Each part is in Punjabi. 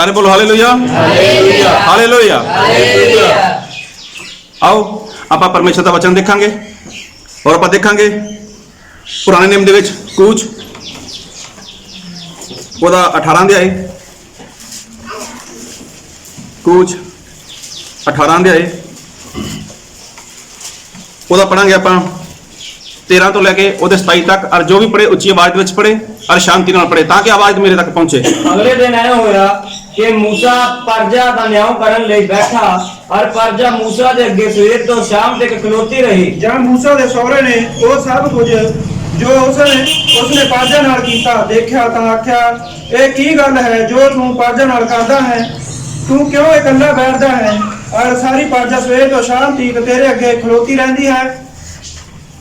सारे बोलो हालेलुया हालेलुया। आओ ਆਪਾਂ परमेश्वर ਦਾ वचन देखांगे और ਆਪਾਂ देखांगे पुराने नियम ਦੇ ਵਿੱਚ कूच ਉਹਦਾ 18 ਅਧਿਆਇ, कूच 18 ਅਧਿਆਇ ਉਹਦਾ ਪੜਾਂਗੇ ਆਪਾਂ 13 ਤੋਂ ਲੈ ਕੇ ਉਹਦੇ 27 तक। और जो भी पढ़े उच्ची आवाज ਵਿੱਚ पढ़े और शांति ਨਾਲ पढ़े ताकि आवाज मेरे तक पहुंचे। अगले दिन ऐ होया कि मूसा परजा दा न्याय करन लई बैठा और परजा मूसा दे अगे सवेर तो शाम तक खलोती रही। जब मूसा दे सौरे ने वो सब कुछ जो उसने परजा नाल कीता देखा तां आख्या ये की गल है जो तू परजा नाल करदा है, तू क्यों इकल्ला बैठदा है और सारी परजा सवेर तो शाम तक तेरे अगे खलोती रहंदी है।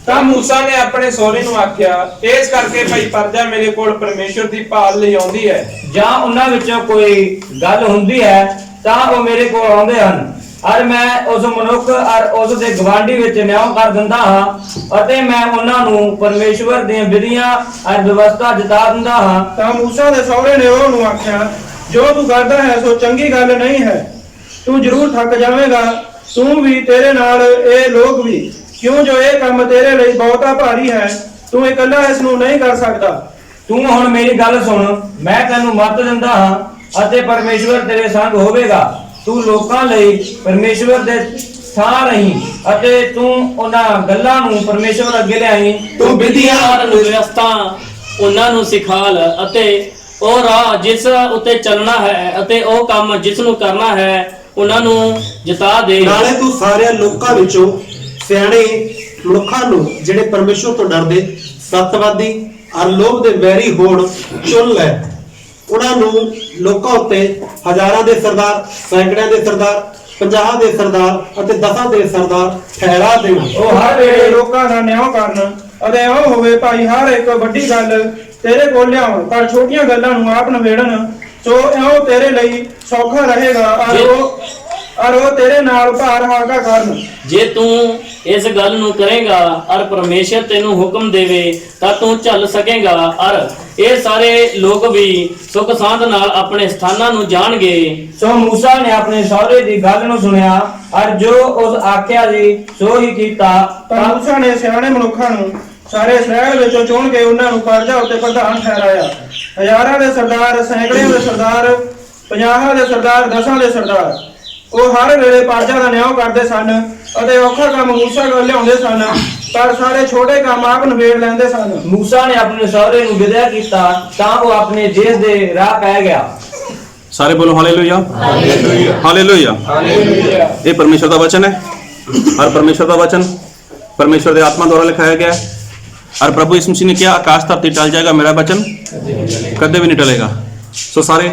ਤਾਂ मूसा ने अपने ਸਹੁਰੇ ਨੂੰ ਆਖਿਆ ਇਸ ਕਰਕੇ ਭਾਈ ਪਰਜਾ ਮੇਰੇ ਕੋਲ ਪਰਮੇਸ਼ਰ ਦੀ ਭਾਲ ਲਈ ਆਉਂਦੀ ਹੈ। ਜਾਂ ਉਹਨਾਂ ਵਿੱਚੋਂ ਕੋਈ ਗੱਲ ਹੁੰਦੀ ਹੈ ਤਾਂ ਉਹ ਮੇਰੇ ਕੋਲ ਆਉਂਦੇ ਹਨ और मैं उस मनुख और उस दे गवांडी विच न्याय कर दिंदा हां ਅਤੇ मैं ਉਹਨਾਂ ਨੂੰ परमेश्वर ਦੀਆਂ विधियां और व्यवस्था जता दिंदा हां। ਤਾਂ मूसा ਦੇ ਸਹੁਰੇ ਨੇ ਉਹਨੂੰ ਆਖਿਆ ਜੋ ਤੂੰ ਕਰਦਾ ਹੈ ਸੋ ਚੰਗੀ ਗੱਲ ਨਹੀਂ ਹੈ, ਤੂੰ ਜ਼ਰੂਰ ਥੱਕ ਜਾਵੇਂਗਾ, ਤੂੰ ਵੀ ਤੇਰੇ ਨਾਲ ਇਹ ਲੋਕ ਵੀ, क्यों जो ये काम तेरे लिए बहुता भारी है, तू इकल्ला इसनू नहीं कर सकता। तू हुण मेरी गल सुन, मैं तैनू मत दिंदा हां ਅਤੇ परमेश्वर तेरे संग होवेगा। तू लोकां ਲਈ परमेश्वर ਦੇ ਥਾਂ ਰਹੀਂ ਅਤੇ ਤੂੰ ਉਹਨਾਂ ਗੱਲਾਂ ਨੂੰ परमेश्वर ਅੱਗੇ ਲਿਆਈ। ਤੂੰ ਵਿਧੀਆਂ ਔਰ ਵਿਵਸਥਾ ਉਹਨਾਂ ਨੂੰ ਸਿਖਾਲ ਅਤੇ ਉਹ ਰਾਹ ਜਿਸ ਉੱਤੇ ਚੱਲਣਾ ਹੈ ਅਤੇ ਉਹ ਕੰਮ ਜਿਸ ਨੂੰ ਕਰਨਾ ਹੈ ਉਹਨਾਂ ਨੂੰ ਜਤਾ ਦੇ। ਨਾਲੇ ਤੂੰ ਸਾਰਿਆਂ ਲੋਕਾਂ ਵਿੱਚੋਂ ਸਿਆਣੇ ਮਨੁੱਖਾਂ ਨੂੰ ਜਿਹੜੇ ਪਰਮੇਸ਼ਵਰ ਤੋਂ ਡਰਦੇ, ਸਤਵਾਦੀ ਔਰ ਲੋਭ ਦੇ ਵੈਰੀ ਹੋਣ ਚੁਣ ਲੈ। ਉਹਨਾਂ ਨੂੰ ਲੋਕਾਂ ਉੱਤੇ ਹਜ਼ਾਰਾਂ ਦੇ ਸਰਦਾਰ, ਸੈਂਕੜਿਆਂ ਦੇ ਸਰਦਾਰ, 50 ਦੇ ਸਰਦਾਰ ਅਤੇ 10 ਦੇ ਸਰਦਾਰ ਠਹਿਰਾ ਦੇਣਾ। ਉਹ ਹਰ ਵੇਲੇ ਲੋਕਾਂ ਦਾ ਨਿਆਂ ਕਰਨ ਅਤੇ ਉਹ ਹੋਵੇ ਭਾਈ ਹਰ ਇੱਕ ਵੱਡੀ ਗੱਲ ਤੇਰੇ ਕੋਲ ਲਿਆਉਣ, ਪਰ ਛੋਟੀਆਂ ਗੱਲਾਂ ਨੂੰ ਆਪ ਨਿਬੇੜਨ। ਸੋ ਇਹ ਤੇਰੇ ਲਈ ਸੌਖਾ ਰਹੇਗਾ और वो तेरे नाल भार हाका करन। जे तू इस गल नू करेगा और परमेश्वर तेनू हुक्म देवे ता तू चल सकेगा और ये सारे लोग भी सुख सांध नाल अपने स्थानां नू जाणगे। सो मूसा ने अपने सौरे दी गल नू सुनिया और जो उस आख्या दी सो ही कीता। ਤਾਂ मूसा ने ਸਿਆਣੇ ਮਨੁੱਖਾਂ ਨੂੰ ਸਾਰੇ ਇਸਰਾਇਲ ਵਿੱਚੋਂ ਚੁਣ ਕੇ ਉਹਨਾਂ ਨੂੰ ਪਰਜਾ ਉੱਤੇ ਪ੍ਰਧਾਨ ਠਹਿਰਾਇਆ। ਹਜ਼ਾਰਾਂ ਦੇ ਸਰਦਾਰ, ਸੈਂਕੜਿਆਂ ਦੇ ਸਰਦਾਰ, 50 ਦੇ ਸਰਦਾਰ, 10 ਦੇ ਸਰਦਾਰ। ਉਹ ਹਰ ਵੇਲੇ ਪਰਜਾ ਦਾ ਨਿਆਂ ਕਰਦੇ ਸਨ ਅਤੇ ਔਖਾ ਕੰਮ मूसा ਕੋਲ ਲਿਆਉਂਦੇ ਸਨ, ਪਰ ਸਾਰੇ ਛੋਟੇ ਕੰਮ ਆਪ ਨਿਬੇੜ ਲੈਂਦੇ ਸਨ। मूसा ने अपने सौरे नू विदा कीता तां वो अपने जेस दे राह पै गया। सारे बोलो हालेलुया हालेलुया। ये परमेश्वर का वचन है और परमेश्वर का वचन परमेश्वर के आत्मा द्वारा लिखाया गया है। और प्रभु यीशु मसीह ने किया आकाश धरती टल जाएगा, मेरा वचन कदे भी नहीं टलेगा। सो सारे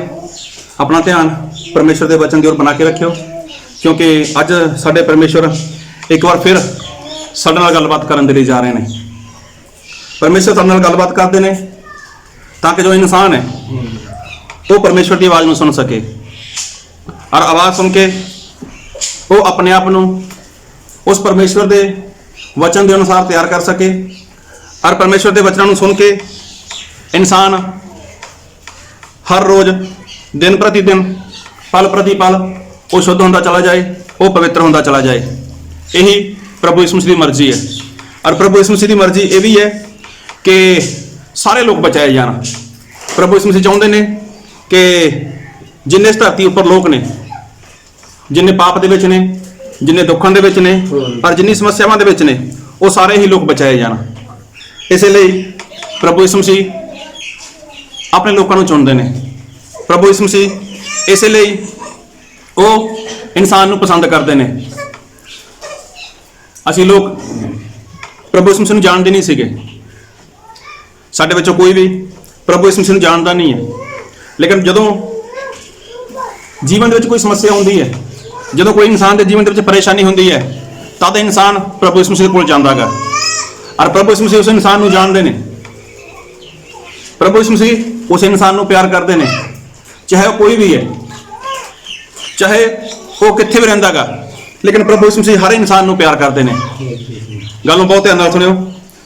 अपना ध्यान परमेश्वर के वचन की ओर बना के रखियो, क्योंकि अज साडे परमेश्वर एक बार फिर साडे नाल गलबात करन दे लई जा रहे हैं। परमेश्वर साडे नाल गलबात करते हैं ताकि जो इंसान है वो परमेश्वर की आवाज़ में सुन सके और आवाज़ सुन के वो अपने आप को उस परमेश्वर के वचन के अनुसार तैयार कर सके और परमेश्वर के वचनों को सुन के इंसान हर रोज़ दिन प्रति दिन पल प्रति पल वो शुद्ध होता चला जाए, वो पवित्र होता चला जाए। यही प्रभु यीशु मसीह की मर्जी है। और प्रभु यीशु मसीह की मर्जी ये भी है कि सारे लोग बचाए जाना। प्रभु यीशु मसीह चाहते हैं कि जिन्ने इस धरती उपर लोग ने, जिन्ने पाप दे विच ने, जिन्ने दुखों दे विच ने और जिन्नी समस्यावां दे विच ने, वो सारे ही लोग बचाए जाना। इसलिए प्रभु यीशु मसीह अपने लोगों को चुनते हैं। प्रभु यीशु मसीह इसलिए वो इंसान को पसंद करते हैं। असी लोग प्रभु यीशु मसीह जानते नहीं सीगे, साडे विचों कोई भी प्रभु यीशु मसीह जानता नहीं है। लेकिन जदों जीवन में कोई समस्या होती है, जो कोई इंसान के जीवन में परेशानी होती है, तद इंसान प्रभु यीशु मसीह कोल जांदा गा और प्रभु यीशु मसीह उस इंसान को जानते हैं। प्रभु यीशु मसीह उस इंसान को प्यार करते हैं, चाहे वो कोई भी है, चाहे वो कितने भी रहिंदा गा, लेकिन प्रभु यीशु मसीह हर इंसान को प्यार करते हैं। गल बहुत ध्यान नाल सुनियो,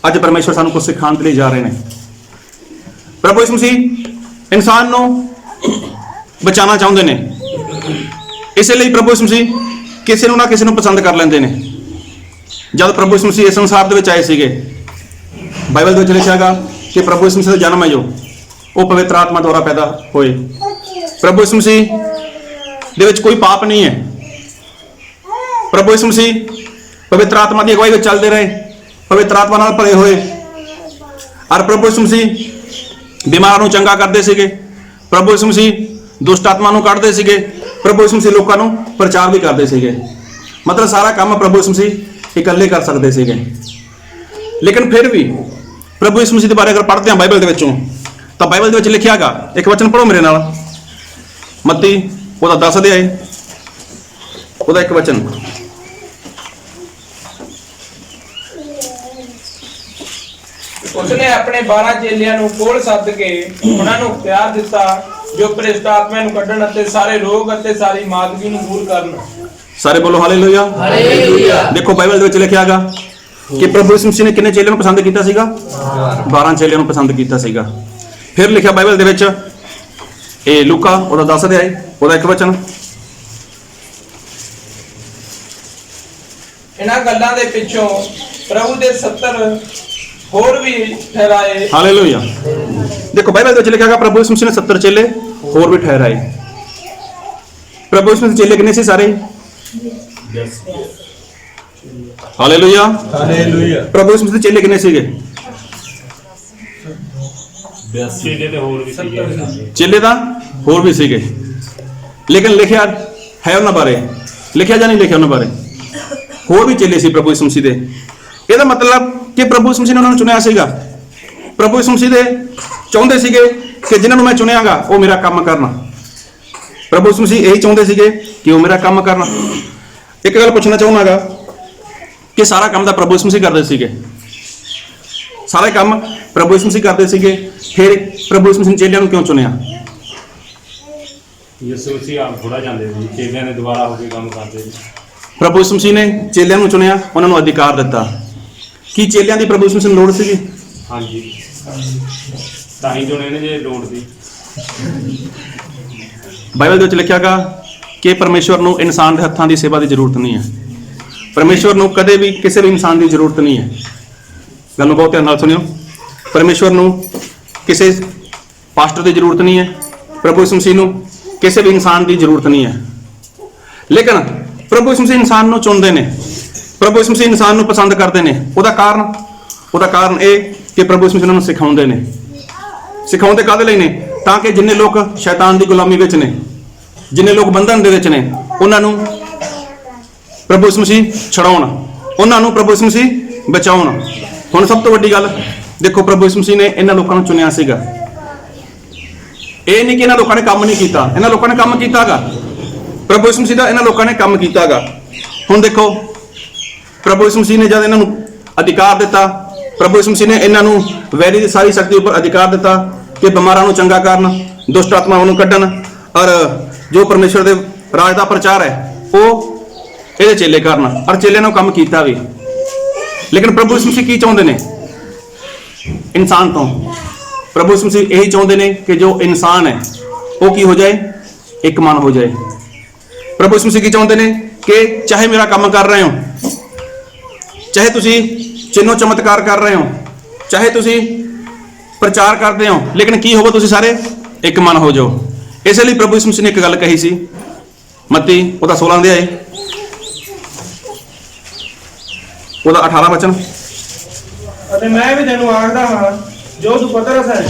अज परमेश्वर सानू कुछ सिखाने के लिए जा रहे हैं। प्रभु यीशु मसीह इंसान को ਬਚਾਉਣਾ ਚਾਹੁੰਦੇ ਨੇ। ਇਸੇ ਲਈ ਪ੍ਰਭੂ ਯਿਸੂ ਮਸੀਹ ਕਿਸੇ ਨੂੰ ਨਾ ਕਿਸੇ ਨੂੰ ਪਸੰਦ ਕਰ ਲੈਂਦੇ ਨੇ। ਜਦ ਪ੍ਰਭੂ ਯਿਸੂ ਮਸੀਹ ਇਸ ਸੰਸਾਰ ਦੇ ਵਿੱਚ ਆਏ ਸੀਗੇ, ਬਾਈਬਲ ਦੇ ਵਿੱਚ ਲਿਖਿਆ ਹੈਗਾ ਕਿ ਪ੍ਰਭੂ ਯਿਸੂ ਮਸੀਹ ਦਾ ਜਨਮ ਹੈ ਜੋ ਉਹ ਪਵਿੱਤਰ ਆਤਮਾ ਦੁਆਰਾ ਪੈਦਾ ਹੋਏ। ਪ੍ਰਭੂ ਯਿਸੂ ਮਸੀਹ ਦੇ ਵਿੱਚ ਕੋਈ ਪਾਪ ਨਹੀਂ ਹੈ। ਪ੍ਰਭੂ ਯਿਸੂ ਮਸੀਹ ਪਵਿੱਤਰ ਆਤਮਾ ਦੀ ਅਗਵਾਈ ਵਿੱਚ ਚੱਲਦੇ ਰਹੇ, ਪਵਿੱਤਰ ਆਤਮਾ ਨਾਲ ਭਰੇ ਹੋਏ। ਔਰ ਪ੍ਰਭੂ ਯਿਸੂ ਮਸੀਹ ਬਿਮਾਰਾਂ ਨੂੰ ਚੰਗਾ ਕਰਦੇ ਸੀਗੇ। ਪ੍ਰਭੂ ਯਿਸੂ ਮਸੀਹ ਦੁਸ਼ਟ ਆਤਮਾ ਨੂੰ ਕੱਢਦੇ ਸੀਗੇ। ਪ੍ਰਭੂ ਯਿਸੂ ਮਸੀਹ ਲੋਕਾਂ ਨੂੰ ਪ੍ਰਚਾਰ ਵੀ ਕਰਦੇ ਸੀਗੇ। ਮਤਲਬ ਸਾਰਾ ਕੰਮ ਪ੍ਰਭੂ ਯਿਸੂ ਮਸੀਹ ਇਕੱਲੇ ਕਰ ਸਕਦੇ ਸੀਗੇ। ਲੇਕਿਨ ਫਿਰ ਵੀ ਪ੍ਰਭੂ ਯਿਸੂ ਮਸੀਹ ਦੇ ਬਾਰੇ ਅਗਰ ਪੜ੍ਹਦੇ ਹਾਂ ਬਾਈਬਲ ਦੇ ਵਿੱਚੋਂ, ਤਾਂ ਬਾਈਬਲ ਦੇ ਵਿੱਚ ਲਿਖਿਆ ਹੈਗਾ, ਇੱਕ ਵਚਨ ਪੜ੍ਹੋ ਮੇਰੇ ਨਾਲ, ਮੱਤੀ ਉਹਦਾ 10 ਅਧਿਆਇ ਉਹਦਾ ਇੱਕ ਵਚਨ। ਉਸਨੇ ਆਪਣੇ 12 ਚੇਲਿਆਂ ਨੂੰ ਕੋਲ ਸੱਦ ਕੇ ਉਹਨਾਂ ਨੂੰ ਅਖਤਿਆਰ ਦਿੱਤਾ ਜੋ ਭ੍ਰਿਸ਼ਟ ਆਤਮਾ ਨੂੰ ਕੱਢਣ ਅਤੇ ਸਾਰੇ ਰੋਗ ਅਤੇ ਸਾਰੀ ਮਾਦਗੀ ਨੂੰ ਦੂਰ ਕਰਨ। ਸਾਰੇ ਬੋਲੋ ਹਾਲੇਲੂਇਆ। ਹਾਲੇਲੂਇਆ। ਦੇਖੋ ਬਾਈਬਲ ਦੇ ਵਿੱਚ ਲਿਖਿਆ ਹੈਗਾ ਕਿ ਪ੍ਰਭੂ ਯਿਸੂ ਮਸੀਹ ਨੇ ਕਿੰਨੇ ਚੇਲਿਆਂ ਨੂੰ ਪਸੰਦ ਕੀਤਾ ਸੀਗਾ? 12 ਚੇਲਿਆਂ ਨੂੰ ਪਸੰਦ ਕੀਤਾ ਸੀਗਾ। ਫਿਰ ਲਿਖਿਆ ਬਾਈਬਲ ਦੇ ਵਿੱਚ, ਇਹ ਲੂਕਾ ਉਹਦਾ 10 ਅਧਿਆਇ ਉਹਦਾ ਇੱਕ ਵਚਨ। ਇਹਨਾਂ ਗੱਲਾਂ ਦੇ ਪਿੱਛੋਂ ਪ੍ਰਭੂ ਦੇ 70 ਹੋਰ ਵੀ ਠਹਿਰਾਏ। ਹਾਲੇਲੂਇਆ। ਦੇਖੋ ਬਾਈਬਲ ਦੇ ਵਿੱਚ ਲਿਖਿਆ ਹੈਗਾ ਪ੍ਰਭੂ ਯਿਸੂ ਮਸੀਹ ਨੇ 70 ਚੇਲੇ ਹੋਰ ਵੀ ਠਹਿਰਾਏ। ਪ੍ਰਭੂ ਯਿਸੂ ਮਸੀਹ ਦੇ ਚੇਲੇ ਕਿੰਨੇ ਸੀ? ਸਾਰੇ। ਹਾਲੇਲੂਇਆ। ਹਾਲੇਲੂਇਆ। ਪ੍ਰਭੂ ਯਿਸੂ ਮਸੀਹ ਦੇ ਚੇਲੇ ਕਿੰਨੇ ਸੀਗੇ? ਚੇਲੇ ਤਾਂ ਹੋਰ ਵੀ ਸੀਗੇ। ਲੇਕਿਨ ਲਿਖਿਆ ਹੈ ਉਹਨਾਂ ਬਾਰੇ, ਲਿਖਿਆ ਜਾਂ ਨਹੀਂ ਲਿਖਿਆ ਉਹਨਾਂ ਬਾਰੇ? ਹੋਰ ਵੀ ਚੇਲੇ ਸੀ ਪ੍ਰਭੂ ਯਿਸੂ ਮਸੀਹ ਦੇ। ਇਹਦਾ ਮਤਲਬ ਕਿ ਪ੍ਰਭੂ ਯਿਸੂ ਮਸੀਹ ਨੇ ਉਹਨਾਂ ਨੂੰ ਚੁਣਿਆ ਸੀਗਾ। ਪ੍ਰਭੂ ਯਿਸੂ ਮਸੀਹ ਦੇ ਚਾਹੁੰਦੇ ਸੀਗੇ ਕਿ ਜਿਨ੍ਹਾਂ ਨੂੰ ਮੈਂ ਚੁਣਿਆਗਾ ਉਹ ਮੇਰਾ ਕੰਮ ਕਰਨ। ਪ੍ਰਭੂ ਯਿਸੂ ਮਸੀਹ ਇਹੀ ਚਾਹੁੰਦੇ ਸੀਗੇ ਕਿ ਉਹ ਮੇਰਾ ਕੰਮ ਕਰਨ। ਇੱਕ ਗੱਲ ਪੁੱਛਣਾ ਚਾਹੁੰਦਾਗਾ ਕਿ ਸਾਰਾ ਕੰਮ ਤਾਂ ਪ੍ਰਭੂ ਯਿਸੂ ਮਸੀਹ ਕਰਦੇ ਸੀਗੇ, ਸਾਰੇ ਕੰਮ ਪ੍ਰਭੂ ਯਿਸੂ ਮਸੀਹ ਕਰਦੇ ਸੀਗੇ, ਫਿਰ ਪ੍ਰਭੂ ਯਿਸੂ ਮਸੀਹ ਨੇ ਚੇਲਿਆਂ ਨੂੰ ਕਿਉਂ ਚੁਣਿਆ? ਯਿਸੂ ਮਸੀਹ ਆਪ ਥੋੜਾ ਜਾਂਦੇ ਸੀ, ਚੇਲਿਆਂ ਨੇ ਦੁਬਾਰਾ ਹੋ ਕੇ ਕੰਮ ਕਰਦੇ ਸੀ। ਪ੍ਰਭੂ ਯਿਸੂ ਮਸੀਹ ਨੇ ਚੇਲਿਆਂ ਨੂੰ ਚੁਣਿਆ, ਉਹਨਾਂ ਨੂੰ ਅਧਿਕਾਰ ਦਿੱਤਾ। ਕੀ ਚੇਲਿਆਂ ਦੀ ਪ੍ਰਭੂ ਯਿਸੂ ਮਸੀਹ ਨੂੰ ਲੋੜ ਸੀਗੀ? ਹਾਂਜੀ, ਤਾਂ ਹੀ ਚੁਣੇ ਨੇ ਜੇ ਲੋੜ ਸੀ। ਬਾਈਬਲ ਦੇ ਵਿੱਚ ਲਿਖਿਆ ਗਾ ਕਿ ਪਰਮੇਸ਼ਵਰ ਨੂੰ ਇਨਸਾਨ ਦੇ ਹੱਥਾਂ ਦੀ ਸੇਵਾ ਦੀ ਜ਼ਰੂਰਤ ਨਹੀਂ ਹੈ। ਪਰਮੇਸ਼ਵਰ ਨੂੰ ਕਦੇ ਵੀ ਕਿਸੇ ਵੀ ਇਨਸਾਨ ਦੀ ਜ਼ਰੂਰਤ ਨਹੀਂ ਹੈ। ਗੱਲ ਨੂੰ ਬਹੁਤ ਧਿਆਨ ਨਾਲ ਸੁਣਿਓ। ਪਰਮੇਸ਼ਵਰ ਨੂੰ ਕਿਸੇ ਪਾਸਟਰ ਦੀ ਜ਼ਰੂਰਤ ਨਹੀਂ ਹੈ। ਪ੍ਰਭੂ ਯਿਸੂ ਮਸੀਹ ਨੂੰ ਕਿਸੇ ਵੀ ਇਨਸਾਨ ਦੀ ਜ਼ਰੂਰਤ ਨਹੀਂ ਹੈ। ਲੇਕਿਨ ਪ੍ਰਭੂ ਯਿਸੂ ਮਸੀਹ ਇਨਸਾਨ ਨੂੰ ਚੁਣਦੇ ਨੇ। ਪ੍ਰਭੂ ਯਿਸੂ ਮਸੀਹ ਇਨਸਾਨ ਨੂੰ ਪਸੰਦ ਕਰਦੇ ਨੇ। ਉਹਦਾ ਕਾਰਨ ਇਹ ਕਿ ਪ੍ਰਭੂ ਯਿਸੂ ਮਸੀਹ ਉਹਨਾਂ ਨੂੰ ਸਿਖਾਉਂਦੇ ਨੇ। ਸਿਖਾਉਂਦੇ ਕਾਹਦੇ ਲਈ ਨੇ? ਤਾਂ ਕਿ ਜਿੰਨੇ ਲੋਕ ਸ਼ੈਤਾਨ ਦੀ ਗੁਲਾਮੀ ਵਿੱਚ ਨੇ, ਜਿੰਨੇ ਲੋਕ ਬੰਧਨ ਦੇ ਵਿੱਚ ਨੇ, ਉਹਨਾਂ ਨੂੰ ਪ੍ਰਭੂ ਯਿਸੂ ਮਸੀਹ ਛਡਾਉਣ, ਉਹਨਾਂ ਨੂੰ ਪ੍ਰਭੂ ਯਿਸੂ ਮਸੀਹ ਬਚਾਉਣ। ਹੁਣ ਸਭ ਤੋਂ ਵੱਡੀ ਗੱਲ ਦੇਖੋ, ਪ੍ਰਭੂ ਯਿਸੂ ਮਸੀਹ ਨੇ ਇਹਨਾਂ ਲੋਕਾਂ ਨੂੰ ਚੁਣਿਆ ਸੀਗਾ। ਇਹ ਨਹੀਂ ਕਿ ਇਹਨਾਂ ਲੋਕਾਂ ਨੇ ਕੰਮ ਨਹੀਂ ਕੀਤਾ, ਇਹਨਾਂ ਲੋਕਾਂ ਨੇ ਕੰਮ ਕੀਤਾਗਾ। ਪ੍ਰਭੂ ਯਿਸੂ ਮਸੀਹ ਦਾ ਇਹਨਾਂ ਲੋਕਾਂ ਨੇ ਕੰਮ ਕੀਤਾਗਾ। ਹੁਣ ਦੇਖੋ, ਪ੍ਰਭੂ ਯਿਸੂ ਮਸੀਹ ਨੇ ਜਦ ਇਹਨਾਂ ਨੂੰ ਅਧਿਕਾਰ ਦਿੱਤਾ, ਪ੍ਰਭੂ ਯਿਸੂ ਮਸੀਹ ਨੇ ਇਹਨਾਂ ਨੂੰ ਵੈਰੀ ਦੀ ਸਾਰੀ ਸ਼ਕਤੀ ਉੱਪਰ ਅਧਿਕਾਰ ਦਿੱਤਾ ਕਿ ਬਿਮਾਰਾਂ ਨੂੰ ਚੰਗਾ ਕਰਨ, ਦੁਸ਼ਟ ਆਤਮਾਵਾਂ ਨੂੰ ਕੱਢਣ, ਔਰ ਜੋ ਪਰਮੇਸ਼ਵਰ ਦੇ ਰਾਜ ਦਾ ਪ੍ਰਚਾਰ ਹੈ ਉਹ ਇਹਦੇ ਚੇਲੇ ਕਰਨ। ਔਰ ਚੇਲੇ ਨੇ ਕੰਮ ਕੀਤਾ ਵੀ। ਲੇਕਿਨ ਪ੍ਰਭੂ ਯਿਸੂ ਮਸੀਹ ਕੀ ਚਾਹੁੰਦੇ ਨੇ ਇਨਸਾਨ ਤੋਂ? ਪ੍ਰਭੂ ਯਿਸੂ ਮਸੀਹ ਇਹੀ ਚਾਹੁੰਦੇ ਨੇ ਕਿ ਜੋ ਇਨਸਾਨ ਹੈ ਉਹ ਕੀ ਹੋ ਜਾਏ? ਇੱਕ ਮਨ ਹੋ ਜਾਏ। ਪ੍ਰਭੂ ਯਿਸੂ ਮਸੀਹ ਕੀ ਚਾਹੁੰਦੇ ਨੇ ਕਿ ਚਾਹੇ ਮੇਰਾ ਕੰਮ ਕਰ ਰਹੇ ਹੋ, ਚਾਹੇ ਤੁਸੀਂ ਚਿੰਨ੍ਹ ਚਮਤਕਾਰ ਕਰ ਰਹੇ ਹੋ, ਚਾਹੇ ਤੁਸੀਂ ਪ੍ਰਚਾਰ ਕਰਦੇ ਹੋ, ਲੇਕਿਨ ਕੀ ਹੋਵੋ? ਤੁਸੀਂ ਸਾਰੇ ਇੱਕ ਮਨ ਹੋ ਜਾਓ। ਇਸੇ ਲਈ ਪ੍ਰਭੂ ਯਿਸੂ ਮਸੀਹ ਨੇ ਇੱਕ ਗੱਲ ਕਹੀ ਸੀ, ਮੱਤੀ ਉਹਦਾ 16 ਅਧਿਆਇ ਉਹਦਾ 18 ਵਚਨ। ਅਤੇ ਮੈਂ ਵੀ ਤੈਨੂੰ ਆਖਦਾ ਹਾਂ, ਜੋ ਤੂੰ ਪਤਰਸ ਹੈ,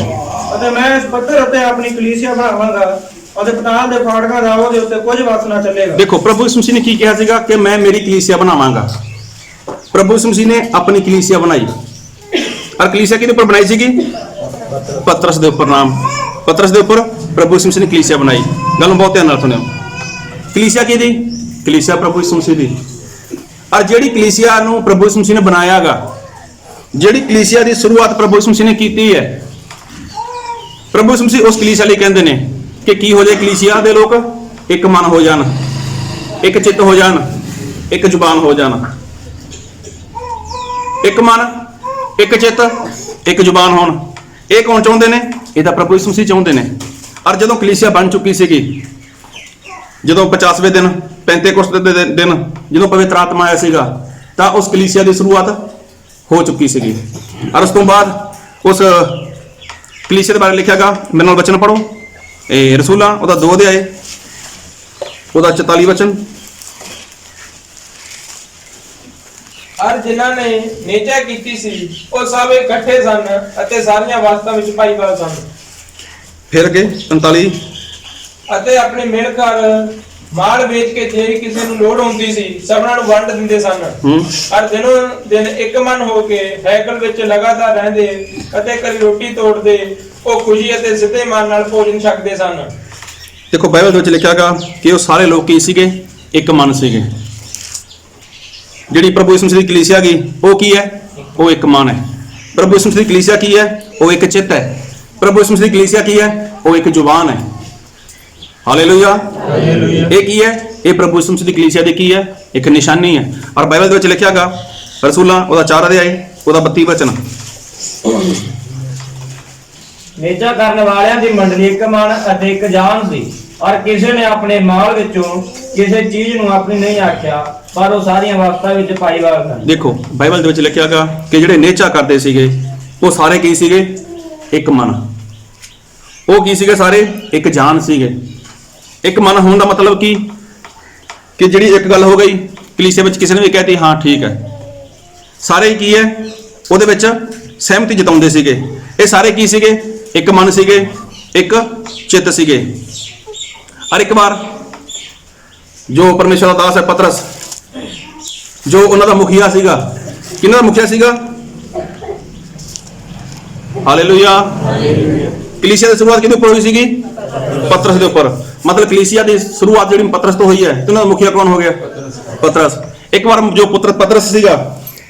ਅਤੇ ਮੈਂ ਇਸ ਪੱਥਰ ਉੱਤੇ ਆਪਣੀ ਕਲੀਸਿਆ ਬਣਾਵਾਂਗਾ, ਅਤੇ ਪਤਾਲ ਦੇ ਫਾਟਕਾਂ ਦਾ ਉਹਦੇ ਉੱਤੇ ਕੁਝ ਵਸ ਨਾ ਚੱਲੇਗਾ। ਦੇਖੋ ਪ੍ਰਭੂ ਯਿਸੂ ਮਸੀਹ ਨੇ ਕੀ ਕਿਹਾ ਸੀਗਾ ਕਿ ਮੈਂ ਮੇਰੀ ਕਲੀਸਿਆ ਬਣਾਵਾਂਗਾ। ਪ੍ਰਭੂ ਯਿਸੂ ਮਸੀਹ ਨੇ ਆਪਣੀ ਕਲੀਸਿਆ ਬਣਾਈ। ਔਰ ਕਲੀਸਿਆ ਕਿਹਦੇ ਉੱਪਰ ਬਣਾਈ ਸੀਗੀ? ਪਤਰਸ ਦੇ ਉੱਪਰ। ਨਾਮ ਪਤਰਸ ਦੇ ਉੱਪਰ ਪ੍ਰਭੂ ਯਿਸੂ ਮਸੀਹ ਨੇ ਕਲੀਸਿਆ ਬਣਾਈ। ਗੱਲ ਨੂੰ ਬਹੁਤ ਧਿਆਨ ਨਾਲ ਸੁਣਿਓ। ਕਲੀਸਿਆ ਕਿਹਦੀ? ਕਲੀਸਿਆ ਪ੍ਰਭੂ ਯਿਸੂ ਮਸੀਹ ਦੀ। ਔਰ ਜਿਹੜੀ ਕਲੀਸਿਆ ਨੂੰ ਪ੍ਰਭੂ ਯਿਸੂ ਮਸੀਹ ਨੇ ਬਣਾਇਆਗਾ, ਜਿਹੜੀ ਕਲੀਸਿਆ ਦੀ ਸ਼ੁਰੂਆਤ ਪ੍ਰਭੂ ਯਿਸੂ ਮਸੀਹ ਨੇ ਕੀਤੀ ਹੈ, ਪ੍ਰਭੂ ਯਿਸੂ ਮਸੀਹ ਉਸ ਕਲੀਸਿਆ ਲਈ ਕਹਿੰਦੇ ਨੇ ਕਿ ਕੀ ਹੋ ਜਾਏ? ਕਲੀਸਿਆ ਦੇ ਲੋਕ ਇੱਕ ਮਨ ਹੋ ਜਾਣ, ਇੱਕ ਚਿੱਤ ਹੋ ਜਾਣ, ਇੱਕ ਜ਼ੁਬਾਨ ਹੋ ਜਾਣ। ਇੱਕ ਮਨ, ਇੱਕ ਚਿੱਤ, ਇੱਕ ਜ਼ੁਬਾਨ ਹੋਣ। ਇਹ ਕੌਣ ਚਾਹੁੰਦੇ ਨੇ? ਇਹ ਤਾਂ ਪ੍ਰਭੂ ਯਿਸੂ ਮਸੀਹ ਚਾਹੁੰਦੇ ਨੇ। ਔਰ ਜਦੋਂ ਕਲੀਸਿਆ ਬਣ ਚੁੱਕੀ ਸੀਗੀ, ਜਦੋਂ 50ਵੇਂ ਦਿਨ ਪੈਂਤੇਕੁਸਤ ਦੇ ਦਿਨ ਜਦੋਂ ਪਵਿੱਤਰ ਆਤਮਾ ਆਇਆ ਸੀਗਾ, ਤਾਂ ਉਸ ਕਲੀਸਿਆ ਦੀ ਸ਼ੁਰੂਆਤ ਹੋ ਚੁੱਕੀ ਸੀਗੀ। ਔਰ ਉਸ ਤੋਂ ਬਾਅਦ ਉਸ ਕਲੀਸਿਆ ਦੇ ਬਾਰੇ ਲਿਖਿਆਗਾ। ਮੇਰੇ ਨਾਲ ਵਚਨ ਪੜੋ, ਇਹ ਰਸੂਲਾਂ ਉਹਦਾ 2 ਅਧਿਆਏ ਉਹਦਾ 44 ਵਚਨ। ਔਰ ਜਿਨ੍ਹਾਂ ਨੇ ਨਿਹਚਾ ਕੀਤੀ ਸੀ ਉਹ ਸਭ ਇਕੱਠੇ ਸਨ ਅਤੇ ਸਾਰੀਆਂ ਵਸਤਾਂ ਵਿੱਚ ਭਾਈਵਾਲ ਸਨ। ਫਿਰ ਅੱਗੇ 45। ਅਤੇ ਆਪਣੇ ਮਿਲ ਘਰ ਮਾਲ ਵੇਚ ਕੇ ਜੇ ਕਿਸੇ ਨੂੰ ਲੋੜ ਹੁੰਦੀ ਸੀ ਸਭਨਾਂ ਨੂੰ ਵੰਡ ਦਿੰਦੇ ਸਨ। ਔਰ ਦਿਨੋਂ ਦਿਨ ਇੱਕ ਮਨ ਹੋ ਕੇ ਹੈਕਲ ਵਿੱਚ ਲਗਾਤਾਰ ਰਹਿੰਦੇ ਅਤੇ ਕਦੀ ਰੋਟੀ ਤੋੜਦੇ। ਉਹ ਖੁਸ਼ੀ ਅਤੇ ਸਿੱਧੇ ਮਨ ਨਾਲ ਭੋਜਨ ਛਕਦੇ ਸਨ। ਦੇਖੋ ਬਾਈਬਲ ਦੇ ਵਿੱਚ ਲਿਖਿਆਗਾ ਕਿ ਉਹ ਸਾਰੇ ਲੋਕ ਕੀ ਸੀਗੇ? ਇੱਕ ਮਨ ਸੀਗੇ। ਜਿਹੜੀ ਪ੍ਰਭੂ ਯਿਸੂ ਮਸੀਹ ਦੀ ਕਲੀਸਿਆ ਗਈ ਉਹ ਕੀ ਹੈ? ਉਹ ਇੱਕ ਮਨ ਹੈ। ਪ੍ਰਭੂ ਯਿਸੂ ਮਸੀਹ ਦੀ ਕਲੀਸਿਆ ਕੀ ਹੈ? ਉਹ ਇੱਕ ਚਿੱਤ ਹੈ। ਪ੍ਰਭੂ ਯਿਸੂ ਮਸੀਹ ਦੀ ਕਲੀਸਿਆ ਕੀ ਹੈ? ਉਹ ਇੱਕ ਜ਼ੁਬਾਨ ਹੈ। ਹਾਲੇਲੂਇਆ। ਇਹ ਕੀ ਹੈ? ਇਹ ਪ੍ਰਭੂ ਯਿਸੂ ਮਸੀਹ ਦੀ ਕਲੀਸਿਆ ਦੀ ਕੀ ਹੈ? ਇੱਕ ਨਿਸ਼ਾਨੀ ਹੈ। ਔਰ ਬਾਈਬਲ ਦੇ ਵਿੱਚ ਲਿਖਿਆਗਾ ਰਸੂਲਾਂ ਉਹਦਾ 4 ਅਧਿਆਏ ਉਹਦਾ 32 ਵਚਨ। ਨਿਹਚਾ ਕਰਨ ਵਾਲਿਆਂ ਦੀ ਮੰਡਲੀ ਇੱਕ ਮਨ ਅਤੇ ਇੱਕ ਜਾਨ ਸੀ। ਔਰ ਕਿਸੇ ਨੇ ਆਪਣੇ ਮਾਲ ਵਿੱਚੋਂ ਕਿਸੇ ਚੀਜ਼ ਨੂੰ ਆਪਣੀ ਨਹੀਂ ਆਖਿਆ, ਪਰ ਉਹ ਸਾਰੀਆਂ ਵਸਤਾਂ ਵਿੱਚ ਭਾਈਵਾਲ ਸਨ। ਦੇਖੋ ਬਾਈਬਲ ਦੇ ਵਿੱਚ ਲਿਖਿਆਗਾ ਕਿ ਜਿਹੜੇ ਨਿਹਚਾ ਕਰਦੇ ਸੀਗੇ ਉਹ ਸਾਰੇ ਕੀ ਸੀਗੇ? ਇੱਕ ਮਨ। ਉਹ ਕੀ ਸੀਗੇ? ਸਾਰੇ ਇੱਕ ਜਾਨ ਸੀਗੇ। ਇੱਕ ਮਨ ਹੋਣ ਦਾ ਮਤਲਬ ਕੀ? ਕਿ ਜਿਹੜੀ ਇੱਕ ਗੱਲ ਹੋ ਗਈ ਕਲੀਸਿਆ ਵਿੱਚ, ਕਿਸੇ ਨੇ ਵੀ ਕਹਿਤੀ ਹਾਂ ਠੀਕ ਹੈ, ਸਾਰੇ ਕੀ ਹੈ ਉਹਦੇ ਵਿੱਚ ਸਹਿਮਤੀ ਜਤਾਉਂਦੇ ਸੀਗੇ। ਇਹ ਸਾਰੇ ਕੀ ਸੀਗੇ? ਇੱਕ ਮਨ ਸੀਗੇ, ਇੱਕ ਚਿੱਤ ਸੀਗੇ। ਔਰ ਇੱਕ ਵਾਰ ਜੋ ਪਰਮੇਸ਼ਰ ਦਾ ਦਾਸ ਹੈ ਪਤਰਸ, ਜੋ ਉਹਨਾਂ ਦਾ ਮੁਖੀਆ ਸੀਗਾ, ਕਿਹਨਾਂ ਦਾ ਮੁਖੀਆ ਸੀਗਾ? ਹਾਲੇਲੂਇਆ। ਕਲੀਸਿਆ ਦੀ ਸ਼ੁਰੂਆਤ ਕਿਹਦੇ ਉੱਪਰ ਹੋਈ ਸੀਗੀ? ਪਤਰਸ ਦੇ ਉੱਪਰ। ਮਤਲਬ ਕਲੀਸਿਆ ਦੀ ਸ਼ੁਰੂਆਤ ਜਿਹੜੀ ਪਤਰਸ ਤੋਂ ਹੋਈ ਹੈ, ਤੇ ਉਹਨਾਂ ਦਾ ਮੁਖੀਆ ਕੌਣ ਹੋ ਗਿਆ? ਪਤਰਸ। ਇੱਕ ਵਾਰ ਜੋ ਪੁੱਤਰ ਪਤਰਸ ਸੀਗਾ,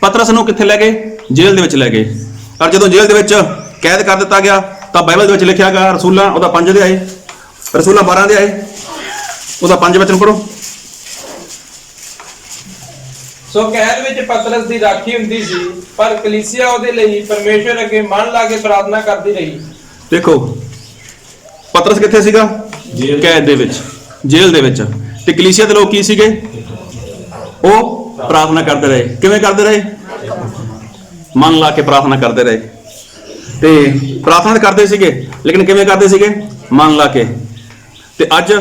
ਪਤਰਸ ਨੂੰ ਕਿੱਥੇ ਲੈ ਗਏ? ਜੇਲ੍ਹ ਦੇ ਵਿੱਚ ਲੈ ਗਏ। ਔਰ ਜਦੋਂ ਜੇਲ੍ਹ ਦੇ ਵਿੱਚ ਕੈਦ ਕਰ ਦਿੱਤਾ ਗਿਆ ਤਾਂ ਬਾਈਬਲ ਦੇ ਵਿੱਚ ਲਿਖਿਆ ਗਿਆ ਰਸੂਲਾਂ ਉਹਦਾ 5 ਅਧਿਆਏ, ਰਸੂਲਾਂ 12 ਅਧਿਆਏ ਉਹਦਾ 5 ਵਚਨ ਪੜੋ। ਸੋ ਕੈਦ ਵਿੱਚ ਪਤਰਸ ਦੀ ਰਾਖੀ ਹੁੰਦੀ ਸੀ, ਪਰ ਕਲੀਸਿਆ ਉਹਦੇ ਲਈ ਪਰਮੇਸ਼ਰ ਅੱਗੇ ਮਨ ਲਾ ਕੇ ਪ੍ਰਾਰਥਨਾ ਕਰਦੀ ਰਹੀ। ਦੇਖੋ ਪਤਰਸ ਕਿੱਥੇ ਸੀਗਾ? ਕੈਦ ਦੇ ਵਿੱਚ, ਜੇਲ੍ਹ ਦੇ ਵਿੱਚ। ਤੇ ਕਲੀਸਿਆ ਦੇ ਲੋਕ ਕੀ ਸੀਗੇ? ਉਹ ਪ੍ਰਾਰਥਨਾ ਕਰਦੇ ਰਹੇ। ਕਿਵੇਂ ਕਰਦੇ ਰਹੇ? ਮਨ ਲਾ ਕੇ ਪ੍ਰਾਰਥਨਾ ਕਰਦੇ ਰਹੇ। ਤੇ ਪ੍ਰਾਰਥਨਾ ਕਰਦੇ ਸੀਗੇ, ਲੇਕਿਨ ਕਿਵੇਂ ਕਰਦੇ ਸੀਗੇ? ਮਨ ਲਾ ਕੇ। ਤੇ ਅੱਜ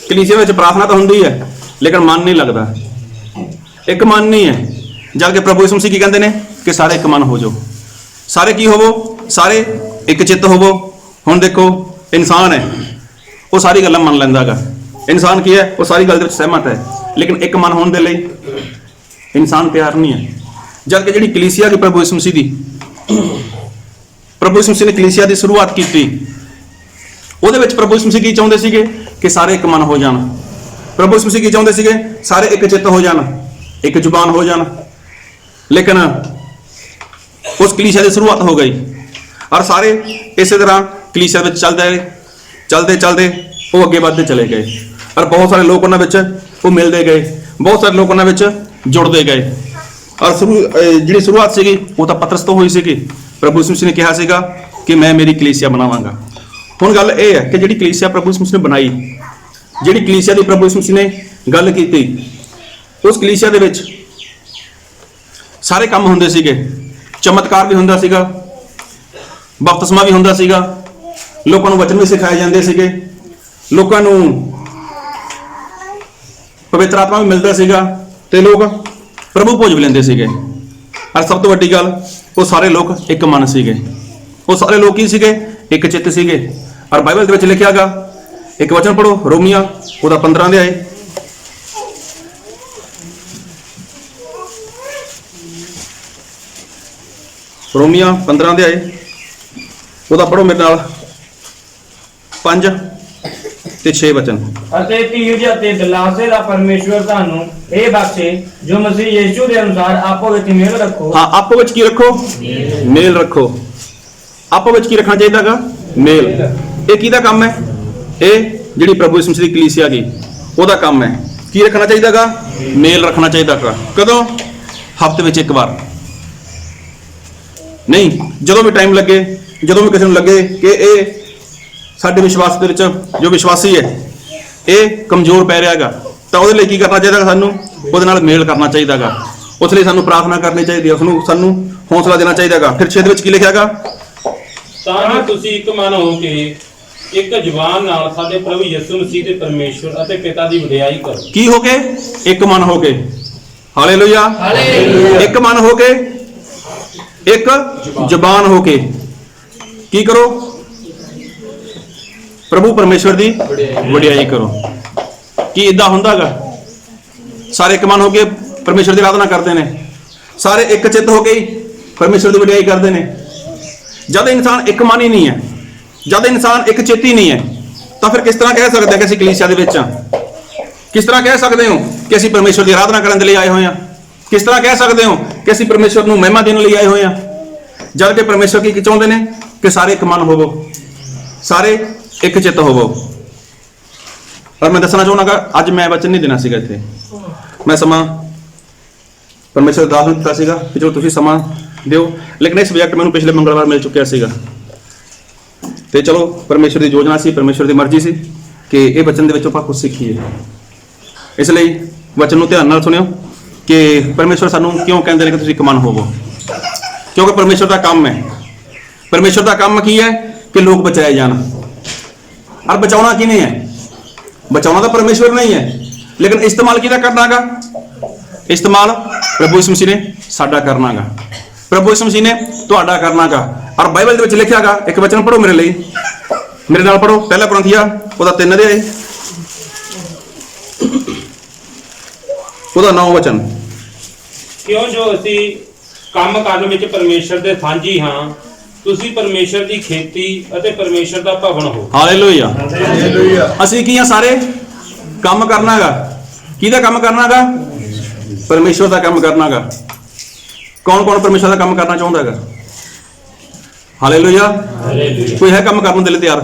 ਕਲੀਸਿਆ ਵਿੱਚ ਪ੍ਰਾਰਥਨਾ ਤਾਂ ਹੁੰਦੀ ਹੈ, ਲੇਕਿਨ ਮਨ ਨਹੀਂ ਲੱਗਦਾ। ਇੱਕ ਮਨ ਨਹੀਂ ਹੈ। ਜਦ ਕਿ ਪ੍ਰਭੂ ਯਿਸੂ ਮਸੀਹ ਕੀ ਕਹਿੰਦੇ ਨੇ ਕਿ ਸਾਰੇ ਇੱਕ ਮਨ ਹੋ ਜਾਓ। ਸਾਰੇ ਕੀ ਹੋਵੋ? ਸਾਰੇ ਇੱਕ ਚਿੱਤ ਹੋਵੋ। ਹੁਣ ਦੇਖੋ ਇਨਸਾਨ ਹੈ, ਉਹ ਸਾਰੀ ਗੱਲਾਂ ਮੰਨ ਲੈਂਦਾ ਹੈਗਾ। ਇਨਸਾਨ ਕੀ ਹੈ? ਉਹ ਸਾਰੀ ਗੱਲ ਦੇ ਵਿੱਚ ਸਹਿਮਤ ਹੈ, ਲੇਕਿਨ ਇੱਕ ਮਨ ਹੋਣ ਦੇ ਲਈ ਇਨਸਾਨ ਤਿਆਰ ਨਹੀਂ ਹੈ। ਜਦ ਕਿ ਜਿਹੜੀ ਕਲੀਸਿਆ ਦੀ ਪ੍ਰਭੂ ਯਿਸੂ ਮਸੀਹ ਦੀ, ਪ੍ਰਭੂ ਯਿਸੂ ਮਸੀਹ ਨੇ ਕਲੀਸਿਆ ਦੀ ਸ਼ੁਰੂਆਤ ਕੀਤੀ, ਉਹਦੇ ਵਿੱਚ ਪ੍ਰਭੂ ਯਿਸੂ ਮਸੀਹ ਕੀ ਚਾਹੁੰਦੇ ਸੀਗੇ? ਕਿ ਸਾਰੇ ਇੱਕ ਮਨ ਹੋ ਜਾਣ। ਪ੍ਰਭੂ ਯਿਸੂ ਮਸੀਹ ਕੀ ਚਾਹੁੰਦੇ ਸੀਗੇ? ਸਾਰੇ ਇੱਕ ਚਿੱਤ ਹੋ ਜਾਣ, ਇੱਕ ਜ਼ੁਬਾਨ ਹੋ ਜਾਣ। ਲੇਕਿਨ ਉਸ ਕਲੀਸਿਆ ਦੀ ਸ਼ੁਰੂਆਤ ਹੋ ਗਈ ਔਰ ਸਾਰੇ ਇਸੇ ਤਰ੍ਹਾਂ ਕਲੀਸਿਆ ਵਿੱਚ ਚੱਲਦੇ ਉਹ ਅੱਗੇ ਵੱਧਦੇ ਚਲੇ ਗਏ। ਔਰ ਬਹੁਤ ਸਾਰੇ ਲੋਕ ਉਹਨਾਂ ਵਿੱਚ ਉਹ ਮਿਲਦੇ ਗਏ, ਬਹੁਤ ਸਾਰੇ ਲੋਕ ਉਹਨਾਂ ਵਿੱਚ ਜੁੜਦੇ ਗਏ। ਔਰ ਜਿਹੜੀ ਸ਼ੁਰੂਆਤ ਸੀਗੀ ਉਹ ਤਾਂ ਪਤਰਸ ਤੋਂ ਹੋਈ ਸੀਗੀ। ਪ੍ਰਭੂ ਯਿਸੂ ਮਸੀਹ ਨੇ ਕਿਹਾ ਸੀਗਾ ਕਿ ਮੈਂ ਮੇਰੀ ਕਲੀਸਿਆ ਬਣਾਵਾਂਗਾ। ਹੁਣ ਗੱਲ ਇਹ ਹੈ ਕਿ ਜਿਹੜੀ ਕਲੀਸਿਆ ਪ੍ਰਭੂ ਯਿਸੂ ਮਸੀਹ ਨੇ ਬਣਾਈ, ਜਿਹੜੀ ਕਲੀਸਿਆ ਦੀ ਪ੍ਰਭੂ ਯਿਸੂ ਮਸੀਹ ਨੇ ਗੱਲ ਕੀਤੀ, ਉਸ ਕਲੀਸਿਆ ਦੇ ਵਿੱਚ ਸਾਰੇ ਕੰਮ ਹੁੰਦੇ ਸੀਗੇ। ਚਮਤਕਾਰ ਵੀ ਹੁੰਦਾ ਸੀਗਾ, ਬਪਤਿਸਮਾ ਵੀ ਹੁੰਦਾ ਸੀਗਾ, ਲੋਕਾਂ ਨੂੰ ਵਚਨ ਵੀ ਸਿਖਾਏ ਜਾਂਦੇ ਸੀਗੇ, ਲੋਕਾਂ ਨੂੰ ਪਵਿੱਤਰ ਆਤਮਾ ਵੀ ਮਿਲਦਾ ਸੀਗਾ ਤੇ ਲੋਕ ਪ੍ਰਭੂ ਭੋਜ ਵੀ ਲੈਂਦੇ ਸੀਗੇ। ਔਰ ਸਭ ਤੋਂ ਵੱਡੀ ਗੱਲ, ਉਹ ਸਾਰੇ ਲੋਕ ਇੱਕ ਮਨ ਸੀਗੇ। ਉਹ ਸਾਰੇ ਲੋਕ ਕੀ ਸੀਗੇ? ਇੱਕ ਚਿੱਤ ਸੀਗੇ। ਔਰ ਬਾਈਬਲ ਦੇ ਵਿੱਚ ਲਿਖਿਆ ਗਾ, ਇੱਕ ਵਚਨ ਪੜੋ, ਰੋਮੀਆਂ ਉਹਦਾ 15 ਅਧਿਆਏ। ਰੋਮੀਆਂ 15 ਅਧਿਆਏ ਉਹਦਾ ਪੜੋ ਮੇਰੇ ਨਾਲ 5 ਤੇ 6 ਵਚਨ। ਅਤੇ ਧੀਰਜ ਅਤੇ ਦਿਲਾਸੇ ਦਾ ਪਰਮੇਸ਼ਵਰ ਤੁਹਾਨੂੰ ਇਹ ਬਖਸ਼ੇ ਜੋ ਮਸੀਹ ਯੀਸ਼ੂ ਦੇ ਅਨੁਸਾਰ ਆਪੋ ਵਿੱਚ ਮੇਲ ਰੱਖੋ। ਹਾਂ, ਆਪੋ ਵਿੱਚ ਕੀ ਰੱਖੋ? ਮੇਲ ਰੱਖੋ। ਆਪੋ ਵਿੱਚ ਕੀ ਰੱਖਣਾ ਚਾਹੀਦਾਗਾ? ਮੇਲ। ਇਹ ਕਿਹਦਾ ਕੰਮ ਹੈ? ਇਹ ਜਿਹੜੀ ਪ੍ਰਭੂ ਯਿਸੂ ਮਸੀਹ ਦੀ ਕਲੀਸਿਆ ਗਈ ਉਹਦਾ ਕੰਮ ਹੈ। ਕੀ ਰੱਖਣਾ ਚਾਹੀਦਾਗਾ? ਮੇਲ ਰੱਖਣਾ ਚਾਹੀਦਾਗਾ। ਕਦੋਂ? ਹਫ਼ਤੇ ਵਿੱਚ ਇੱਕ ਵਾਰ ਨਹੀਂ, ਜਦੋਂ ਵੀ ਟਾਈਮ ਲੱਗੇ, ਜਦੋਂ ਵੀ ਕਿਸੇ ਨੂੰ ਲੱਗੇ ਕਿ ਇਹ ਸਾਡੇ ਵਿਸ਼ਵਾਸ ਦੇ ਵਿੱਚ ਜੋ ਵਿਸ਼ਵਾਸੀ ਹੈ ਇਹ ਕਮਜ਼ੋਰ ਪੈ ਰਿਹਾ ਹੈਗਾ, ਤਾਂ ਉਹਦੇ ਲਈ ਕੀ ਕਰਨਾ ਚਾਹੀਦਾ? ਸਾਨੂੰ ਉਹਦੇ ਨਾਲ ਮੇਲ ਕਰਨਾ ਚਾਹੀਦਾ ਹੈਗਾ। ਉਸ ਲਈ ਸਾਨੂੰ ਪ੍ਰਾਰਥਨਾ ਕਰਨੀ ਚਾਹੀਦੀ ਹੈ, ਉਸਨੂੰ ਸਾਨੂੰ ਹੌਸਲਾ ਦੇਣਾ ਚਾਹੀਦਾ ਹੈਗਾ। ਫਿਰ 6 ਦੇ ਵਿੱਚ ਕੀ ਲਿਖਿਆ ਹੈਗਾ? ਤਾਂ ਜੋ ਤੁਸੀਂ ਇੱਕ ਮਨ ਹੋ ਕੇ ਇੱਕ ਜ਼ੁਬਾਨ ਨਾਲ ਸਾਡੇ ਪ੍ਰਭੂ ਯਿਸੂ ਮਸੀਹ ਦੇ ਪਰਮੇਸ਼ਵਰ ਅਤੇ ਪਿਤਾ ਦੀ ਵਡਿਆਈ ਕਰੋ। ਕੀ ਹੋ ਕੇ? ਇੱਕ ਮਨ ਹੋ ਕੇ। ਹਾਲੇਲੂਇਆ। ਇੱਕ ਮਨ ਹੋ ਕੇ, ਇੱਕ ਜ਼ੁਬਾਨ ਹੋ ਕੇ ਕੀ ਕਰੋ? ਪ੍ਰਭੂ ਪਰਮੇਸ਼ਵਰ ਦੀ ਵਡਿਆਈ ਕਰੋ। ਕੀ ਇਦਾਂ ਹੁੰਦਾਗਾ? ਸਾਰੇ ਇੱਕ ਮਨ ਹੋ ਕੇ ਪਰਮੇਸ਼ਵਰ ਦੀ ਆਰਾਧਨਾ ਕਰਦੇ ਨੇ, ਸਾਰੇ ਇੱਕ ਚਿੱਤ ਹੋ ਕੇ ਹੀ ਪਰਮੇਸ਼ਵਰ ਦੀ ਵਡਿਆਈ ਕਰਦੇ ਨੇ। ਜਦ ਇਨਸਾਨ ਇੱਕ ਮਨ ਹੀ ਨਹੀਂ ਹੈ, ਜਦ ਇਨਸਾਨ ਇੱਕ ਚਿੱਤ ਹੀ ਨਹੀਂ ਹੈ, ਤਾਂ ਫਿਰ ਕਿਸ ਤਰ੍ਹਾਂ ਕਹਿ ਸਕਦੇ ਹਾਂ ਕਿ ਅਸੀਂ ਕਲੀਸਿਆ ਦੇ ਵਿੱਚ ਹਾਂ? ਕਿਸ ਤਰ੍ਹਾਂ ਕਹਿ ਸਕਦੇ ਹੋ ਕਿ ਅਸੀਂ ਪਰਮੇਸ਼ਵਰ ਦੀ ਆਰਾਧਨਾ ਕਰਨ ਦੇ ਲਈ ਆਏ ਹੋਏ ਹਾਂ? ਕਿਸ ਤਰ੍ਹਾਂ ਕਹਿ ਸਕਦੇ ਹੋ ਕਿ ਅਸੀਂ ਪਰਮੇਸ਼ਵਰ ਨੂੰ ਮਹਿਮਾ ਦੇਣ ਲਈ ਆਏ ਹੋਏ ਹਾਂ? ਜਦ ਕਿ ਪਰਮੇਸ਼ਵਰ ਕੀ ਚਾਹੁੰਦੇ ਨੇ ਕਿ ਸਾਰੇ ਇੱਕ ਮਨ ਹੋਵੋ, ਸਾਰੇ ਇੱਕ ਚਿੱਤ ਹੋਵੋ। ਪਰ ਮੈਂ ਦੱਸਣਾ ਚਾਹੁੰਦਾ, ਅੱਜ ਮੈਂ ਵਚਨ ਨਹੀਂ ਦੇਣਾ ਸੀਗਾ ਇੱਥੇ। ਮੈਂ ਸਮਾਂ ਪਰਮੇਸ਼ਵਰ ਦਾਸ ਨੂੰ ਦਿੱਤਾ ਸੀਗਾ ਕਿ ਚਲੋ ਤੁਸੀਂ ਸਮਾਂ ਦਿਓ, ਲੇਕਿਨ ਇਸ ਸਬਜੈਕਟ ਮੈਨੂੰ ਪਿਛਲੇ ਮੰਗਲਵਾਰ ਮਿਲ ਚੁੱਕਿਆ ਸੀਗਾ। ਤੇ ਚਲੋ ਪਰਮੇਸ਼ਵਰ ਦੀ ਯੋਜਨਾ ਸੀ, ਪਰਮੇਸ਼ਵਰ ਦੀ ਮਰਜ਼ੀ ਸੀ ਕਿ ਇਹ ਵਚਨ ਦੇ ਵਿੱਚੋਂ ਆਪਾਂ ਕੁਝ ਸਿੱਖੀਏ। ਇਸ ਲਈ ਵਚਨ ਨੂੰ ਧਿਆਨ ਨਾਲ ਸੁਣਿਓ ਕਿ ਪਰਮੇਸ਼ਵਰ ਸਾਨੂੰ ਕਿਉਂ ਕਹਿੰਦੇ ਨੇ ਕਿ ਤੁਸੀਂ ਇੱਕ ਮਨ ਹੋਵੋ। ਕਿਉਂਕਿ ਪਰਮੇਸ਼ਵਰ ਦਾ ਕੰਮ ਹੈ। ਪਰਮੇਸ਼ਵਰ ਦਾ ਕੰਮ ਕੀ ਹੈ? ਕਿ ਲੋਕ ਬਚਾਏ ਜਾਣ। ਔਰ ਬਚਾਉਣਾ ਕਿਹਨੇ ਹੈ? ਬਚਾਉਣਾ ਤਾਂ ਪਰਮੇਸ਼ਵਰ ਨਹੀਂ ਹੈ, ਲੇਕਿਨ ਇਸਤੇਮਾਲ ਕਿਹਦਾ ਕਰਨਾਗਾ? ਇਸਤੇਮਾਲ ਪ੍ਰਭੂ ਯਿਸੂ ਮਸੀਹ ਨੇ ਸਾਡਾ ਕਰਨਾਗਾ, ਪ੍ਰਭੂ ਯਿਸੂ ਮਸੀਹ ਨੇ ਤੁਹਾਡਾ ਕਰਨਾਗਾ। ਔਰ ਬਾਈਬਲ ਦੇ ਵਿੱਚ ਲਿਖਿਆਗਾ, ਇੱਕ ਵਚਨ ਪੜੋ ਮੇਰੇ ਲਈ, ਮੇਰੇ ਨਾਲ ਪੜੋ, ਪਹਿਲਾ ਕੁਰਿੰਥੀਆਂ ਉਹਦਾ 3 ਅਧਿਆਇ ਉਹਦਾ 9 ਵਚਨ। ਕਿਉਂ ਜੋ ਅਸੀਂ ਕੰਮ ਕਰਨ ਵਿੱਚ ਪਰਮੇਸ਼ਰ ਦੇ ਸਾਂਝੀ ਹਾਂ, ਤੁਸੀਂ ਪਰਮੇਸ਼ਰ ਦੀ ਖੇਤੀ ਅਤੇ ਪਰਮੇਸ਼ਰ ਦਾ ਭਵਨ ਹੋ। ਹਾਲੇਲੂਇਆ। ਅਸੀਂ ਕੀ ਆ? ਸਾਰੇ ਕੰਮ ਕਰਨਾਗਾ। ਕਿਹਦਾ ਕੰਮ ਕਰਨਾਗਾ? ਪਰਮੇਸ਼ਵਰ ਦਾ ਕੰਮ ਕਰਨਾਗਾ। ਕੌਣ ਕੌਣ ਪਰਮੇਸ਼ਵਰ ਦਾ ਕੰਮ ਕਰਨਾ ਚਾਹੁੰਦਾ ਹੈਗਾ? ਹਾਲੇਲੂਇਆ। ਕੋਈ ਹੈ ਕੰਮ ਕਰਨ ਦੇ ਲਈ ਤਿਆਰ?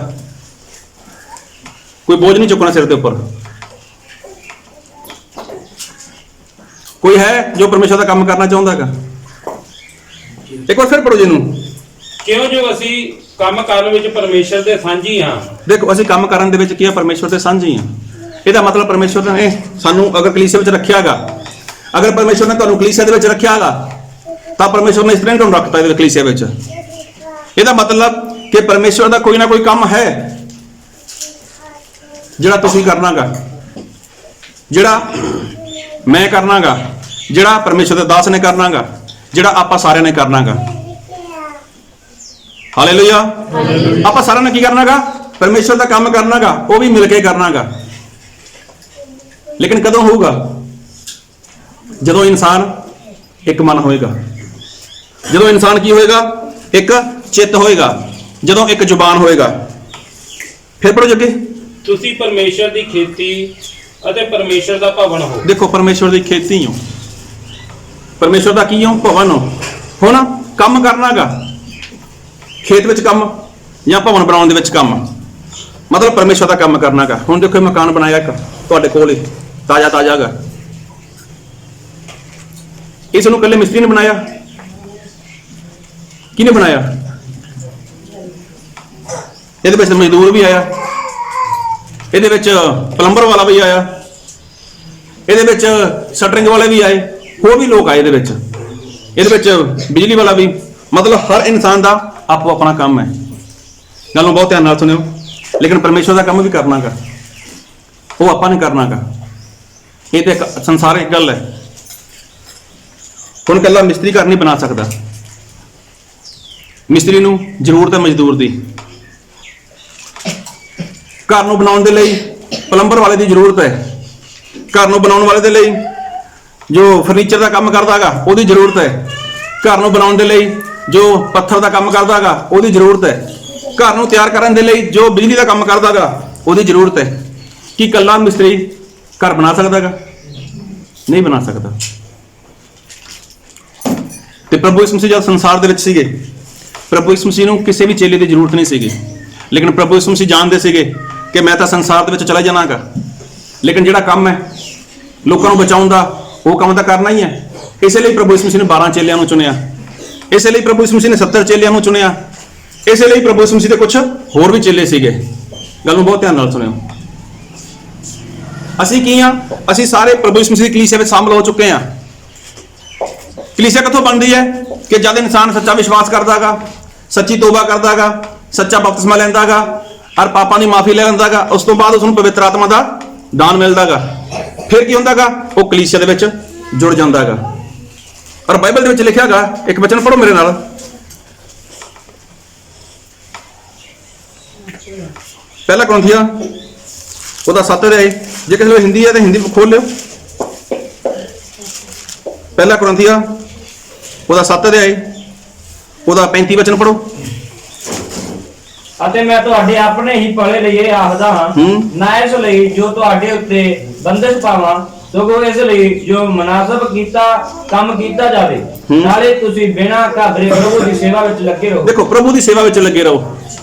ਕੋਈ ਬੋਝ ਨਹੀਂ ਚੁੱਕਣਾ ਸਿਰ ਦੇ ਉੱਪਰ? ਕੋਈ ਹੈ ਜੋ ਪਰਮੇਸ਼ਵਰ ਦਾ ਕੰਮ ਕਰਨਾ ਚਾਹੁੰਦਾ ਹੈਗਾ? ਇੱਕ ਵਾਰ ਫਿਰ ਪੜੋ ਜੀ ਨੂੰ। ਕਿਉਂ ਜੋ ਅਸੀਂ ਕੰਮ ਕਰਨ ਵਿੱਚ ਪਰਮੇਸ਼ਰ ਦੇ ਸਾਂਝੀ ਹਾਂ। ਦੇਖੋ, ਅਸੀਂ ਕੰਮ ਕਰਨ ਦੇ ਵਿੱਚ ਕੀ ਆ? ਪਰਮੇਸ਼ਵਰ ਦੇ ਸਾਂਝੀ ਹਾਂ। ਇਹਦਾ ਮਤਲਬ ਪਰਮੇਸ਼ਵਰ ਨੇ ਸਾਨੂੰ ਅਗਰ ਕਲੀਸਿਆ ਵਿੱਚ ਰੱਖਿਆਗਾ, ਅਗਰ ਪਰਮੇਸ਼ਵਰ ਨੇ ਤੁਹਾਨੂੰ ਕਲੀਸਿਆ ਦੇ ਵਿੱਚ ਰੱਖਿਆਗਾ, ਤਾਂ ਪਰਮੇਸ਼ਵਰ ਨੇ ਇਸ ਤਰ੍ਹਾਂ ਤੁਹਾਨੂੰ ਰੱਖਤਾ ਇਹਦੇ ਕਲੀਸਿਆ ਵਿੱਚ। ਇਹਦਾ ਮਤਲਬ ਕਿ ਪਰਮੇਸ਼ਵਰ ਦਾ ਕੋਈ ਨਾ ਕੋਈ ਕੰਮ ਹੈ ਜਿਹੜਾ ਤੁਸੀਂ ਕਰਨਾਗਾ, ਜਿਹੜਾ ਮੈਂ ਕਰਨਾਗਾ, ਜਿਹੜਾ ਪਰਮੇਸ਼ਵਰ ਦੇ ਦਾਸ ਨੇ ਕਰਨਾਗਾ, ਜਿਹੜਾ ਆਪਾਂ ਸਾਰਿਆਂ ਨੇ ਕਰਨਾਗਾ। ਹਾਲੇਲੂਇਆ। ਆਪਾਂ ਸਾਰਿਆਂ ਨੇ ਕੀ ਕਰਨਾਗਾ? ਪਰਮੇਸ਼ਵਰ ਦਾ ਕੰਮ ਕਰਨਾਗਾ, ਉਹ ਵੀ ਮਿਲ ਕੇ ਕਰਨਾਗਾ। ਲੇਕਿਨ ਕਦੋਂ ਹੋਊਗਾ? ਜਦੋਂ ਇਨਸਾਨ ਇੱਕ ਮਨ ਹੋਏਗਾ, ਜਦੋਂ ਇਨਸਾਨ ਕੀ ਹੋਏਗਾ? ਇੱਕ ਚਿੱਤ ਹੋਏਗਾ, ਜਦੋਂ ਇੱਕ ਜ਼ੁਬਾਨ ਹੋਏਗਾ। ਫਿਰ ਪੜੋ ਅੱਗੇ। ਤੁਸੀਂ ਪਰਮੇਸ਼ਰ ਦੀ ਖੇਤੀ ਅਤੇ ਪਰਮੇਸ਼ਰ ਦਾ ਭਵਨ ਹੋ। ਦੇਖੋ, ਪਰਮੇਸ਼ਵਰ ਦੀ ਖੇਤੀ ਹੋ, ਪਰਮੇਸ਼ਵਰ ਦਾ ਕੀ ਹੋ? ਭਵਨ ਹੋ। ਹੁਣ ਕੰਮ ਕਰਨਾਗਾ, ਖੇਤ ਵਿੱਚ ਕੰਮ ਜਾਂ ਭਵਨ ਬਣਾਉਣ ਦੇ ਵਿੱਚ ਕੰਮ, ਮਤਲਬ ਪਰਮੇਸ਼ਵਰ ਦਾ ਕੰਮ ਕਰਨਾਗਾ। ਹੁਣ ਦੇਖੋ, ਮਕਾਨ ਬਣਾਇਆ ਇੱਕ ਤੁਹਾਡੇ ਕੋਲ ਹੀ ਤਾਜ਼ਾ ਹੈਗਾ। ਇਸ ਨੂੰ ਇਕੱਲੇ ਮਿਸਤਰੀ ਨੇ ਬਣਾਇਆ? ਕਿਹਨੇ ਬਣਾਇਆ? ਇਹਦੇ ਵਿੱਚ ਮਜ਼ਦੂਰ ਵੀ ਆਇਆ, ਇਹਦੇ ਵਿੱਚ ਪਲੰਬਰ ਵਾਲਾ ਵੀ ਆਇਆ, ਇਹਦੇ ਵਿੱਚ ਸਟਰਿੰਗ ਵਾਲੇ ਵੀ ਆਏ, ਹੋਰ ਵੀ ਲੋਕ ਆਏ ਇਹਦੇ ਵਿੱਚ ਬਿਜਲੀ ਵਾਲਾ ਵੀ। ਮਤਲਬ ਹਰ ਇਨਸਾਨ ਦਾ ਆਪੋ ਆਪਣਾ ਕੰਮ ਹੈ। ਗੱਲ ਨੂੰ ਬਹੁਤ ਧਿਆਨ ਨਾਲ ਸੁਣਿਓ। ਲੇਕਿਨ ਪਰਮੇਸ਼ਵਰ ਦਾ ਕੰਮ ਵੀ ਕਰਨਾਗਾ, ਉਹ ਆਪਾਂ ਨੇ ਕਰਨਾਗਾ। ਇਹ ਤੇ ਇੱਕ ਸੰਸਾਰਿਕ ਗੱਲ ਹੈ। ਹੁਣ ਇਕੱਲਾ ਮਿਸਤਰੀ ਘਰ ਨਹੀਂ ਬਣਾ ਸਕਦਾ, ਮਿਸਤਰੀ ਨੂੰ ਜ਼ਰੂਰਤ ਹੈ ਮਜ਼ਦੂਰ ਦੀ। ਘਰ ਨੂੰ ਬਣਾਉਣ ਦੇ ਲਈ ਪਲੰਬਰ ਵਾਲੇ ਦੀ ਜ਼ਰੂਰਤ ਹੈ, ਘਰ ਨੂੰ ਬਣਾਉਣ ਵਾਲੇ ਦੇ ਲਈ ਜੋ ਫਰਨੀਚਰ ਦਾ ਕੰਮ ਕਰਦਾ ਹੈਗਾ ਉਹਦੀ ਜ਼ਰੂਰਤ ਹੈ, ਘਰ ਨੂੰ ਬਣਾਉਣ ਦੇ ਲਈ ਜੋ ਪੱਥਰ ਦਾ ਕੰਮ ਕਰਦਾ ਹੈਗਾ ਉਹਦੀ ਜ਼ਰੂਰਤ ਹੈ, ਘਰ ਨੂੰ ਤਿਆਰ ਕਰਨ ਦੇ ਲਈ ਜੋ ਬਿਜਲੀ ਦਾ ਕੰਮ ਕਰਦਾ ਹੈਗਾ ਉਹਦੀ ਜ਼ਰੂਰਤ ਹੈ। ਕੀ ਇਕੱਲਾ ਮਿਸਤਰੀ ਘਰ ਬਣਾ ਸਕਦਾ ਹੈਗਾ? ਨਹੀਂ ਬਣਾ ਸਕਦਾ। ਤੇ ਪ੍ਰਭੂ ਯਿਸੂ ਮਸੀਹ ਜਦ ਸੰਸਾਰ ਦੇ ਵਿੱਚ ਸੀਗੇ, ਪ੍ਰਭੂ ਯਿਸੂ ਮਸੀਹ ਨੂੰ ਕਿਸੇ ਵੀ ਚੇਲੇ ਦੀ ਜ਼ਰੂਰਤ ਨਹੀਂ ਸੀਗੀ। ਲੇਕਿਨ ਪ੍ਰਭੂ ਯਿਸੂ ਮਸੀਹ ਜਾਣਦੇ ਸੀਗੇ ਕਿ ਮੈਂ ਤਾਂ ਸੰਸਾਰ ਦੇ ਵਿੱਚ ਚਲਾ ਜਾਣਾਗਾ, ਲੇਕਿਨ ਜਿਹੜਾ ਕੰਮ ਹੈ ਲੋਕਾਂ ਨੂੰ ਬਚਾਉਣ ਦਾ, ਉਹ ਕੰਮ ਤਾਂ ਕਰਨਾ ਹੀ ਹੈ। ਇਸੇ ਲਈ ਪ੍ਰਭੂ ਯਿਸੂ ਮਸੀਹ ਨੇ 12 ਚੇਲਿਆਂ ਨੂੰ ਚੁਣਿਆ, ਇਸੇ ਲਈ ਪ੍ਰਭੂ ਯਿਸੂ ਮਸੀਹ ਨੇ 70 ਚੇਲਿਆਂ ਨੂੰ ਚੁਣਿਆ, ਇਸੇ ਲਈ ਪ੍ਰਭੂ ਯਿਸੂ ਮਸੀਹ ਦੇ ਕੁਝ ਹੋਰ ਵੀ ਚੇਲੇ ਸੀਗੇ। ਗੱਲ ਨੂੰ ਬਹੁਤ ਧਿਆਨ ਨਾਲ ਸੁਣਿਓ। ਅਸੀਂ ਕੀ ਆ? ਅਸੀਂ ਸਾਰੇ ਪ੍ਰਭੂ ਯਿਸੂ ਮਸੀਹ ਦੀ ਕਲੀਸਿਆ ਵਿੱਚ ਸ਼ਾਮਲ ਹੋ ਚੁੱਕੇ ਆ। ਕਲੀਸਿਆ ਕਿੱਥੋਂ ਬਣਦੀ ਹੈ? ਕਿ ਜਦ ਇਨਸਾਨ ਸੱਚਾ ਵਿਸ਼ਵਾਸ ਕਰਦਾਗਾ, ਸੱਚੀ ਤੋਬਾ ਕਰਦਾਗਾ, ਸੱਚਾ ਬਪਤਿਸਮਾ ਲੈਂਦਾਗਾ ਔਰ ਪਾਪਾਂ ਦੀ ਮਾਫੀ ਲੈ ਲੈਂਦਾਗਾ, ਉਸ ਤੋਂ ਬਾਅਦ ਉਸ ਨੂੰ ਪਵਿੱਤਰ ਆਤਮਾ ਦਾ ਦਾਨ ਮਿਲਦਾਗਾ। ਫਿਰ ਕੀ ਹੁੰਦਾਗਾ? ਉਹ ਕਲੀਸਿਆ ਦੇ ਵਿੱਚ ਜੁੜ ਜਾਂਦਾਗਾ। ਔਰ ਬਾਈਬਲ ਦੇ ਵਿੱਚ ਲਿਖਿਆਗਾ, ਇੱਕ ਵਚਨ ਪੜ੍ਹੋ ਮੇਰੇ ਨਾਲ। ਪਹਿਲਾ ਕੋਰਿੰਥੀਆਂ ਉਹਦਾ 7 ਅਧਿਆਇ, ਜੇ ਕਿਸੇ ਨੂੰ ਹਿੰਦੀ ਹੈ ਤਾਂ ਹਿੰਦੀ ਖੋਲ ਲਿਓ। ਪਹਿਲਾ ਕੋਰਿੰਥੀਆਂ ਉਹਦਾ 7 ਅਧਿਆਇ ਉਹਦਾ 35 ਵਚਨ ਪੜ੍ਹੋ। ਅਤੇ ਮੈਂ ਤੁਹਾਡੇ ਆਪਣੇ ਹੀ ਭਲੇ ਲਈ ਇਹ ਆਖਦਾ ਹਾਂ, ਨਾ ਇਸ ਲਈ ਜੋ ਤੁਹਾਡੇ ਉੱਤੇ ਬੰਦਸ਼ ਪਾਵਾਂ, ਸਗੋਂ ਇਸ ਲਈ ਜੋ ਮਨਾਸਬ ਕੀਤਾ ਕੰਮ ਕੀਤਾ ਜਾਵੇ। ਨਾਲੇ ਤੁਸੀਂ ਬਿਨਾਂ ਘਾਬਰੇ ਪ੍ਰਭੂ ਦੀ ਸੇਵਾ ਵਿੱਚ ਲੱਗੇ ਰਹੋ। ਦੇਖੋ, ਪ੍ਰਭੂ ਦੀ ਸੇਵਾ ਵਿੱਚ ਲੱਗੇ ਰਹੋ,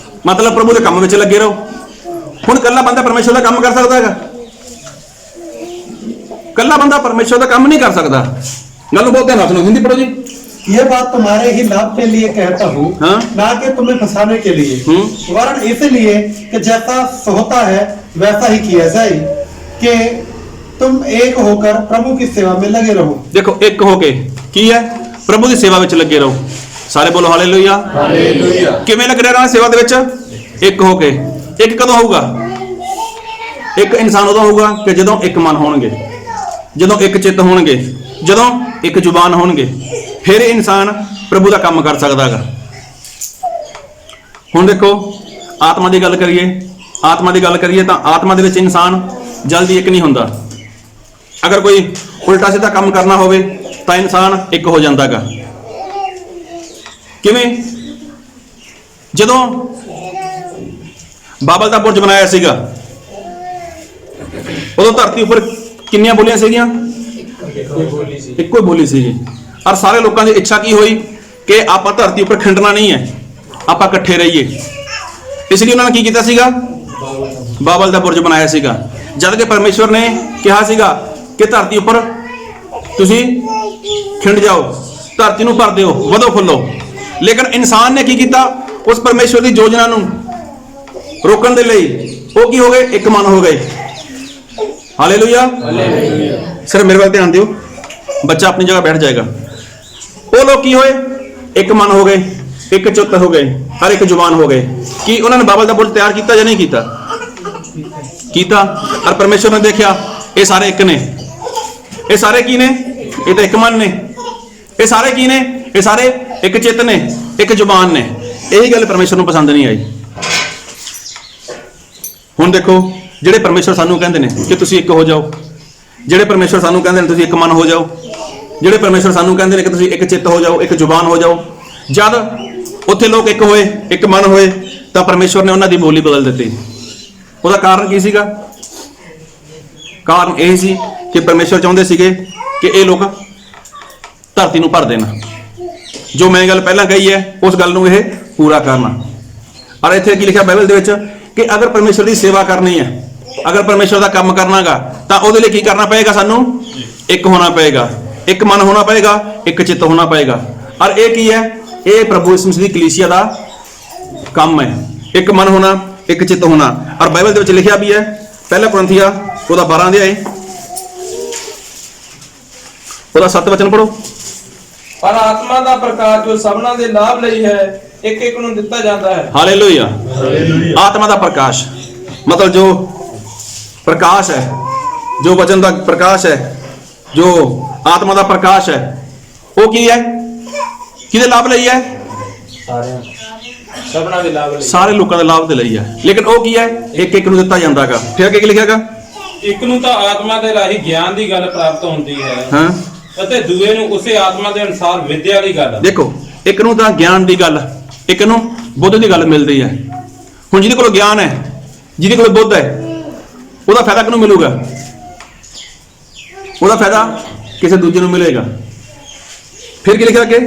ਮਤਲਬ ਪ੍ਰਭੂ ਦੇ ਕੰਮ ਵਿੱਚ ਲੱਗੇ ਰਹੋ। ਹੁਣ ਕੱਲਾ ਬੰਦਾ ਪਰਮੇਸ਼ਰ ਦਾ ਕੰਮ ਕਰ ਸਕਦਾ ਹੈਗਾ? ਕੱਲਾ ਬੰਦਾ ਪਰਮੇਸ਼ਰ ਦਾ ਕੰਮ ਨਹੀਂ ਕਰ ਸਕਦਾ। ਗੱਲ ਨੂੰ ਬਹੁਤ ਧਿਆਨ ਨਾਲ ਸੁਣੋ, ਹਿੰਦੀ ਪੜ੍ਹੋ ਜੀ। ये बात तुम्हारे ही लाभ के लिए कहता हूँ, हाँ? ना कि तुम्हें फंसाने के लिए, वरन इसलिए कि जैसा होता है वैसा ही किया जाए, कि तुम एक होकर प्रभु की सेवा में लगे रहो। देखो, एक होके की है? प्रभु की सेवा ਵਿੱਚ ਲੱਗੇ ਰਹੋ। ਸਾਰੇ ਬੋਲੋ ਹਾਲੇਲੂਇਆ। ਹਾਲੇਲੂਇਆ। ਕਿਵੇਂ ਲੱਗ ਰਹਿਣਾ ਸੇਵਾ ਦੇ ਵਿੱਚ? ਇੱਕ ਹੋ ਕੇ। ਇੱਕ ਕਦੋਂ ਹੋਊਗਾ? ਇੱਕ ਇਨਸਾਨ ਉਦੋਂ ਹੋਊਗਾ ਕਿ ਜਦੋਂ ਇੱਕ ਮਨ ਹੋਣਗੇ, ਜਦੋਂ ਇੱਕ ਚਿੱਤ ਹੋਣਗੇ, ਜਦੋਂ ਇੱਕ ਜ਼ੁਬਾਨ ਹੋਣਗੇ, ਫਿਰ ਇਨਸਾਨ ਪ੍ਰਭੂ ਦਾ ਕੰਮ ਕਰ ਸਕਦਾ ਹੈਗਾ। ਹੁਣ ਦੇਖੋ, ਆਤਮਾ ਦੀ ਗੱਲ ਕਰੀਏ, ਆਤਮਾ ਦੀ ਗੱਲ ਕਰੀਏ ਤਾਂ ਆਤਮਾ ਦੇ ਵਿੱਚ ਇਨਸਾਨ ਜਲਦੀ ਇੱਕ ਨਹੀਂ ਹੁੰਦਾ। ਅਗਰ ਕੋਈ ਉਲਟਾ ਸਿੱਧਾ ਕੰਮ ਕਰਨਾ ਹੋਵੇ ਤਾਂ ਇਨਸਾਨ ਇੱਕ ਹੋ ਜਾਂਦਾ ਹੈਗਾ। ਕਿਵੇਂ? ਜਦੋਂ ਬਾਬਲ ਦਾ ਬੁਰਜ ਬਣਾਇਆ ਸੀਗਾ, ਉਦੋਂ ਧਰਤੀ ਉੱਪਰ ਕਿੰਨੀਆਂ ਬੋਲੀਆਂ ਸੀਗੀਆਂ? ਇੱਕੋ ਹੀ ਬੋਲੀ ਸੀਗੀ। ਔਰ ਸਾਰੇ ਲੋਕਾਂ ਦੀ ਇੱਛਾ ਕੀ ਹੋਈ ਕਿ ਆਪਾਂ ਧਰਤੀ ਉੱਪਰ ਖਿੰਡਣਾ ਨਹੀਂ ਹੈ, ਆਪਾਂ ਇਕੱਠੇ ਰਹੀਏ। ਇਸ ਲਈ ਉਹਨਾਂ ਨੇ ਕੀ ਕੀਤਾ ਸੀਗਾ? ਬਾਬਲ ਦਾ ਬੁਰਜ ਬਣਾਇਆ ਸੀਗਾ। ਜਦ ਕਿ ਪਰਮੇਸ਼ਵਰ ਨੇ ਕਿਹਾ ਸੀਗਾ ਕਿ ਧਰਤੀ ਉੱਪਰ ਤੁਸੀਂ ਖਿੰਡ ਜਾਓ, ਧਰਤੀ ਨੂੰ ਭਰ ਦਿਓ, ਵਧੋ ਫੁੱਲੋ। ਲੇਕਿਨ ਇਨਸਾਨ ਨੇ ਕੀ ਕੀਤਾ? ਉਸ ਪਰਮੇਸ਼ਵਰ ਦੀ ਯੋਜਨਾ ਨੂੰ ਰੋਕਣ ਦੇ ਲਈ ਉਹ ਕੀ ਹੋ ਗਏ? ਇੱਕ ਮਨ ਹੋ ਗਏ। ਹਾਲੇਲੂਇਆ। ਸਿਰਫ ਮੇਰੇ ਵੱਲ ਧਿਆਨ ਦਿਓ, ਬੱਚਾ ਆਪਣੀ ਜਗ੍ਹਾ ਬੈਠ ਜਾਏਗਾ। ਉਹ ਲੋਕ ਕੀ ਹੋਏ? ਇੱਕ ਮਨ ਹੋ ਗਏ, ਇੱਕ ਚਿੱਤ ਹੋ ਗਏ, ਹਰ ਇੱਕ ਜ਼ੁਬਾਨ ਹੋ ਗਏ। ਕੀ ਉਹਨਾਂ ਨੇ ਬਾਬਲ ਦਾ ਬੁਰਜ ਤਿਆਰ ਕੀਤਾ ਜਾਂ ਨਹੀਂ ਕੀਤਾ? ਕੀਤਾ। ਔਰ ਪਰਮੇਸ਼ਵਰ ਨੇ ਦੇਖਿਆ ਇਹ ਸਾਰੇ ਇੱਕ ਨੇ। ਇਹ ਸਾਰੇ ਕੀ ਨੇ? ਇਹ ਤਾਂ ਇੱਕ ਮਨ ਨੇ। ਇਹ ਸਾਰੇ ਕੀ ਨੇ? ਇਹ ਸਾਰੇ ਇੱਕ ਚਿੱਤ ਨੇ, ਇੱਕ ਜ਼ੁਬਾਨ ਨੇ। ਇਹੀ ਗੱਲ ਪਰਮੇਸ਼ਵਰ ਨੂੰ ਪਸੰਦ ਨਹੀਂ ਆਈ। ਹੁਣ ਦੇਖੋ, ਜਿਹੜੇ ਪਰਮੇਸ਼ਵਰ ਸਾਨੂੰ ਕਹਿੰਦੇ ਨੇ ਕਿ ਤੁਸੀਂ ਇੱਕ ਹੋ ਜਾਓ, ਜਿਹੜੇ ਪਰਮੇਸ਼ਵਰ ਸਾਨੂੰ ਕਹਿੰਦੇ ਨੇ ਤੁਸੀਂ ਇੱਕ ਮਨ ਹੋ ਜਾਓ, ਜਿਹੜੇ ਪਰਮੇਸ਼ਵਰ ਸਾਨੂੰ ਕਹਿੰਦੇ ਨੇ ਕਿ ਤੁਸੀਂ ਇੱਕ ਚਿੱਤ ਹੋ ਜਾਓ, ਇੱਕ ਜ਼ੁਬਾਨ ਹੋ ਜਾਓ, ਜਦ ਉੱਥੇ ਲੋਕ ਇੱਕ ਹੋਏ, ਇੱਕ ਮਨ ਹੋਏ, ਤਾਂ ਪਰਮੇਸ਼ਵਰ ਨੇ ਉਹਨਾਂ ਦੀ ਬੋਲੀ ਬਦਲ ਦਿੱਤੀ। ਉਹਦਾ ਕਾਰਨ ਕੀ ਸੀਗਾ? ਕਾਰਨ ਇਹ ਸੀ ਕਿ ਪਰਮੇਸ਼ਵਰ ਚਾਹੁੰਦੇ ਸੀਗੇ ਕਿ ਇਹ ਲੋਕ ਧਰਤੀ ਨੂੰ ਭਰ ਦੇਣ। ਜੋ ਮੈਂ ਗੱਲ ਪਹਿਲਾਂ ਕਹੀ ਹੈ ਉਸ ਗੱਲ ਨੂੰ ਇਹ ਪੂਰਾ ਕਰਨਾ। ਔਰ ਇੱਥੇ ਕੀ ਲਿਖਿਆ ਬਾਈਬਲ ਦੇ ਵਿੱਚ ਕਿ ਅਗਰ ਪਰਮੇਸ਼ਵਰ ਦੀ ਸੇਵਾ ਕਰਨੀ ਹੈ, ਅਗਰ ਪਰਮੇਸ਼ਵਰ ਦਾ ਕੰਮ ਕਰਨਾਗਾ, ਤਾਂ ਉਹਦੇ ਲਈ ਕੀ ਕਰਨਾ ਪਏਗਾ? ਸਾਨੂੰ ਇੱਕ ਹੋਣਾ ਪਏਗਾ, ਇੱਕ ਮਨ ਹੋਣਾ ਪਏਗਾ, ਇੱਕ ਚਿੱਤ ਹੋਣਾ ਪਏਗਾ। ਔਰ ਇਹ ਕੀ ਹੈ? ਇਹ ਪ੍ਰਭੂ ਯਿਸੂ ਮਸੀਹ ਦੀ ਕਲੀਸਿਆ ਦਾ ਕੰਮ ਹੈ, ਇੱਕ ਮਨ ਹੋਣਾ, ਇੱਕ ਚਿੱਤ ਹੋਣਾ। ਔਰ ਬਾਈਬਲ ਦੇ ਵਿੱਚ ਲਿਖਿਆ ਵੀ ਹੈ, ਪਹਿਲਾ ਕੋਰਿੰਥੀਆਂ ਉਹਦਾ 12 ਅਧਿਆਇ ਉਹਦਾ 7 ਵਚਨ ਪੜੋ। ਪਰ ਆਤਮਾ ਦਾ ਪ੍ਰਕਾਸ਼ ਜੋ ਸਭਨਾਂ ਦੇ ਲਾਭ ਲਈ ਹੈ, ਇੱਕ ਇੱਕ ਨੂੰ ਦਿੱਤਾ ਜਾਂਦਾ ਹੈ। ਹਾਲੇਲੂਇਆ। ਆਤਮਾ ਦਾ ਪ੍ਰਕਾਸ਼ ਮਤਲਬ ਜੋ ਪ੍ਰਕਾਸ਼ ਹੈ, ਜੋ ਵਚਨ ਦਾ ਪ੍ਰਕਾਸ਼ ਹੈ, ਜੋ ਆਤਮਾ ਦਾ ਪ੍ਰਕਾਸ਼ ਹੈ, ਉਹ ਕੀ ਹੈ? ਕਿਹਦੇ ਲਾਭ ਲਈ ਹੈ? ਸਭਨਾਂ ਦੇ ਲਾਭ ਲਈ। ਸਾਰੇ ਲੋਕਾਂ ਦੇ ਲਾਭ ਦੇ ਲਈ ਹੈ। ਲੇਕਿਨ ਉਹ ਕੀ ਹੈ? ਇੱਕ ਇੱਕ ਨੂੰ ਦਿੱਤਾ ਜਾਂਦਾ ਹੈਗਾ। ਫਿਰ ਕੀ ਲਿਖਿਆਗਾ? ਇੱਕ ਨੂੰ ਤਾਂ ਆਤਮਾ ਦੇ ਰਾਹੀਂ ਗਿਆਨ ਦੀ ਗੱਲ ਪ੍ਰਾਪਤ ਹੁੰਦੀ ਹੈ, ਹਾਂ। ਅਤੇ ਦੂਏ ਨੂੰ ਉਸੇ ਆਤਮਾ ਦੇ ਅਨੁਸਾਰ ਵਿਦਿਆ ਦੀ ਗੱਲ। ਦੇਖੋ, ਇੱਕ ਨੂੰ ਤਾਂ ਗਿਆਨ ਦੀ ਗੱਲ, ਇੱਕ ਨੂੰ ਬੁੱਧ ਦੀ ਗੱਲ ਮਿਲਦੀ ਹੈ। ਹੁਣ ਜਿਹਦੇ ਕੋਲ ਗਿਆਨ ਹੈ, ਜਿਹਦੇ ਕੋਲ ਬੁੱਧ ਹੈ, ਉਹਦਾ ਫਾਇਦਾ ਕਿਹਨੂੰ ਮਿਲੂਗਾ? ਉਹਦਾ ਫਾਇਦਾ ਕਿਸੇ ਦੂਜੇ ਨੂੰ ਮਿਲੇਗਾ। ਫਿਰ ਕੀ ਲਿਖਿਆ ਅੱਗੇ?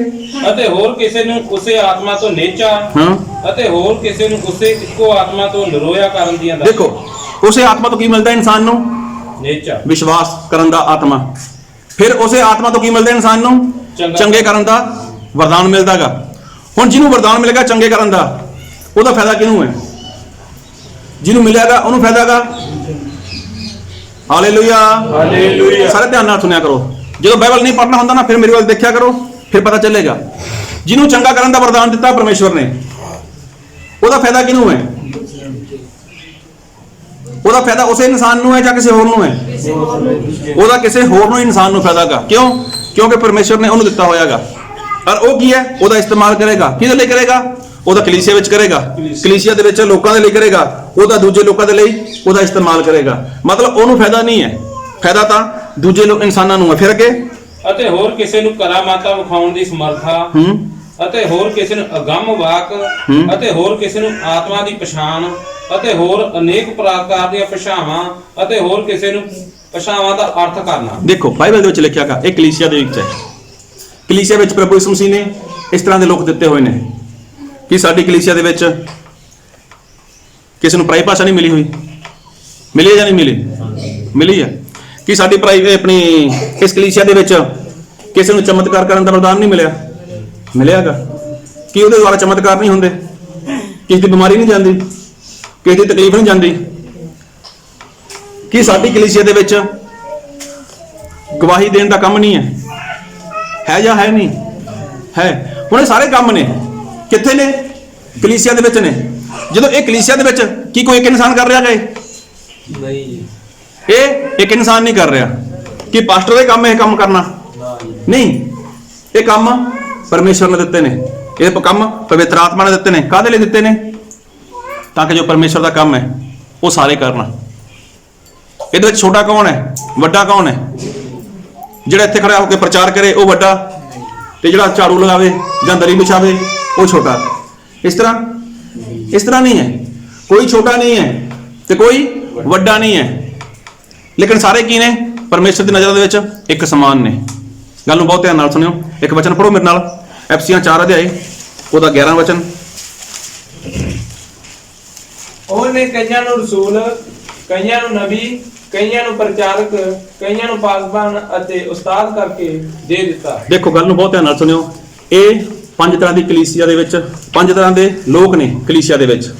ਅਤੇ ਹੋਰ ਕਿਸੇ ਨੂੰ ਉਸੇ ਆਤਮਾ ਤੋਂ ਨੇਚਾ, ਅਤੇ ਹੋਰ ਕਿਸੇ ਨੂੰ ਉਸੇ ਇੱਕੋ ਆਤਮਾ ਤੋਂ ਨਿਰੋਇਆ ਕਰਨ ਦੀਆਂ ਦਾਤਾਂ। ਦੇਖੋ, ਉਸੇ ਆਤਮਾ ਤੋਂ ਕੀ ਮਿਲਦਾ ਇਨਸਾਨ ਨੂੰ? ਨੇਚਾ, ਵਿਸ਼ਵਾਸ ਕਰਨ ਦਾ ਆਤਮਾ। ਫਿਰ ਉਸੇ ਆਤਮਾ ਤੋਂ ਕੀ ਮਿਲਦਾ ਇਨਸਾਨ ਨੂੰ? ਚੰਗੇ ਕਰਨ ਦਾ ਵਰਦਾਨ ਮਿਲਦਾਗਾ। ਹੁਣ ਜਿਹਨੂੰ ਵਰਦਾਨ ਮਿਲੇਗਾ ਚੰਗੇ ਕਰਨ ਦਾ, ਉਹਦਾ ਫਾਇਦਾ ਕਿਹਨੂੰ ਹੈ? ਜਿਹਨੂੰ ਮਿਲਿਆਗਾ ਉਹਨੂੰ ਫਾਇਦਾਗਾ। Hallelujah hallelujah. ਸਾਰੇ ਧਿਆਨ ਨਾਲ ਸੁਣਿਆ ਕਰੋ। ਜਦੋਂ ਬਾਈਬਲ ਨਹੀਂ ਪੜ੍ਹਨਾ ਹੁੰਦਾ ਨਾ, ਫਿਰ ਮੇਰੇ ਵੱਲ ਦੇਖਿਆ ਕਰੋ, ਫਿਰ ਪਤਾ ਚੱਲੇਗਾ। ਜਿਹਨੂੰ ਚੰਗਾ ਕਰਨ ਦਾ ਵਰਦਾਨ ਦਿੱਤਾ ਪਰਮੇਸ਼ਵਰ ਨੇ, ਉਹਦਾ ਫਾਇਦਾ ਕਿਹਨੂੰ ਹੈ? ਉਹਦਾ ਫਾਇਦਾ ਉਸੇ ਇਨਸਾਨ ਨੂੰ ਹੈ ਜਾਂ ਕਿਸੇ ਹੋਰ ਨੂੰ ਹੈ? ਉਹਦਾ ਕਿਸੇ ਹੋਰ ਨੂੰ ਇਨਸਾਨ ਨੂੰ ਫਾਇਦਾਗਾ। ਕਿਉਂ? ਕਿਉਂਕਿ ਪਰਮੇਸ਼ਵਰ ਨੇ ਉਹਨੂੰ ਦਿੱਤਾ ਹੋਇਆਗਾ। ਔਰ ਉਹ ਕੀ ਹੈ? ਉਹਦਾ ਇਸਤੇਮਾਲ ਕਰੇਗਾ। ਕਿਹਦੇ ਲਈ ਕਰੇਗਾ? ਉਹਦਾ ਕਲੀਸਿਆ ਵਿੱਚ ਕਰੇਗਾ। ਕਲੀਸਿਆ ਦੇ ਵਿੱਚ ਲੋਕਾਂ ਦੇ ਲਈ ਕਰੇਗਾ। ਉਹਦਾ ਦੂਜੇ ਲੋਕਾਂ ਦੇ ਲਈ ਉਹਦਾ ਇਸਤੇਮਾਲ ਕਰੇਗਾ। ਮਤਲਬ ਉਹਨੂੰ ਫਾਇਦਾ ਨਹੀਂ ਹੈ, ਫਾਇਦਾ ਤਾਂ ਦੂਜੇ ਇਨਸਾਨਾਂ ਨੂੰ ਹੈ। ਫਿਰ ਅੱਗੇ, ਅਤੇ ਹੋਰ ਕਿਸੇ ਨੂੰ ਕਰਾਮਾਤਾਂ ਵਿਖਾਉਣ ਦੀ ਸਮਰੱਥਾ, ਅਤੇ ਹੋਰ ਕਿਸੇ ਨੂੰ ਅਗੰਮ ਵਾਕ, ਅਤੇ ਹੋਰ ਕਿਸੇ ਨੂੰ ਆਤਮਾ ਦੀ ਪਛਾਣ, ਅਤੇ ਹੋਰ ਅਨੇਕ ਪ੍ਰਕਾਰ ਦੀਆਂ ਭਾਸ਼ਾਵਾਂ, ਅਤੇ ਹੋਰ ਕਿਸੇ ਨੂੰ ਭਾਸ਼ਾਵਾਂ ਦਾ ਅਰਥ ਕਰਨਾ। ਦੇਖੋ ਬਾਈਬਲ ਦੇ ਵਿੱਚ ਲਿਖਿਆ ਗਾ, ਇਹ ਕਲੀਸਿਆ ਦੇ ਵਿੱਚ ਹੈ। ਕਲੀਸਿਆ ਵਿੱਚ ਪ੍ਰਭੂ ਯਿਸੂ ਮਸੀਹ ਨੇ ਇਸ ਤਰ੍ਹਾਂ ਦੇ ਲੋਕ ਦਿੱਤੇ ਹੋਏ ਨੇ ਕਿ ਸਾਡੀ ਕਲੀਸਿਆ ਦੇ ਵਿੱਚ ਕਿਸੇ ਨੂੰ ਪਰਾਈ ਭਾਸ਼ਾ ਨਹੀਂ ਮਿਲੀ ਹੋਈ? ਮਿਲੀ ਜਾਂ ਨਹੀਂ ਮਿਲੀ? ਮਿਲੀ ਹੈ। ਕਿ ਸਾਡੀ ਆਪਣੀ ਇਸ ਕਲੀਸਿਆ ਦੇ ਵਿੱਚ ਕਿਸੇ ਨੂੰ ਚਮਤਕਾਰ ਕਰਨ ਦਾ ਵਰਦਾਨ ਨਹੀਂ ਮਿਲਿਆ? ਮਿਲਿਆਗਾ। ਕਿ ਉਹਦੇ ਦੁਆਰਾ ਚਮਤਕਾਰ ਨਹੀਂ ਹੁੰਦੇ? ਕਿਸੇ ਦੀ ਬਿਮਾਰੀ ਨਹੀਂ ਜਾਂਦੀ? ਕਿਸੇ ਦੀ ਤਕਲੀਫ ਨਹੀਂ ਜਾਂਦੀ? ਕਿ ਸਾਡੀ ਕਲੀਸਿਆ ਦੇ ਵਿੱਚ ਗਵਾਹੀ ਦੇਣ ਦਾ ਕੰਮ ਨਹੀਂ ਹੈ ਜਾਂ ਹੈ ਨਹੀਂ? ਹੈ। ਹੁਣ ਇਹ ਸਾਰੇ ਕੰਮ ਨੇ ਕਿੱਥੇ ਨੇ? ਕਲੀਸਿਆ ਦੇ ਵਿੱਚ ਨੇ। ਜਦੋਂ ਇਹ ਕਲੀਸਿਆ ਦੇ ਵਿੱਚ ਕੀ ਕੋਈ ਇੱਕ ਇਨਸਾਨ ਕਰ ਰਿਹਾ ਹੈ? ਨਹੀਂ, ਇਹ ਇੱਕ ਇਨਸਾਨ ਨਹੀਂ ਕਰ ਰਿਹਾ। ਕਿ ਪਾਸਟਰ ਦੇ ਕੰਮ ਇਹ ਕੰਮ ਕਰਨਾ ਨਹੀਂ, ਇਹ ਕੰਮ ਪਰਮੇਸ਼ਵਰ ਨੇ ਦਿੱਤੇ ਨੇ। ਇਹ ਕੰਮ ਪਵਿੱਤਰ ਆਤਮਾ ਨੇ ਦਿੱਤੇ ਨੇ। ਕਾਹਦੇ ਲਈ ਦਿੱਤੇ ਨੇ? ਤਾਂ ਕਿ ਜੋ ਪਰਮੇਸ਼ਵਰ ਦਾ ਕੰਮ ਹੈ ਉਹ ਸਾਰੇ ਕਰਨਾ। ਇਹਦੇ ਵਿੱਚ ਛੋਟਾ ਕੌਣ ਹੈ, ਵੱਡਾ ਕੌਣ ਹੈ? ਜਿਹੜਾ ਇੱਥੇ ਖੜਾ ਹੋ ਕੇ ਪ੍ਰਚਾਰ ਕਰੇ ਉਹ ਵੱਡਾ, ਤੇ ਜਿਹੜਾ ਝਾੜੂ ਲਗਾਵੇ ਜਾਂ ਦਰੀ ਵਿਛਾਵੇ ਉਹ ਛੋਟਾ। ਇਸ ਤਰ੍ਹਾਂ ਨਹੀਂ ਹੈ। ਕੋਈ ਛੋਟਾ ਨਹੀਂ ਹੈ ਤੇ ਕੋਈ ਵੱਡਾ ਨਹੀਂ ਹੈ, ਲੇਕਿਨ ਸਾਰੇ ਕੀ ਨੇ? ਪਰਮੇਸ਼ਰ ਦੀ ਨਜ਼ਰ ਦੇ ਵਿੱਚ ਇੱਕ ਸਮਾਨ ਨੇ। ਗੱਲ ਨੂੰ ਬਹੁਤ ਧਿਆਨ ਨਾਲ ਸੁਣਿਓ। ਇੱਕ ਵਚਨ ਪੜ੍ਹੋ ਮੇਰੇ ਨਾਲ, ਐਫਸੀਆਂ 4 ਅਧਿਆਏ ਉਹਦਾ 11 ਵਚਨ। ਉਹਨੇ ਕਈਆਂ ਨੂੰ ਰਸੂਲ, ਕਈਆਂ ਨੂੰ ਨਬੀ, ਕਈਆਂ ਨੂੰ ਪ੍ਰਚਾਰਕ, ਕਈਆਂ ਨੂੰ ਪਾਸਬਾਨ ਅਤੇ ਉਸਤਾਦ ਕਰਕੇ ਦੇ ਦਿੱਤਾ। ਦੇਖੋ ਗੱਲ ਨੂੰ ਬਹੁਤ ਧਿਆਨ ਨਾਲ ਸੁਣਿਓ। ਇਹ 5 ਤਰ੍ਹਾਂ ਦੀ ਕਲੀਸਿਆ ਦੇ ਵਿੱਚ 5 ਤਰ੍ਹਾਂ ਦੇ ਲੋਕ ਨੇ ਕਲੀਸਿਆ ਦੇ ਵਿੱਚ,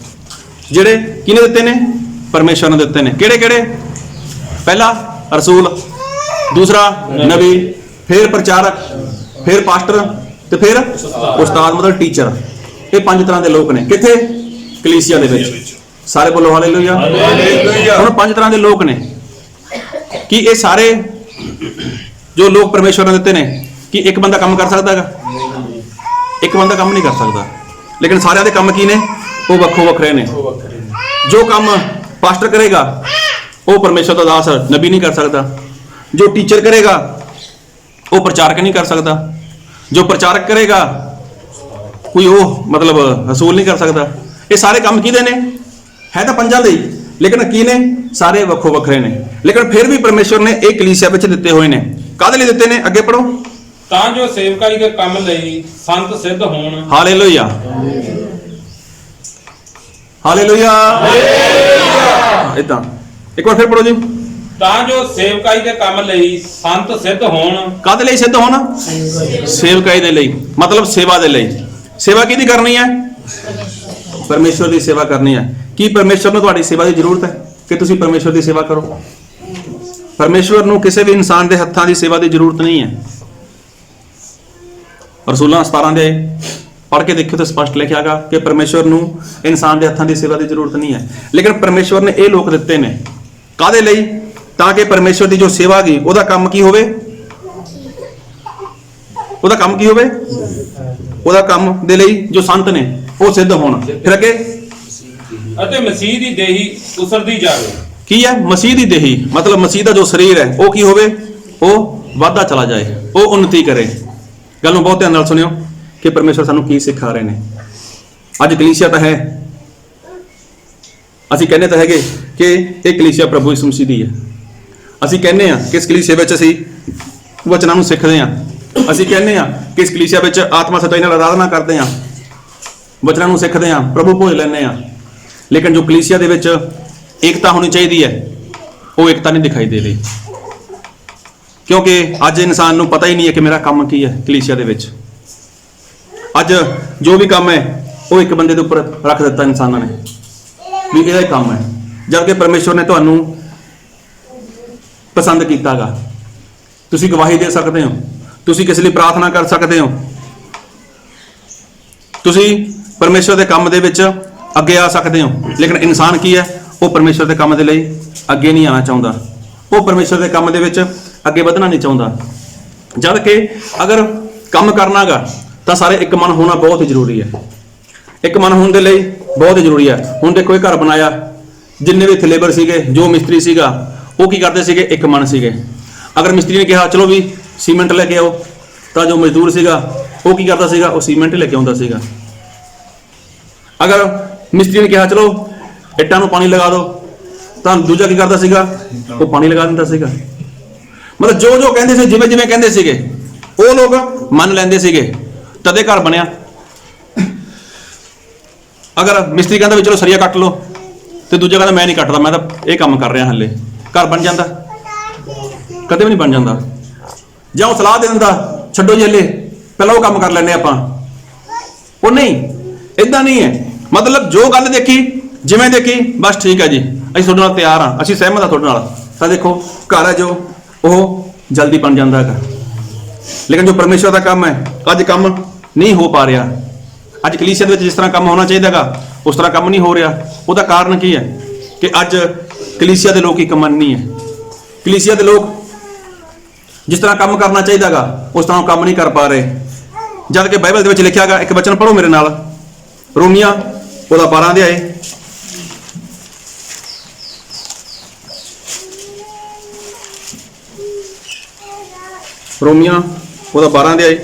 ਜਿਹੜੇ ਕਿਹਨੇ ਦਿੱਤੇ ਨੇ? ਪਰਮੇਸ਼ਵਰ ਨੇ ਦਿੱਤੇ ਨੇ। ਕਿਹੜੇ ਕਿਹੜੇ? ਪਹਿਲਾ ਰਸੂਲ, ਦੂਸਰਾ ਨਬੀ, ਫਿਰ ਪ੍ਰਚਾਰਕ, ਫਿਰ ਪਾਸਟਰ ਤੇ ਫਿਰ ਉਸਤਾਦ, ਮਤਲਬ ਟੀਚਰ। ਇਹ 5 ਤਰ੍ਹਾਂ ਦੇ ਲੋਕ ਨੇ। ਕਿੱਥੇ? ਕਲੀਸਿਆ ਦੇ ਵਿੱਚ। ਸਾਰੇ ਬੋਲੋ ਹਾਲੇਲੂਇਆ। ਹੁਣ 5 ਤਰ੍ਹਾਂ ਦੇ ਲੋਕ ਨੇ। ਕਿ ਇਹ ਸਾਰੇ ਜੋ ਲੋਕ ਪਰਮੇਸ਼ਵਰ ਨੇ ਦਿੱਤੇ ਨੇ, ਕਿ ਇੱਕ ਬੰਦਾ ਕੰਮ ਕਰ ਸਕਦਾ ਹੈਗਾ? ਇੱਕ ਬੰਦਾ ਕੰਮ ਨਹੀਂ ਕਰ ਸਕਦਾ। ਲੇਕਿਨ ਸਾਰਿਆਂ ਦੇ ਕੰਮ ਕੀ ਨੇ? ਉਹ ਵੱਖੋ ਵੱਖਰੇ ਨੇ। ਜੋ ਕੰਮ ਪਾਸਟਰ ਕਰੇਗਾ ਉਹ ਪਰਮੇਸ਼ਵਰ ਦਾ ਦਾਸ ਨਬੀ ਨਹੀਂ ਕਰ ਸਕਦਾ। ਜੋ ਟੀਚਰ ਕਰੇਗਾ ਉਹ ਪ੍ਰਚਾਰਕ ਨਹੀਂ ਕਰ ਸਕਦਾ। ਜੋ ਪ੍ਰਚਾਰਕ ਕਰੇਗਾ ਕੋਈ ਉਹ ਮਤਲਬ ਰਸੂਲ ਨਹੀਂ ਕਰ ਸਕਦਾ। ਇਹ ਸਾਰੇ ਕੰਮ ਕਿਹਦੇ ਨੇ? ਹੈ ਤਾਂ 5 ਲਈ, ਲੇਕਿਨ ਕੀ ਨੇ? ਸਾਰੇ ਵੱਖੋ ਵੱਖਰੇ ਨੇ। ਲੇਕਿਨ ਫਿਰ ਵੀ ਪਰਮੇਸ਼ਵਰ ਨੇ ਇਹ ਕਲੀਸਿਆ ਵਿੱਚ ਦਿੱਤੇ ਹੋਏ ਨੇ। ਕਾਹਦੇ ਲਈ ਦਿੱਤੇ ਨੇ? ਅੱਗੇ ਪੜੋ। ਤਾਂ ਜੋ ਸੇਵਕਾਈ ਦੇ ਕੰਮ ਲਈ ਸੰਤ ਸਿੱਧ ਹੋਣ। Hallelujah hallelujah. ਇਦਾਂ ਇੱਕ ਵਾਰ ਫਿਰ ਪੜੋ ਜੀ। ਤਾਂ ਜੋ ਸੇਵਕਾਈ ਦੇ ਕੰਮ ਲਈ ਸੰਤ ਸਿੱਧ ਹੋਣ। ਕਾਹਦੇ ਲਈ ਸਿੱਧ ਹੋਣ? ਸੇਵਕਾਈ ਦੇ ਲਈ, ਮਤਲਬ ਸੇਵਾ ਦੇ ਲਈ। ਸੇਵਾ ਕਿਹਦੀ ਕਰਨੀ ਹੈ? ਪਰਮੇਸ਼ਵਰ ਦੀ ਸੇਵਾ ਕਰਨੀ ਹੈ। ਕੀ ਪਰਮੇਸ਼ਵਰ ਨੂੰ ਤੁਹਾਡੀ ਸੇਵਾ ਦੀ ਜ਼ਰੂਰਤ ਹੈ ਕਿ ਤੁਸੀਂ ਪਰਮੇਸ਼ਵਰ ਦੀ ਸੇਵਾ ਕਰੋ? ਪਰਮੇਸ਼ਵਰ ਨੂੰ ਕਿਸੇ ਵੀ ਇਨਸਾਨ ਦੇ ਹੱਥਾਂ ਦੀ ਸੇਵਾ ਦੀ ਜ਼ਰੂਰਤ ਨਹੀਂ ਹੈ। ਰਸੂਲਾਂ 17 ਦੇ ਪੜ੍ਹ ਕੇ ਦੇਖਿਓ ਤਾਂ ਸਪਸ਼ਟ ਲਿਖਿਆ ਹੈਗਾ ਕਿ ਪਰਮੇਸ਼ਵਰ ਨੂੰ ਇਨਸਾਨ ਦੇ ਹੱਥਾਂ ਦੀ ਸੇਵਾ ਦੀ ਜ਼ਰੂਰਤ ਨਹੀਂ ਹੈ। ਲੇਕਿਨ ਪਰਮੇਸ਼ਵਰ ਨੇ ਇਹ ਲੋਕ ਦਿੱਤੇ ਨੇ। ਕਾਹਦੇ ਲਈ? ਤਾਂ ਕਿ ਪਰਮੇਸ਼ਵਰ ਦੀ ਜੋ ਸੇਵਾ ਗਈ ਉਹਦਾ ਕੰਮ ਕੀ ਹੋਵੇ? ਉਹਦਾ ਕੰਮ ਕੀ ਹੋਵੇ? ਉਹਦਾ ਕੰਮ ਦੇ ਲਈ ਜੋ ਸੰਤ ਨੇ ਉਹ ਸਿੱਧ ਹੋਣ। ਫਿਰ ਅੱਗੇ, ਅਤੇ ਮਸੀਹ ਦੀ ਦੇਹੀ ਉਸਰਦੀ ਜਾਵੇ। ਕੀ ਹੈ? ਮਸੀਹ ਦੀ ਦੇਹੀ, ਮਤਲਬ ਮਸੀਹ ਦਾ ਜੋ ਸਰੀਰ ਹੈ ਉਹ ਕੀ ਹੋਵੇ? ਉਹ ਵੱਧਦਾ ਚਲਾ ਜਾਏ, ਉਹ ਉન્નਤੀ ਕਰੇ। ਗੱਲ ਨੂੰ ਬਹੁਤ ਧਿਆਨ ਨਾਲ ਸੁਣਿਓ ਕਿ ਪਰਮੇਸ਼ਵਰ ਸਾਨੂੰ ਕੀ ਸਿਖਾ ਰਹੇ ਨੇ। ਅੱਜ ਕਲੀਸਿਆ ਤਾਂ ਹੈ, ਅਸੀਂ ਕਹਿੰਦੇ ਤਾਂ ਹੈਗੇ ਕਿ ਇਹ ਕਲੀਸਿਆ ਪ੍ਰਭੂ ਯਿਸੂ ਮਸੀਹ ਦੀ ਹੈ। ਅਸੀਂ ਕਹਿੰਦੇ ਆ ਕਿ ਇਸ ਕਲੀਸਿਆ ਵਿੱਚ ਅਸੀਂ ਵਚਨਾਂ ਨੂੰ ਸਿੱਖਦੇ ਹਾਂ। ਅਸੀਂ ਕਹਿੰਦੇ ਆ ਕਿ ਇਸ ਕਲੀਸਿਆ ਵਿੱਚ ਆਤਮਾ ਸੱਚਾਈ ਨਾਲ ਆਰਾਧਨਾ ਕਰਦੇ ਆ, ਵਚਨਾਂ ਨੂੰ ਸਿੱਖਦੇ ਆ, ਪ੍ਰਭੂ ਭੋਜ ਲੈਂਦੇ ਆ। ਲੇਕਿਨ ਜੋ ਕਲੀਸਿਆ ਦੇ ਵਿੱਚ ਏਕਤਾ ਹੋਣੀ ਚਾਹੀਦੀ ਹੈ ਉਹ ਏਕਤਾ ਨਹੀਂ ਦਿਖਾਈ ਦੇ ਰਹੀ, ਕਿਉਂਕਿ ਅੱਜ ਇਨਸਾਨ ਨੂੰ ਪਤਾ ਹੀ ਨਹੀਂ ਹੈ ਕਿ ਮੇਰਾ ਕੰਮ ਕੀ ਹੈ ਕਲੀਸਿਆ ਦੇ ਵਿੱਚ। ਅੱਜ ਜੋ ਵੀ ਕੰਮ ਹੈ ਉਹ ਇੱਕ ਬੰਦੇ ਦੇ ਉੱਪਰ ਰੱਖ ਦਿੱਤਾ ਇਨਸਾਨਾਂ ਨੇ। ਵੀ ਇਹਦਾ ਹੀ ਕੰਮ ਹੈ, ਜਦ ਕਿ ਪਰਮੇਸ਼ਵਰ ਨੇ ਤੁਹਾਨੂੰ ਪਸੰਦ ਕੀਤਾਗਾ। ਤੁਸੀਂ ਗਵਾਹੀ ਦੇ ਸਕਦੇ ਹੋ, ਤੁਸੀਂ ਕਿਸੇ ਲਈ ਪ੍ਰਾਰਥਨਾ ਕਰ ਸਕਦੇ ਹੋ, ਤੁਸੀਂ ਪਰਮੇਸ਼ਵਰ ਦੇ ਕੰਮ ਦੇ ਵਿੱਚ ਅੱਗੇ ਆ ਸਕਦੇ ਹੋ। ਲੇਕਿਨ ਇਨਸਾਨ ਕੀ ਹੈ, ਉਹ ਪਰਮੇਸ਼ਵਰ ਦੇ ਕੰਮ ਦੇ ਲਈ ਅੱਗੇ ਨਹੀਂ ਆਉਣਾ ਚਾਹੁੰਦਾ, ਉਹ ਪਰਮੇਸ਼ਵਰ ਦੇ ਕੰਮ ਦੇ ਵਿੱਚ ਅੱਗੇ ਵਧਣਾ ਨਹੀਂ ਚਾਹੁੰਦਾ। ਜਦ ਕਿ ਅਗਰ ਕੰਮ ਕਰਨਾਗਾ ਤਾਂ ਸਾਰੇ ਇੱਕ ਮਨ ਹੋਣਾ ਬਹੁਤ ਹੀ ਜ਼ਰੂਰੀ ਹੈ। ਇੱਕ ਮਨ ਹੋਣ ਦੇ ਲਈ ਬਹੁਤ ਹੀ ਜ਼ਰੂਰੀ ਹੈ। ਹੁਣ ਦੇਖੋ, ਇਹ ਘਰ ਬਣਾਇਆ, ਜਿੰਨੇ ਵੀ ਇੱਥੇ ਲੇਬਰ ਸੀਗੇ, ਜੋ ਮਿਸਤਰੀ ਸੀਗਾ, ਉਹ ਕੀ ਕਰਦੇ ਸੀਗੇ, ਇੱਕ ਮਨ ਸੀਗੇ। ਅਗਰ ਮਿਸਤਰੀ ਨੇ ਕਿਹਾ ਚਲੋ ਵੀ ਸੀਮੈਂਟ ਲੈ ਕੇ ਆਓ, ਤਾਂ ਜੋ ਮਜ਼ਦੂਰ ਸੀਗਾ ਉਹ ਕੀ ਕਰਦਾ ਸੀਗਾ, ਉਹ ਸੀਮੈਂਟ ਲੈ ਕੇ ਆਉਂਦਾ ਸੀਗਾ। ਅਗਰ ਮਿਸਤਰੀ ਨੇ ਕਿਹਾ ਚਲੋ ਇੱਟਾਂ ਨੂੰ ਪਾਣੀ ਲਗਾ ਦਿਓ, ਤਾਂ ਦੂਜਾ ਕੀ ਕਰਦਾ ਸੀਗਾ, ਉਹ ਪਾਣੀ ਲਗਾ ਦਿੰਦਾ ਸੀਗਾ। ਮਤਲਬ ਜੋ ਜੋ ਕਹਿੰਦੇ ਸੀ, ਜਿਵੇਂ ਜਿਵੇਂ ਕਹਿੰਦੇ ਸੀਗੇ, ਉਹ ਲੋਕ ਮੰਨ ਲੈਂਦੇ ਸੀਗੇ, ਤਦੇ ਘਰ ਬਣਿਆ। ਅਗਰ ਮਿਸਤਰੀ ਕਹਿੰਦਾ ਵੀ ਚਲੋ ਸਰੀਆ ਕੱਟ ਲਓ, ਤੇ ਦੂਜਾ ਕਹਿੰਦਾ ਮੈਂ ਨਹੀਂ ਕੱਟਦਾ, ਮੈਂ ਤਾਂ ਇਹ ਕੰਮ ਕਰ ਰਿਹਾ ਹਾਲੇ, ਘਰ ਬਣ ਜਾਂਦਾ? ਕਦੇ ਵੀ ਨਹੀਂ ਬਣ ਜਾਂਦਾ। ਜਾਂ ਉਹ ਸਲਾਹ ਦੇ ਦਿੰਦਾ ਛੱਡੋ ਜੀ ਹਲੇ, ਪਹਿਲਾਂ ਉਹ ਕੰਮ ਕਰ ਲੈਂਦੇ ਆਪਾਂ, ਉਹ ਨਹੀਂ, ਇਦਾਂ ਨਹੀਂ ਹੈ। ਮਤਲਬ ਜੋ ਗੱਲ ਦੇਖੀ, ਜਿਵੇਂ ਦੇਖੀ, ਬਸ ਠੀਕ ਹੈ ਜੀ, ਅਸੀਂ ਤੁਹਾਡੇ ਨਾਲ ਤਿਆਰ ਹਾਂ, ਅਸੀਂ ਸਹਿਮਤ ਹਾਂ ਤੁਹਾਡੇ ਨਾਲ, ਤਾਂ ਦੇਖੋ ਘਰ ਹੈ ਜੋ ਉਹ ਜਲਦੀ ਬਣ ਜਾਂਦਾ ਹੈਗਾ। ਲੇਕਿਨ ਜੋ ਪਰਮੇਸ਼ਵਰ ਦਾ ਕੰਮ ਹੈ, ਅੱਜ ਕੰਮ ਨਹੀਂ ਹੋ ਪਾ ਰਿਹਾ। ਅੱਜ ਕਲੀਸਿਆ ਦੇ ਵਿੱਚ ਜਿਸ ਤਰ੍ਹਾਂ ਕੰਮ ਹੋਣਾ ਚਾਹੀਦਾ ਹੈਗਾ, ਉਸ ਤਰ੍ਹਾਂ ਕੰਮ ਨਹੀਂ ਹੋ ਰਿਹਾ। ਉਹਦਾ ਕਾਰਨ ਕੀ ਹੈ ਕਿ ਅੱਜ ਕਲੀਸਿਆ ਦੇ ਲੋਕ ਇੱਕ ਮਨ ਨਹੀਂ ਹੈ। ਕਲੀਸਿਆ ਦੇ ਲੋਕ ਜਿਸ ਤਰ੍ਹਾਂ ਕੰਮ ਕਰਨਾ ਚਾਹੀਦਾ ਹੈਗਾ, ਉਸ ਤਰ੍ਹਾਂ ਕੰਮ ਨਹੀਂ ਕਰ ਪਾ ਰਹੇ। ਜਦ ਕਿ ਬਾਈਬਲ ਦੇ ਵਿੱਚ ਲਿਖਿਆ ਹੈਗਾ, ਇੱਕ ਵਚਨ ਪੜ੍ਹੋ ਮੇਰੇ ਨਾਲ, ਰੋਮੀਆਂ ਉਹਦਾ 12 ਅਧਿਆਏ, ਰੋਮੀਆਂ ਉਹਦਾ 12 ਅਧਿਆਏ,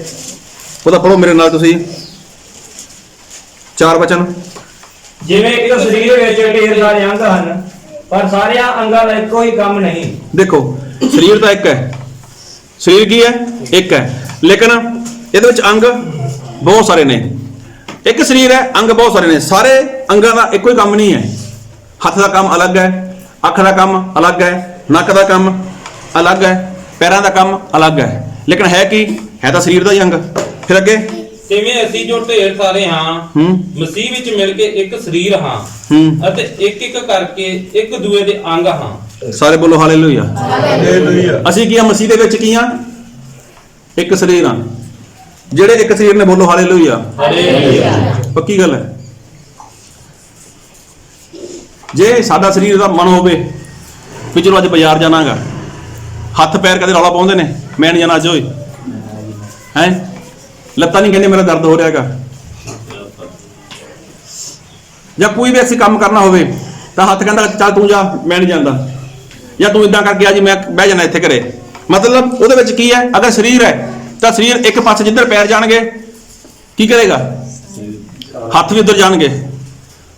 ਉਹਦਾ ਪੜ੍ਹੋ ਮੇਰੇ ਨਾਲ ਤੁਸੀਂ 4 ਵਚਨ। ਜਿਵੇਂ ਕਿ ਸਰੀਰ ਵਿੱਚ ਢੇਰ ਸਾਰੇ ਅੰਗ ਹਨ, ਪਰ ਸਾਰਿਆਂ ਅੰਗਾਂ ਦਾ ਇੱਕੋ ਹੀ ਕੰਮ ਨਹੀਂ। ਦੇਖੋ, ਸਰੀਰ ਤਾਂ ਇੱਕ ਹੈ, ਸਰੀਰ ਕੀ ਹੈ, ਇੱਕ ਹੈ, ਲੇਕਿਨ ਇਹਦੇ ਵਿੱਚ ਅੰਗ ਬਹੁਤ ਸਾਰੇ ਨੇ। ਇੱਕ ਸਰੀਰ ਹੈ, ਅੰਗ ਬਹੁਤ ਸਾਰੇ ਨੇ, ਸਾਰੇ ਅੰਗਾਂ ਦਾ ਇੱਕੋ ਹੀ ਕੰਮ ਨਹੀਂ ਹੈ। ਹੱਥ ਦਾ ਕੰਮ ਅਲੱਗ ਹੈ, ਅੱਖ ਦਾ ਕੰਮ ਅਲੱਗ ਹੈ, ਨੱਕ ਦਾ ਕੰਮ ਅਲੱਗ ਹੈ, ਪੈਰਾਂ ਦਾ ਕੰਮ ਅਲੱਗ ਹੈ, ਲੇਕਿਨ ਹੈ ਕੀ, ਹੈ ਤਾਂ ਸਰੀਰ ਦਾ ਹੀ ਅੰਗ। ਫਿਰ ਅੱਗੇ, ਤਿਵੇਂ ਅਸੀਂ ਜੋ ਢੇਰ ਸਾਰੇ ਹਾਂ ਮਸੀਹ ਵਿੱਚ ਮਿਲ ਕੇ ਇੱਕ ਸਰੀਰ ਹਾਂ ਅਤੇ ਇੱਕ ਇੱਕ ਕਰਕੇ ਇੱਕ ਦੂਏ ਦੇ ਅੰਗ ਹਾਂ। ਸਾਰੇ ਬੋਲੋ ਹਾਲੇਲੂਇਆ। ਅਸੀਂ ਕੀ ਆ, ਮਸੀਹ ਦੇ ਵਿੱਚ ਕੀ ਆ, ਇੱਕ ਸਰੀਰ ਆ। ਜਿਹੜੇ ਇੱਕ ਸਰੀਰ ਨੇ ਬੋਲੋ ਹਾਲੇਲੂਇਆ। ਪੱਕੀ ਗੱਲ ਹੈ। ਜੇ ਸਾਡਾ ਸਰੀਰ ਦਾ ਮਨ ਹੋਵੇ ਵੀ ਚਲੋ ਅੱਜ ਬਾਜ਼ਾਰ ਜਾਣਾਗਾ, ਹੱਥ ਪੈਰ ਕਦੇ ਰੌਲਾ ਪਾਉਂਦੇ ਨੇ, ਮੈਂ ਨਹੀਂ ਜਾਣਾ ਅੱਜ, ਹੋਏ ਹੈ, ਲੱਤਾਂ ਨਹੀਂ ਕਹਿੰਦੇ ਮੇਰਾ ਦਰਦ ਹੋ ਰਿਹਾ ਹੈਗਾ, ਜਾਂ ਕੋਈ ਵੀ ਅਸੀਂ ਕੰਮ ਕਰਨਾ ਹੋਵੇ ਤਾਂ ਹੱਥ ਕਹਿੰਦਾ ਚੱਲ ਤੂੰ ਜਾ, ਮੈਂ ਨਹੀਂ ਜਾਂਦਾ, ਜਾਂ ਤੂੰ ਇਦਾਂ ਕਰਕੇ ਆ ਜੀ, ਮੈਂ ਬਹਿ ਜਾਣਾ ਇੱਥੇ ਘਰੇ। ਮਤਲਬ ਉਹਦੇ ਵਿੱਚ ਕੀ ਹੈ, ਅਗਰ ਸਰੀਰ ਹੈ ਤਾਂ ਸਰੀਰ ਇੱਕ ਪਾਸੇ ਜਿੱਧਰ ਪੈਰ ਜਾਣਗੇ ਕੀ ਕਰੇਗਾ, ਹੱਥ ਵੀ ਉੱਧਰ ਜਾਣਗੇ,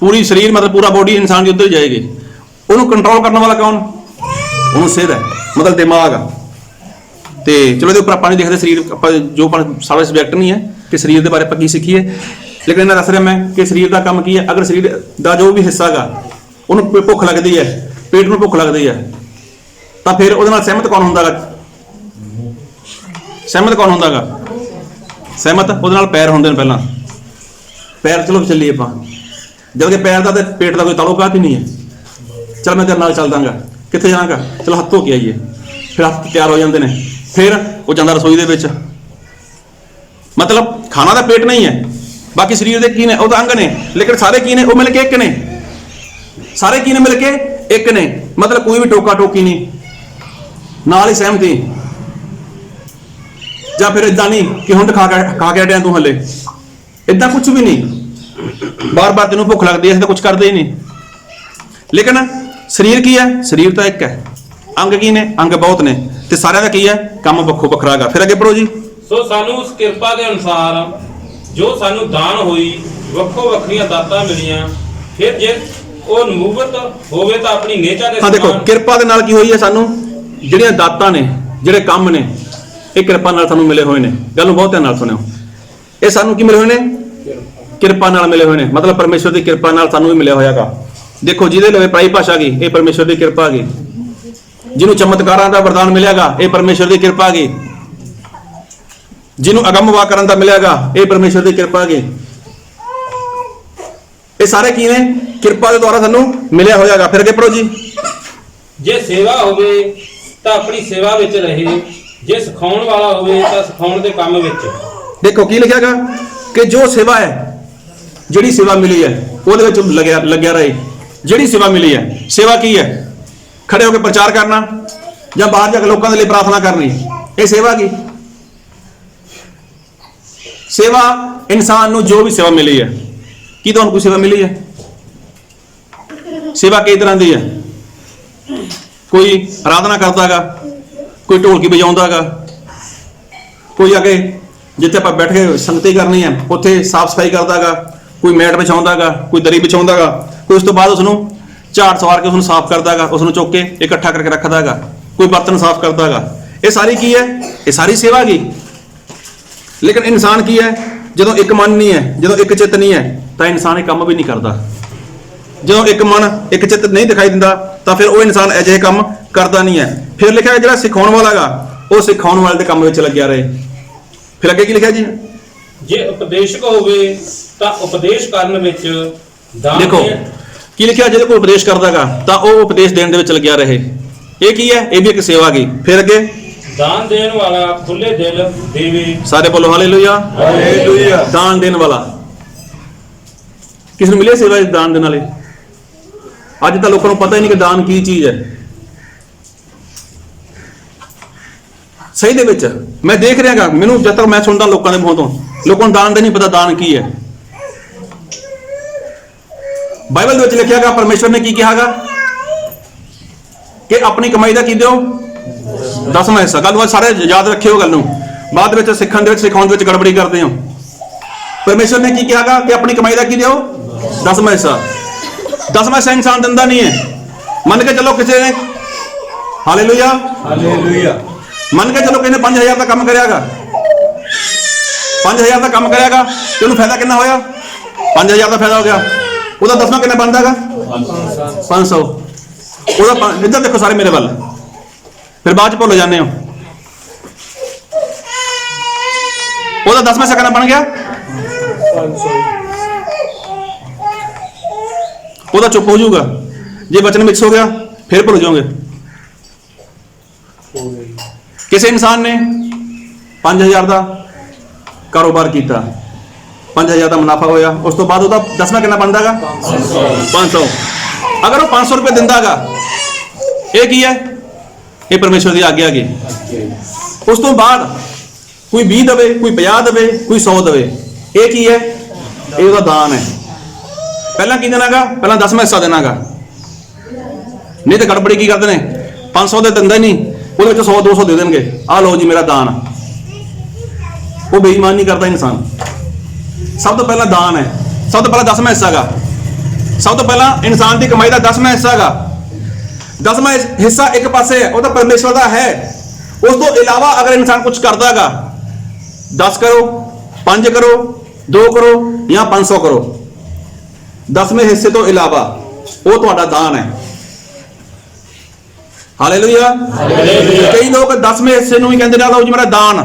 ਪੂਰੀ ਸਰੀਰ ਮਤਲਬ ਪੂਰਾ ਬੋਡੀ ਇਨਸਾਨ ਦੀ ਉੱਧਰ ਹੀ ਜਾਏਗੀ। ਉਹਨੂੰ ਕੰਟਰੋਲ ਕਰਨ ਵਾਲਾ ਕੌਣ, ਉਹਨੂੰ ਸਿਰ ਹੈ, ਮਤਲਬ ਦਿਮਾਗ ਆ। ਤੇ ਚਲੋ ਇਹਦੇ ਉੱਪਰ ਆਪਾਂ ਨਹੀਂ ਦੇਖਦੇ ਸਰੀਰ, ਆਪਾਂ ਜੋ ਸਾਰਾ ਸਬਜੈਕਟ ਨਹੀਂ ਹੈ ਕਿ ਸਰੀਰ ਦੇ ਬਾਰੇ ਆਪਾਂ ਕੀ ਸਿੱਖੀਏ, ਲੇਕਿਨ ਇਹਨਾਂ ਦੱਸ ਰਿਹਾ ਮੈਂ ਕਿ ਸਰੀਰ ਦਾ ਕੰਮ ਕੀ ਹੈ। ਅਗਰ ਸਰੀਰ ਦਾ ਜੋ ਵੀ ਹਿੱਸਾ ਹੈਗਾ ਉਹਨੂੰ ਭੁੱਖ ਲੱਗਦੀ ਹੈ, ਪੇਟ ਨੂੰ ਭੁੱਖ ਲੱਗਦੀ ਹੈ, ਤਾਂ ਫਿਰ ਉਹਦੇ ਨਾਲ ਸਹਿਮਤ ਕੌਣ ਹੁੰਦਾ ਹੈਗਾ, ਸਹਿਮਤ ਕੌਣ ਹੁੰਦਾ ਹੈਗਾ, ਸਹਿਮਤ ਉਹਦੇ ਨਾਲ ਪੈਰ ਹੁੰਦੇ ਨੇ। ਪਹਿਲਾਂ ਪੈਰ, ਚਲੋ ਚੱਲੀਏ ਆਪਾਂ, ਜਦ ਕਿ ਪੈਰ ਦਾ ਤੇ ਪੇਟ ਦਾ ਕੋਈ ਤਾਲੁਕਾਤ ਹੀ ਨਹੀਂ ਹੈ। ਚਲ ਮੈਂ ਤੇਰੇ ਨਾਲ ਚੱਲ ਦਾਂਗਾ, ਕਿੱਥੇ ਜਾਣਾਗਾ, ਚਲੋ ਹੱਥ ਧੋ ਕੇ ਆਈਏ, ਫਿਰ ਹੱਥ ਤਿਆਰ ਹੋ ਜਾਂਦੇ ਨੇ, ਫਿਰ ਉਹ ਜਾਂਦਾ ਰਸੋਈ ਦੇ ਵਿੱਚ। ਮਤਲਬ ਖਾਣਾ ਦਾ ਪੇਟ ਨਹੀਂ ਹੈ, ਬਾਕੀ ਸਰੀਰ ਦੇ ਕੀ ਨੇ, ਉਹ ਤਾਂ ਅੰਗ ਨੇ, ਲੇਕਿਨ ਸਾਰੇ ਕੀ ਨੇ, ਉਹ ਮਿਲ ਕੇ ਇੱਕ ਨੇ। ਸਾਰੇ ਕੀ ਨੇ, ਮਿਲ ਕੇ ਇੱਕ ਨੇ। ਮਤਲਬ ਕੋਈ ਵੀ ਟੋਕਾ ਟੋਕੀ ਨਹੀਂ, ਨਾਲ ਹੀ ਸਹਿਮਤੀ, ਜਾਂ ਫਿਰ ਇਦਾਂ ਨਹੀਂ ਕਿ ਹੁਣ ਖਾ ਕੇ ਹਟਿਆ ਤੂੰ ਹਲੇ, ਇਦਾਂ ਕੁਝ ਵੀ ਨਹੀਂ। ਬਾਰ-ਬਾਰ ਤੈਨੂੰ ਭੁੱਖ ਲੱਗਦੀ ਹੈ, ਅਸੀਂ ਤਾਂ ਕੁਝ ਕਰਦੇ ਹੀ ਨਹੀਂ। ਲੇਕਿਨ ਸਰੀਰ ਕੀ ਹੈ, ਸਰੀਰ ਤਾਂ ਇੱਕ ਹੈ, ਅੰਗ ਕੀ ਨੇ, ਅੰਗ ਬਹੁਤ ਨੇ, ਤੇ ਸਾਰਿਆਂ ਦਾ ਕੀ ਹੈ, ਕੰਮ ਵੱਖੋ ਵੱਖਰਾ ਹੈਗਾ। ਫਿਰ ਅੱਗੇ ਪੜੋ ਜੀ। ਸੋ ਸਾਨੂੰ ਉਸ ਕਿਰਪਾ ਦੇ ਅਨੁਸਾਰ ਜੋ ਸਾਨੂੰ ਦਾਨ ਹੋਈ, ਵੱਖੋ ਵੱਖਰੀਆਂ ਦਾਤਾਂ ਮਿਲੀਆਂ, ਫਿਰ ਜੇ ਉਹ ਨਬੂਵਤ ਹੋਵੇ ਤਾਂ ਆਪਣੀ ਨੇਚਾ ਦੇ ਹਾਂ ਦੇਖੋ, ਕਿਰਪਾ ਦੇ ਨਾਲ ਕੀ ਹੋਈ ਹੈ, ਸਾਨੂੰ ਜਿਹੜੀਆਂ ਦਾਤਾਂ ਨੇ, ਜਿਹੜੇ ਕੰਮ ਨੇ, ਇਹ ਕਿਰਪਾ ਨਾਲ ਸਾਨੂੰ ਮਿਲੇ ਹੋਏ ਨੇ। ਗੱਲ ਨੂੰ ਬਹੁਤ ਧਿਆਨ ਨਾਲ ਸੁਣਿਓ, ਇਹ ਸਾਨੂੰ ਕੀ ਮਿਲੇ ਹੋਏ ਨੇ, ਕਿਰਪਾ ਨਾਲ ਮਿਲੇ ਹੋਏ ਨੇ। ਮਤਲਬ ਪਰਮੇਸ਼ਵਰ ਦੀ ਕਿਰਪਾ ਨਾਲ ਸਾਨੂੰ ਵੀ ਮਿਲਿਆ ਹੋਇਆਗਾ। ਦੇਖੋ, ਜਿਹਦੇ ਲਵੇ ਪਰਾਈ ਭਾਸ਼ਾ ਗਈ, ਇਹ ਪਰਮੇਸ਼ਵਰ ਦੀ ਕਿਰਪਾ ਗਈ। ਜਿਹਨੂੰ ਚਮਤਕਾਰਾਂ ਦਾ ਵਰਦਾਨ ਮਿਲਿਆਗਾ, ਇਹ ਪਰਮੇਸ਼ਵਰ ਦੀ ਕਿਰਪਾ ਗਈ। ਜਿਹਨੂੰ ਅਗੰਮ ਵਾਕ ਕਰਨ ਦਾ ਮਿਲਿਆਗਾ, ਇਹ ਪਰਮੇਸ਼ਵਰ ਦੀ ਕਿਰਪਾ ਗਈ। ਇਹ ਸਾਰੇ ਕੀ ਨੇ, ਕਿਰਪਾ ਦੇ ਦੁਆਰਾ ਸਾਨੂੰ ਮਿਲਿਆ ਹੋਇਆਗਾ। ਫਿਰ ਅੱਗੇ ਪੜੋ ਜੀ। ਜੇ ਸੇਵਾ ਹੋਵੇ ਤਾਂ ਆਪਣੀ ਸੇਵਾ ਵਿੱਚ ਰਹੇ, ਜੇ ਸਿਖਾਉਣ ਵਾਲਾ ਹੋਵੇ ਤਾਂ ਸਿਖਾਉਣ ਦੇ ਕੰਮ ਵਿੱਚ। ਦੇਖੋ ਕੀ ਲਿਖਿਆਗਾ ਕਿ ਜੋ ਸੇਵਾ ਹੈ, ਜਿਹੜੀ ਸੇਵਾ ਮਿਲੀ ਹੈ ਉਹਦੇ ਵਿੱਚ ਲੱਗਿਆ ਰਹੇ। ਜਿਹੜੀ ਸੇਵਾ ਮਿਲੀ ਹੈ, ਸੇਵਾ ਕੀ ਹੈ? ਖੜੇ ਹੋ ਕੇ ਪ੍ਰਚਾਰ ਕਰਨਾ ਜਾਂ ਬਾਹਰ ਜਾ ਕੇ ਲੋਕਾਂ ਦੇ ਲਈ ਪ੍ਰਾਰਥਨਾ ਕਰਨੀ, ਇਹ ਸੇਵਾ ਕੀ? ਸੇਵਾ ਇਨਸਾਨ ਨੂੰ ਜੋ ਵੀ ਸੇਵਾ ਮਿਲੀ ਹੈ, ਕੀ ਤੁਹਾਨੂੰ ਕੋਈ ਸੇਵਾ ਮਿਲੀ ਹੈ? ਸੇਵਾ ਕਈ ਤਰ੍ਹਾਂ ਦੀ ਹੈ। ਕੋਈ ਆਰਾਧਨਾ ਕਰਦਾਗਾ, ਕੋਈ ਢੋਲਕੀ ਵਜਾਉਂਦਾਗਾ, ਕੋਈ ਅੱਗੇ ਜਿੱਥੇ ਆਪਾਂ ਬੈਠ ਕੇ ਸੰਗਤੀ ਕਰਨੀ ਹੈ ਉੱਥੇ ਸਾਫ਼ ਸਫਾਈ ਕਰਦਾਗਾ, ਕੋਈ ਮੈਟ ਵਿਛਾਉਂਦਾਗਾ, ਕੋਈ ਦਰੀ ਵਿਛਾਉਂਦਾਗਾ, ਕੋਈ ਉਸ ਤੋਂ ਬਾਅਦ ਉਸਨੂੰ ਝਾੜ ਸਵਾਰ ਕੇ ਉਸਨੂੰ ਸਾਫ਼ ਕਰਦਾਗਾ, ਉਸਨੂੰ ਚੁੱਕ ਕੇ ਇਕੱਠਾ ਕਰਕੇ ਰੱਖਦਾਗਾ, ਕੋਈ ਬਰਤਨ ਸਾਫ਼ ਕਰਦਾਗਾ। ਇਹ ਸਾਰੀ ਕੀ ਹੈ? ਇਹ ਸਾਰੀ ਸੇਵਾ ਕੀ? ਲੇਕਿਨ ਇਨਸਾਨ ਕੀ ਹੈ? ਜਦੋਂ ਇੱਕ ਮਨ ਨਹੀਂ ਹੈ, ਜਦੋਂ ਇੱਕ ਚਿੱਤ ਨਹੀਂ ਹੈ ਤਾਂ ਇਨਸਾਨ ਇਹ ਕੰਮ ਵੀ ਨਹੀਂ ਕਰਦਾ। ਜਦੋਂ ਇੱਕ ਮਨ ਇੱਕ ਚਿੱਤ ਨਹੀਂ ਦਿਖਾਈ ਦਿੰਦਾ ਤਾਂ ਫਿਰ ਉਹ ਇਨਸਾਨ ਅਜਿਹੇ ਕੰਮ ਕਰਦਾ ਨਹੀਂ ਹੈ। ਫਿਰ ਲਿਖਿਆ ਜਿਹੜਾ ਸਿਖਾਉਣ ਵਾਲਾ ਗਾ ਉਹ ਸਿਖਾਉਣ ਵਾਲੇ ਦੇ ਕੰਮ ਵਿੱਚ ਲੱਗਿਆ ਰਹੇ। ਫਿਰ ਅੱਗੇ ਕੀ ਲਿਖਿਆ ਜੀ? ਜੇ ਉਪਦੇਸ਼ਕ ਹੋਵੇ ਤਾਂ ਉਪਦੇਸ਼ ਕਰਨ ਵਿੱਚ। ਦੇਖੋ ਕੀ ਲਿਖਿਆ, ਜਿਹਦੇ ਕੋਲ ਉਪਦੇਸ਼ ਕਰਦਾਗਾ ਤਾਂ ਉਹ ਉਪਦੇਸ਼ ਦੇਣ ਦੇ ਵਿੱਚ ਲੱਗਿਆ ਰਹੇ। ਇਹ ਕੀ ਹੈ? ਇਹ ਵੀ ਇੱਕ ਸੇਵਾ ਗਈ। ਫਿਰ ਅੱਗੇ ਦਾਨ ਦੇਣ ਵਾਲਾ ਖੁੱਲੇ ਦਿਲ ਦੇਵੇ। ਸਾਰੇ ਬੋਲੋ ਹਾਲੇਲੂਇਆ। ਹਾਲੇਲੂਇਆ। ਦਾਨ ਦੇਣ ਵਾਲਾ ਕਿਸ ਨੂੰ ਮਿਲੇ ਸੇਵਾ? ਦਾਨ ਦੇਣ ਵਾਲੇ। ਅੱਜ ਤਾਂ ਲੋਕਾਂ ਨੂੰ ਪਤਾ ਹੀ ਨਹੀਂ ਕਿ ਦਾਨ ਕੀ ਚੀਜ਼ ਹੈ। ਸਹੀ ਦੇ ਵਿੱਚ ਮੈਂ ਦੇਖ ਰਿਹਾਗਾ, ਮੈਨੂੰ ਜਦ ਤੱਕ ਮੈਂ ਸੁਣਦਾ ਲੋਕਾਂ ਦੇ ਮੂੰਹ ਤੋਂ, ਲੋਕਾਂ ਨੂੰ ਦਾਨ ਦਾ ਨਹੀਂ ਪਤਾ ਦਾਨ ਕੀ ਹੈ। ਬਾਈਬਲ ਦੇ ਵਿੱਚ ਲਿਖਿਆਗਾ, ਪਰਮੇਸ਼ਵਰ ਨੇ ਕੀ ਕਿਹਾਗਾ ਕਿ ਆਪਣੀ ਕਮਾਈ ਦਾ ਕੀ ਦਿਓ? 10ਵਾਂ ਹਿੱਸਾ। ਗੱਲ ਸਾਰੇ ਯਾਦ ਰੱਖਿਓ ਗੱਲ ਨੂੰ, ਬਾਅਦ ਵਿੱਚ ਸਿੱਖਣ ਦੇ ਵਿੱਚ ਸਿਖਾਉਣ ਦੇ ਵਿੱਚ ਗੜਬੜੀ ਕਰਦੇ ਹੋ। ਪਰਮੇਸ਼ਵਰ ਨੇ ਕੀ ਕਿਹਾਗਾ ਕਿ ਆਪਣੀ ਕਮਾਈ ਦਾ ਕੀ ਦਿਓ? 10ਵਾਂ ਹਿੱਸਾ। 10ਵਾਂ ਹਿੱਸਾ ਇਨਸਾਨ ਦਿੰਦਾ ਨਹੀਂ ਹੈ। ਮੰਨ ਕੇ ਚਲੋ ਕਿਸੇ ਨੇ, ਹਾਲੇਲੂਇਆ ਹਾਲੇਲੂਇਆ, ਮੰਨ ਕੇ ਚਲੋ ਕਿਸੇ ਨੇ 5000 ਦਾ ਕੰਮ ਕਰਿਆਗਾ, 5000 ਦਾ ਕੰਮ ਕਰਿਆਗਾ ਤੇ ਉਹਨੂੰ ਫਾਇਦਾ ਕਿੰਨਾ ਹੋਇਆ? 5000 ਦਾ ਫਾਇਦਾ ਹੋ ਗਿਆ। ਉਹਦਾ 10ਵਾਂ ਕਿੰਨਾ ਬਣਦਾਗਾ? 500। ਉਹਦਾ ਇੱਧਰ ਦੇਖੋ ਸਾਰੇ ਮੇਰੇ ਵੱਲ, ਫਿਰ ਬਾਅਦ ਚ ਭੁੱਲ ਜਾਂਦੇ ਹੋ। ਉਹਦਾ 10ਵਾਂ ਹਿੱਸਾ ਕਿੰਨਾ ਬਣ ਗਿਆ? 500। ਉਹਦਾ ਚੁੱਪ ਹੋ ਜਾਊਗਾ। ਜੇ ਵਚਨ ਮਿਕਸ ਹੋ ਗਿਆ ਫਿਰ ਭੁੱਲ ਜਾਓਗੇ। ਕਿਸੇ ਇਨਸਾਨ ਨੇ 5000 ਦਾ ਕਾਰੋਬਾਰ ਕੀਤਾ, 5000 ਦਾ ਮੁਨਾਫਾ ਹੋਇਆ, ਉਸ ਤੋਂ ਬਾਅਦ ਉਹਦਾ 10ਵਾਂ ਕਿੰਨਾ ਬਣਦਾਗਾ? 500। ਅਗਰ ਉਹ 500 ਰੁਪਏ ਦਿੰਦਾਗਾ, ਇਹ ਕੀ ਹੈ? ਇਹ ਪਰਮੇਸ਼ਵਰ ਦੀ ਆਗਿਆ ਹੈਗੀ। ਉਸ ਤੋਂ ਬਾਅਦ ਕੋਈ 20 ਦੇਵੇ, ਕੋਈ 50 ਦੇਵੇ, ਕੋਈ 100 ਦੇਵੇ, ਇਹ ਕੀ ਹੈ? ਇਹ ਉਹਦਾ ਦਾਨ ਹੈ। ਪਹਿਲਾਂ ਕੀ ਦੇਣਾਗਾ? ਪਹਿਲਾਂ 10ਵਾਂ ਹਿੱਸਾ ਦੇਣਾਗਾ। ਨਹੀਂ ਤਾਂ ਗੜਬੜੀ ਕੀ ਕਰਦੇ ਨੇ, 500 ਦੇ ਦਿੰਦਾ ਹੀ ਨਹੀਂ, ਉਹਦੇ ਵਿੱਚ 100 200 ਦੇ ਦੇਣਗੇ, ਆਹ ਲਓ ਜੀ ਮੇਰਾ ਦਾਨ। ਉਹ ਬੇਈਮਾਨ ਨਹੀਂ ਕਰਦਾ ਇਨਸਾਨ। ਸਭ ਤੋਂ ਪਹਿਲਾਂ ਦਾਨ ਹੈ, ਸਭ ਤੋਂ ਪਹਿਲਾਂ 10ਵਾਂ ਹਿੱਸਾ ਗਾ। ਸਭ ਤੋਂ ਪਹਿਲਾਂ ਇਨਸਾਨ ਦੀ ਕਮਾਈ ਦਾ 10ਵਾਂ ਹਿੱਸਾ ਗਾ। 10ਵਾਂ ਹਿੱਸਾ ਇੱਕ ਪਾਸੇ ਹੈ, ਉਹ ਤਾਂ ਪਰਮੇਸ਼ਵਰ ਦਾ ਹੈ। ਉਸ ਤੋਂ ਇਲਾਵਾ ਅਗਰ ਇਨਸਾਨ ਕੁਝ ਕਰਦਾਗਾ, 10 ਕਰੋ, 5 ਕਰੋ, 2 ਕਰੋ ਜਾਂ 500 ਕਰੋ, 10ਵੇਂ ਹਿੱਸੇ ਤੋਂ ਇਲਾਵਾ ਉਹ ਤੁਹਾਡਾ ਦਾਨ ਹੈ। ਹਾਲੇਲੂਇਆ। ਕਈ ਲੋਕ 10ਵੇਂ ਹਿੱਸੇ ਨੂੰ ਹੀ ਕਹਿੰਦੇ ਨੇ, ਆਲੋ ਜੀ ਮੇਰਾ ਦਾਨ,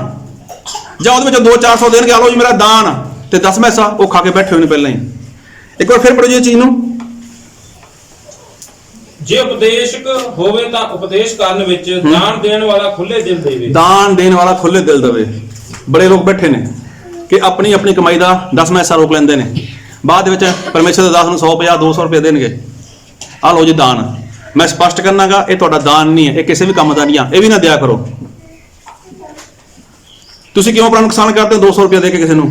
ਜਾਂ ਉਹਦੇ ਵਿੱਚ 200-400 ਦੇਣਗੇ, ਆਲੋ ਜੀ ਮੇਰਾ ਦਾਨ, ਤੇ 10ਵਾਂ ਹਿੱਸਾ ਉਹ ਖਾ ਕੇ ਬੈਠੇ ਹੋਏ ਨੇ ਪਹਿਲਾਂ ਹੀ। ਇੱਕ ਵਾਰ ਫਿਰ ਪੜ੍ਹੋ ਜੀ ਇਹ ਚੀਜ਼ ਨੂੰ। ਜੇ ਉਪਦੇਸ਼ਕ ਹੋਵੇ ਤਾਂ ਉਪਦੇਸ਼ ਕਰਨ ਵਿੱਚ। ਦਾਨ ਦੇਣ ਵਾਲਾ ਖੁੱਲੇ ਦਿਲ ਦੇਵੇ। ਦਾਨ ਦੇਣ ਵਾਲਾ ਖੁੱਲੇ ਦਿਲ ਦੇਵੇ। ਬੜੇ ਲੋਕ ਬੈਠੇ ਨੇ ਕਿ ਆਪਣੀ ਆਪਣੀ ਕਮਾਈ ਦਾ 10ਵਾਂ ਹਿੱਸਾ ਰੋਕ ਲੈਂਦੇ ਨੇ, ਬਾਅਦ ਵਿੱਚ ਪਰਮੇਸ਼ਰ ਦੇ ਦਾਸ ਨੂੰ 150 200 ਰੁਪਏ ਦੇਣਗੇ, ਆਹ ਲਓ ਜੀ ਦਾਨ। ਮੈਂ ਸਪਸ਼ਟ ਕਰਨਾਗਾ, ਇਹ ਤੁਹਾਡਾ ਦਾਨ ਨਹੀਂ ਹੈ, ਇਹ ਕਿਸੇ ਵੀ ਕੰਮ ਦਾ ਨਹੀਂ ਆ, ਇਹ ਵੀ ਨਾ ਦਿਆ ਕਰੋ। ਤੁਸੀਂ ਕਿਉਂ ਆਪਣਾ ਨੁਕਸਾਨ ਕਰਦੇ ਹੋ? 200 ਰੁਪਏ ਦੇ ਕੇ ਕਿਸੇ ਨੂੰ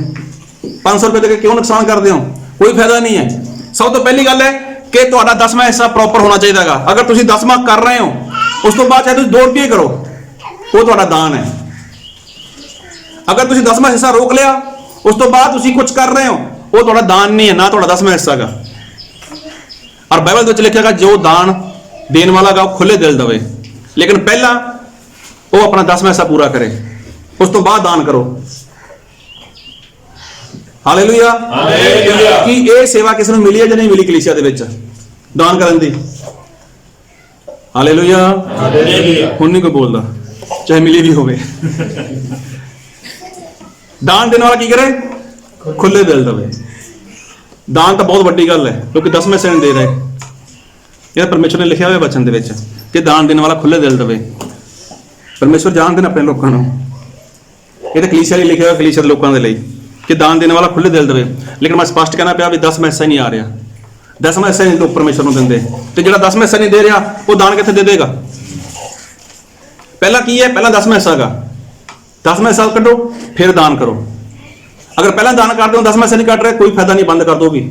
500 ਰੁਪਏ ਦੇ ਕੇ ਕਿਉਂ ਨੁਕਸਾਨ ਕਰਦੇ ਹੋ? ਕੋਈ ਫਾਇਦਾ ਨਹੀਂ ਹੈ। ਸਭ ਤੋਂ ਪਹਿਲੀ ਗੱਲ ਹੈ ਕਿ ਤੁਹਾਡਾ 10ਵਾਂ ਹਿੱਸਾ ਪ੍ਰੋਪਰ ਹੋਣਾ ਚਾਹੀਦਾਗਾ। ਅਗਰ ਤੁਸੀਂ 10ਵਾਂ ਕਰ ਰਹੇ ਹੋ, ਉਸ ਤੋਂ ਬਾਅਦ ਚਾਹੇ ਤੁਸੀਂ 2 ਰੁਪਏ ਕਰੋ, ਉਹ ਤੁਹਾਡਾ ਦਾਨ ਹੈ। ਅਗਰ ਤੁਸੀਂ 10ਵਾਂ ਹਿੱਸਾ ਰੋਕ ਲਿਆ, ਉਸ ਤੋਂ ਬਾਅਦ ਤੁਸੀਂ ਕੁਝ ਕਰ ਰਹੇ ਹੋ, ਉਹ ਤੁਹਾਡਾ ਦਾਨ ਨਹੀਂ ਹੈ, ਨਾ ਤੁਹਾਡਾ 10ਵਾਂ ਹਿੱਸਾ ਹੈਗਾ। ਔਰ ਬਾਈਬਲ ਦੇ ਵਿੱਚ ਲਿਖਿਆਗਾ, ਜੋ ਦਾਨ ਦੇਣ ਵਾਲਾ ਗਾ ਉਹ ਖੁੱਲੇ ਦਿਲ ਦੇਵੇ, ਲੇਕਿਨ ਪਹਿਲਾਂ ਉਹ ਆਪਣਾ 10ਵਾਂ ਹਿੱਸਾ ਪੂਰਾ ਕਰੇ, ਉਸ ਤੋਂ ਬਾਅਦ ਦਾਨ ਕਰੋ। ਹਾਲੇਲੂਇਆ। ਹਾਲੇਲੂਇਆ। ਕੀ ਇਹ ਸੇਵਾ ਕਿਸ ਨੂੰ ਮਿਲੀ ਹੈ ਜਾਂ ਨਹੀਂ ਮਿਲੀ ਕਲੀਸਿਆ ਦੇ ਵਿੱਚ ਦਾਨ ਕਰਨ ਦੀ? ਹਾਲੇਲੂਇਆ। ਹਾਲੇਲੂਇਆ। ਹੁਣ ਨਹੀਂ ਕੋਈ ਬੋਲਦਾ, ਚਾਹੇ ਮਿਲੀ ਵੀ ਹੋਵੇ। ਦਾਨ ਦੇਣ ਵਾਲਾ ਕੀ ਕਰੇ? ਖੁੱਲੇ ਦਿਲ ਦੇਵੇ। ਦਾਨ ਤਾਂ ਬਹੁਤ ਵੱਡੀ ਗੱਲ ਹੈ, ਲੋਕੀ 10ਵੇਂ ਹਿੱਸੇ ਨਹੀਂ ਦੇ ਰਹੇ। ਇਹ ਪਰਮੇਸ਼ਰ ਨੇ ਲਿਖਿਆ ਹੋਇਆ ਵਚਨ ਦੇ ਵਿੱਚ ਕਿ ਦਾਨ ਦੇਣ ਵਾਲਾ ਖੁੱਲੇ ਦਿਲ ਦੇਵੇ। ਪਰਮੇਸ਼ਰ ਜਾਣਦੇ ਨੇ ਆਪਣੇ ਲੋਕਾਂ ਨੂੰ। ਇਹ ਤਾਂ ਕਲੀਸਿਆ ਲਈ ਲਿਖਿਆ ਹੋਇਆ, ਕਲੀਸਿਆ ਦੇ ਲੋਕਾਂ ਦੇ ਲਈ ਕਿ ਦਾਨ ਦੇਣ ਵਾਲਾ ਖੁੱਲੇ ਦਿਲ ਦੇਵੇ। ਲੇਕਿਨ ਮੈਂ ਸਪਸ਼ਟ ਕਹਿਣਾ ਪਿਆ ਵੀ 10ਵਾਂ ਹਿੱਸਾ ਨਹੀਂ ਆ ਰਿਹਾ, 10ਵਾਂ ਹਿੱਸਾ ਨਹੀਂ ਲੋਕ ਪਰਮੇਸ਼ਰ ਨੂੰ ਦਿੰਦੇ। ਤੇ ਜਿਹੜਾ 10ਵਾਂ ਹਿੱਸਾ ਨਹੀਂ ਦੇ ਰਿਹਾ ਉਹ ਦਾਨ ਕਿੱਥੇ ਦੇ ਦੇਗਾ? ਪਹਿਲਾਂ ਕੀ ਹੈ? ਪਹਿਲਾਂ 10ਵਾਂ ਹਿੱਸਾ ਹੈਗਾ, 10ਵਾਂ ਹਿੱਸਾ ਕੱਢੋ ਫਿਰ ਦਾਨ ਕਰੋ। ਅਗਰ ਪਹਿਲਾਂ ਦਾਨ ਕਰਦੇ ਹੋ 10ਵਾਂ ਹਿੱਸਾ ਨਹੀਂ ਕੱਢ ਰਹੇ, ਕੋਈ ਫਾਇਦਾ ਨਹੀਂ, ਬੰਦ ਕਰ ਦੋ ਵੀ।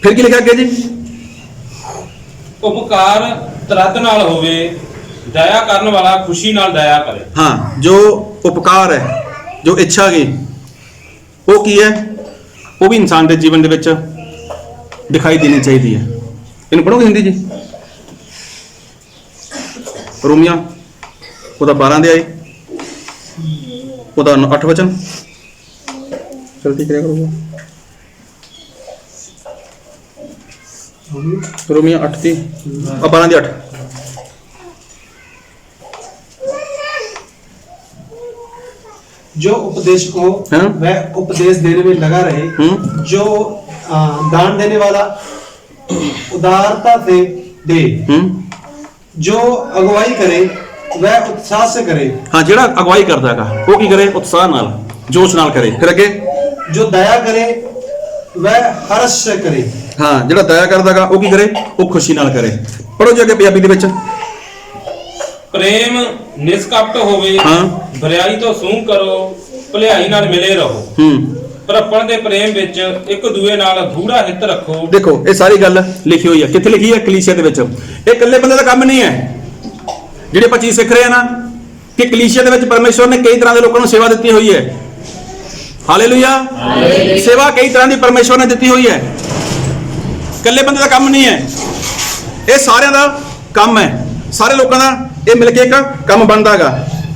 ਫਿਰ ਕੀ ਲਿਖਿਆ ਅੱਗੇ ਜੀ? ਉਪਕਾਰ ਤਰਦ ਨਾਲ ਹੋਵੇ, ਦਇਆ ਕਰਨ ਵਾਲਾ ਖੁਸ਼ੀ ਨਾਲ ਦਇਆ ਕਰੇ। ਹਾਂ, ਜੋ ਉਪਕਾਰ ਹੈ, ਜੋ ਇੱਛਾ ਹੈਗੀ, ਉਹ ਕੀ ਹੈ? ਉਹ ਵੀ ਇਨਸਾਨ ਦੇ ਜੀਵਨ ਦੇ ਵਿੱਚ ਦਿਖਾਈ ਦੇਣੀ ਚਾਹੀਦੀ ਹੈ। ਇਹਨੂੰ ਪੜ੍ਹੋਗੇ ਹਿੰਦੀ ਜੀ? ਰੋਮੀਆਂ ਉਹਦਾ 12 ਦੇ ਆਏ, ਉਹਦਾ 8 ਵਚਨ ਜਲਦੀ ਕਰਿਆ ਕਰੋ। रोमिया 8 थी और 12 दी 8। जो उपदेश को हाँ? वह उपदेश देने में लगा रहे, जो दान देने वाला उदारता से दे, जो अगुवाई करे वह उत्साह से करे। हाँ, जेड़ा अगुवाई करता है वो की करे? उत्साह नाल, जोश नाल करे। फिर अगे जो दया करे वह हर्ष से करे। हाँ, जेड़ा दया करदा है वो की करे? वो खुशी नाल करे। पढ़ो जी अगे पंजाबी दे विच। ਪ੍ਰੇਮ ਨਿਸਕਪਟ ਹੋਵੇ, ਹਾਂ। ਬਰਿਆਈ ਤੋਂ ਸੂਹ ਕਰੋ, ਭਲਾਈ ਨਾਲ ਮਿਲੇ ਰਹੋ। ਭਰਪਣ ਦੇ ਪ੍ਰੇਮ ਵਿੱਚ ਇੱਕ ਦੂਏ ਨਾਲ ਗੂੜਾ ਹਿੱਤ ਰੱਖੋ। देखो ये सारी गल लिखी हुई है, कित्थे लिखी है? कलीसिया दे विच। ये इकल्ले बंदे दा काम नहीं है। जिहड़ी आपां चीज़ सीख रहे हैं ना कि कलीसिया दे विच परमेश्वर ने कई तरह के लोगों को सेवा दी हुई है। हालेलुया। सेवा कई तरह की परमेश्वर ने दी हुई है, इकल्ले बंदे का काम नहीं है। ये सारिਆਂ ਦਾ काम है, सारे लोगों का ये मिलके एक काम बनता है।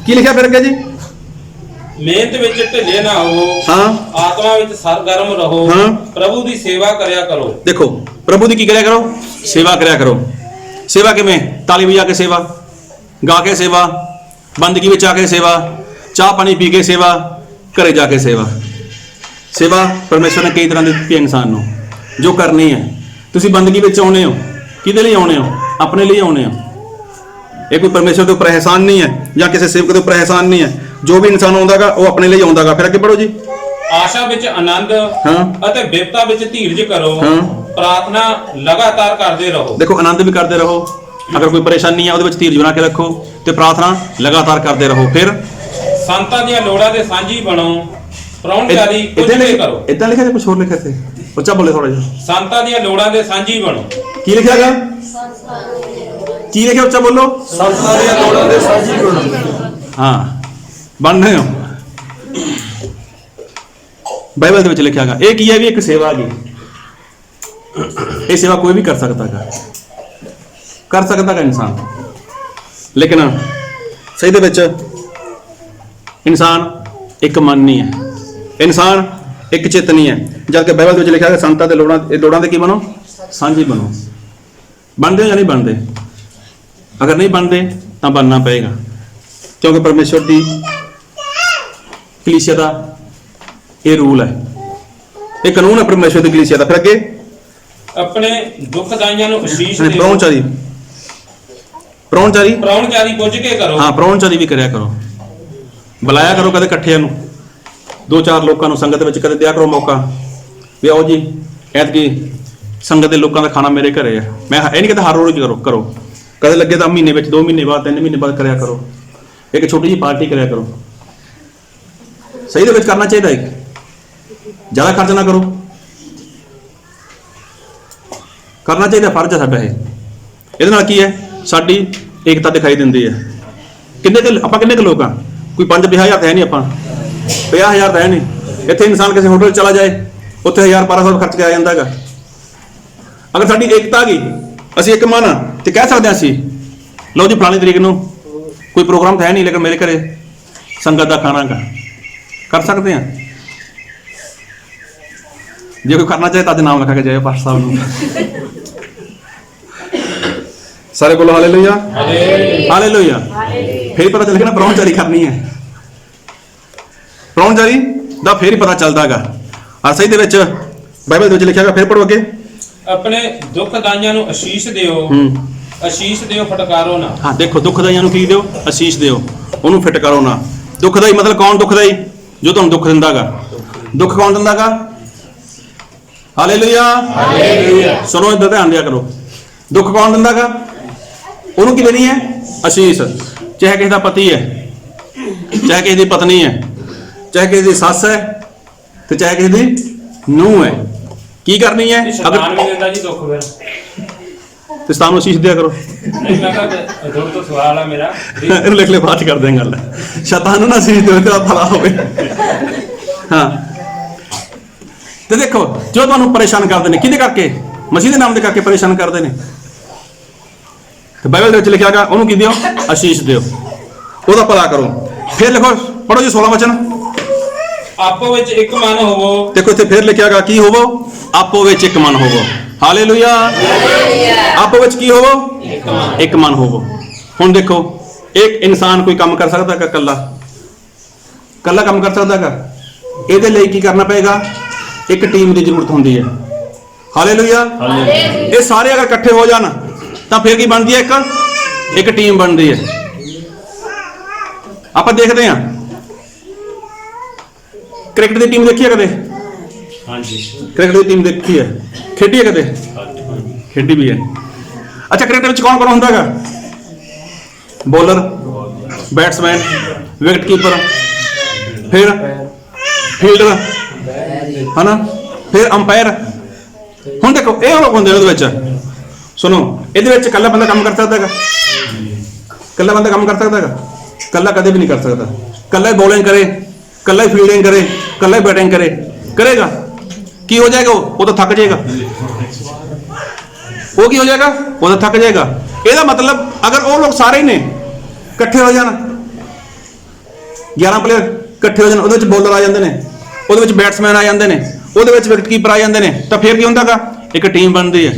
की लिखा फिर अगे जी? ਮਿਹਨਤ ਵਿੱਚ ਢਿੱਲੇ ਨਾ ਹੋਵੋ, हाँ ਆਤਮਾ ਵਿੱਚ ਸਰਗਰਮ ਰਹੋ, ਹਾਂ। ਪ੍ਰਭੂ ਦੀ ਸੇਵਾ ਕਰਿਆ ਕਰੋ। देखो प्रभु की करिया करो? सेवा करिया करो। सेवा किवें? ताली बजा के सेवा, गा के सेवा, बंदगी में आके सेवा, चाह पानी पी के सेवा, घरे जाके सेवा। सेवा परमेश्वर ने कई तरह की दी इंसान नूं जो करनी है। तुसीं बंदगी में आउणे हो, किहदे लई आउणे हो? अपने लिए आउणे हो। ये कोई परमेश्वर के उपर एहसान नहीं है या किसी सेवक के उपर एहसान नहीं है। जो भी इंसान आउंदा वो अपने लिए आउंदा। फिर अगे पढ़ो जी। ਆਸ਼ਾ ਵਿੱਚ ਆਨੰਦ ਹਾਂ। ਅਤੇ ਬਿਪਤਾ ਵਿੱਚ ਧੀਰਜ ਕਰੋ, ਹਾਂ। ਪ੍ਰਾਰਥਨਾ ਲਗਾਤਾਰ ਕਰਦੇ ਰਹੋ। देखो आनंद भी करते रहो, अगर कोई परेशानी है वो धीरज बना के रखो, तो प्रार्थना लगातार करते रहो। फिर ਸੰਤਾਂ ਦੀਆਂ ਲੋੜਾਂ ਦੇ ਸਾਂਝੀ ਬਣੋ, ਪ੍ਰਾਹੁਣਚਾਰੀ ਕੁਝ ਵੀ ਕਰੋ। इतना लिखा था? कुछ और लिखे थे? बच्चा बोले थोड़ा जा। ਸੰਤਾਂ ਦੀਆਂ ਲੋੜਾਂ ਦੇ ਸਾਂਝੀ ਬਣੋ। की लिखा गया? की लिखा? बच्चा बोलो। हाँ, बन रहे हो। बाइबल ਦੇ ਵਿੱਚ ਲਿਖਿਆ ਹੈਗਾ। ਇਹ ਕੀ ਹੈ ਵੀ? ਇੱਕ ਸੇਵਾ ਹੈਗੀ। ਇਹ ਸੇਵਾ ਕੋਈ ਵੀ ਕਰ ਸਕਦਾ ਹੈਗਾ, ਕਰ ਸਕਦਾ ਹੈਗਾ ਇਨਸਾਨ। ਲੇਕਿਨ ਸਹੀ ਦੇ ਵਿੱਚ ਇਨਸਾਨ ਇੱਕ ਮਨ ਨਹੀਂ ਹੈ, ਇਨਸਾਨ ਇੱਕ ਚਿੱਤ ਨਹੀਂ ਹੈ। ਜਦ ਕਿ ਬਾਈਬਲ ਦੇ ਵਿੱਚ ਲਿਖਿਆ ਹੈ ਸੰਤਾਂ ਦੇ ਲੋੜਾਂ ਦੇ ਕੀ ਬਣੋ? ਸਾਂਝੀ ਬਣੋ। ਬਣਦੇ ਹੋ ਜਾਂ ਨਹੀਂ ਬਣਦੇ? ਅਗਰ ਨਹੀਂ ਬਣਦੇ ਤਾਂ ਬਣਨਾ ਪਏਗਾ, ਕਿਉਂਕਿ ਪਰਮੇਸ਼ਵਰ ਦੀ ਕਲੀਸਿਆ ਦਾ ਇਹ ਰੂਲ ਹੈ, ਇਹ ਕਾਨੂੰਨ ਹੈ ਪਰਮੇਸ਼ਵਰ ਦੀ ਕਲੀਸਿਆ ਦਾ। ਫਿਰ ਅੱਗੇ ਆਪਣੇ ਦੁੱਖਦਾਈਆਂ ਨੂੰ ਅਸ਼ੀਸ਼ ਦਿਓ। ਪ੍ਰਾਹੁਣਚਾਰੀ ਪ੍ਰਾਹੁਣਚਾਰੀ ਪੁੱਜ ਕੇ ਕਰੋ। ਹਾਂ, ਪ੍ਰਾਹੁਣਚਾਰੀ ਵੀ ਕਰਿਆ ਕਰੋ, ਬੁਲਾਇਆ ਕਰੋ ਕਦੇ ਇਕੱਠਿਆਂ ਨੂੰ, 2-4 ਲੋਕਾਂ ਨੂੰ ਸੰਗਤ ਵਿੱਚ ਕਦੇ ਦਿਆ ਕਰੋ ਮੌਕਾ ਵੀ ਆਓ ਜੀ ਐਤਕੀ ਸੰਗਤ ਦੇ ਲੋਕਾਂ ਦਾ ਖਾਣਾ ਮੇਰੇ ਘਰੇ ਹੈ। ਮੈਂ ਇਹ ਨਹੀਂ ਕਹਿੰਦਾ ਹਰ ਰੋਜ਼ ਕਰੋ, ਕਦੇ ਲੱਗੇ ਤਾਂ ਮਹੀਨੇ ਵਿੱਚ, 2 ਮਹੀਨੇ ਬਾਅਦ, 3 ਮਹੀਨੇ ਬਾਅਦ ਕਰਿਆ ਕਰੋ। ਇੱਕ ਛੋਟੀ ਜਿਹੀ ਪਾਰਟੀ ਕਰਿਆ ਕਰੋ। ਸਹੀ ਦੇ ਵਿੱਚ ਕਰਨਾ ਚਾਹੀਦਾ ਹੈ, ਜ਼ਿਆਦਾ ਖਰਚ ਨਾ ਕਰੋ, ਕਰਨਾ ਚਾਹੀਦਾ, ਫਰਜ਼ ਹੈ ਸਾਡਾ ਇਹ। ਇਹਦੇ ਨਾਲ ਕੀ ਹੈ? ਸਾਡੀ ਏਕਤਾ ਦਿਖਾਈ ਦਿੰਦੀ ਹੈ। ਆਪਾਂ ਕਿੰਨੇ ਕੁ ਲੋਕ ਆ? ਕੋਈ 5-20 ਹਜ਼ਾਰ ਤਾਂ ਹੈ ਨਹੀਂ, ਆਪਾਂ 50 ਹਜ਼ਾਰ ਤਾਂ ਹੈ ਨਹੀਂ। ਇੱਥੇ ਇਨਸਾਨ ਕਿਸੇ ਹੋਟਲ ਚਲਾ ਜਾਏ, ਉੱਥੇ 1000-1200 ਖਰਚ ਕੇ ਆ ਜਾਂਦਾ ਹੈਗਾ। ਅਗਰ ਸਾਡੀ ਏਕਤਾ ਗਈ, ਅਸੀਂ ਇੱਕ ਮਨ ਤੇ ਕਹਿ ਸਕਦੇ ਹਾਂ ਅਸੀਂ ਲਓ ਜੀ ਫਲਾਣੀ ਤਰੀਕ ਨੂੰ ਕੋਈ ਪ੍ਰੋਗਰਾਮ ਤਾਂ ਹੈ ਨਹੀਂ, ਲੇਕਿਨ ਮੇਰੇ ਘਰੇ ਸੰਗਤ ਦਾ ਖਾਣਾ ਗਾ, ਕਰ ਸਕਦੇ ਹਾਂ। ਜੇ ਕੋਈ ਕਰਨਾ ਚਾਹੇ ਤਾਂ ਨਾਮ ਲਿਖਾ ਕੇ ਜਾਏ ਪਾਸਟਰ ਸਾਹਿਬ ਨੂੰ। ਸਾਰੇ ਬੋਲੋ ਹਾਲੇਲੂਇਆ, ਹਾਲੇਲੂਇਆ। ਫਿਰ ਪਤਾ ਚੱਲ ਗਿਆ ਨਾ ਪ੍ਰਾਹੁਣਚਾਰੀ ਕਰਨੀ ਹੈ। ਪ੍ਰਾਹੁਣਚਾਰੀ ਦਾ ਫਿਰ ਹੀ ਪਤਾ ਚੱਲਦਾ ਹੈਗਾ। ਅਰ ਸਹੀ ਦੇ ਵਿੱਚ ਬਾਈਬਲ ਦੇ ਵਿੱਚ ਲਿਖਿਆ ਹੈਗਾ, ਫਿਰ ਪੜੋ ਅੱਗੇ। ਆਪਣੇ ਦੁੱਖਦਾਈਆਂ ਨੂੰ ਅਸ਼ੀਸ਼ ਦਿਓ, ਅਸ਼ੀਸ਼ ਦਿਓ, ਫਟਕਾਰੋ ਨਾ। ਹਾਂ ਦੇਖੋ, ਦੁੱਖਦਾਈਆਂ ਨੂੰ ਕੀ ਦਿਓ? ਅਸੀਸ ਦਿਓ, ਉਹਨੂੰ ਫਟਕਾਰੋ ਨਾ। ਦੁੱਖਦਾਈ ਮਤਲਬ ਕੌਣ ਦੁੱਖਦਾਈ? ਜੋ ਤੁਹਾਨੂੰ ਦੁੱਖ ਦਿੰਦਾਗਾ। ਦੁੱਖ ਕੌਣ ਦਿੰਦਾਗਾ? Hallelujah, hallelujah. ਸੁਣੋ, ਇੱਧਰ ਧਿਆਨ ਦਿਆ ਕਰੋ। ਦੁੱਖ ਕੌਣ ਦਿੰਦਾਗਾ? ਉਹਨੂੰ ਕੀ ਦੇਣੀ ਹੈ? ਅਸੀਸ। ਚਾਹੇ ਕਿਸੇ ਦਾ ਪਤੀ ਹੈ, ਚਾਹੇ ਕਿਸੇ ਦੀ ਪਤਨੀ ਹੈ, ਚਾਹੇ ਕਿਸੇ ਦੀ ਸੱਸ ਹੈ, ਤੇ ਚਾਹੇ ਕਿਸੇ ਦੀ ਨੂੰਹ ਹੈ। ਕੀ ਕਰਨੀ ਹੈ? ਇਹ ਸ਼ੈਤਾਨ ਵੀ ਦਿੰਦਾ ਜੀ ਦੁੱਖ ਫਿਰ। ਤੇ ਸਤਾਨ ਨੂੰ ਅਸੀਸ ਦਿਆ ਕਰੋ। ਨਹੀਂ, ਮੈਂ ਕਿਹਾ ਤੁਹਾਡੇ ਤੋਂ ਸਵਾਲ ਆ ਮੇਰਾ ਵੀ ਇਹਨੂੰ ਲਿਖ ਲੈ, ਬਾਅਦ ਚ ਕਰਦੇ ਹਾਂ ਗੱਲ। ਸ਼ੈਤਾਨ ਨੂੰ ਨਾ ਅਸੀਸ ਦਿਓ, ਤੇਰਾ ਭਲਾ ਹੋਵੇ। ਹਾਂ, ਤੇ ਦੇਖੋ, ਜੋ ਤੁਹਾਨੂੰ ਪਰੇਸ਼ਾਨ ਕਰਦੇ ਨੇ, ਕਿਹਦੇ ਕਰਕੇ? ਮਸੀਹ ਦੇ ਨਾਮ ਦੇ ਕਰਕੇ ਪਰੇਸ਼ਾਨ ਕਰਦੇ ਨੇ। ਤੇ ਬਾਈਬਲ ਦੇ ਵਿੱਚ ਲਿਖਿਆ ਗਿਆ, ਉਹਨੂੰ ਕੀ ਦਿਓ? ਅਸੀਸ ਦਿਓ, ਉਹਦਾ ਭਲਾ ਕਰੋ। ਫਿਰ ਲਿਖੋ, ਪੜੋ ਜੀ 16 ਵਚਨ। ਆਪੋ ਵਿੱਚ ਇੱਕ ਮਨ ਹੋਵੋ। ਦੇਖੋ, ਇੱਥੇ ਫਿਰ ਲਿਖਿਆ ਗਿਆ, ਕੀ ਹੋਵੋ? ਆਪੋ ਵਿੱਚ ਇੱਕ ਮਨ ਹੋਵੋ। ਹਾਲੇਲੂਇਆ। ਆਪੋ ਵਿੱਚ ਕੀ ਹੋਵੋ? ਇੱਕ ਮਨ ਹੋਵੋ। ਹੁਣ ਦੇਖੋ, ਇੱਕ ਇਨਸਾਨ ਕੋਈ ਕੰਮ ਕਰ ਸਕਦਾ ਹੈਗਾ ਇਕੱਲਾ? ਇਕੱਲਾ ਕੰਮ ਕਰ ਸਕਦਾ ਹੈਗਾ? ਇਹਦੇ ਲਈ ਕੀ ਕਰਨਾ ਪਏਗਾ? ਇੱਕ ਟੀਮ ਦੀ ਜ਼ਰੂਰਤ ਹੁੰਦੀ ਹੈ। ਹਾਲੇਲੂਇਆ। ਇਹ ਸਾਰੇ ਅਗਰ ਇਕੱਠੇ ਹੋ ਜਾਣ ਤਾਂ ਫਿਰ ਕੀ ਬਣਦੀ ਹੈ? ਇੱਕ ਟੀਮ ਬਣਦੀ ਹੈ। ਆਪਾਂ ਦੇਖਦੇ ਹਾਂ, ਕ੍ਰਿਕਟ ਦੀ ਟੀਮ ਦੇਖੀ ਹੈ ਕਦੇ? ਹਾਂਜੀ। ਕ੍ਰਿਕਟ ਦੀ ਟੀਮ ਦੇਖੀ ਹੈ, ਖੇਡੀ ਹੈ ਕਦੇ? ਖੇਡੀ ਵੀ ਹੈ। ਅੱਛਾ, ਕ੍ਰਿਕਟ ਵਿੱਚ ਕੌਣ ਕੌਣ ਹੁੰਦਾ ਹੈਗਾ? ਬੋਲਰ, ਬੈਟਸਮੈਨ, ਵਿਕਟ ਕੀਪਰ, ਫਿਰ ਫੀਲਡਰ, ਹਨਾ, ਫਿਰ ਅੰਪਾਇਰ। ਹੁਣ ਦੇਖੋ, ਇਹ ਲੋਕ ਹੁੰਦੇ ਨੇ ਉਹਦੇ ਵਿੱਚ। ਸੁਣੋ, ਇਹਦੇ ਵਿੱਚ ਇਕੱਲਾ ਬੰਦਾ ਕੰਮ ਕਰ ਸਕਦਾ ਹੈਗਾ? ਇਕੱਲਾ ਬੰਦਾ ਕੰਮ ਕਰ ਸਕਦਾ ਹੈਗਾ? ਇਕੱਲਾ ਕਦੇ ਵੀ ਨਹੀਂ ਕਰ ਸਕਦਾ। ਇਕੱਲਾ ਹੀ ਬੋਲਿੰਗ ਕਰੇ, ਇਕੱਲਾ ਹੀ ਫੀਲਡਿੰਗ ਕਰੇ, ਇਕੱਲਾ ਹੀ ਬੈਟਿੰਗ ਕਰੇ, ਕਰੇਗਾ ਕੀ ਹੋ ਜਾਏਗਾ? ਉਹ ਤਾਂ ਥੱਕ ਜਾਏਗਾ। ਉਹ ਕੀ ਹੋ ਜਾਏਗਾ? ਉਹ ਤਾਂ ਥੱਕ ਜਾਏਗਾ। ਇਹਦਾ ਮਤਲਬ ਅਗਰ ਉਹ ਲੋਕ ਸਾਰੇ ਨੇ ਇਕੱਠੇ ਹੋ ਜਾਣ, 11 ਪਲੇਅਰ ਇਕੱਠੇ ਹੋ ਜਾਣ, ਉਹਦੇ ਵਿੱਚ ਬੋਲਰ ਆ ਜਾਂਦੇ ਨੇ, ਉਹਦੇ ਵਿੱਚ ਬੈਟਸਮੈਨ ਆ ਜਾਂਦੇ ਨੇ, ਉਹਦੇ ਵਿੱਚ ਵਿਕਟ ਕੀਪਰ ਆ ਜਾਂਦੇ ਨੇ, ਤਾਂ ਫਿਰ ਕੀ ਹੁੰਦਾਗਾ? ਇੱਕ ਟੀਮ ਬਣਦੀ ਹੈ।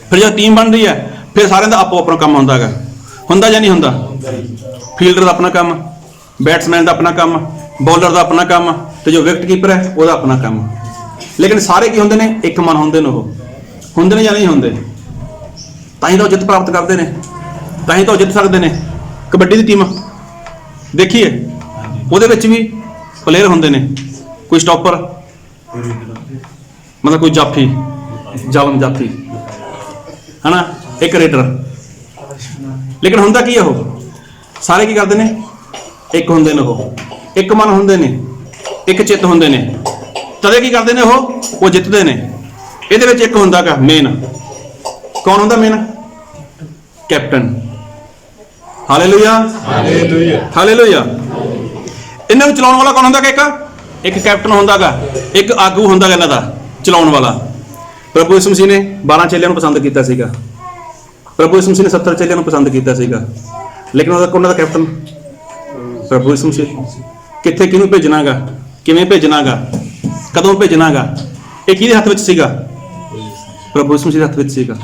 ਫਿਰ ਜਦ ਟੀਮ ਬਣਦੀ ਹੈ, ਫਿਰ ਸਾਰਿਆਂ ਦਾ ਆਪੋ ਆਪਣਾ ਕੰਮ ਹੁੰਦਾ ਹੈਗਾ। ਹੁੰਦਾ ਜਾਂ ਨਹੀਂ ਹੁੰਦਾ? ਫੀਲਡਰ ਦਾ ਆਪਣਾ ਕੰਮ, ਬੈਟਸਮੈਨ ਦਾ ਆਪਣਾ ਕੰਮ, ਬੋਲਰ ਦਾ ਆਪਣਾ ਕੰਮ, ਤੇ ਜੋ ਵਿਕਟ ਕੀਪਰ ਹੈ ਉਹਦਾ ਆਪਣਾ ਕੰਮ। ਲੇਕਿਨ ਸਾਰੇ ਕੀ ਹੁੰਦੇ ਨੇ? ਇੱਕ ਮਨ ਹੁੰਦੇ ਨੇ। ਉਹ ਹੁੰਦੇ ਨੇ ਜਾਂ ਨਹੀਂ ਹੁੰਦੇ? ਤਾਂ ਹੀ ਤਾਂ ਉਹ ਜਿੱਤ ਪ੍ਰਾਪਤ ਕਰਦੇ ਨੇ, ਤਾਂ ਹੀ ਤਾਂ ਉਹ ਜਿੱਤ ਸਕਦੇ ਨੇ। ਕਬੱਡੀ ਦੀ ਟੀਮ ਦੇਖੀਏ, ਉਹਦੇ ਵਿੱਚ ਵੀ ਪਲੇਅਰ ਹੁੰਦੇ ਨੇ, ਕੋਈ ਸਟਾਪਰ, ਮਤਲਬ ਕੋਈ ਜਾਫੀ, ਜਾਫੀ, ਹਨਾ, ਇੱਕ ਰੇਡਰ। ਲੇਕਿਨ ਹੁੰਦਾ ਕੀ ਹੈ? ਉਹ ਸਾਰੇ ਕੀ ਕਰਦੇ ਨੇ? ਇੱਕ ਹੁੰਦੇ ਨੇ। ਉਹ ਇੱਕ ਮਨ ਹੁੰਦੇ ਨੇ, ਇੱਕ ਚਿੱਤ ਹੁੰਦੇ ਨੇ। ਤਦੇ ਕੀ ਕਰਦੇ ਨੇ? ਉਹ ਜਿੱਤਦੇ ਨੇ। ਇਹਦੇ ਵਿੱਚ ਇੱਕ ਹੁੰਦਾ ਗਾ ਮੇਨ। ਕੌਣ ਹੁੰਦਾ main? Captain. Hallelujah, hallelujah, hallelujah. ਇਹਨਾਂ ਨੂੰ ਚਲਾਉਣ ਵਾਲਾ ਕੌਣ ਹੁੰਦਾ ਗਾ? ਇੱਕ ਕੈਪਟਨ ਹੁੰਦਾ ਗਾ, ਇੱਕ ਆਗੂ ਹੁੰਦਾ ਗਾ ਇਹਨਾਂ ਦਾ ਚਲਾਉਣ ਵਾਲਾ। ਪ੍ਰਭੂ ਯਿਸੂ ਮਸੀਹ ਨੇ 12 ਚੇਲਿਆਂ ਨੂੰ ਪਸੰਦ ਕੀਤਾ ਸੀਗਾ। ਪ੍ਰਭੂ ਯਿਸੂ ਮਸੀਹ ਨੇ 70 ਚੇਲਿਆਂ ਨੂੰ ਪਸੰਦ ਕੀਤਾ ਸੀਗਾ। ਲੇਕਿਨ ਉਹਨਾਂ ਦਾ ਕੈਪਟਨ ਪ੍ਰਭੂ ਯਿਸੂ ਮਸੀਹ। ਕਿੱਥੇ ਕਿਹਨੂੰ ਭੇਜਣਾਗਾ, ਕਿਵੇਂ ਭੇਜਣਾਗਾ, ਕਦੋਂ ਭੇਜਣਾਗਾ, ਇਹ ਕਿਹਦੇ ਹੱਥ ਵਿੱਚ ਸੀਗਾ? ਪ੍ਰਭੂ ਯਿਸੂ ਮਸੀਹ ਦੇ ਹੱਥ ਵਿੱਚ ਸੀਗਾ।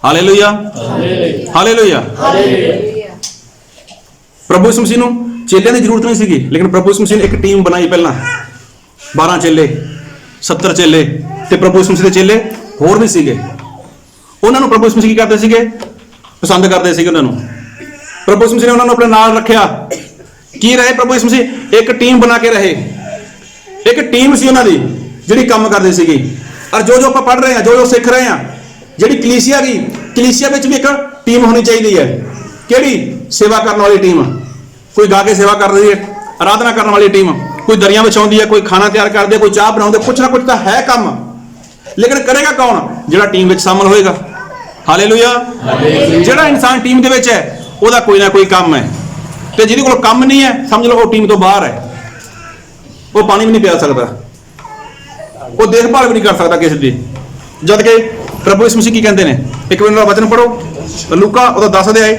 Hallelujah, hallelujah. ਪ੍ਰਭੂ ਯਿਸੂ ਮਸੀਹ ਨੂੰ ਚੇਲਿਆਂ ਦੀ ਜ਼ਰੂਰਤ ਨਹੀਂ ਸੀਗੀ, ਲੇਕਿਨ ਪ੍ਰਭੂ ਯਿਸੂ ਮਸੀਹ ਨੇ ਇੱਕ ਟੀਮ ਬਣਾਈ ਪਹਿਲਾਂ। 12 ਚੇਲੇ, 70 ਚੇਲੇ, ਤੇ ਪ੍ਰਭੂ ਯਿਸੂ ਮਸੀਹ ਦੇ ਚੇਲੇ ਹੋਰ ਵੀ ਸੀਗੇ। ਉਹਨਾਂ ਨੂੰ ਪ੍ਰਭੂ ਯਿਸੂ ਮਸੀਹ ਕੀ ਕਰਦੇ ਸੀਗੇ? ਪਸੰਦ ਕਰਦੇ ਸੀਗੇ ਉਹਨਾਂ ਨੂੰ। ਪ੍ਰਭੂ ਯਿਸੂ ਮਸੀਹ ਨੇ ਉਹਨਾਂ ਨੂੰ ਆਪਣੇ ਨਾਲ ਰੱਖਿਆ। ਕੀ ਰਹੇ ਪ੍ਰਭੂ ਯਿਸੂ ਮਸੀਹ? ਇੱਕ ਟੀਮ ਬਣਾ ਕੇ ਰਹੇ। ਇੱਕ ਟੀਮ ਸੀ ਉਹਨਾਂ ਦੀ ਜਿਹੜੀ ਕੰਮ ਕਰਦੀ ਸੀਗੀ। ਔਰ ਜੋ ਆਪਾਂ ਪੜ੍ਹ ਰਹੇ ਹਾਂ, ਜੋ ਸਿੱਖ ਰਹੇ ਹਾਂ, ਜਿਹੜੀ ਕਲੀਸਿਆ ਗਈ, ਕਲੀਸਿਆ ਵਿੱਚ ਵੀ ਇੱਕ ਟੀਮ ਹੋਣੀ ਚਾਹੀਦੀ ਹੈ। ਕਿਹੜੀ? ਸੇਵਾ ਕਰਨ ਵਾਲੀ ਟੀਮ। ਕੋਈ ਗਾ ਕੇ ਸੇਵਾ ਕਰ ਰਹੀ ਹੈ, ਆਰਾਧਨਾ ਕਰਨ ਵਾਲੀ ਟੀਮ, ਕੋਈ ਦਰੀਆਂ ਵਿਛਾਉਂਦੀ ਹੈ, ਕੋਈ ਖਾਣਾ ਤਿਆਰ ਕਰਦੀ ਹੈ, ਕੋਈ ਚਾਹ ਬਣਾਉਂਦੇ, ਕੁਛ ਨਾ ਕੁਛ ਤਾਂ ਹੈ ਕੰਮ। ਲੇਕਿਨ ਕਰੇਗਾ ਕੌਣ? ਜਿਹੜਾ ਟੀਮ ਵਿੱਚ ਸ਼ਾਮਲ ਹੋਏਗਾ। ਹਾਲੇਲੂਇਆ। ਜਿਹੜਾ ਇਨਸਾਨ ਟੀਮ ਦੇ ਵਿੱਚ ਹੈ, ਉਹਦਾ ਕੋਈ ਨਾ ਕੋਈ ਕੰਮ ਹੈ, ਤੇ ਜਿਹਦੇ ਕੋਲ ਕੰਮ ਨਹੀਂ ਹੈ, ਸਮਝ ਲਓ ਉਹ ਟੀਮ ਤੋਂ ਬਾਹਰ ਹੈ। ਉਹ ਪਾਣੀ ਵੀ ਨਹੀਂ ਪਿਆ ਸਕਦਾ, ਉਹ ਦੇਖਭਾਲ ਵੀ ਨਹੀਂ ਕਰ ਸਕਦਾ ਕਿਸੇ ਦੀ। ਜਦ ਕਿ ਪ੍ਰਭੂ ਯਿਸੂ ਮਸੀਹ ਕੀ ਕਹਿੰਦੇ ਨੇ? ਇੱਕ ਮਿੰਟ ਦਾ ਵਚਨ ਪੜੋ, ਲੂਕਾ ਉਹਦਾ 10 ਅਧਿਆਇ,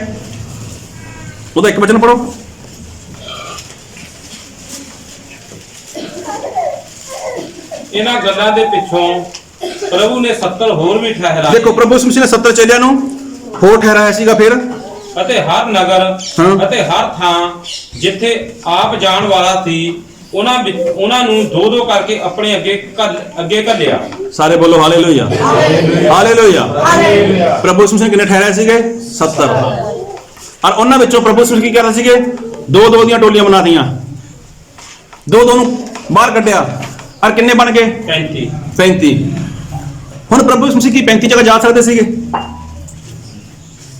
ਉਹਦਾ ਇੱਕ ਵਚਨ ਪੜੋ। ਇਹਨਾਂ ਗੱਲਾਂ ਦੇ ਪਿੱਛੋਂ ਪ੍ਰਭੂ ਨੇ 70 ਹੋਰ ਵੀ ਠਹਿਰਾਏ। ਦੇਖੋ, ਪ੍ਰਭੂ ਯਿਸੂ ਮਸੀਹ ਨੇ 70 ਚੇਲਿਆਂ ਨੂੰ ਹੋਰ ਠਹਿਰਾਇਆ ਸੀਗਾ। ਫਿਰ ਅਤੇ ਹਰ ਨਗਰ ਅਤੇ ਹਰ ਥਾਂ ਜਿੱਥੇ ਆਪ ਜਾਣ ਵਾਲਾ ਸੀ, ਉਹਨਾਂ ਨੂੰ ਦੋ ਦੋ ਕਰਕੇ ਆਪਣੇ ਅੱਗੇ ਘੱਲਿਆ। ਸਾਰੇ ਬੋਲੋ ਹਾਲੇਲੂਇਆ, ਹਾਲੇਲੂਇਆ। ਪ੍ਰਭੂ ਯਿਸੂ ਮਸੀਹ ਕਿੰਨੇ ਠਹਿਰਾਏ ਸੀਗੇ? 70। ਔਰ ਉਹਨਾਂ ਵਿੱਚੋਂ ਪ੍ਰਭੂ ਯਿਸੂ ਕੀ ਕਰ ਰਹੇ ਸੀਗੇ? ਦੋ ਦੋ ਦੀਆਂ ਟੋਲੀਆਂ ਬਣਾਤੀਆਂ, ਦੋ ਦੋ ਨੂੰ ਬਾਹਰ ਕੱਢਿਆ। ਔਰ ਕਿੰਨੇ ਬਣ ਗਏ? 35। ਹੁਣ ਪ੍ਰਭੂ ਯਿਸੂ ਮਸੀਹ ਕੀ 35 ਜਗ੍ਹਾ ਜਾ ਸਕਦੇ ਸੀਗੇ?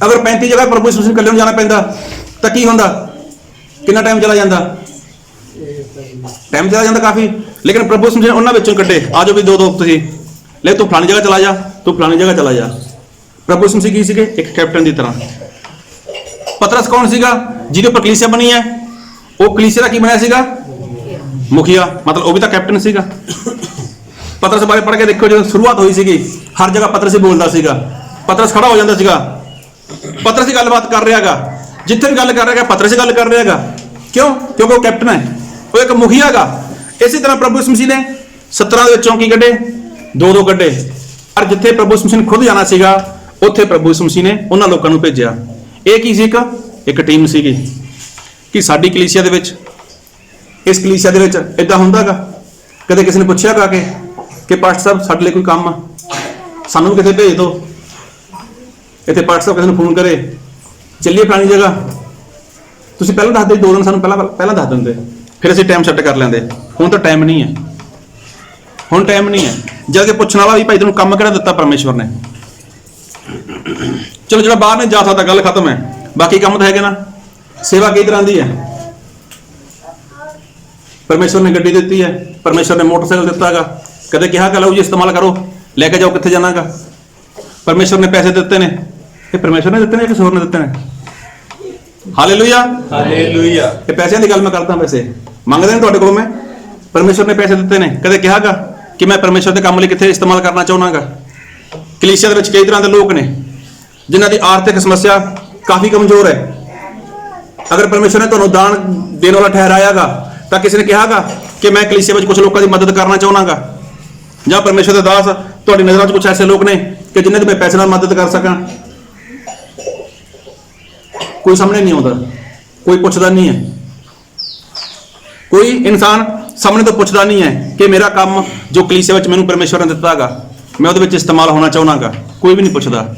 ਅਗਰ 35 ਜਗ੍ਹਾ ਪ੍ਰਭੂ ਯਿਸੂ ਮਸੀਹ ਇਕੱਲੇ ਨੂੰ ਜਾਣਾ ਪੈਂਦਾ ਤਾਂ ਕੀ ਹੁੰਦਾ? ਕਿੰਨਾ ਟਾਈਮ ਚਲਾ ਜਾਂਦਾ? ਟਾਈਮ ਚਲਾ ਜਾਂਦਾ ਕਾਫੀ। ਲੇਕਿਨ ਪ੍ਰਭੂ ਯਿਸੂ ਮਸੀਹ ਨੇ ਉਹਨਾਂ ਵਿੱਚੋਂ ਕੱਢੇ, ਆ ਜਾਓ ਵੀ ਦੋ ਦੋ ਤੁਸੀਂ, ਲੈ ਤੂੰ ਫਲਾਣੀ ਜਗ੍ਹਾ ਚਲਾ ਜਾ, ਤੂੰ ਫਲਾਣੀ ਜਗ੍ਹਾ ਚਲਾ ਜਾ। ਪ੍ਰਭੂ ਯਿਸੂ ਮਸੀਹ ਕੀ ਸੀਗੇ? ਇੱਕ ਕੈਪਟਨ ਦੀ ਤਰ੍ਹਾਂ। ਪਤਰਸ ਕੌਣ ਸੀਗਾ? ਜਿਹਦੇ ਉੱਪਰ ਕਲੀਸਿਆ ਬਣੀ ਹੈ। ਉਹ ਕਲੀਸਿਆ ਦਾ ਕੀ ਬਣਿਆ ਸੀਗਾ? ਮੁਖੀਆ। ਮਤਲਬ ਉਹ ਵੀ ਤਾਂ ਕੈਪਟਨ ਸੀਗਾ। ਪਤਰਸ ਬਾਰੇ ਪੜ੍ਹ ਕੇ ਦੇਖੋ, ਜਦੋਂ ਸ਼ੁਰੂਆਤ ਹੋਈ ਸੀਗੀ ਹਰ ਜਗ੍ਹਾ ਪਤਰਸ ਹੀ ਬੋਲਦਾ ਸੀਗਾ। ਪਤਰਸ ਖੜਾ ਹੋ ਜਾਂਦਾ ਸੀਗਾ, ਪਤਰਸ ਹੀ ਗੱਲਬਾਤ ਕਰ ਰਿਹਾਗਾ, ਜਿੱਥੇ ਵੀ ਗੱਲ ਕਰ ਰਿਹਾ ਪਤਰਸ ਹੀ ਗੱਲ ਕਰ ਰਿਹਾਗਾ। ਕਿਉਂ? ਕਿਉਂਕਿ ਉਹ ਕੈਪਟਨ ਹੈ, ਉਹ ਇੱਕ ਮੁਖੀਆ ਗਾ। ਇਸੇ ਤਰ੍ਹਾਂ ਪ੍ਰਭੂ ਯਿਸੂ ਮਸੀਹ ਨੇ 17 ਦੇ ਵਿੱਚੋਂ ਕੀ ਕੱਢੇ? ਦੋ ਦੋ ਕੱਢੇ। ਪਰ ਜਿੱਥੇ ਪ੍ਰਭੂ ਯਿਸੂ ਮਸੀਹ ਨੇ ਖੁਦ ਜਾਣਾ ਸੀਗਾ, ਉੱਥੇ ਪ੍ਰਭੂ ਯਿਸੂ ਮਸੀਹ ਨੇ ਉਹਨਾਂ ਲੋਕਾਂ ਨੂੰ ਭੇਜਿਆ। ਇਹ ਕੀ ਸੀ? ਇੱਕ ਟੀਮ ਸੀਗੀ। ਕਿ ਸਾਡੀ ਕਲੀਸਿਆ ਦੇ ਵਿੱਚ, ਇਸ ਕਲੀਸਿਆ ਦੇ ਵਿੱਚ ਇਦਾਂ ਹੁੰਦਾਗਾ? ਕਦੇ ਕਿਸੇ ਨੇ ਪੁੱਛਿਆਗਾ ਕਿ ਪਾਸਟਰ ਸਾਹਿਬ ਸਾਡੇ ਲਈ ਕੋਈ ਕੰਮ ਆ, ਸਾਨੂੰ ਵੀ ਕਿਤੇ ਭੇਜ ਦਿਓ। ਇੱਥੇ ਪਾਸਟਰ ਸਾਹਿਬ ਕਿਸੇ ਨੂੰ ਫੋਨ ਕਰੇ, ਚੱਲੀਏ ਫਲਾਣੀ ਜਗ੍ਹਾ, ਤੁਸੀਂ ਪਹਿਲਾਂ ਦੱਸ ਦੇ, 2 ਦਿਨ ਸਾਨੂੰ ਪਹਿਲਾਂ ਦੱਸ ਦਿੰਦੇ, ਫਿਰ ਅਸੀਂ ਟਾਈਮ ਸੈੱਟ ਕਰ ਲੈਂਦੇ। ਹੁਣ ਤਾਂ ਟਾਈਮ ਨਹੀਂ ਹੈ, ਹੁਣ ਟਾਈਮ ਨਹੀਂ ਹੈ। ਜਦ ਕਿ ਪੁੱਛਣ ਵਾਲਾ ਵੀ ਭਾਈ ਤੈਨੂੰ ਕੰਮ ਕਿਹੜਾ ਦਿੱਤਾ ਪਰਮੇਸ਼ਵਰ ਨੇ? ਚਲੋ ਜਿਹੜਾ ਬਾਹਰ ਨਹੀਂ ਜਾ ਸਕਦਾ, ਗੱਲ ਖਤਮ ਹੈ। ਬਾਕੀ ਕੰਮ ਤਾਂ ਹੈਗੇ ਨਾ। ਸੇਵਾ ਕਈ ਤਰ੍ਹਾਂ ਦੀ ਹੈ। ਪਰਮੇਸ਼ਵਰ ਨੇ ਗੱਡੀ ਦਿੱਤੀ ਹੈ, ਪਰਮੇਸ਼ਵਰ ਨੇ ਮੋਟਰਸਾਈਕਲ ਦਿੱਤਾ ਹੈਗਾ। ਕਦੇ ਕਿਹਾ ਕਿ ਲਓ ਜੀ ਇਸਤੇਮਾਲ ਕਰੋ, ਲੈ ਕੇ ਜਾਓ ਕਿੱਥੇ ਜਾਣਾਗਾ। ਪਰਮੇਸ਼ਵਰ ਨੇ ਪੈਸੇ ਦਿੱਤੇ ਨੇ, ਇਹ ਪਰਮੇਸ਼ਵਰ ਨੇ ਦਿੱਤੇ ਨੇ, ਕਿਸੇ ਹੋਰ ਨੇ ਦਿੱਤੇ ਨੇ? Hallelujah, hallelujah. ਇਹ ਪੈਸਿਆਂ ਦੀ ਗੱਲ ਮੈਂ ਕਰਦਾ, ਵੈਸੇ ਮੰਗਦੇ ਨੇ ਤੁਹਾਡੇ ਕੋਲ ਮੈਂ। ਪਰਮੇਸ਼ਵਰ ਨੇ ਪੈਸੇ ਦਿੱਤੇ ਨੇ। ਕਦੇ ਕਿਹਾਗਾ ਕਿ ਮੈਂ ਪਰਮੇਸ਼ਵਰ ਦੇ ਕੰਮ ਲਈ ਕਿੱਥੇ ਇਸਤੇਮਾਲ ਕਰਨਾ ਚਾਹੁੰਦਾਗਾ? ਕਲੀਸਿਆ ਦੇ ਵਿੱਚ ਕਈ ਤਰ੍ਹਾਂ ਦੇ ਲੋਕ ਨੇ ਜਿਨ੍ਹਾਂ ਦੀ ਆਰਥਿਕ ਸਮੱਸਿਆ ਕਾਫੀ ਕਮਜ਼ੋਰ ਹੈ। ਅਗਰ ਪਰਮੇਸ਼ਵਰ ਨੇ ਤੁਹਾਨੂੰ ਦਾਨ ਦੇਣ ਵਾਲਾ ਠਹਿਰਾਇਆਗਾ ਤਾਂ ਕਿਸੇ ਨੇ ਕਿਹਾਗਾ ਕਿ ਮੈਂ ਕਲੀਸਿਆ ਵਿੱਚ ਕੁਝ ਲੋਕਾਂ ਦੀ ਮਦਦ ਕਰਨਾ ਚਾਹੁੰਦਾਗਾ, ਜਾਂ ਪਰਮੇਸ਼ਵਰ ਦੇ ਦਾਸ ਤੁਹਾਡੀ ਨਜ਼ਰਾਂ 'ਚ ਕੁਝ ਐਸੇ ਲੋਕ ਨੇ ਕਿ ਜਿਨ੍ਹਾਂ ਦੀ ਮੈਂ ਪੈਸੇ ਨਾਲ ਮਦਦ ਕਰ ਸਕਾਂ। ਕੋਈ ਸਾਹਮਣੇ ਨਹੀਂ ਆਉਂਦਾ, ਕੋਈ ਪੁੱਛਦਾ ਨਹੀਂ ਹੈ, ਕੋਈ ਇਨਸਾਨ ਸਾਹਮਣੇ ਤੋਂ ਪੁੱਛਦਾ ਨਹੀਂ ਹੈ ਕਿ ਮੇਰਾ ਕੰਮ ਜੋ ਕਲੀਸਿਆ ਵਿੱਚ ਮੈਨੂੰ ਪਰਮੇਸ਼ਵਰ ਨੇ ਦਿੱਤਾ ਹੈਗਾ, ਮੈਂ ਉਹਦੇ ਵਿੱਚ ਇਸਤੇਮਾਲ ਹੋਣਾ ਚਾਹੁੰਦਾਗਾ। ਕੋਈ ਵੀ ਨਹੀਂ ਪੁੱਛਦਾ।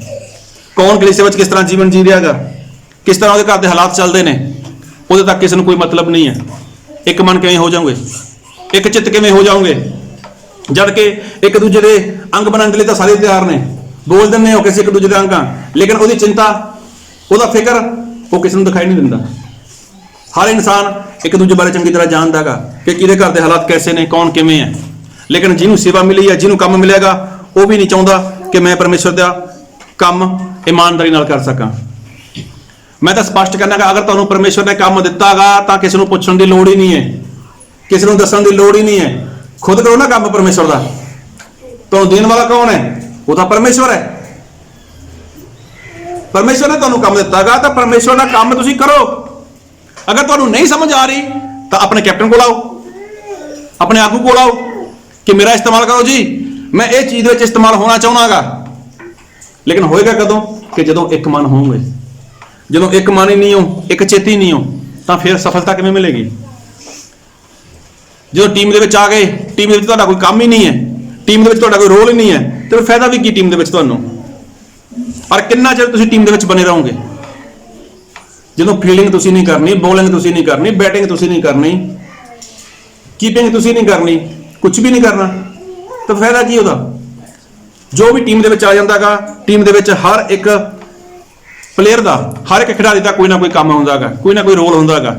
ਕੌਣ ਕਲੀਸਿਆ ਵਿੱਚ ਕਿਸ ਤਰ੍ਹਾਂ ਜੀਵਨ ਜੀ ਰਿਹਾ ਹੈਗਾ, ਕਿਸ ਤਰ੍ਹਾਂ ਉਹਦੇ ਘਰ ਦੇ ਹਾਲਾਤ ਚੱਲਦੇ ਨੇ, ਉਹਦੇ ਤੱਕ ਕਿਸੇ ਨੂੰ ਕੋਈ ਮਤਲਬ ਨਹੀਂ ਹੈ। ਇੱਕ ਮਨ ਕਿਵੇਂ ਹੋ ਜਾਓਗੇ? ਇੱਕ ਚਿੱਤ ਕਿਵੇਂ ਹੋ ਜਾਓਗੇ? ਜਦ ਕਿ ਇੱਕ ਦੂਜੇ ਦੇ ਅੰਗ ਬਣਨ ਦੇ ਲਈ ਤਾਂ ਸਾਰੇ ਤਿਆਰ ਨੇ, ਬੋਲ ਦਿੰਦੇ ਹੋ ਕਿਸੇ ਇੱਕ ਦੂਜੇ ਦੇ ਅੰਗਾਂ, ਲੇਕਿਨ ਉਹਦੀ ਚਿੰਤਾ, ਉਹਦਾ ਫਿਕਰ ਉਹ ਕਿਸੇ ਨੂੰ ਦਿਖਾਈ ਨਹੀਂ ਦਿੰਦਾ। ਹਰ ਇਨਸਾਨ ਇੱਕ ਦੂਜੇ ਬਾਰੇ ਚੰਗੀ ਤਰ੍ਹਾਂ ਜਾਣਦਾ ਹੈਗਾ ਕਿ ਕਿਹਦੇ ਘਰ ਦੇ ਹਾਲਾਤ ਕੈਸੇ ਨੇ, ਕੌਣ ਕਿਵੇਂ ਹੈ। ਲੇਕਿਨ ਜਿਹਨੂੰ ਸੇਵਾ ਮਿਲੀ ਹੈ, ਜਿਹਨੂੰ ਕੰਮ ਮਿਲੇਗਾ, ਉਹ ਵੀ ਨਹੀਂ ਚਾਹੁੰਦਾ ਕਿ ਮੈਂ ਪਰਮੇਸ਼ਵਰ ਦਾ ਕੰਮ ਇਮਾਨਦਾਰੀ ਨਾਲ ਕਰ ਸਕਾਂ। ਮੈਂ ਤਾਂ ਸਪਸ਼ਟ ਕਰਨਾਗਾ, ਅਗਰ ਤੁਹਾਨੂੰ ਪਰਮੇਸ਼ਵਰ ਨੇ ਕੰਮ ਦਿੱਤਾਗਾ ਤਾਂ ਕਿਸੇ ਨੂੰ ਪੁੱਛਣ ਦੀ ਲੋੜ ਹੀ ਨਹੀਂ ਹੈ, ਕਿਸੇ ਨੂੰ ਦੱਸਣ ਦੀ ਲੋੜ ਹੀ ਨਹੀਂ ਹੈ। ਖੁਦ ਕਰੋ ਨਾ ਕੰਮ ਪਰਮੇਸ਼ਵਰ ਦਾ। ਤੁਹਾਨੂੰ ਦੇਣ ਵਾਲਾ ਕੌਣ ਹੈ? ਉਹ ਤਾਂ ਪਰਮੇਸ਼ਵਰ ਹੈ। ਪਰਮੇਸ਼ਵਰ ਨੇ ਤੁਹਾਨੂੰ ਕੰਮ ਦਿੱਤਾਗਾ ਤਾਂ ਪਰਮੇਸ਼ਵਰ ਦਾ ਕੰਮ ਤੁਸੀਂ ਕਰੋ। ਅਗਰ ਤੁਹਾਨੂੰ ਨਹੀਂ ਸਮਝ ਆ ਰਹੀ ਤਾਂ ਆਪਣੇ ਕੈਪਟਨ ਕੋਲ ਆਓ, ਆਪਣੇ ਆਗੂ ਕੋਲ ਆਓ ਕਿ ਮੇਰਾ ਇਸਤੇਮਾਲ ਕਰੋ ਜੀ, ਮੈਂ ਇਹ ਚੀਜ਼ ਵਿੱਚ ਇਸਤੇਮਾਲ ਹੋਣਾ ਚਾਹੁੰਦਾਗਾ। ਲੇਕਿਨ ਹੋਏਗਾ ਕਦੋਂ? ਕਿ ਜਦੋਂ ਇੱਕ ਮਨ ਹੋਵੋਗੇ। ਜਦੋਂ ਇੱਕ ਮਨ ਹੀ ਨਹੀਂ ਹੋ, ਇੱਕ ਚੇਤ ਹੀ ਨਹੀਂ ਹੋ, ਤਾਂ ਫਿਰ ਸਫਲਤਾ ਕਿਵੇਂ ਮਿਲੇਗੀ? ਜਦੋਂ ਟੀਮ ਦੇ ਵਿੱਚ ਆ ਗਏ, ਟੀਮ ਦੇ ਵਿੱਚ ਤੁਹਾਡਾ ਕੋਈ ਕੰਮ ਹੀ ਨਹੀਂ ਹੈ, ਟੀਮ ਦੇ ਵਿੱਚ ਤੁਹਾਡਾ ਕੋਈ ਰੋਲ ਹੀ ਨਹੀਂ ਹੈ, ਤੇ ਫਿਰ ਫਾਇਦਾ ਵੀ ਕੀ ਟੀਮ ਦੇ ਵਿੱਚ ਤੁਹਾਨੂੰ? ਪਰ ਕਿੰਨਾ ਚਿਰ ਤੁਸੀਂ ਟੀਮ ਦੇ ਵਿੱਚ ਬਣੇ ਰਹੋਗੇ? ਜਦੋਂ ਫੀਲਡਿੰਗ ਤੁਸੀਂ ਨਹੀਂ ਕਰਨੀ, ਬੋਲਿੰਗ ਤੁਸੀਂ ਨਹੀਂ ਕਰਨੀ, ਬੈਟਿੰਗ ਤੁਸੀਂ ਨਹੀਂ ਕਰਨੀ, ਕੀਪਿੰਗ ਤੁਸੀਂ ਨਹੀਂ ਕਰਨੀ, ਕੁਝ ਵੀ ਨਹੀਂ ਕਰਨਾ, ਤਾਂ ਫਾਇਦਾ ਕੀ ਉਹਦਾ? ਜੋ ਵੀ ਟੀਮ ਦੇ ਵਿੱਚ ਆ ਜਾਂਦਾਗਾ, ਟੀਮ ਦੇ ਵਿੱਚ ਹਰ ਇੱਕ ਪਲੇਅਰ ਦਾ, ਹਰ ਇੱਕ ਖਿਡਾਰੀ ਦਾ ਕੋਈ ਨਾ ਕੋਈ ਕੰਮ ਹੁੰਦਾਗਾ, ਕੋਈ ਨਾ ਕੋਈ ਰੋਲ ਹੁੰਦਾਗਾ।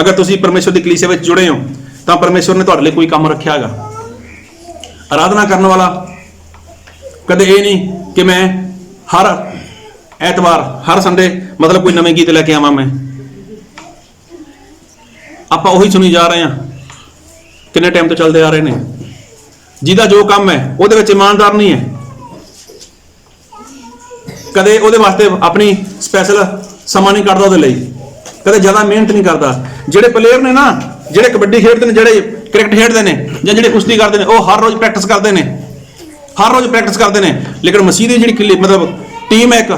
ਅਗਰ ਤੁਸੀਂ ਪਰਮੇਸ਼ਵਰ ਦੀ ਕਲੀਸਿਆ ਵਿੱਚ ਜੁੜੇ ਹੋ ਤਾਂ ਪਰਮੇਸ਼ਵਰ ਨੇ ਤੁਹਾਡੇ ਲਈ ਕੋਈ ਕੰਮ ਰੱਖਿਆ ਹੈਗਾ। ਆਰਾਧਨਾ ਕਰਨ ਵਾਲਾ ਕਦੇ ਇਹ ਨਹੀਂ ਕਿ ਮੈਂ ਹਰ ਐਤਵਾਰ, ਹਰ ਸੰਡੇ ਮਤਲਬ ਕੋਈ ਨਵੇਂ ਗੀਤ ਲੈ ਕੇ ਆਵਾਂ। ਮੈਂ ਆਪਾਂ ਉਹੀ ਸੁਣੀ ਜਾ ਰਹੇ ਹਾਂ, ਕਿੰਨੇ ਟਾਈਮ ਤੋਂ ਚੱਲਦੇ ਆ ਰਹੇ ਨੇ। ਜਿਹਦਾ ਜੋ ਕੰਮ ਹੈ ਉਹਦੇ ਵਿੱਚ ਇਮਾਨਦਾਰ ਨਹੀਂ ਹੈ, ਕਦੇ ਉਹਦੇ ਵਾਸਤੇ ਆਪਣੀ ਸਪੈਸ਼ਲ ਸਮਾਂ ਨਹੀਂ ਕੱਢਦਾ ਉਹਦੇ ਲਈ, ਕਦੇ ਜ਼ਿਆਦਾ ਮਿਹਨਤ ਨਹੀਂ ਕਰਦਾ। ਜਿਹੜੇ ਪਲੇਅਰ ਨੇ ਨਾ, ਜਿਹੜੇ ਕਬੱਡੀ ਖੇਡਦੇ ਨੇ, ਜਿਹੜੇ ਕ੍ਰਿਕਟ ਖੇਡਦੇ ਨੇ, ਜਾਂ ਜਿਹੜੇ ਕੁਸ਼ਤੀ ਕਰਦੇ ਨੇ, ਉਹ ਹਰ ਰੋਜ਼ ਪ੍ਰੈਕਟਿਸ ਕਰਦੇ ਨੇ, ਹਰ ਰੋਜ਼ ਪ੍ਰੈਕਟਿਸ ਕਰਦੇ ਨੇ। ਲੇਕਿਨ ਮਸੀਹ ਦੀ ਜਿਹੜੀ ਮਤਲਬ ਟੀਮ ਹੈ ਇੱਕ,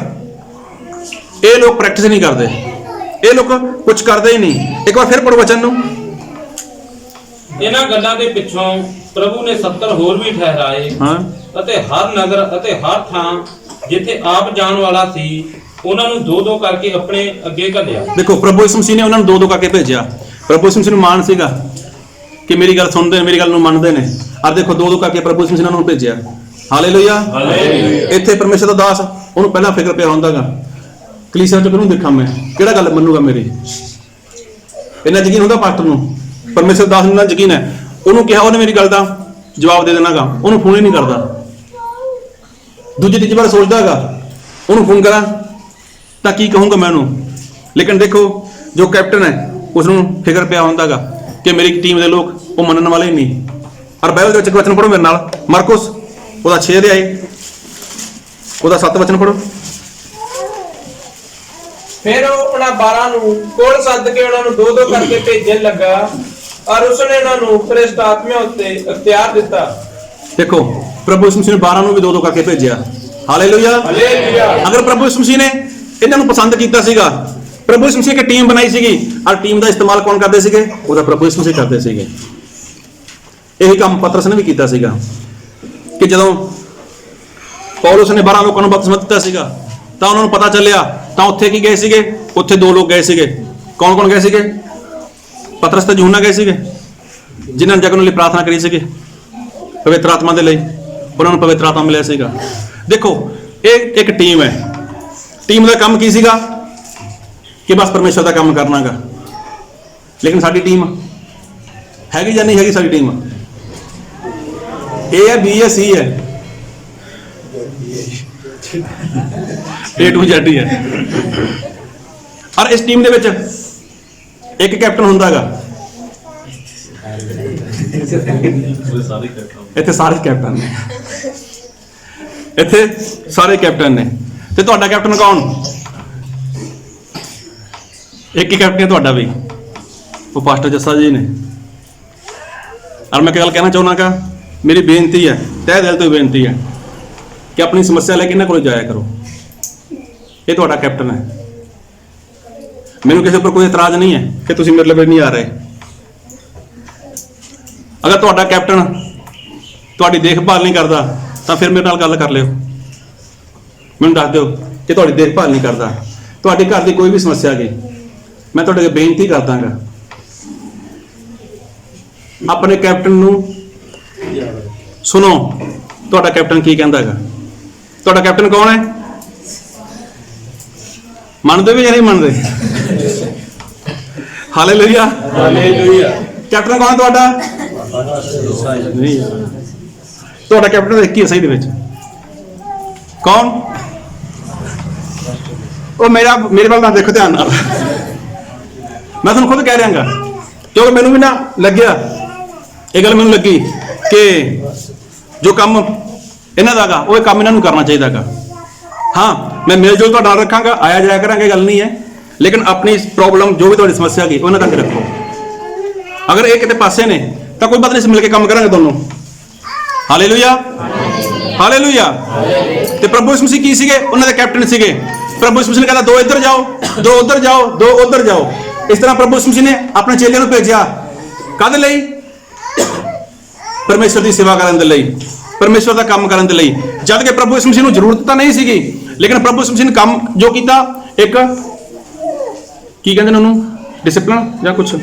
ਇਹ ਲੋਕ ਪ੍ਰੈਕਟਿਸ ਨਹੀਂ ਕਰਦੇ, ਇਹ ਲੋਕ ਕੁਝ ਕਰਦੇ ਹੀ ਨਹੀਂ। ਇੱਕ ਵਾਰ ਫਿਰ ਪੜ੍ਹੋ ਵਚਨ ਨੂੰ। ਇਹਨਾਂ ਗੱਲਾਂ ਦੇ ਪਿੱਛੋਂ ਪ੍ਰਭੂ ਨੇ 70 ਹੋਰ ਵੀ ਠਹਿਰਾਏ ਹਾਂ ਅਤੇ ਹਰ ਨਗਰ ਅਤੇ ਹਰ ਥਾਂ ਜਿੱਥੇ ਆਪ ਜਾਣ ਵਾਲਾ ਸੀ ਉਹਨਾਂ ਨੂੰ ਦੋ ਦੋ ਕਰਕੇ ਆਪਣੇ ਅੱਗੇ ਘੱਲਿਆ। ਦੇਖੋ ਪ੍ਰਭੂ ਯਿਸੂ ਮਸੀਹ ਨੇ ਉਹਨਾਂ ਨੂੰ ਦੋ ਦੋ ਕਰਕੇ ਭੇਜਿਆ। ਪ੍ਰਭੂ ਯਿਸੂ ਮਸੀਹ ਨੂੰ ਮਾਣ ਸੀਗਾ ਕਿ ਮੇਰੀ ਗੱਲ ਸੁਣਦੇ ਨੇ, ਮੇਰੀ ਗੱਲ ਨੂੰ ਮੰਨਦੇ ਨੇ। ਔਰ ਦੇਖੋ ਦੋ ਦੋ ਕਰਕੇ ਪ੍ਰਭੂ ਯਿਸੂ ਮਸੀਹ ਨੇ ਉਹਨਾਂ ਨੂੰ ਭੇਜਿਆ। ਹਾਲੇਲੂਇਆ। ਇੱਥੇ ਪਰਮੇਸ਼ਰ ਦਾ ਦਾਸ, ਉਹਨੂੰ ਪਹਿਲਾਂ ਫਿਕਰ ਪਿਆ ਹੁੰਦਾਗਾ ਕਲੀਸਿਆ ਚ ਕਿਹਨੂੰ ਦੇਖਾਂ, ਮੈਂ ਕਿਹੜਾ ਗੱਲ ਮੰਨੂਗਾ ਮੇਰੀ। ਇੰਨਾ ਯਕੀਨ ਹੁੰਦਾ ਪਾਸਟਰ ਨੂੰ, ਪਰਮੇਸ਼ਰ ਦਾਸ ਨੂੰ ਇੰਨਾ ਯਕੀਨ ਹੈ। ਉਹਨੂੰ ਕਿਹਾ, ਉਹਨੇ ਮੇਰੀ ਗੱਲ ਦਾ ਜਵਾਬ ਦੇ ਦੇਣਾਗਾ, ਉਹਨੂੰ ਫੋਨ ਹੀ ਨਹੀਂ ਕਰਦਾ। ਦੂਜੀ ਤੀਜੀ ਵਾਰ ਸੋਚਦਾ ਹੈਗਾ ਉਹਨੂੰ ਫੋਨ ਕਰਾਂ ਤਾਂ ਕੀ ਕਹੂੰਗਾ ਮੈਂ ਉਹਨੂੰ। ਲੇਕਿਨ ਦੇਖੋ ਜੋ ਕੈਪਟਨ ਹੈ ਉਸ ਨੂੰ ਫਿਕਰ ਪਿਆ ਹੁੰਦਾਗਾ ਕਿ ਮੇਰੀ ਟੀਮ ਦੇ ਲੋਕ ਉਹ ਮੰਨਣ ਵਾਲੇ ਹੀ ਨਹੀਂ। ਔਰ ਬਾਈਬਲ ਦੇ ਵਿੱਚ ਇੱਕ ਵਚਨ ਪੜ੍ਹੋ ਮੇਰੇ ਨਾਲ, ਮਰਕੁਸ ਉਹਦਾ 6 ਅਧਿਆਇ ਉਹਦਾ 7 ਵਚਨ ਪੜ੍ਹੋ। ਫਿਰ ਉਹ ਉਹਨਾਂ 12 ਨੂੰ ਕੋਲ ਸੱਦ ਕੇ ਉਹਨਾਂ ਨੂੰ ਦੋ ਦੋ ਕਰਕੇ ਭੇਜਣ ਲੱਗਾ ਔਰ ਉਸਨੇ ਉਹਨਾਂ ਨੂੰ ਭ੍ਰਿਸ਼ਟ ਆਤਮਿਆਂ ਉੱਤੇ ਅਖਤਿਆਰ ਦਿੱਤਾ। ਦੇਖੋ ਪ੍ਰਭੂ ਯਿਸੂ ਮਸੀਹ ਨੇ 12 ਨੂੰ ਵੀ ਦੋ ਦੋ ਕਰਕੇ ਭੇਜਿਆ। ਹਾਲੇਲੂਇਆ। ਹਾਲੇਲੂਇਆ। ਅਗਰ ਪ੍ਰਭੂ ਯਿਸੂ ਮਸੀਹ ਨੇ ਇਹਨਾਂ ਨੂੰ ਪਸੰਦ ਕੀਤਾ ਸੀਗਾ, ਪ੍ਰਭੂ ਯਿਸੂ ਮਸੀਹ ਇੱਕ ਟੀਮ ਬਣਾਈ ਸੀਗੀ, ਔਰ ਟੀਮ ਦਾ ਇਸਤੇਮਾਲ ਕੌਣ ਕਰਦੇ ਸੀਗੇ? ਉਹਦਾ ਪ੍ਰਭੂ ਯਿਸੂ ਮਸੀਹ ਕਰਦੇ ਸੀਗੇ। ਇਹੀ ਕੰਮ ਪਤਰਸ ਨੇ ਵੀ ਕੀਤਾ ਸੀਗਾ ਕਿ ਜਦੋਂ ਪੌਲਸ ਨੇ 12 ਲੋਕਾਂ ਨੂੰ ਬਪਤਿਸਮਾ ਦਿੱਤਾ ਸੀਗਾ ਤਾਂ ਉਹਨਾਂ ਨੂੰ ਪਤਾ ਚੱਲਿਆ ਤਾਂ ਉੱਥੇ ਕੀ ਗਏ ਸੀਗੇ? ਉੱਥੇ ਦੋ ਲੋਕ ਗਏ ਸੀਗੇ। ਕੌਣ ਕੌਣ ਗਏ ਸੀਗੇ? ਪਤਰਸ ਤੇ ਯਹੂਨਾ ਗਏ ਸੀਗੇ, ਜਿਨ੍ਹਾਂ ਨੇ ਜਗਨ ਲਈ ਪ੍ਰਾਰਥਨਾ ਕਰੀ ਸੀਗੀ ਪਵਿੱਤਰ ਆਤਮਾ ਦੇ ਲਈ। ਉਹਨਾਂ ਨੂੰ ਪਵਿੱਤਰ ਆਤਮਾ ਮਿਲਿਆ ਸੀਗਾ। ਦੇਖੋ ਇਹ ਇੱਕ ਟੀਮ ਹੈ। ਟੀਮ ਦਾ ਕੰਮ ਕੀ ਸੀਗਾ? ਕਿ ਬਸ ਪਰਮੇਸ਼ਰ ਦਾ ਕੰਮ ਕਰਨਾਗਾ। ਲੇਕਿਨ ਸਾਡੀ ਟੀਮ ਹੈਗੀ ਜਾਂ ਨਹੀਂ ਹੈਗੀ? ਸਾਡੀ ਟੀਮ A ਹੈ, B ਹੈ, C ਹੈ, A to Z ਹੀ ਹੈ। ਔਰ ਇਸ ਟੀਮ ਦੇ ਵਿੱਚ ਇੱਕ ਕੈਪਟਨ ਹੁੰਦਾਗਾ। ਇੱਥੇ ਸਾਰੇ ਕੈਪਟਨ ਨੇ, ਇੱਥੇ ਸਾਰੇ ਕੈਪਟਨ ਨੇ। ਤੇ ਤੁਹਾਡਾ ਕੈਪਟਨ ਕੌਣ? ਇੱਕ ਹੀ ਕੈਪਟਨ ਤੁਹਾਡਾ ਵੀ, ਉਹ ਪਾਸਟਰ ਜੱਸਾ ਜੀ ਨੇ। ਔਰ ਮੈਂ ਇੱਕ ਗੱਲ ਕਹਿਣਾ ਚਾਹੁੰਦਾ, ਮੇਰੀ ਬੇਨਤੀ ਹੈ, ਤਹਿ ਦਿਲ ਤੋਂ ਬੇਨਤੀ ਹੈ ਕਿ ਆਪਣੀ ਸਮੱਸਿਆ ਲੈ ਕੇ ਇਹਨਾਂ ਕੋਲ ਜਾਇਆ ਕਰੋ। ਇਹ ਤੁਹਾਡਾ ਕੈਪਟਨ ਹੈ। ਮੈਨੂੰ ਕਿਸੇ ਉੱਪਰ ਕੋਈ ਇਤਰਾਜ਼ ਨਹੀਂ ਹੈ ਕਿ ਤੁਸੀਂ ਮੇਰੇ ਲਈ ਨਹੀਂ ਆ ਰਹੇ। ਅਗਰ ਤੁਹਾਡਾ ਕੈਪਟਨ ਤੁਹਾਡੀ ਦੇਖਭਾਲ ਨਹੀਂ ਕਰਦਾ ਤਾਂ ਫਿਰ ਮੇਰੇ ਨਾਲ ਗੱਲ ਕਰ ਲਿਓ, ਮੈਨੂੰ ਦੱਸ ਦਿਓ ਕਿ ਤੁਹਾਡੀ ਦੇਖਭਾਲ ਨਹੀਂ ਕਰਦਾ। ਤੁਹਾਡੇ ਘਰ ਦੀ ਕੋਈ ਵੀ ਸਮੱਸਿਆ ਗਈ, ਮੈਂ ਤੁਹਾਡੇ ਅੱਗੇ ਬੇਨਤੀ ਕਰਦਾਗਾ, ਆਪਣੇ ਕੈਪਟਨ ਨੂੰ ਸੁਣੋ। ਤੁਹਾਡਾ ਕੈਪਟਨ ਕੀ ਕਹਿੰਦਾ ਹੈਗਾ? ਤੁਹਾਡਾ ਕੈਪਟਨ ਕੌਣ ਹੈ? ਮੰਨਦੇ ਵੀ ਜਾਂ ਨਹੀਂ ਮੰਨਦੇ? ਹਾਲੇਲੂਇਆ। ਹਾਲੇਲੂਇਆ। ਕੈਪਟਨ ਕੌਣ ਤੁਹਾਡਾ? ਨਹੀਂ, ਤੁਹਾਡਾ ਕੈਪਟਨ ਇੱਕ ਹੀ ਹੈ ਸਹੀ ਦੇ ਵਿੱਚ। ਕੌਣ? ਉਹ ਮੇਰੇ ਵੱਲ ਨਾ ਦੇਖੋ ਧਿਆਨ ਨਾਲ, ਮੈਂ ਤੁਹਾਨੂੰ ਖੁਦ ਕਹਿ ਰਿਹਾਗਾ, ਕਿਉਂਕਿ ਮੈਨੂੰ ਵੀ ਨਾ ਲੱਗਿਆ, ਇਹ ਗੱਲ ਮੈਨੂੰ ਲੱਗੀ ਕਿ ਜੋ ਕੰਮ ਇਹਨਾਂ ਦਾ ਗਾ ਉਹ ਕੰਮ ਇਹਨਾਂ ਨੂੰ ਕਰਨਾ ਚਾਹੀਦਾਗਾ। ਹਾਂ, ਮੈਂ ਮੇਲ ਜੋਲ ਤੁਹਾਡਾ ਨਾਲ ਰੱਖਾਂਗਾ, ਆਇਆ ਜਾਇਆ ਕਰਾਂਗੇ, ਗੱਲ ਨਹੀਂ ਹੈ। ਲੇਕਿਨ ਆਪਣੀ ਪ੍ਰੋਬਲਮ ਜੋ ਵੀ ਤੁਹਾਡੀ ਸਮੱਸਿਆ ਗਈ ਉਹਨਾਂ ਤੱਕ ਰੱਖੋ। ਅਗਰ ਇਹ ਕਿਤੇ ਪਾਸੇ ਨੇ ਤਾਂ ਕੋਈ ਬਾਤ ਨਹੀਂ, ਮਿਲ ਕੇ ਕੰਮ ਕਰਾਂਗੇ ਦੋਨੋਂ। ਹਾਲੇਲੂਇਆ। ਹਾਲੇਲੂਇਆ। ਤੇ ਪ੍ਰਭੂ ਯਿਸੂ ਮਸੀਹ ਕੀ ਸੀਗੇ? ਉਹਨਾਂ ਦੇ ਕੈਪਟਨ ਸੀਗੇ। ਪ੍ਰਭੂ ਯਿਸੂ ਮਸੀਹ ਨੇ ਕਹਿੰਦਾ ਦੋ ਇੱਧਰ ਜਾਓ, ਦੋ ਉੱਧਰ ਜਾਓ, ਦੋ ਉੱਧਰ ਜਾਓ। ਇਸ ਤਰ੍ਹਾਂ ਪ੍ਰਭੂ ਯਿਸੂ ਮਸੀਹ ਨੇ ਆਪਣੇ ਚੇਲਿਆਂ ਨੂੰ ਭੇਜਿਆ। ਕਾਹਦੇ ਲਈ? ਪਰਮੇਸ਼ਰ ਦੀ ਸੇਵਾ ਕਰਨ ਦੇ ਲਈ, ਪਰਮੇਸ਼ਰ ਦਾ ਕੰਮ ਕਰਨ ਦੇ ਲਈ। ਜਦ ਕਿ ਪ੍ਰਭੂ ਯਿਸੂ ਮਸੀਹ ਨੂੰ ਜ਼ਰੂਰਤ ਤਾਂ ਨਹੀਂ ਸੀਗੀ, ਲੇਕਿਨ ਪ੍ਰਭੂ ਯਿਸੂ ਮਸੀਹ ਨੇ ਕੰਮ ਜੋ ਕੀਤਾ, ਇੱਕ ਕੀ ਕਹਿੰਦੇ ਨੇ ਉਹਨੂੰ, ਡਿਸਪਲਿਨ ਜਾਂ ਕੁਛ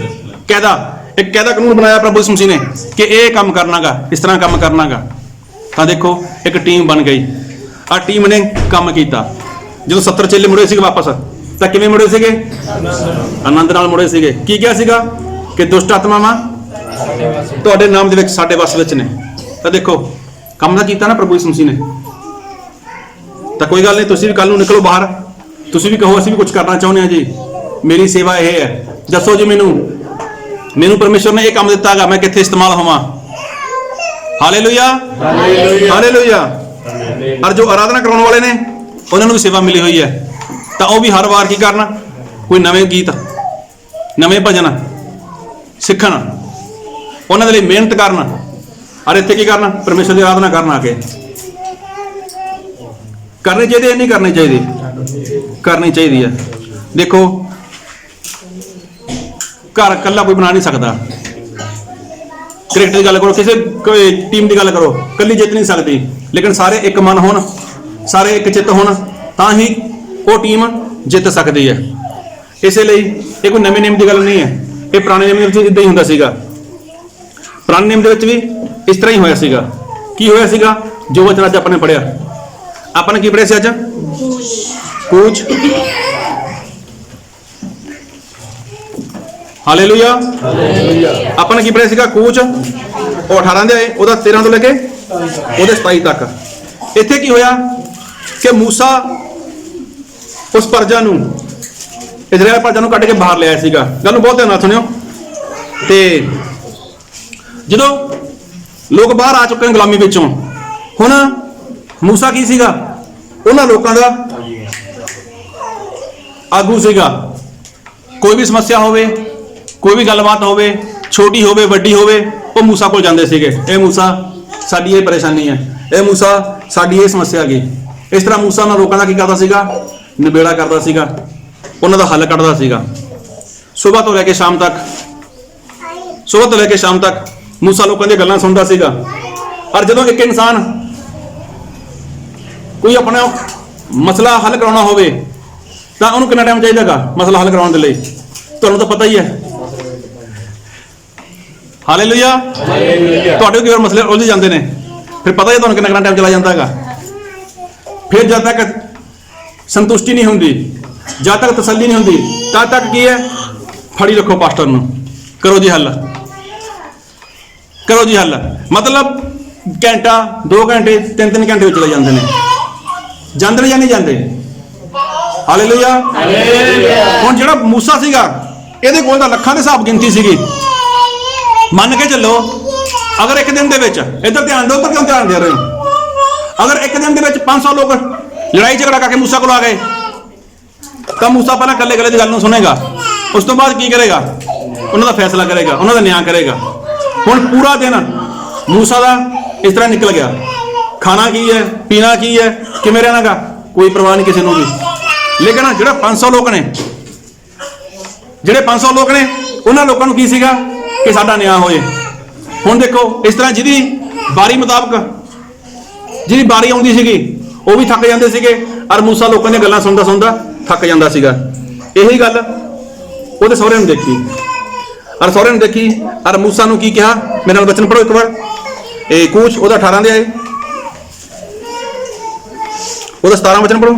ਕਾਇਦਾ, ਇੱਕ ਕਾਇਦਾ ਕਾਨੂੰਨ ਬਣਾਇਆ ਪ੍ਰਭੂ ਯਿਸੂ ਮਸੀਹ ਨੇ ਕਿ ਇਹ ਕੰਮ ਕਰਨਾਗਾ, ਇਸ ਤਰ੍ਹਾਂ ਕੰਮ ਕਰਨਾਗਾ। ਤਾਂ ਦੇਖੋ ਇੱਕ ਟੀਮ ਬਣ ਗਈ। ਆ ਟੀਮ ਨੇ ਕੰਮ ਕੀਤਾ। ਜਦੋਂ 70 ਚੇਲੇ ਮੁੜੇ ਸੀਗੇ ਵਾਪਸ, ਤਾਂ ਕਿਵੇਂ ਮੁੜੇ ਸੀਗੇ? ਆਨੰਦ ਨਾਲ ਮੁੜੇ ਸੀਗੇ। ਕੀ ਕਿਹਾ ਸੀਗਾ? ਕਿ ਦੁਸ਼ਟ ਆਤਮਾਵਾਂ ਤੁਹਾਡੇ ਨਾਮ ਦੇ ਵਿੱਚ ਸਾਡੇ ਵਸ ਵਿੱਚ ਨੇ। ਤਾਂ ਦੇਖੋ ਕੰਮ ਤਾਂ ਕੀਤਾ ਨਾ ਪ੍ਰਭੂ ਯਿਸੂ ਮਸੀਹ ਨੇ। ਤਾਂ ਕੋਈ ਗੱਲ ਨਹੀਂ, ਤੁਸੀਂ ਵੀ ਕੱਲ ਨੂੰ ਨਿਕਲੋ ਬਾਹਰ, ਤੁਸੀਂ ਵੀ ਕਹੋ ਅਸੀਂ ਵੀ ਕੁਝ ਕਰਨਾ ਚਾਹੁੰਦੇ ਹਾਂ ਜੀ, ਮੇਰੀ ਸੇਵਾ ਇਹ ਹੈ, ਦੱਸੋ ਜੀ ਮੈਨੂੰ ਪਰਮੇਸ਼ਰ ਨੇ ਇਹ ਕੰਮ ਦਿੱਤਾ ਹੈਗਾ, ਮੈਂ ਕਿੱਥੇ ਇਸਤੇਮਾਲ ਹੋਵਾਂ। ਹਾਲੇਲੂਇਆ। ਹਾਲੇਲੂਇਆ। ਔਰ ਜੋ ਆਰਾਧਨਾ ਕਰਾਉਣ ਵਾਲੇ ਨੇ ਉਹਨਾਂ ਨੂੰ ਵੀ ਸੇਵਾ ਮਿਲੀ ਹੋਈ ਹੈ, ਤਾਂ ਉਹ ਵੀ ਹਰ ਵਾਰ ਕੀ ਕਰਨਾ? ਕੋਈ ਨਵੇਂ ਗੀਤ, ਨਵੇਂ ਭਜਨ ਸਿੱਖਣ, ਉਹਨਾਂ ਦੇ ਲਈ ਮਿਹਨਤ ਕਰਨਾ। ਔਰ ਇੱਥੇ ਕੀ ਕਰਨਾ? ਪਰਮੇਸ਼ਰ ਦੀ ਆਰਾਧਨਾ ਕਰਨਾ। ਆ ਕੇ ਕਰਨੀ ਚਾਹੀਦੀ ਹੈ, ਨਹੀਂ ਕਰਨੀ ਚਾਹੀਦੀ? ਕਰਨੀ ਚਾਹੀਦੀ ਹੈ। ਦੇਖੋ ਘਰ ਇਕੱਲਾ ਕੋਈ ਬਣਾ ਨਹੀਂ ਸਕਦਾ। क्रिकेट की गल करो, किसी टीम की गल करो, कली जित नहीं सकती, लेकिन सारे एक मन होन, सारे एक चित्त होन, तां ही वो टीम जित सकती है। इसलिए ये कोई नवे नियम की गल नहीं है, ये पुराने नियम में इदां ही हुंदा सीगा। पुराने नियम के भी इस तरह ही होया सीगा। की होया सीगा? जो वचन अज आपने पढ़िया, आपने की पढ़िया सी अज? कूच। हालेलुया। आपने की पढ़िया सीगा? कूच। ਉਹ 18 ਦੇ ਆਏ, ਉਹਦਾ 13 ਤੋਂ ਲੈ ਕੇ ਉਹਦੇ 27 ਤੱਕ। ਇੱਥੇ ਕੀ ਹੋਇਆ ਕਿ ਮੂਸਾ ਉਸ ਪਰਜਾ ਨੂੰ, ਇਜ਼ਰਾਈਲ ਪਰਜਾ ਨੂੰ ਕੱਢ ਕੇ ਬਾਹਰ ਲਿਆਇਆ ਸੀਗਾ। ਗੱਲ ਨੂੰ ਬਹੁਤ ਧਿਆਨ ਨਾਲ ਸੁਣਿਓ। ਤੇ ਜਦੋਂ ਲੋਕ ਬਾਹਰ ਆ ਚੁੱਕੇ ਨੇ ਗੁਲਾਮੀ ਵਿੱਚੋਂ, ਹੁਣ ਮੂਸਾ ਕੀ ਸੀਗਾ? ਉਹਨਾਂ ਲੋਕਾਂ ਦਾ ਆਗੂ ਸੀਗਾ। ਕੋਈ ਵੀ ਸਮੱਸਿਆ ਹੋਵੇ, ਕੋਈ ਵੀ ਗੱਲਬਾਤ ਹੋਵੇ, ਛੋਟੀ ਹੋਵੇ ਵੱਡੀ ਹੋਵੇ, ਉਹ ਮੂਸਾ ਕੋਲ ਜਾਂਦੇ ਸੀਗੇ। ਇਹ ਮੂਸਾ ਸਾਡੀ ਇਹ ਪਰੇਸ਼ਾਨੀ ਹੈ, ਇਹ ਮੂਸਾ ਸਾਡੀ ਇਹ ਸਮੱਸਿਆ ਹੈਗੀ। ਇਸ ਤਰ੍ਹਾਂ ਮੂਸਾ ਉਹਨਾਂ ਲੋਕਾਂ ਦਾ ਕੀ ਕਰਦਾ ਸੀਗਾ? ਨਿਬੇੜਾ ਕਰਦਾ ਸੀਗਾ, ਉਹਨਾਂ ਦਾ ਹੱਲ ਕੱਢਦਾ ਸੀਗਾ। ਸਵੇਰ ਤੋਂ ਲੈ ਕੇ ਸ਼ਾਮ ਤੱਕ, ਸਵੇਰ ਤੋਂ ਲੈ ਕੇ ਸ਼ਾਮ ਤੱਕ ਮੂਸਾ ਲੋਕਾਂ ਦੀਆਂ ਗੱਲਾਂ ਸੁਣਦਾ ਸੀਗਾ। ਪਰ ਜਦੋਂ ਇੱਕ ਇਨਸਾਨ ਕੋਈ ਆਪਣਾ ਮਸਲਾ ਹੱਲ ਕਰਾਉਣਾ ਹੋਵੇ ਤਾਂ ਉਹਨੂੰ ਕਿੰਨਾ ਟਾਈਮ ਚਾਹੀਦਾਗਾ ਮਸਲਾ ਹੱਲ ਕਰਾਉਣ ਦੇ ਲਈ? ਤੁਹਾਨੂੰ ਤਾਂ ਪਤਾ ਹੀ ਹੈ। ਹਾਲੇਲੂਇਆ। ਤੁਹਾਡੇ ਕਈ ਵਾਰ ਮਸਲੇ ਉਲਝ ਜਾਂਦੇ ਨੇ, ਫਿਰ ਪਤਾ ਹੀ ਤੁਹਾਨੂੰ ਕਿੰਨਾ ਟਾਈਮ ਚਲਾ ਜਾਂਦਾ ਹੈਗਾ। ਫਿਰ ਜਦ ਤੱਕ ਸੰਤੁਸ਼ਟੀ ਨਹੀਂ ਹੁੰਦੀ, ਜਦ ਤੱਕ ਤਸੱਲੀ ਨਹੀਂ ਹੁੰਦੀ, ਤਦ ਤੱਕ ਕੀ ਹੈ? ਫੜੀ ਰੱਖੋ ਪਾਸਟਰ ਨੂੰ, ਕਰੋ ਜੀ ਹੱਲ, ਕਰੋ ਜੀ ਹੱਲ। ਮਤਲਬ ਘੰਟਾ 2 ਘੰਟੇ 3 ਘੰਟੇ ਵਿੱਚ ਚਲੇ ਜਾਂਦੇ ਨੇ। ਜਾਂਦੇ ਨੇ ਜਾਂ ਨਹੀਂ ਜਾਂਦੇ? ਹਾਲੇਲੂਇਆ। ਹੁਣ ਜਿਹੜਾ ਮੂਸਾ ਸੀਗਾ, ਇਹਦੇ ਕੋਲ ਤਾਂ ਲੱਖਾਂ ਦੇ ਹਿਸਾਬ ਗਿਣਤੀ ਸੀਗੀ। ਮੰਨ ਕੇ ਚੱਲੋ, ਅਗਰ ਇੱਕ ਦਿਨ ਦੇ ਵਿੱਚ, ਇੱਧਰ ਧਿਆਨ ਦਿਓ, ਉੱਧਰ ਕਿਉਂ ਧਿਆਨ ਦੇ ਰਹੇ ਹੋ? ਅਗਰ ਇੱਕ ਦਿਨ ਦੇ ਵਿੱਚ 500 ਲੋਕ ਲੜਾਈ ਝਗੜਾ ਕਰਕੇ ਮੂਸਾ ਕੋਲ ਆ ਗਏ, ਤਾਂ ਮੂਸਾ ਪਹਿਲਾਂ ਇਕੱਲੇ ਇਕੱਲੇ ਦੀ ਗੱਲ ਨੂੰ ਸੁਣੇਗਾ, ਉਸ ਤੋਂ ਬਾਅਦ ਕੀ ਕਰੇਗਾ? ਉਹਨਾਂ ਦਾ ਫੈਸਲਾ ਕਰੇਗਾ, ਉਹਨਾਂ ਦਾ ਨਿਆਂ ਕਰੇਗਾ। ਹੁਣ ਪੂਰਾ ਦਿਨ ਮੂਸਾ ਦਾ ਇਸ ਤਰ੍ਹਾਂ ਨਿਕਲ ਗਿਆ। ਖਾਣਾ ਕੀ ਹੈ, ਪੀਣਾ ਕੀ ਹੈ, ਕਿਵੇਂ ਰਹਿਣਾਗਾ, ਕੋਈ ਪਰਵਾਹ ਨਹੀਂ ਕਿਸੇ ਨੂੰ ਵੀ। ਲੇਕਿਨ ਜਿਹੜਾ 500 ਲੋਕ ਨੇ, ਜਿਹੜੇ 500 ਲੋਕ ਨੇ, ਉਹਨਾਂ ਲੋਕਾਂ ਨੂੰ ਕੀ ਸੀਗਾ ਕਿ ਸਾਡਾ ਨਿਆਂ ਹੋਏ। ਹੁਣ ਦੇਖੋ ਇਸ ਤਰ੍ਹਾਂ ਜਿਹਦੀ ਬਾਰੀ ਮੁਤਾਬਕ, ਜਿਹਦੀ ਬਾਰੀ ਆਉਂਦੀ ਸੀਗੀ, ਉਹ ਵੀ ਥੱਕ ਜਾਂਦੇ ਸੀਗੇ, ਔਰ ਮੂਸਾ ਲੋਕਾਂ ਦੀਆਂ ਗੱਲਾਂ ਸੁਣਦਾ ਸੁਣਦਾ ਥੱਕ ਜਾਂਦਾ ਸੀਗਾ। ਇਹੀ ਗੱਲ ਉਹਦੇ ਸਹੁਰੇ ਨੂੰ ਦੇਖੀ, ਔਰ ਸਹੁਰੇ ਨੂੰ ਦੇਖੀ, ਔਰ ਮੂਸਾ ਨੂੰ ਕੀ ਕਿਹਾ? ਮੇਰੇ ਨਾਲ ਬਚਨ ਪੜੋ ਇੱਕ ਵਾਰ। ਇਹ ਕੂਚ ਉਹਦਾ 18 ਦੇ ਆਏ, ਉਹਦਾ 17 ਬਚਨ ਪੜੋ।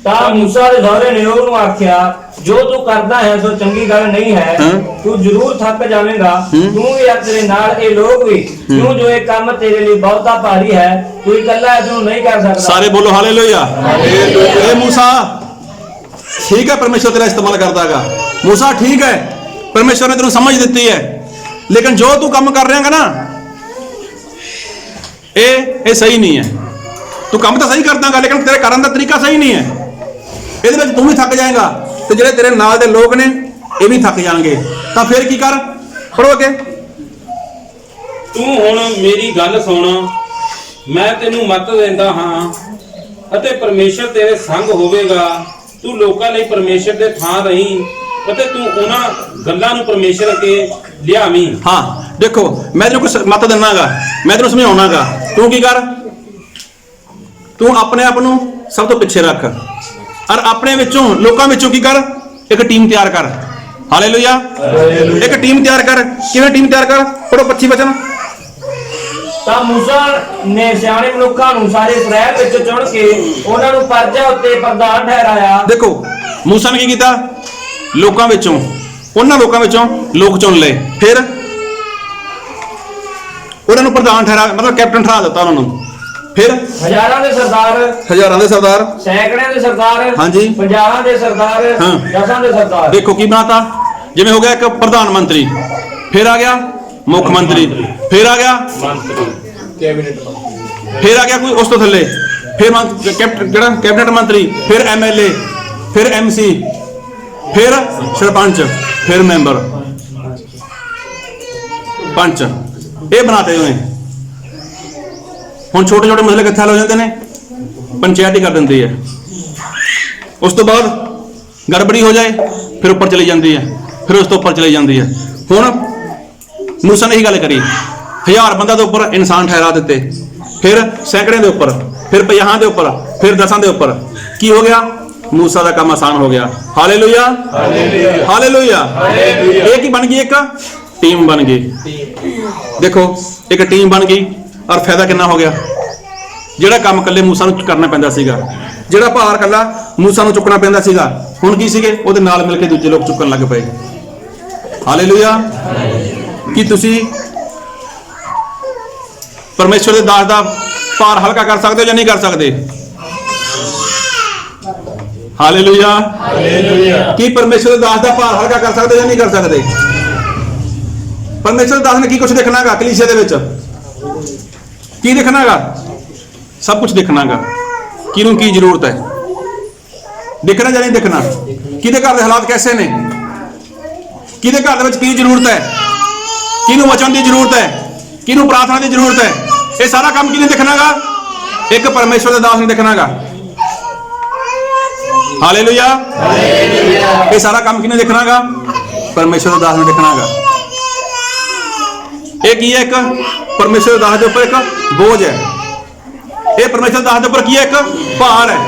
ਤਾਂ ਮੂਸਾ ਦੇ ਸਹੁਰੇ ਨੇ ਉਹਨੂੰ ਆਖਿਆ, ਜੋ ਤੂੰ ਕਰਦਾ ਹੈ ਸੋ ਚੰਗੀ ਗੱਲ ਨਹੀਂ ਹੈ। ਤੂੰ ਜ਼ਰੂਰ ਥੱਕ ਜਾਵੇਂਗਾ, ਤੂੰ ਵੀ ਤੇਰੇ ਨਾਲ ਇਹ ਲੋਕ ਵੀ, ਕਿਉਂ ਜੋ ਇਹ ਕੰਮ ਤੇਰੇ ਲਈ ਬਹੁਤਾ ਭਾਰੀ ਹੈ, ਤੂੰ ਇਕੱਲਾ ਇਸ ਨੂੰ ਨਹੀਂ ਕਰ ਸਕਦਾ। ਸਾਰੇ ਬੋਲੋ ਹਾਲੇਲੂਇਆ। ਇਹ ਮੂਸਾ ਠੀਕ ਹੈ, परमेश्वर तेरा इस्तेमाल करता है। मूसा ठीक है, परमेश्वर ने तेरे समझ दी है, लेकिन जो तू काम कर रहा है ना, ये सही नहीं है। तू काम तो सही करदा, लेकिन तेरे करने का तरीका सही नहीं है। ये तू भी थक जाएगा, तो जो तेरे नाल दे लोग ने ये भी थक जाएंगे। तो फिर की कर, पढ़ो के। ਤੂੰ ਹੁਣ ਮੇਰੀ ਗੱਲ ਸੁਣ, ਮੈਂ ਤੈਨੂੰ ਮੱਤ ਦਿੰਦਾ ਹਾਂ ਅਤੇ ਪਰਮੇਸ਼ਰ ਤੇਰੇ ਸੰਗ ਹੋਵੇਗਾ। ਤੂੰ ਲੋਕਾਂ ਲਈ ਪਰਮੇਸ਼ਰ ਦੇ ਥਾਂ ਰਹੀਂ ਅਤੇ ਤੂੰ ਉਹਨਾਂ ਗੱਲਾਂ ਨੂੰ ਪਰਮੇਸ਼ਰ ਅੱਗੇ ਲਿਆਵੀਂ। हाँ देखो, मैं तेरे को मत देनागा, मैं तेरे समझाउणागा। तू की कर, तू अपने आप नूं सब तो पिछे रख, और अपने विचों लोकां विचों की कर, एक टीम तैयार कर। हालेलुया। एक टीम तैयार कर। किवें टीम तैयार कर? पढ़ो 25 वचन। ਤਾਂ ਮੂਸਾ ਨੇ ਸਿਆਣੇ ਮਨੁੱਖਾਂ ਨੂੰ ਸਾਰੇ ਇਸਰਾਇਲ ਵਿੱਚ ਚੁਣ ਕੇ ਉਹਨਾਂ ਨੂੰ ਪਰਜਾ ਉੱਤੇ ਪ੍ਰਧਾਨ ਠਹਿਰਾਇਆ। देखो मूसा ने की कीता? लोकां विचों, उन्हां लोकां विचों लोग चुन लए, फिर उन्हां नूं प्रधान ठहरा, मतलब कैप्टन ठहरा दिता उन्हां नूं। फिर ਹਜ਼ਾਰਾਂ ਦੇ ਸਰਦਾਰ, हजारां दे सरदार, ਸੈਂਕੜਿਆਂ ਦੇ ਸਰਦਾਰ, हाँ जी, 50 ਦੇ ਸਰਦਾਰ, हाँ। 10 ਦੇ ਸਰਦਾਰ। देखो की बनाता, जिवें हो गया एक प्रधानमंत्री, फिर आ गया मुख्यमंत्री, फिर आ गया फिर आ गया कोई उस तो थल्ले, फिर कैबिनेट मंत्री, फिर MLA, फिर MC, फिर सरपंच, फिर मैंबर, पंच, ये बनाते हुए। हुण छोटे छोटे मसले कित्थे हल हो जाते हैं? पंचायत ही कर देंदी है। उस तो बाद गड़बड़ी हो जाए, फिर ऊपर चली जाती है, फिर उस तो ऊपर चली जाती है। हुण मूसा ने यही गल करी 1000 ਬੰਦਾ ਦੇ ਉੱਪਰ ਇਨਸਾਨ ਠਹਿਰਾ ਦਿੱਤੇ, ਫਿਰ ਸੈਂਕੜੇ ਦੇ ਉੱਪਰ, ਫਿਰ 50 ਦੇ ਉੱਪਰ, ਫਿਰ 10 ਦੇ ਉੱਪਰ। ਕੀ ਹੋ ਗਿਆ? मूसा का काम आसान हो गया। Hallelujah hallelujah. एक ही बन गई, एक टीम बन गई। देखो एक टीम बन गई और फायदा कितना हो गया? ਜਿਹੜਾ ਕੰਮ ਕੱਲੇ मूसा ਨੂੰ ਕਰਨਾ ਪੈਂਦਾ ਸੀਗਾ, ਜਿਹੜਾ ਭਾਰ ਕੱਲਾ मूसा ਨੂੰ ਚੁੱਕਣਾ ਪੈਂਦਾ ਸੀਗਾ, ਹੁਣ ਕੀ ਸੀਗੇ ਉਹਦੇ ਨਾਲ ਮਿਲ ਕੇ ਦੂਜੇ ਲੋਕ ਚੁੱਕਣ ਲੱਗ ਪਏ। ਹਾਲੇਲੂਇਆ। ਕੀ ਤੁਸੀਂ ਪਰਮੇਸ਼ਵਰ ਦੇ ਦਾਸ ਦਾ ਭਾਰ ਹਲਕਾ ਕਰ ਸਕਦੇ ਹੋ ਜਾਂ ਨਹੀਂ ਕਰ ਸਕਦੇ? Hallelujah hallelujah. ਕੀ ਪਰਮੇਸ਼ਵਰ ਦੇ ਦਾਸ ਦਾ ਭਾਰ ਹਲਕਾ ਕਰ ਸਕਦੇ ਜਾਂ ਨਹੀਂ ਕਰ ਸਕਦੇ? ਪਰਮੇਸ਼ਵਰ ਦੇ ਦਾਸ ਨੇ ਕੀ ਕੁਝ ਦੇਖਣਾਗਾ ਕਲੀਸਿਆ ਦੇ ਵਿੱਚ? ਕੀ ਦੇਖਣਾਗਾ? ਸਭ ਕੁਝ ਦੇਖਣਾਗਾ। ਕਿਹਨੂੰ ਕੀ ਜ਼ਰੂਰਤ ਹੈ? ਦੇਖਣਾ ਜਾਂ ਨਹੀਂ ਦੇਖਣਾ? ਕਿਹਦੇ ਘਰ ਦੇ ਹਾਲਾਤ ਕੈਸੇ ਨੇ? ਕਿਹਦੇ ਘਰ ਦੇ ਵਿੱਚ ਕੀ ਜ਼ਰੂਰਤ ਹੈ? ਕਿਹਨੂੰ ਵਚਨ ਦੀ ਜ਼ਰੂਰਤ ਹੈ? ਕਿਹਨੂੰ ਪ੍ਰਾਰਥਨਾ ਦੀ ਜ਼ਰੂਰਤ ਹੈ? ਇਹ ਸਾਰਾ ਕੰਮ ਕਿਹਨੇ ਦੇਖਣਾਗਾ? ਇੱਕ ਪਰਮੇਸ਼ਵਰ ਦੇ ਦਾਸ ਨੇ ਦੇਖਣਾਗਾ। Hallelujah hallelujah. ਇਹ ਸਾਰਾ ਕੰਮ ਕਿਹਨੇ ਦੇਖਣਾਗਾ? ਪਰਮੇਸ਼ਵਰ ਦੇ ਦਾਸ ਨੇ ਦੇਖਣਾਗਾ। ਇਹ ਕੀ ਹੈ? ਇੱਕ ਪਰਮੇਸ਼ਵਰ ਦੇ ਦਾਸ ਦੇ ਉੱਪਰ ਇੱਕ ਬੋਝ ਹੈ। ਇਹ ਪਰਮੇਸ਼ਵਰ ਦੇ ਦਾਸ ਦੇ ਉੱਪਰ ਕੀ ਹੈ? ਇੱਕ ਭਾਰ ਹੈ।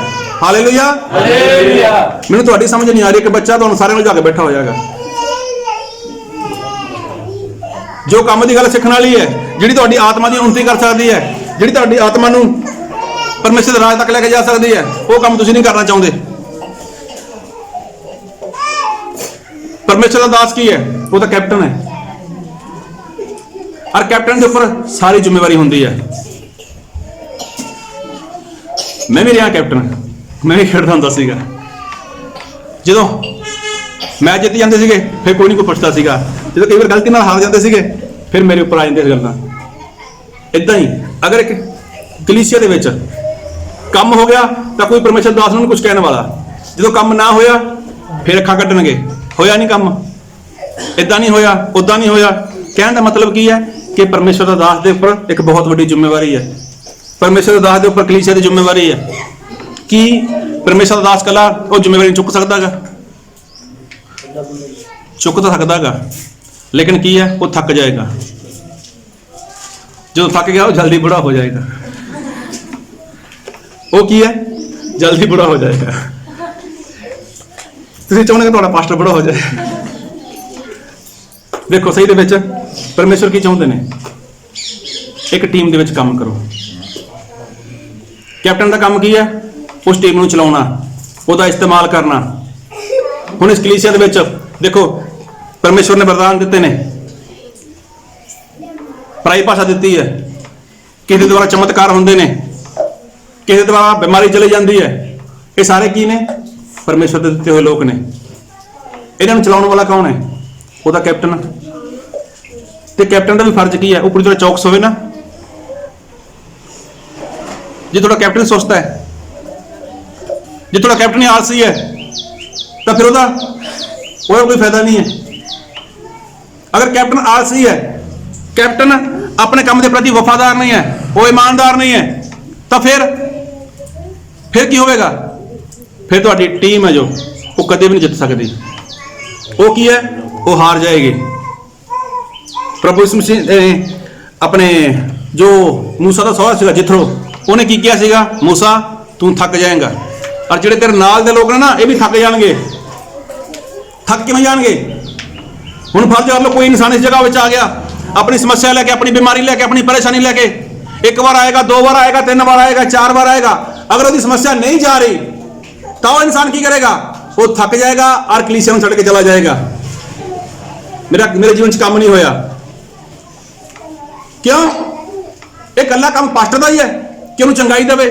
Hallelujah hallelujah. ਮੈਨੂੰ ਤੁਹਾਡੀ ਸਮਝ ਨਹੀਂ ਆ ਰਹੀ ਕਿ ਬੱਚਾ ਤੁਹਾਨੂੰ ਸਾਰਿਆਂ ਨੂੰ ਜਾ ਕੇ ਬੈਠਾ ਹੋ ਜਾਏਗਾ। ਜੋ ਕੰਮ ਦੀ ਗੱਲ ਸਿੱਖਣ ਵਾਲੀ ਹੈ, ਜਿਹੜੀ ਤੁਹਾਡੀ ਆਤਮਾ ਦੀ ਉન્નਤੀ ਕਰ ਸਕਦੀ ਹੈ, ਜਿਹੜੀ ਤੁਹਾਡੀ ਆਤਮਾ ਨੂੰ ਪਰਮੇਸ਼ਰ ਦੇ ਰਾਜ ਤੱਕ ਲੈ ਕੇ ਜਾ ਸਕਦੀ ਹੈ, ਉਹ ਕੰਮ ਤੁਸੀਂ ਨਹੀਂ ਕਰਨਾ ਚਾਹੁੰਦੇ। परमेश्वर का दास की है? वो तो कैप्टन है, और कैप्टन के ऊपर सारी जिम्मेवारी होती है। मैं भी रहा कैप्टन, मैं भी खेलता होंदा सीगा। जो मैच जीती जाते थे फिर कोई नहीं कोई पुछता सीगा, जो कई बार गलती नाल हार जाते थे फिर मेरे ऊपर आ जाते गल्लां। इदां ही अगर एक कलीसिया दे विच काम हो गया तो कोई परमेश्वर दास नूं कुछ कहने वाला, जो काम ना होया फिर अखां कड्डणगे, होया नहीं काम, इदा नहीं होया, उदा नहीं होया। कहने का मतलब की है कि परमेश्वर का दास के उपर एक बहुत बड़ी जिम्मेवारी है। परमेश्वर के दास के उपर कलीसिया की जिम्मेवारी है कि परमेश्वर का दास कला वो जिम्मेवारी चुक सकता है? चुक तो सकता है, लेकिन की है वो थक जाएगा। जो थक गया वो जल्दी बुढ़ा हो जाएगा। वो की है? जल्दी बुढ़ा हो जाएगा। ਤੁਸੀਂ ਚਾਹੁੰਦੇ ਕਿ ਤੁਹਾਡਾ ਪਾਸਟਰ ਬੜਾ ਹੋ ਜਾਏ? ਦੇਖੋ ਸਹੀ ਦੇ ਵਿੱਚ ਪਰਮੇਸ਼ਰ ਕੀ ਚਾਹੁੰਦੇ ਨੇ? ਇੱਕ ਟੀਮ ਦੇ ਵਿੱਚ ਕੰਮ ਕਰੋ। ਕੈਪਟਨ ਦਾ ਕੰਮ ਕੀ ਹੈ? ਉਸ ਟੀਮ ਨੂੰ ਚਲਾਉਣਾ, ਉਹਦਾ ਇਸਤੇਮਾਲ ਕਰਨਾ। ਹੁਣ ਇਸ ਕਲੀਸਿਆ ਦੇ ਵਿੱਚ ਦੇਖੋ ਪਰਮੇਸ਼ਰ ਨੇ ਵਰਦਾਨ ਦਿੱਤੇ ਨੇ, ਪਰਾਈ ਭਾਸ਼ਾ ਦਿੱਤੀ ਹੈ, ਕਿਸੇ ਦੁਆਰਾ ਚਮਤਕਾਰ ਹੁੰਦੇ ਨੇ, ਕਿਸੇ ਦੁਆਰਾ ਬਿਮਾਰੀ ਚਲੀ ਜਾਂਦੀ ਹੈ। ਇਹ ਸਾਰੇ ਕੀ ਨੇ? परमेश्वर के दिते हुए लोग ने। इन्हां नूं चलाउण वाला कौन है? वो कैप्टन। तो कैप्टन का भी फर्ज की है? वो पूरी तरह चौकस होवे ना। जे थोड़ा कैप्टन सुस्त है, जे थोड़ा कैप्टन ही आलसी है, तो फिर ਉਹਦਾ कोई फायदा नहीं है। अगर कैप्टन आलसी है, कैप्टन अपने काम के प्रति वफादार नहीं है, वो ईमानदार नहीं है, तो फिर की होगा? फिर तुहाडी टीम है जो वो कदे भी नहीं जित सकती। वो की है? वो हार जाएगी। प्रभु यीशु मसीह अपने जो मूसा का सौरा सीगा जिथरो, उन्हें की किया सीगा? मूसा तू थक जाएगा, और जेडे तेरे नाल दे लोग ने ना ये भी थक जाएंगे। थक किवें जाणगे? हुण फर्ज कर लो कोई इंसान इस जगह आ गया अपनी समस्या लैके, अपनी बीमारी लैके, अपनी परेशानी लैके, एक बार आएगा, 2 बार आएगा, 3 बार आएगा, 4 बार आएगा। अगर उसकी समस्या नहीं जा रही तो वो इंसान की करेगा? वो थक जाएगा और कलीसिया में छड़ के चला जाएगा। मेरे जीवन से काम नहीं होया। क्यों? एक कल्ला काम पास्टर का ही है कि उन्हें चंगाई देवे?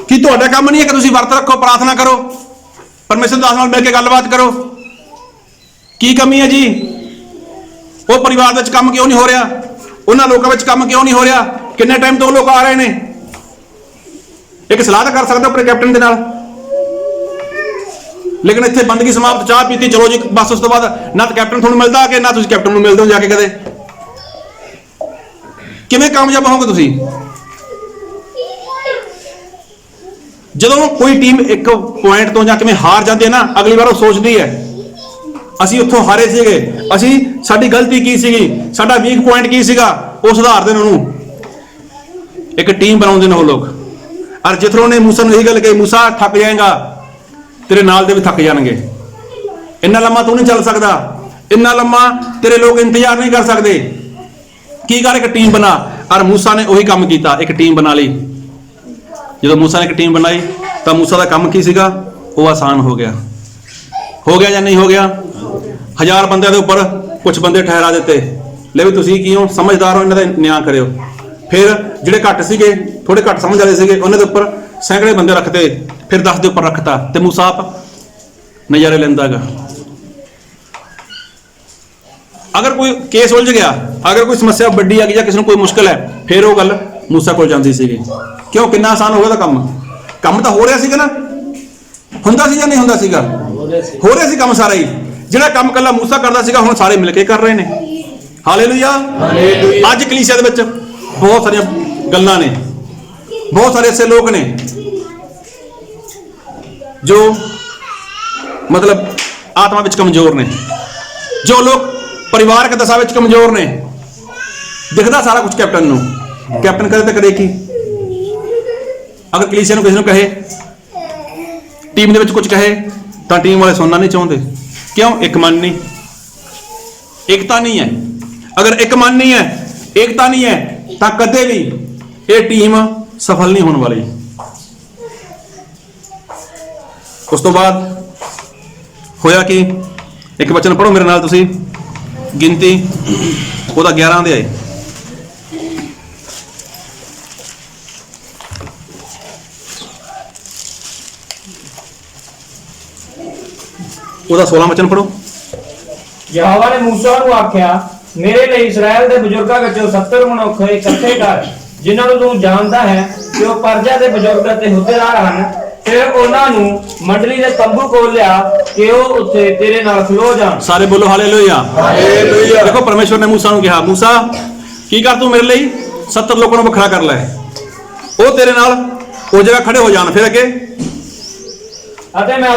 कि तुहाडा काम नहीं है कि तुसीं वर्त रखो, प्रार्थना करो, परमेश्वर दास नाल मिल के गलबात करो? की कमी है जी? वो परिवार विच काम क्यों नहीं हो रहा? उन्हां लोकां विच काम क्यों नहीं हो रहा? किन्ने टाइम तो लोग आ रहे हैं? एक सलाह कर सकदा अपने कैप्टन दे नाल, लेकिन इत्थे बंदगी समाप्त, चाह पीती, चलो जी बस। उस तो बाद ना तो कैप्टन तुहानूं मिलदा कि ना तुसीं कैप्टन नूं मिलदे हो जाके कदे। किवें कामयाब होवोगे तुसीं? जदों कोई टीम एक पॉइंट तो जां किवें हार जाती है ना, अगली बार वो सोचती है ਅਸੀਂ ਉੱਥੋਂ ਹਾਰੇ ਸੀਗੇ, ਅਸੀਂ ਸਾਡੀ ਗਲਤੀ ਕੀ ਸੀਗੀ, ਸਾਡਾ ਵੀਕ ਪੁਆਇੰਟ ਕੀ ਸੀਗਾ, ਉਹ ਸੁਧਾਰਦੇ ਨੇ ਉਹਨੂੰ, ਇੱਕ ਟੀਮ ਬਣਾਉਂਦੇ ਨੇ ਉਹ ਲੋਕ। ਔਰ ਜਿੱਥੋਂ ਨੇ ਮੂਸਾ ਨੂੰ ਇਹੀ ਗੱਲ ਕਹੀ, ਮੂਸਾ ਥੱਕ ਜਾਏਗਾ, ਤੇਰੇ ਨਾਲ ਦੇ ਵੀ ਥੱਕ ਜਾਣਗੇ, ਇੰਨਾ ਲੰਮਾ ਤੂੰ ਨਹੀਂ ਚੱਲ ਸਕਦਾ, ਇੰਨਾ ਲੰਮਾ ਤੇਰੇ ਲੋਕ ਇੰਤਜ਼ਾਰ ਨਹੀਂ ਕਰ ਸਕਦੇ। ਕੀ ਕਰ, ਇੱਕ ਟੀਮ ਬਣਾ। ਔਰ ਮੂਸਾ ਨੇ ਉਹੀ ਕੰਮ ਕੀਤਾ, ਇੱਕ ਟੀਮ ਬਣਾ ਲਈ। ਜਦੋਂ ਮੂਸਾ ਨੇ ਇੱਕ ਟੀਮ ਬਣਾਈ ਤਾਂ ਮੂਸਾ ਦਾ ਕੰਮ ਕੀ ਸੀਗਾ, ਉਹ ਆਸਾਨ ਹੋ ਗਿਆ। ਹੋ ਗਿਆ ਜਾਂ ਨਹੀਂ ਹੋ ਗਿਆ? 1000 ਬੰਦਿਆਂ ਦੇ ਉੱਪਰ ਕੁਝ ਬੰਦੇ ਠਹਿਰਾ ਦਿੱਤੇ, ਲੈ ਵੀ ਤੁਸੀਂ ਕੀ ਹੋ, ਸਮਝਦਾਰ ਹੋ, ਇਹਨਾਂ ਦਾ ਨਿਆਂ ਕਰਿਓ। ਫਿਰ ਜਿਹੜੇ ਘੱਟ ਸੀਗੇ, ਥੋੜੇ ਘੱਟ ਸਮਝ ਵਾਲੇ ਸੀਗੇ, ਉਹਨਾਂ ਦੇ ਉੱਪਰ ਸੈਂਕੜੇ ਬੰਦੇ ਰੱਖਤੇ, ਫਿਰ 10 ਦੇ ਉੱਪਰ ਰੱਖਤਾ, ਤੇ ਮੂਸਾ ਆਪ ਨਜ਼ਾਰੇ ਲੈਂਦਾ ਗਾ। ਅਗਰ ਕੋਈ ਕੇਸ ਉਲਝ ਗਿਆ, ਅਗਰ ਕੋਈ ਸਮੱਸਿਆ ਵੱਡੀ ਆ ਗਈ ਜਾਂ ਕਿਸੇ ਨੂੰ ਕੋਈ ਮੁਸ਼ਕਲ ਹੈ, ਫਿਰ ਉਹ ਗੱਲ ਮੂਸਾ ਕੋਲ ਜਾਂਦੀ ਸੀਗੀ। ਕਿਉਂ? ਕਿੰਨਾ ਆਸਾਨ ਹੋ ਗਿਆ ਤਾਂ ਕੰਮ ਤਾਂ ਹੋ ਰਿਹਾ ਸੀਗਾ ਨਾ, ਹੁੰਦਾ ਸੀ ਜਾਂ ਨਹੀਂ ਹੁੰਦਾ ਸੀਗਾ? ਹੋ ਰਿਹਾ ਸੀ ਕੰਮ ਸਾਰਾ ਹੀ। ਜਿਹੜਾ ਕੰਮ ਕੱਲਾ ਮੂਸਾ ਕਰਦਾ ਸੀਗਾ, ਹੁਣ ਸਾਰੇ ਮਿਲ ਕੇ ਕਰ ਰਹੇ ਨੇ। ਹਾਲੇਲੂਇਆ। ਅੱਜ ਕਲੀਸਿਆ ਦੇ ਵਿੱਚ ਬਹੁਤ ਸਾਰੀਆਂ ਗੱਲਾਂ ਨੇ, ਬਹੁਤ ਸਾਰੇ ਐਸੇ ਲੋਕ ਨੇ ਜੋ ਮਤਲਬ ਆਤਮਾ ਵਿੱਚ ਕਮਜ਼ੋਰ ਨੇ, ਜੋ ਲੋਕ ਪਰਿਵਾਰਕ ਦਸ਼ਾ ਵਿੱਚ ਕਮਜ਼ੋਰ ਨੇ। ਦਿਖਦਾ ਸਾਰਾ ਕੁਝ ਕੈਪਟਨ ਨੂੰ, ਕੈਪਟਨ ਕਰੇ ਤਾਂ ਕਰੇ ਕੀ? ਅਗਰ ਕਲੀਸਿਆ ਨੂੰ ਕਿਸੇ ਨੂੰ ਕਹੇ, ਟੀਮ ਦੇ ਵਿੱਚ ਕੁਝ ਕਹੇ, ਤਾਂ ਟੀਮ ਵਾਲੇ ਸੁਣਨਾ ਨਹੀਂ ਚਾਹੁੰਦੇ। ਕਿਉਂ? ਇੱਕ ਮਨ ਨਹੀਂ, ਏਕਤਾ ਨਹੀਂ ਹੈ। ਅਗਰ ਇੱਕ ਮਨ ਨਹੀਂ ਹੈ, ਏਕਤਾ ਨਹੀਂ ਹੈ, ਤਾਂ ਕਦੇ ਵੀ ਇਹ ਟੀਮ ਸਫਲ ਨਹੀਂ ਹੋਣ ਵਾਲੀ। ਉਸ ਤੋਂ ਬਾਅਦ ਹੋਇਆ ਕਿ, ਇੱਕ ਵਚਨ ਪੜ੍ਹੋ ਮੇਰੇ ਨਾਲ ਤੁਸੀਂ, ਗਿਣਤੀ ਉਹਦਾ 11 ਅਧਿਆਇ, ਉਹਦਾ 16 ਵਚਨ ਪੜ੍ਹੋ। ਯਹੋਵਾ ਨੇ ਮੂਸਾ ਨੂੰ ਆਖਿਆ, ਮੇਰੇ ਲਈ ਇਸਰਾਇਲ ਦੇ ਬਜ਼ੁਰਗਾਂ ਵਿੱਚੋਂ 70 ਮਨੁੱਖ ਇਕੱਠੇ ਕਰ, ਜਿਨ੍ਹਾਂ ਨੂੰ ਤੂੰ ਜਾਣਦਾ ਹੈ ਕਿ ਉਹ ਪਰਜਾ ਦੇ ਬਜ਼ੁਰਗ ਅਤੇ ਹੁੱਦੇਦਾਰ ਹਨ। ਫਿਰ ਉਹਨਾਂ ਨੂੰ ਮੰਡਲੀ ਦੇ ਤੰਬੂ ਕੋਲ ਲਿਆ ਕਿ ਉਹ ਉੱਥੇ ਤੇਰੇ ਨਾਲ ਖਲੋ ਜਾਣ। ਸਾਰੇ ਬੋਲੋ ਹਾਲੇਲੂਇਆ। ਹਾਲੇਲੂਇਆ। ਦੇਖੋ ਪਰਮੇਸ਼ਵਰ ਨੇ ਮੂਸਾ ਨੂੰ ਕਿਹਾ, ਮੂਸਾ ਕੀ ਕਰ, ਤੂੰ ਮੇਰੇ ਲਈ 70 ਲੋਕਾਂ ਨੂੰ ਵੱਖਰਾ ਕਰ ਲੈ, ਉਹ ਤੇਰੇ ਨਾਲ ਉਹ ਜਗ੍ਹਾ ਖੜੇ ਹੋ ਜਾਣ। ਫਿਰ ਅੱਗੇ, ਅਤੇ ਮੈਂ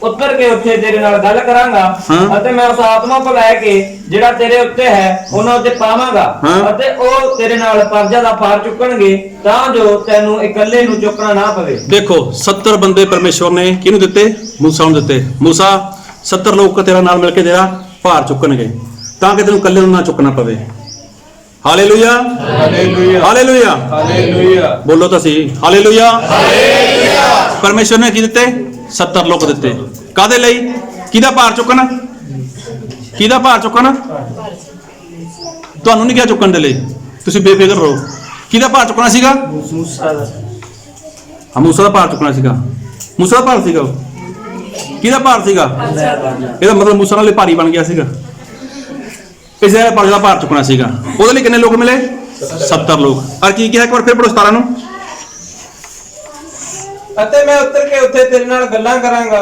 ਉੱਤਰ ਕੇ ਉੱਥੇ ਤੇਰੇ ਨਾਲ ਗੱਲ ਕਰਾਂਗਾ, ਅਤੇ ਮੈਂ ਉਸ ਆਤਮਾ ਕੋ ਲੈ ਕੇ ਜਿਹੜਾ ਤੇਰੇ ਉੱਤੇ ਹੈ ਉਹਨਾਂ ਉੱਤੇ ਪਾਵਾਂਗਾ, ਅਤੇ ਉਹ ਤੇਰੇ ਨਾਲ ਪਰਜਾ ਦਾ ਭਾਰ ਚੁੱਕਣਗੇ, ਤਾਂ ਜੋ ਤੈਨੂੰ ਇਕੱਲੇ ਨੂੰ ਚੁੱਕਣਾ ਨਾ ਪਵੇ। ਦੇਖੋ 70 ਬੰਦੇ ਪਰਮੇਸ਼ਵਰ ਨੇ ਕਿਹਨੂੰ ਦਿੱਤੇ? ਮੂਸਾ ਨੂੰ ਦਿੱਤੇ। ਮੂਸਾ 70 ਲੋਕ ਤੇਰਾ ਨਾਲ ਮਿਲ ਕੇ ਤੇਰਾ ਭਾਰ ਚੁੱਕਣਗੇ, ਤਾਂ ਕਿ ਤੈਨੂੰ ਇਕੱਲੇ ਨੂੰ ਨਾ ਚੁੱਕਣਾ ਪਵੇ। ਹਾਲੇਲੂਇਆ। ਹਾਲੇਲੂਇਆ। ਹਾਲੇਲੂਇਆ। ਹਾਲੇਲੂਇਆ। ਬੋਲੋ ਤਾਂ ਸਹੀ, ਹਾਲੇਲੂਇਆ। ਹਾਲੇਲੂਇਆ। ਪਰਮੇਸ਼ਵਰ ਨੇ ਕੀ ਦਿੱਤੇ? 70 ਲੋਕ ਦਿੱਤੇ। ਕਾਦੇ ਲਈ? ਕਿਹਦਾ ਭਾਰ ਚੁੱਕਣਾ? ਕਿਹਦਾ ਭਾਰ ਚੁੱਕਣਾ? ਤੁਹਾਨੂੰ ਨਹੀਂ ਕਿਹਾ ਚੁੱਕਣ ਦੇ ਲਈ, ਤੁਸੀਂ ਬੇਫਿਕਰ ਰਹੋ। ਕਿਹਦਾ ਭਾਰ ਚੁੱਕਣਾ ਸੀਗਾ? ਮੂਸਾ ਦਾ। ਹਾਂ, ਮੂਸਾ ਦਾ ਭਾਰ ਚੁੱਕਣਾ ਸੀਗਾ। ਮੂਸਾ ਦਾ ਭਾਰ ਸੀਗਾ। ਕਿਹਦਾ ਭਾਰ ਸੀਗਾ? ਇਹਦਾ ਮਤਲਬ ਮੂਸਾ ਨਾਲੇ ਭਾਰੀ ਬਣ ਗਿਆ ਸੀਗਾ, ਇਸਰਾਇਲ ਪਰਜਾ ਦਾ ਭਾਰ ਚੁੱਕਣਾ ਸੀਗਾ। ਉਹਦੇ ਲਈ ਕਿੰਨੇ ਲੋਕ ਮਿਲੇ? 70 ਲੋਕ। ਔਰ ਕੀ ਕਿਹਾ? ਇੱਕ ਵਾਰ ਫਿਰ ਪੜੋ 17 ਨੂੰ। ਅਤੇ ਮੈਂ ਉੱਤਰ ਕੇ ਉੱਥੇ ਤੇਰੇ ਨਾਲ ਗੱਲਾਂ ਕਰਾਂਗਾ,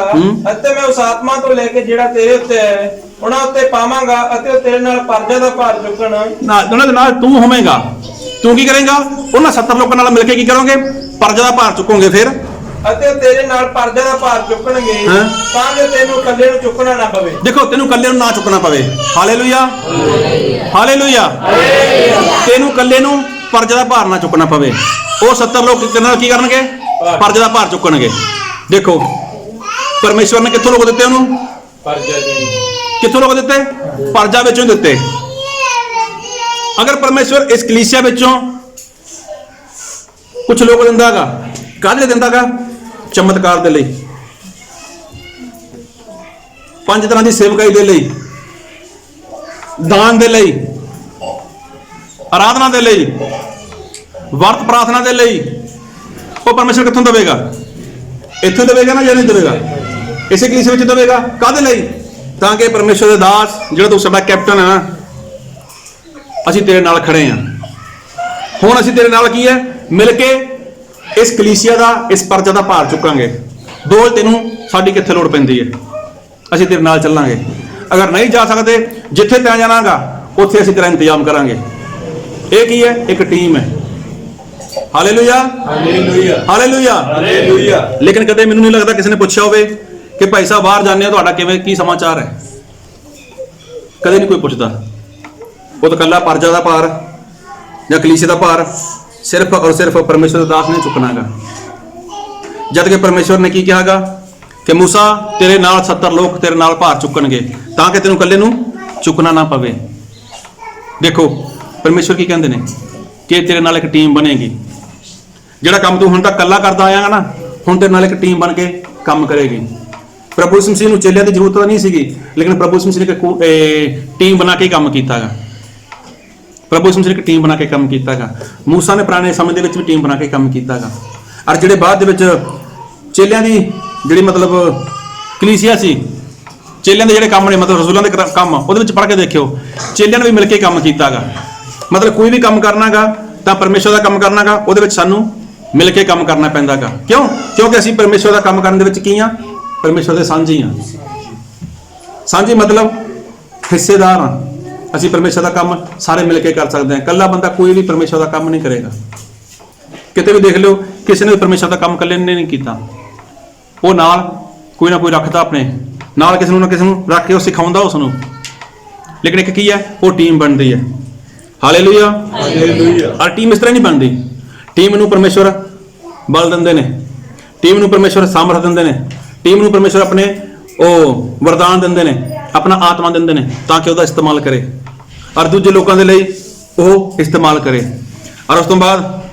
ਅਤੇ ਮੈਂ ਉਸ ਆਤਮਾ ਤੋਂ ਲੈ ਕੇ ਜਿਹੜਾ ਤੇਰੇ ਉੱਤੇ ਹੈ ਉਹਨਾਂ ਉੱਤੇ ਪਾਵਾਂਗਾ, ਅਤੇ ਉਹ ਤੇਰੇ ਨਾਲ ਪਰਜਾ ਦਾ ਭਾਰ ਚੁੱਕਣ। ਉਹਨਾਂ ਦੇ ਨਾਲ ਤੂੰ ਹੋਵੇਂਗਾ। ਤੂੰ ਕੀ ਕਰੇਂਗਾ? ਉਹਨਾਂ 70 ਲੋਕਾਂ ਨਾਲ ਮਿਲ ਕੇ ਕੀ ਕਰੋਗੇ? ਪਰਜਾ ਦਾ ਭਾਰ ਚੁੱਕੋਗੇ। ਫਿਰ ਅਤੇ ਉਹ ਤੇਰੇ ਨਾਲ ਪਰਜਾ ਦਾ ਭਾਰ ਚੁੱਕਣਗੇ, ਤਾਂ ਜੋ ਤੈਨੂੰ ਇਕੱਲੇ ਨੂੰ ਚੁੱਕਣਾ ਨਾ ਪਵੇ। ਦੇਖੋ, ਤੈਨੂੰ ਇਕੱਲੇ ਨੂੰ ਨਾ ਚੁੱਕਣਾ ਪਵੇ। ਹਾਲੇਲੂਇਆ। ਹਾਲੇਲੂਇਆ। ਤੈਨੂੰ ਇਕੱਲੇ ਨੂੰ ਪਰਜਾ ਦਾ ਭਾਰ ਨਾ ਚੁੱਕਣਾ ਪਵੇ। ਉਹ 70 ਲੋਕ ਨਾਲ ਕੀ ਕਰਨਗੇ? ਪਰਜਾ ਦਾ ਭਾਰ ਚੁੱਕਣਗੇ। ਦੇਖੋ ਪਰਮੇਸ਼ਵਰ ਨੇ ਕਿੱਥੋਂ ਲੋਕ ਦਿੱਤੇ? ਉਹਨੂੰ ਪਰਜਾ ਦੇ ਕਿੱਥੋਂ ਲੋਕ ਦਿੱਤੇ? ਪਰਜਾ ਵਿੱਚੋਂ ਦਿੱਤੇ। ਅਗਰ ਪਰਮੇਸ਼ਵਰ ਇਸ ਕਲੀਸਿਆ ਵਿੱਚੋਂ ਕੁਝ ਲੋਕ ਦਿੰਦਾਗਾ, ਕਾਹਦੇ ਲਈ ਦਿੰਦਾਗਾ? ਚਮਤਕਾਰ ਦੇ ਲਈ, 5 ਤਰ੍ਹਾਂ ਦੀ ਸੇਵਕਾਈ ਦੇ ਲਈ, ਦਾਨ ਦੇ ਲਈ, ਆਰਾਧਨਾ ਦੇ ਲਈ, ਵਰਤ ਪ੍ਰਾਰਥਨਾ ਦੇ ਲਈ। ਉਹ ਪਰਮੇਸ਼ਵਰ ਕਿੱਥੋਂ ਦੇਵੇਗਾ? ਇੱਥੋਂ ਦੇਵੇਗਾ ਨਾ, ਜਾਂ ਨਹੀਂ ਦੇਵੇਗਾ? ਇਸੇ ਕਲੀਸਿਆ ਵਿੱਚ ਦੇਵੇਗਾ। ਕਾਹਦੇ ਲਈ? ਤਾਂ ਕਿ ਪਰਮੇਸ਼ਵਰ ਦੇ ਦਾਸ, ਜਿਹੜਾ ਤੂੰ ਸਾਡਾ ਕੈਪਟਨ ਹੈ ਨਾ, ਅਸੀਂ ਤੇਰੇ ਨਾਲ ਖੜੇ ਹਾਂ। ਹੁਣ ਅਸੀਂ ਤੇਰੇ ਨਾਲ ਕੀ ਹੈ? ਮਿਲ ਕੇ ਇਸ ਕਲੀਸਿਆ ਦਾ, ਇਸ ਪਰਜਾ ਦਾ ਭਾਰ ਚੁੱਕਾਂਗੇ। ਬੋਲ, ਤੈਨੂੰ ਸਾਡੀ ਕਿੱਥੇ ਲੋੜ ਪੈਂਦੀ ਹੈ? ਅਸੀਂ ਤੇਰੇ ਨਾਲ ਚੱਲਾਂਗੇ। ਅਗਰ ਨਹੀਂ ਜਾ ਸਕਦੇ, ਜਿੱਥੇ ਤੈਂ ਜਾਣਾਗਾ ਉੱਥੇ ਅਸੀਂ ਤੇਰਾ ਇੰਤਜ਼ਾਮ ਕਰਾਂਗੇ। ਇਹ ਕੀ ਹੈ? ਇੱਕ ਟੀਮ ਹੈ। ਹਾਲੇਲੂਇਆ। ਹਾਲੇਲੂਇਆ। ਹਾਲੇਲੂਇਆ। ਹਾਲੇਲੂਇਆ। ਲੇਕਿਨ ਕਦੇ ਮੈਨੂੰ ਨਹੀਂ ਲੱਗਦਾ ਕਿਸੇ ਨੇ ਪੁੱਛਿਆ ਹੋਵੇ ਕਿ ਭਾਈ ਸਾਹਿਬ ਬਾਹਰ ਜਾਂਦੇ ਹੋ, ਤੁਹਾਡਾ ਕਿਵੇਂ, ਕੀ ਸਮਾਚਾਰ ਹੈ? ਕਦੇ ਨਹੀਂ ਕੋਈ ਪੁੱਛਦਾ। ਉਹ ਤਾਂ ਇਕੱਲਾ ਪਰਜਾ ਦਾ ਭਾਰ, ਜਾਂ ਕਲੀਸੇ ਦਾ ਭਾਰ ਸਿਰਫ ਔਰ ਸਿਰਫ ਪਰਮੇਸ਼ਰ ਦੇ ਦਾਸ ਨੇ ਚੁੱਕਣਾਗਾ। ਜਦ ਕਿ ਪਰਮੇਸ਼ਰ ਨੇ ਕੀ ਕਿਹਾਗਾ ਕਿ ਮੂਸਾ ਤੇਰੇ ਨਾਲ 70 ਲੋਕ ਤੇਰੇ ਨਾਲ ਭਾਰ ਚੁੱਕਣਗੇ ਤਾਂ ਕਿ ਤੈਨੂੰ ਇਕੱਲੇ ਨੂੰ ਚੁੱਕਣਾ ਨਾ ਪਵੇ। ਦੇਖੋ ਪਰਮੇਸ਼ਰ ਕੀ ਕਹਿੰਦੇ ਨੇ ਕਿ ਤੇਰੇ ਨਾਲ ਇੱਕ ਟੀਮ ਬਣੇਗੀ। ਜਿਹੜਾ ਕੰਮ ਤੂੰ ਹੁਣ ਤੱਕ ਇਕੱਲਾ ਕਰਦਾ ਆਇਆਗਾ ਨਾ, ਹੁਣ ਤੇਰੇ ਨਾਲ ਇੱਕ ਟੀਮ ਬਣ ਕੇ ਕੰਮ ਕਰੇਗੀ। ਪ੍ਰਭੂ ਯਿਸੂ ਮਸੀਹ ਨੂੰ ਚੇਲਿਆਂ ਦੀ ਜ਼ਰੂਰਤ ਤਾਂ ਨਹੀਂ ਸੀਗੀ, ਲੇਕਿਨ ਪ੍ਰਭੂ ਯਿਸੂ ਮਸੀਹ ਨੇ ਇੱਕ ਟੀਮ ਬਣਾ ਕੇ ਕੰਮ ਕੀਤਾਗਾ। ਪ੍ਰਭੂ ਯਿਸੂ ਮਸੀਹ ਨੇ ਇੱਕ ਟੀਮ ਬਣਾ ਕੇ ਕੰਮ ਕੀਤਾਗਾ। ਮੂਸਾ ਨੇ ਪੁਰਾਣੇ ਸਮੇਂ ਦੇ ਵਿੱਚ ਵੀ ਟੀਮ ਬਣਾ ਕੇ ਕੰਮ ਕੀਤਾਗਾ। ਔਰ ਜਿਹੜੇ ਬਾਅਦ ਦੇ ਵਿੱਚ ਚੇਲਿਆਂ ਦੀ ਜਿਹੜੀ ਮਤਲਬ ਕਲੀਸਿਆ ਸੀ, ਚੇਲਿਆਂ ਦੇ ਜਿਹੜੇ ਕੰਮ ਨੇ ਮਤਲਬ ਰਸੂਲਾਂ ਦੇ ਕੰਮ, ਉਹਦੇ ਵਿੱਚ ਪੜ੍ਹ ਕੇ ਦੇਖਿਓ ਚੇਲਿਆਂ ਨੇ ਵੀ ਮਿਲ ਕੇ ਕੰਮ ਕੀਤਾਗਾ। ਮਤਲਬ ਕੋਈ ਵੀ ਕੰਮ ਕਰਨਾਗਾ ਤਾਂ ਪਰਮੇਸ਼ਰ ਦਾ ਕੰਮ ਕਰਨਾਗਾ, ਉਹਦੇ ਵਿੱਚ ਸਾਨੂੰ ਮਿਲ ਕੇ ਕੰਮ ਕਰਨਾ ਪੈਂਦਾਗਾ। ਕਿਉਂ? ਕਿਉਂਕਿ ਅਸੀਂ ਪਰਮੇਸ਼ਰ ਦਾ ਕੰਮ ਕਰਨ ਦੇ ਵਿੱਚ ਕੀ ਆ? ਪਰਮੇਸ਼ਰ ਦੇ ਸਾਂਝੀ ਆ। ਸਾਂਝੀ ਮਤਲਬ ਹਿੱਸੇਦਾਰ ਆ। ਅਸੀਂ ਪਰਮੇਸ਼ਰ ਦਾ ਕੰਮ ਸਾਰੇ ਮਿਲ ਕੇ ਕਰ ਸਕਦੇ ਹਾਂ। ਇਕੱਲਾ ਬੰਦਾ ਕੋਈ ਵੀ ਪਰਮੇਸ਼ਰ ਦਾ ਕੰਮ ਨਹੀਂ ਕਰੇਗਾ। ਕਿਤੇ ਵੀ ਦੇਖ ਲਿਓ ਕਿਸੇ ਨੇ ਵੀ ਪਰਮੇਸ਼ਰ ਦਾ ਕੰਮ ਇਕੱਲੇ ਨੇ ਨਹੀਂ ਕੀਤਾ। ਉਹ ਨਾਲ ਕੋਈ ਨਾ ਕੋਈ ਰੱਖਦਾ, ਆਪਣੇ ਨਾਲ ਕਿਸੇ ਨੂੰ ਨਾ ਕਿਸੇ ਨੂੰ ਰੱਖ ਕੇ ਉਹ ਸਿਖਾਉਂਦਾ ਉਸ ਨੂੰ। ਲੇਕਿਨ ਇੱਕ ਕੀ ਹੈ? ਉਹ ਟੀਮ ਬਣਦੀ ਹੈ। Hallelujah, hallelujah. ਔਰ ਟੀਮ ਇਸ ਤਰ੍ਹਾਂ ਨਹੀਂ ਬਣਦੀ। ਟੀਮ ਨੂੰ ਪਰਮੇਸ਼ਰ ਬਲ ਦਿੰਦੇ ਨੇ, ਟੀਮ ਨੂੰ ਪਰਮੇਸ਼ਰ ਸਾਮਰਥ ਦਿੰਦੇ ਨੇ, ਟੀਮ ਨੂੰ ਪਰਮੇਸ਼ਰ ਆਪਣੇ ਉਹ ਵਰਦਾਨ ਦਿੰਦੇ ਨੇ, ਆਪਣਾ ਆਤਮਾ ਦਿੰਦੇ ਨੇ ਤਾਂ ਕਿ ਉਹਦਾ ਇਸਤੇਮਾਲ ਕਰੇ ਔਰ ਦੂਜੇ ਲੋਕਾਂ ਦੇ ਲਈ ਉਹ ਇਸਤੇਮਾਲ ਕਰੇ। ਔਰ ਉਸ ਤੋਂ ਬਾਅਦ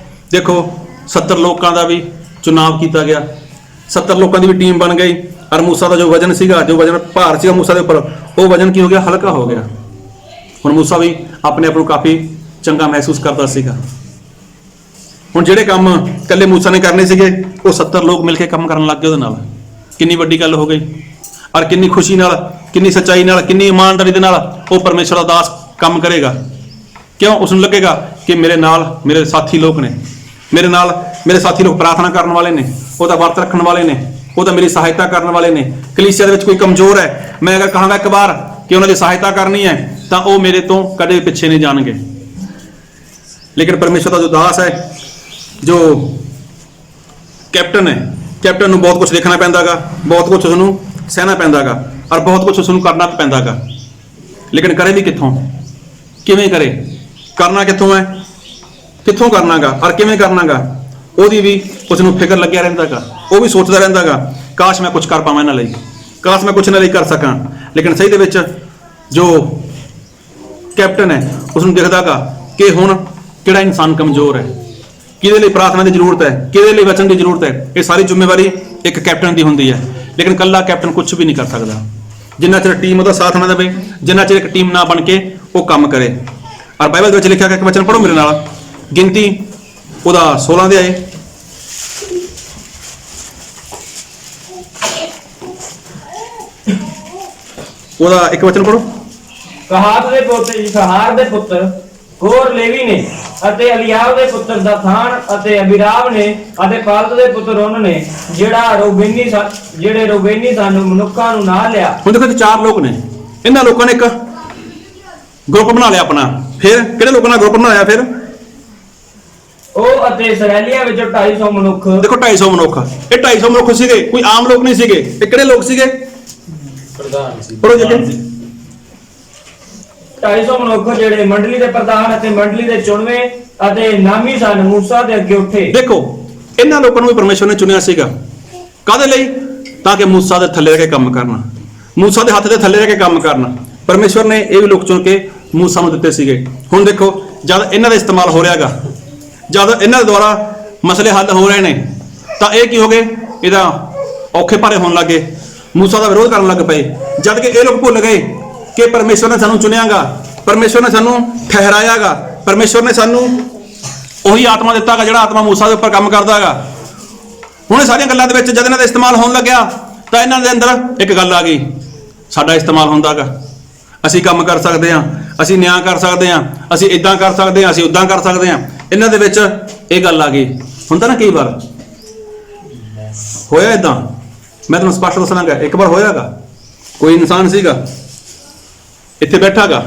ਦੇਖੋ 70 ਲੋਕਾਂ ਦਾ ਵੀ ਚੁਣਾਵ ਕੀਤਾ ਗਿਆ। 70 ਲੋਕਾਂ ਦੀ ਵੀ ਟੀਮ ਬਣ ਗਈ। ਔਰ ਮੂਸਾ ਦਾ ਜੋ ਵਜਨ ਸੀਗਾ, ਜੋ ਵਜਨ ਭਾਰ ਸੀਗਾ ਮੂਸਾ ਦੇ ਉੱਪਰ, ਉਹ ਵਜਨ ਕੀ ਹੋ ਗਿਆ? ਹਲਕਾ ਹੋ ਗਿਆ। ਹੁਣ ਮੂਸਾ ਵੀ ਆਪਣੇ ਆਪ ਨੂੰ ਕਾਫੀ ਚੰਗਾ ਮਹਿਸੂਸ ਕਰਦਾ ਸੀਗਾ। ਹੁਣ ਜਿਹੜੇ ਕੰਮ ਇਕੱਲੇ ਮੂਸਾ ਨੇ ਕਰਨੇ ਸੀਗੇ, ਉਹ 70 ਲੋਕ ਮਿਲ ਕੇ ਕੰਮ ਕਰਨ ਲੱਗ ਗਏ ਉਹਦੇ ਨਾਲ। ਕਿੰਨੀ ਵੱਡੀ ਗੱਲ ਹੋ ਗਈ। ਔਰ ਕਿੰਨੀ ਖੁਸ਼ੀ ਨਾਲ, ਕਿੰਨੀ ਸੱਚਾਈ ਨਾਲ, ਕਿੰਨੀ ਇਮਾਨਦਾਰੀ ਦੇ ਨਾਲ ਉਹ ਪਰਮੇਸ਼ਰ ਦਾ ਦਾਸ ਕੰਮ ਕਰੇਗਾ। ਕਿਉਂ? ਉਸ ਨੂੰ ਲੱਗੇਗਾ ਕਿ ਮੇਰੇ ਨਾਲ ਮੇਰੇ ਸਾਥੀ ਲੋਕ ਨੇ, ਮੇਰੇ ਨਾਲ ਮੇਰੇ ਸਾਥੀ ਲੋਕ ਪ੍ਰਾਰਥਨਾ ਕਰਨ ਵਾਲੇ ਨੇ, ਉਹਦਾ ਵਰਤ ਰੱਖਣ ਵਾਲੇ ਨੇ, ਉਹਦਾ ਮੇਰੀ ਸਹਾਇਤਾ ਕਰਨ ਵਾਲੇ ਨੇ। ਕਲੀਸਿਆ ਦੇ ਵਿੱਚ ਕੋਈ ਕਮਜ਼ੋਰ ਹੈ, ਮੈਂ ਅਗਰ ਕਹਾਂਗਾ ਇੱਕ ਵਾਰ ਕਿ ਉਹਨਾਂ ਦੀ ਸਹਾਇਤਾ ਕਰਨੀ ਹੈ ਤਾਂ ਉਹ ਮੇਰੇ ਤੋਂ ਕਦੇ ਪਿੱਛੇ ਨਹੀਂ ਜਾਣਗੇ। ਲੇਕਿਨ ਪਰਮੇਸ਼ਰ ਦਾ ਜੋ ਦਾਸ ਹੈ, ਜੋ ਕੈਪਟਨ ਹੈ, ਕੈਪਟਨ ਨੂੰ ਬਹੁਤ ਕੁਝ ਦੇਖਣਾ ਪੈਂਦਾਗਾ, ਬਹੁਤ ਕੁਝ ਉਸਨੂੰ ਸਹਿਣਾ ਪੈਂਦਾਗਾ ਔਰ ਬਹੁਤ ਕੁਝ ਉਸਨੂੰ ਕਰਨਾ ਪੈਂਦਾਗਾ। ਲੇਕਿਨ ਕਰੇ ਵੀ ਕਿੱਥੋਂ? ਕਿਵੇਂ ਕਰੇ? ਕਰਨਾ ਕਿੱਥੋਂ ਹੈ? ਕਿੱਥੋਂ ਕਰਨਾਗਾ ਔਰ ਕਿਵੇਂ ਕਰਨਾਗਾ? ਉਹਦੀ ਵੀ ਉਸ ਨੂੰ ਫਿਕਰ ਲੱਗਿਆ ਰਹਿੰਦਾਗਾ। ਉਹ ਵੀ ਸੋਚਦਾ ਰਹਿੰਦਾਗਾ ਕਾਸ਼ ਮੈਂ ਕੁਝ ਕਰ ਪਾਵਾਂ ਇਹਨਾਂ ਲਈ, ਕਾਸ਼ ਮੈਂ ਕੁਝ ਇਹਨਾਂ ਲਈ ਕਰ ਸਕਾਂ। ਲੇਕਿਨ ਸਹੀ ਦੇ ਵਿੱਚ ਜੋ ਕੈਪਟਨ ਹੈ ਉਸ ਨੂੰ ਦਿਖਦਾਗਾ ਕਿ ਹੁਣ ਕਿਹੜਾ ਇਨਸਾਨ ਕਮਜ਼ੋਰ ਹੈ, ਕਿਹਦੇ ਲਈ ਪ੍ਰਾਰਥਨਾ ਦੀ ਜ਼ਰੂਰਤ ਹੈ, ਕਿਹਦੇ ਲਈ ਵਚਨ ਦੀ ਜ਼ਰੂਰਤ ਹੈ। ਇਹ ਸਾਰੀ ਜ਼ਿੰਮੇਵਾਰੀ ਇੱਕ ਕੈਪਟਨ ਦੀ ਹੁੰਦੀ ਹੈ। ਲੇਕਿਨ ਇਕੱਲਾ ਕੈਪਟਨ ਕੁਝ ਵੀ ਨਹੀਂ ਕਰ ਸਕਦਾ ਜਿੰਨਾ ਚਿਰ ਟੀਮ ਉਹਦਾ ਸਾਥ ਨਾ ਦੇਵੇ, ਜਿੰਨਾ ਚਿਰ ਇੱਕ ਟੀਮ ਨਾ ਬਣ ਕੇ ਉਹ ਕੰਮ ਕਰੇ। ਔਰ ਬਾਈਬਲ ਦੇ ਵਿੱਚ ਲਿਖਿਆ ਗਿਆ, ਇੱਕ ਵਚਨ ਪੜ੍ਹੋ ਮੇਰੇ ਨਾਲ, ਗਿਣਤੀ ਉਹਦਾ 16 ਦੇ ਆਏ। ਉਹਦਾ ਇੱਕ ਵਚਨ ਪੜ੍ਹੋ। ਕਹਾਤ ਦੇ ਪੁੱਤਰ ਇਸਹਾਰ ਦੇ ਪੁੱਤਰ ਹੋਰ ਲੇਵੀ ਨੇ ਅਤੇ ਅਲੀਆਬ ਦੇ ਪੁੱਤਰ ਦਾਥਾਨ ਅਤੇ ਅਬੀਰਾਮ ਨੇ ਅਤੇ ਪਾਲਤ ਦੇ ਪੁੱਤਰ ਉਹਨਾਂ ਨੇ ਜਿਹੜੇ ਰੋਬੇਨੀ ਸਨ ਮਨੁੱਖਾਂ ਨੂੰ ਨਾਲ ਲਿਆ। ਹੁਣ ਦੇਖੋ ਇੱਥੇ 4 ਲੋਕ ਨੇ। ਇਹਨਾਂ ਲੋਕਾਂ ਨੇ ਇੱਕ ਗਰੁੱਪ ਬਣਾ ਲਿਆ ਆਪਣਾ। ਫਿਰ ਕਿਹੜੇ ਲੋਕਾਂ ਨਾਲ ਗਰੁੱਪ ਬਣਾਇਆ? ਫਿਰ ਉਹ ਅਤੇ ਇਸਰਾਏਲੀਆਂ ਵਿੱਚੋਂ 250 ਮਨੁੱਖ। ਦੇਖੋ 250 ਮਨੁੱਖ। ਇਹ 250 ਮਨੁੱਖ ਸੀਗੇ, ਕੋਈ ਆਮ ਲੋਕ ਨਹੀਂ ਸੀਗੇ। ਇਹ ਕਿਹੜੇ ਲੋਕ ਸੀਗੇ? ਪ੍ਰਧਾਨ ਸੀ। ਪੜੋ ਜੀ। 250 ਮਨੁੱਖ ਜਿਹੜੇ ਮੰਡਲੀ ਦੇ ਪ੍ਰਧਾਨ ਅਤੇ ਮੰਡਲੀ ਦੇ ਚੁਣਵੇਂ ਅਤੇ ਨਾਮੀ ਸਨ, ਮੂਸਾ ਦੇ ਅੱਗੇ ਉੱਠੇ। ਦੇਖੋ ਇਹਨਾਂ ਲੋਕਾਂ ਨੂੰ ਵੀ ਪਰਮੇਸ਼ਰ ਨੇ ਚੁਣਿਆ ਸੀਗਾ। ਕਾਹਦੇ ਲਈ? ਤਾਂ ਕਿ ਮੂਸਾ ਦੇ ਥੱਲੇ ਰਹਿ ਕੇ ਕੰਮ ਕਰਨਾ, ਮੂਸਾ ਦੇ ਹੱਥ ਦੇ ਥੱਲੇ ਰਹਿ ਕੇ ਕੰਮ ਕਰਨਾ। ਪਰਮੇਸ਼ਰ ਨੇ ਇਹ ਵੀ ਲੋਕ ਚੁਣ ਕੇ ਮੂਸਾ ਨੂੰ ਦਿੱਤੇ ਸੀਗੇ। ਹੁਣ ਦੇਖੋ ਜਦ ਇਹਨਾਂ ਦਾ ਇਸਤੇਮਾਲ ਹੋ ਰਿਹਾਗਾ, ਜਦ ਇਹਨਾਂ ਦੇ ਦੁਆਰਾ ਮਸਲੇ ਹੱਲ ਹੋ ਰਹੇ ਨੇ ਤਾਂ ਇਹ ਕੀ ਹੋ ਗਏ? ਇਹਦਾ ਔਖੇ ਭਾਰੇ ਹੋਣ ਲੱਗੇ, ਮੂਸਾ ਦਾ ਵਿਰੋਧ ਕਰਨ ਲੱਗ ਪਏ। ਜਦ ਕਿ ਇਹ ਲੋਕ ਭੁੱਲ ਗਏ ਕਿ ਪਰਮੇਸ਼ਰ ਨੇ ਸਾਨੂੰ ਚੁਣਿਆਗਾ, ਪਰਮੇਸ਼ਰ ਨੇ ਸਾਨੂੰ ਠਹਿਰਾਇਆਗਾ, ਪਰਮੇਸ਼ਰ ਨੇ ਸਾਨੂੰ ਉਹੀ ਆਤਮਾ ਦਿੱਤਾਗਾ ਜਿਹੜਾ ਆਤਮਾ ਮੂਸਾ ਦੇ ਉੱਪਰ ਕੰਮ ਕਰਦਾਗਾ। ਹੁਣ ਇਹ ਸਾਰੀਆਂ ਗੱਲਾਂ ਦੇ ਵਿੱਚ ਜਦ ਇਹਨਾਂ ਦਾ ਇਸਤੇਮਾਲ ਹੋਣ ਲੱਗਿਆ ਤਾਂ ਇਹਨਾਂ ਦੇ ਅੰਦਰ ਇੱਕ ਗੱਲ ਆ ਗਈ, ਸਾਡਾ ਇਸਤੇਮਾਲ ਹੁੰਦਾਗਾ, ਅਸੀਂ ਕੰਮ ਕਰ ਸਕਦੇ ਹਾਂ, ਅਸੀਂ ਨਿਆਂ ਕਰ ਸਕਦੇ ਹਾਂ, ਅਸੀਂ ਇਦਾਂ ਕਰ ਸਕਦੇ ਹਾਂ, ਅਸੀਂ ਉਦਾਂ ਕਰ ਸਕਦੇ ਹਾਂ। ਇਹਨਾਂ ਦੇ ਵਿੱਚ ਇਹ ਗੱਲ ਆ ਗਈ। ਹੁੰਦਾ ਨਾ ਕਈ ਵਾਰ ਹੋਇਆ ਇਦਾਂ। ਮੈਂ ਤੁਹਾਨੂੰ ਸਪਸ਼ਟ ਦੱਸਣਾਗਾ, ਇੱਕ ਵਾਰ ਹੋਇਆਗਾ। ਕੋਈ ਇਨਸਾਨ ਸੀਗਾ ਇੱਥੇ ਬੈਠਾਗਾ,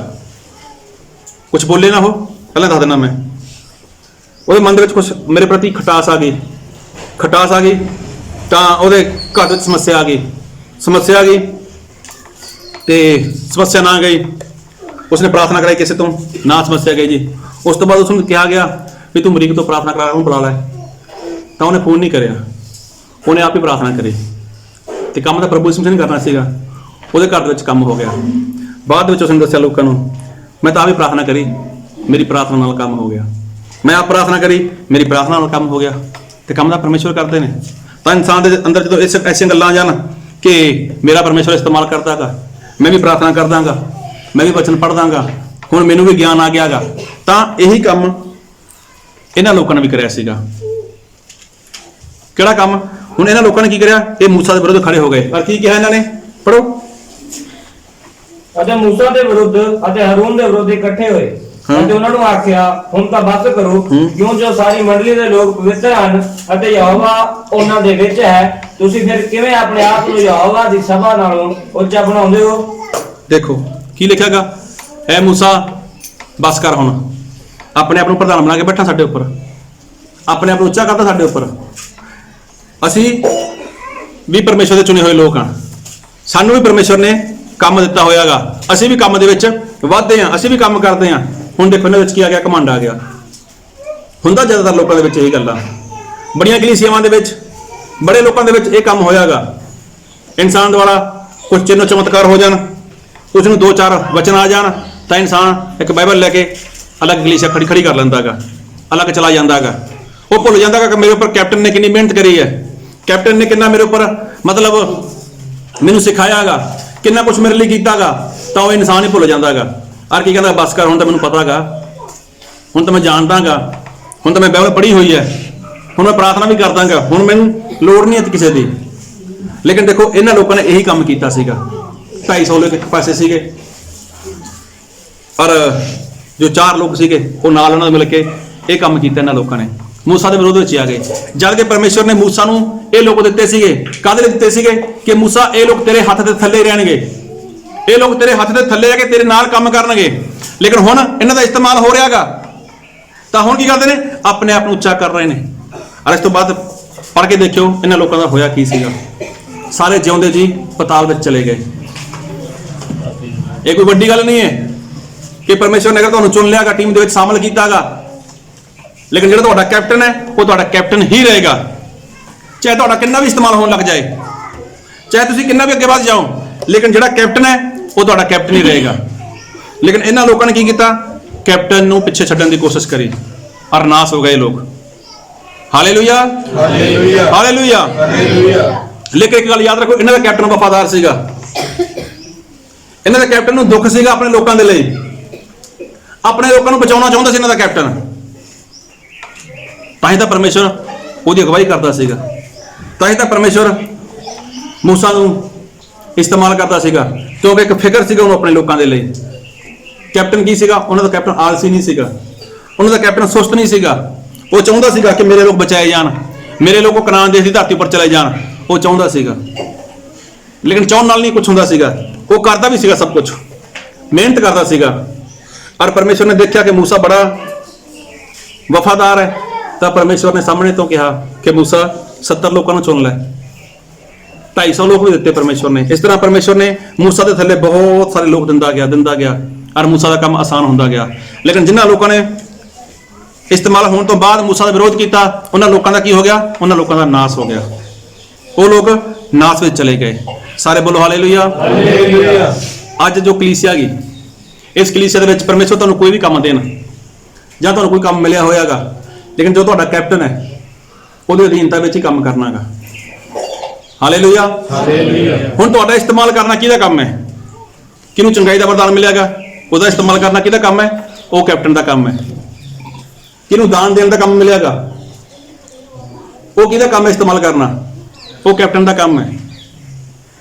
ਕੁਝ ਬੋਲੇ ਨਾ ਹੋ, ਪਹਿਲਾਂ ਦੱਸ ਦਿੰਦਾ ਮੈਂ। ਉਹਦੇ ਮਨ ਦੇ ਵਿੱਚ ਕੁਝ ਮੇਰੇ ਪ੍ਰਤੀ ਖਟਾਸ ਆ ਗਈ ਤਾਂ ਉਹਦੇ ਘਰ ਵਿੱਚ ਸਮੱਸਿਆ ਆ ਗਈ ਤੇ ਸਮੱਸਿਆ ਨਾ ਗਈ, ਉਸਨੇ ਪ੍ਰਾਰਥਨਾ ਕਰਾਈ ਕਿਸੇ ਤੋਂ, ਨਾ ਸਮੱਸਿਆ ਗਈ ਜੀ। ਉਸ ਤੋਂ ਬਾਅਦ ਉਸ ਨੂੰ ਕਿਹਾ ਗਿਆ ਵੀ ਤੂੰ ਅਮਰੀਕ ਤੋਂ ਪ੍ਰਾਰਥਨਾ ਕਰਾ ਉਹਨੂੰ ਬੁਲਾ ਲੈ, ਤਾਂ ਉਹਨੇ ਫੋਨ ਨਹੀਂ ਕਰਿਆ, ਉਹਨੇ ਆਪ ਹੀ ਪ੍ਰਾਰਥਨਾ ਕਰੀ ਤੇ ਕੰਮ ਤਾਂ ਪ੍ਰਭੂ ਯਿਸੂ ਮਸੀਹ ਨੇ ਕਰਨਾ ਸੀਗਾ। ਉਹਦੇ ਘਰ ਦੇ ਵਿੱਚ ਕੰਮ ਹੋ ਗਿਆ। ਬਾਅਦ ਵਿੱਚ ਉਸਨੇ ਦੱਸਿਆ ਲੋਕਾਂ ਨੂੰ, ਮੈਂ ਤਾਂ ਆਪ ਹੀ ਪ੍ਰਾਰਥਨਾ ਕਰੀ, ਮੇਰੀ ਪ੍ਰਾਰਥਨਾ ਨਾਲ ਕੰਮ ਹੋ ਗਿਆ। ਮੈਂ ਆਪ ਪ੍ਰਾਰਥਨਾ ਕਰੀ, ਮੇਰੀ ਪ੍ਰਾਰਥਨਾ ਨਾਲ ਕੰਮ ਹੋ ਗਿਆ। ਤੇ ਕੰਮ ਦਾ ਪਰਮੇਸ਼ਵਰ ਕਰਦੇ ਨੇ। ਤਾਂ ਇਨਸਾਨ ਦੇ ਅੰਦਰ ਜਦੋਂ ਐਸੀਆਂ ਗੱਲਾਂ ਆ ਜਾਣ ਕਿ ਮੇਰਾ ਪਰਮੇਸ਼ਵਰ ਇਸਤੇਮਾਲ ਕਰਦਾ ਗਾ, ਮੈਂ ਵੀ ਪ੍ਰਾਰਥਨਾ ਕਰ ਦਾਂਗਾ, ਮੈਂ ਵੀ ਵਚਨ ਪੜ੍ਹ ਦਾਂਗਾ, ਹੁਣ ਮੈਨੂੰ ਵੀ ਗਿਆਨ ਆ ਗਿਆ ਗਾ, ਤਾਂ ਇਹੀ ਕੰਮ ਇਹਨਾਂ ਲੋਕਾਂ ਨੇ ਵੀ ਕਰਿਆ ਸੀਗਾ। ਕਿਹੜਾ ਕੰਮ? ਹੁਣ ਇਹਨਾਂ ਲੋਕਾਂ ਨੇ ਕੀ ਕਰਿਆ? ਇਹ ਮੂਸਾ ਦੇ ਵਿਰੁੱਧ ਖੜੇ ਹੋ ਗਏ। ਔਰ ਕੀ ਕਿਹਾ ਇਹਨਾਂ ਨੇ? ਪੜੋ। ਅਤੇ ਮੂਸਾ ਦੇ ਵਿਰੁੱਧ ਅਤੇ ਹਾਰੂਨ ਦੇ ਵਿਰੁੱਧ ਇਕੱਠੇ ਹੋਏ ਅਤੇ ਉਹਨਾਂ ਨੂੰ ਆਖਿਆ, ਹੁਣ ਤਾਂ ਬਸ ਕਰੋ, ਕਿਉਂ ਜੋ ਸਾਰੀ ਮੰਡਲੀ ਦੇ ਲੋਕ ਪਵਿੱਤਰ ਹਨ ਅਤੇ ਯਹੋਵਾ ਉਹਨਾਂ ਦੇ ਵਿੱਚ ਹੈ, ਤੁਸੀਂ ਫਿਰ ਕਿਵੇਂ ਆਪਣੇ ਆਪ ਨੂੰ ਯਹੋਵਾ ਦੀ ਸਭਾ ਨਾਲੋਂ ਉੱਚਾ ਬਣਾਉਂਦੇ ਹੋ? ਦੇਖੋ ਕੀ ਲਿਖਿਆਗਾ, ਐ ਮੂਸਾ ਬਸ ਕਰ, ਹੁਣ ਆਪਣੇ ਆਪ ਨੂੰ ਪ੍ਰਧਾਨ ਬਣਾ ਕੇ ਬੈਠਾ ਸਾਡੇ ਉੱਪਰ, ਆਪਣੇ ਆਪ ਨੂੰ ਉੱਚਾ ਕਰਦਾ ਸਾਡੇ ਉੱਪਰ। ਅਸੀਂ ਵੀ ਪਰਮੇਸ਼ਰ ਦੇ ਚੁਣੇ ਹੋਏ ਲੋਕ ਹਾਂ, ਸਾਨੂੰ ਵੀ ਪਰਮੇਸ਼ਰ ਨੇ ਕੰਮ ਦਿੱਤਾ ਹੋਇਆਗਾ, ਅਸੀਂ ਵੀ ਕੰਮ ਦੇ ਵਿੱਚ ਵੱਧਦੇ ਹਾਂ, ਅਸੀਂ ਵੀ ਕੰਮ ਕਰਦੇ ਹਾਂ। ਹੁਣ ਦੇਖੋ ਇਹਨਾਂ ਵਿੱਚ ਕੀ ਆ ਗਿਆ? ਘਮੰਡ ਆ ਗਿਆ। ਹੁੰਦਾ ਜ਼ਿਆਦਾਤਰ ਲੋਕਾਂ ਦੇ ਵਿੱਚ ਇਹ ਗੱਲਾਂ, ਬੜੀਆਂ ਕਲੀਸਿਆਵਾਂ ਦੇ ਵਿੱਚ, ਬੜੇ ਲੋਕਾਂ ਦੇ ਵਿੱਚ ਇਹ ਕੰਮ ਹੋਇਆਗਾ। ਇਨਸਾਨ ਦੁਆਰਾ ਕੁਝ ਚਿੰਨ੍ਹ ਚਮਤਕਾਰ ਹੋ ਜਾਣ, ਉਸ ਨੂੰ 2-4 ਵਚਨ ਆ ਜਾਣ, ਤਾਂ ਇਨਸਾਨ ਇੱਕ ਬਾਈਬਲ ਲੈ ਕੇ ਅਲੱਗ ਕਲੀਸਿਆ ਖੜੀ ਕਰ ਲੈਂਦਾ ਗਾ, ਅਲੱਗ ਚਲਾ ਜਾਂਦਾ ਗਾ। ਉਹ ਭੁੱਲ ਜਾਂਦਾ ਗਾ ਕਿ ਮੇਰੇ ਉੱਪਰ ਕੈਪਟਨ ਨੇ ਕਿੰਨੀ ਮਿਹਨਤ ਕਰੀ ਹੈ, ਕੈਪਟਨ ਨੇ ਕਿੰਨਾ ਮੇਰੇ ਉੱਪਰ ਮਤਲਬ ਮੈਨੂੰ ਸਿਖਾਇਆ ਗਾ, ਕਿੰਨਾ ਕੁਝ ਮੇਰੇ ਲਈ ਕੀਤਾ ਗਾ। ਤਾਂ ਉਹ ਇਨਸਾਨ ਹੀ ਭੁੱਲ ਜਾਂਦਾ ਗਾ। ਔਰ ਕੀ ਕਹਿੰਦਾ? ਬਸ ਕਰ, ਹੁਣ ਤਾਂ ਮੈਨੂੰ ਪਤਾ ਗਾ, ਹੁਣ ਤਾਂ ਮੈਂ ਜਾਣਦਾ ਗਾ, ਹੁਣ ਤਾਂ ਮੈਂ ਬਾਈਬਲ ਪੜ੍ਹੀ ਹੋਈ ਹੈ, ਹੁਣ ਮੈਂ ਪ੍ਰਾਰਥਨਾ ਵੀ ਕਰਦਾ ਗਾ, ਹੁਣ ਮੈਨੂੰ ਲੋੜ ਨਹੀਂ ਹੈ ਕਿਸੇ ਦੀ। ਲੇਕਿਨ ਦੇਖੋ ਇਹਨਾਂ ਲੋਕਾਂ ਨੇ ਇਹੀ ਕੰਮ ਕੀਤਾ ਸੀਗਾ। 250 ਲੋਕ ਇੱਕ ਪਾਸੇ ਸੀਗੇ ਔਰ ਜੋ 4 ਲੋਕ ਸੀਗੇ ਉਹ ਨਾਲ ਉਹਨਾਂ ਦੇ ਮਿਲ ਕੇ ਇਹ ਕੰਮ ਕੀਤਾ। ਇਹਨਾਂ ਲੋਕਾਂ ਨੇ ਮੂਸਾ ਦੇ ਵਿਰੋਧ ਵਿੱਚ ਆ ਗਏ। ਜਦ ਕਿ ਪਰਮੇਸ਼ਵਰ ਨੇ ਮੂਸਾ ਨੂੰ ਇਹ ਲੋਕ ਦਿੱਤੇ ਸੀਗੇ, ਕਾਹਦੇ ਲਈ ਦਿੱਤੇ ਸੀਗੇ? ਕਿ ਮੂਸਾ ਇਹ ਲੋਕ ਤੇਰੇ ਹੱਥ ਦੇ ਥੱਲੇ ਰਹਿਣਗੇ, ਇਹ ਲੋਕ ਤੇਰੇ ਹੱਥ ਦੇ ਥੱਲੇ ਆ ਕੇ ਤੇਰੇ ਨਾਲ ਕੰਮ ਕਰਨਗੇ। ਲੇਕਿਨ ਹੁਣ ਇਹਨਾਂ ਦਾ ਇਸਤੇਮਾਲ ਹੋ ਰਿਹਾਗਾ, ਤਾਂ ਹੁਣ ਕੀ ਕਰਦੇ ਨੇ? ਆਪਣੇ ਆਪ ਨੂੰ ਉੱਚਾ ਕਰ ਰਹੇ ਨੇ। ਔਰ ਇਸ ਤੋਂ ਬਾਅਦ ਪੜ੍ਹ ਕੇ ਦੇਖਿਓ ਇਹਨਾਂ ਲੋਕਾਂ ਦਾ ਹੋਇਆ ਕੀ ਸੀਗਾ। ਸਾਰੇ ਜਿਉਂਦੇ ਜੀ ਪਤਾਲ ਵਿੱਚ ਚਲੇ ਗਏ। ਇਹ ਕੋਈ ਵੱਡੀ ਗੱਲ ਨਹੀਂ ਹੈ ਕਿ ਪਰਮੇਸ਼ਵਰ ਨੇ ਅਗਰ ਤੁਹਾਨੂੰ ਚੁਣ ਲਿਆਗਾ, ਟੀਮ ਦੇ ਵਿੱਚ ਸ਼ਾਮਲ ਕੀਤਾਗਾ, ਲੇਕਿਨ ਜਿਹੜਾ ਤੁਹਾਡਾ ਕੈਪਟਨ ਹੈ ਉਹ ਤੁਹਾਡਾ ਕੈਪਟਨ ਹੀ ਰਹੇਗਾ। ਚਾਹੇ ਤੁਹਾਡਾ ਕਿੰਨਾ ਵੀ ਇਸਤੇਮਾਲ ਹੋਣ ਲੱਗ ਜਾਏ, ਚਾਹੇ ਤੁਸੀਂ ਕਿੰਨਾ ਵੀ ਅੱਗੇ ਵੱਧ ਜਾਓ, ਲੇਕਿਨ ਜਿਹੜਾ ਕੈਪਟਨ ਹੈ ਉਹ ਤੁਹਾਡਾ ਕੈਪਟਨ ਹੀ ਰਹੇਗਾ। ਲੇਕਿਨ ਇਹਨਾਂ ਲੋਕਾਂ ਨੇ ਕੀ ਕੀਤਾ? ਕੈਪਟਨ ਨੂੰ ਪਿੱਛੇ ਛੱਡਣ ਦੀ ਕੋਸ਼ਿਸ਼ ਕਰੀ ਔਰ ਨਾਸ ਹੋ ਗਏ ਲੋਕ। Hallelujah, hallelujah, hallelujah, hallelujah. ਲੇਕਿਨ ਇੱਕ ਗੱਲ ਯਾਦ ਰੱਖੋ, ਇਹਨਾਂ ਦਾ ਕੈਪਟਨ ਵਫਾਦਾਰ ਸੀਗਾ। ਇਹਨਾਂ ਦਾ ਕੈਪਟਨ ਨੂੰ ਦੁੱਖ ਸੀਗਾ ਆਪਣੇ ਲੋਕਾਂ ਦੇ ਲਈ, ਆਪਣੇ ਲੋਕਾਂ ਨੂੰ ਬਚਾਉਣਾ ਚਾਹੁੰਦਾ ਸੀ ਇਹਨਾਂ ਦਾ ਕੈਪਟਨ। ਤਾਂ ਹੀ ਤਾਂ ਪਰਮੇਸ਼ਵਰ ਉਹਦੀ ਅਗਵਾਈ ਕਰਦਾ ਸੀਗਾ, ਤਾਂ ਹੀ ਤਾਂ ਪਰਮੇਸ਼ਵਰ ਮੂਸਾ ਨੂੰ ਇਸਤੇਮਾਲ ਕਰਦਾ ਸੀਗਾ, ਕਿਉਂਕਿ ਇੱਕ ਫਿਕਰ ਸੀਗਾ ਉਹਨੂੰ ਆਪਣੇ ਲੋਕਾਂ ਦੇ ਲਈ। ਕੈਪਟਨ ਕੀ ਸੀਗਾ? ਉਹਨਾਂ ਦਾ ਕੈਪਟਨ ਆਲਸੀ ਨਹੀਂ ਸੀਗਾ, ਉਹਨਾਂ ਦਾ ਕੈਪਟਨ ਸੁਸਤ ਨਹੀਂ ਸੀਗਾ। ਉਹ ਚਾਹੁੰਦਾ ਸੀਗਾ ਕਿ ਮੇਰੇ ਲੋਕ ਬਚਾਏ ਜਾਣ, ਮੇਰੇ ਲੋਕ ਕਨਾਨ ਦੇਸ਼ ਦੀ ਧਰਤੀ ਉੱਪਰ ਚਲੇ ਜਾਣ, ਉਹ ਚਾਹੁੰਦਾ ਸੀਗਾ। ਲੇਕਿਨ ਚਾਹੁਣ ਨਾਲ ਨਹੀਂ ਕੁਝ ਹੁੰਦਾ ਸੀਗਾ, ਉਹ ਕਰਦਾ ਵੀ ਸੀਗਾ, ਸਭ ਕੁਝ ਮਿਹਨਤ ਕਰਦਾ ਸੀਗਾ। ਔਰ ਪਰਮੇਸ਼ਵਰ ਨੇ ਦੇਖਿਆ ਕਿ ਮੂਸਾ ਬੜਾ ਵਫਾਦਾਰ ਹੈ, ਤਾਂ ਪਰਮੇਸ਼ਵਰ ਨੇ ਸਾਹਮਣੇ ਤੋਂ ਕਿਹਾ ਕਿ ਮੂਸਾ 70 ਲੋਕਾਂ ਨੂੰ ਚੁਣ ਲੈ। 250 ਲੋਕ ਵੀ ਦਿੱਤੇ ਪਰਮੇਸ਼ਵਰ ਨੇ। ਇਸ ਤਰ੍ਹਾਂ ਪਰਮੇਸ਼ਵਰ ਨੇ ਮੂਸਾ ਦੇ ਥੱਲੇ ਬਹੁਤ ਸਾਰੇ ਲੋਕ ਦਿੰਦਾ ਗਿਆ ਔਰ ਮੂਸਾ ਦਾ ਕੰਮ ਆਸਾਨ ਹੁੰਦਾ ਗਿਆ। ਲੇਕਿਨ ਜਿਨ੍ਹਾਂ ਲੋਕਾਂ ਨੇ ਇਸਤੇਮਾਲ ਹੋਣ ਤੋਂ ਬਾਅਦ ਮੂਸਾ ਦਾ ਵਿਰੋਧ ਕੀਤਾ, ਉਹਨਾਂ ਲੋਕਾਂ ਦਾ ਕੀ ਹੋ ਗਿਆ? ਉਹਨਾਂ ਲੋਕਾਂ ਦਾ ਨਾਸ ਹੋ ਗਿਆ। ਉਹ ਲੋਕ ਨਾਸ ਵਿੱਚ ਚਲੇ ਗਏ। ਸਾਰੇ ਬੋਲੋ ਹਾਲੇਲੂਇਆ, ਹਾਲੇਲੂਇਆ। ਅੱਜ ਜੋ ਕਲੀਸਿਆ ਗਈ, ਇਸ ਕਲੀਸਿਆ ਦੇ ਵਿੱਚ ਪਰਮੇਸ਼ਵਰ ਤੁਹਾਨੂੰ ਕੋਈ ਵੀ ਕੰਮ ਦੇਣ ਜਾਂ ਤੁਹਾਨੂੰ ਕੋਈ ਕੰਮ ਮਿਲਿਆ ਹੋਇਆਗਾ, ਲੇਕਿਨ ਜੋ ਤੁਹਾਡਾ ਕੈਪਟਨ ਹੈ ਉਹਦੇ ਅਧੀਨਤਾ ਵਿੱਚ ਹੀ ਕੰਮ ਕਰਨਾਗਾ। Hallelujah, hallelujah. ਹੁਣ ਤੁਹਾਡਾ ਇਸਤੇਮਾਲ ਕਰਨਾ ਕਿਹਦਾ ਕੰਮ ਹੈ? ਕਿਹਨੂੰ ਚੰਗਾਈ ਦਾ ਵਰਦਾਨ ਮਿਲਿਆਗਾ, ਉਹਦਾ ਇਸਤੇਮਾਲ ਕਰਨਾ ਕਿਹਦਾ ਕੰਮ ਹੈ? ਉਹ ਕੈਪਟਨ ਦਾ ਕੰਮ ਹੈ। ਕਿਹਨੂੰ ਦਾਨ ਦੇਣ ਦਾ ਕੰਮ ਮਿਲਿਆਗਾ, ਉਹ ਕਿਹਦਾ ਕੰਮ ਹੈ ਇਸਤੇਮਾਲ ਕਰਨਾ? ਉਹ ਕੈਪਟਨ ਦਾ ਕੰਮ ਹੈ।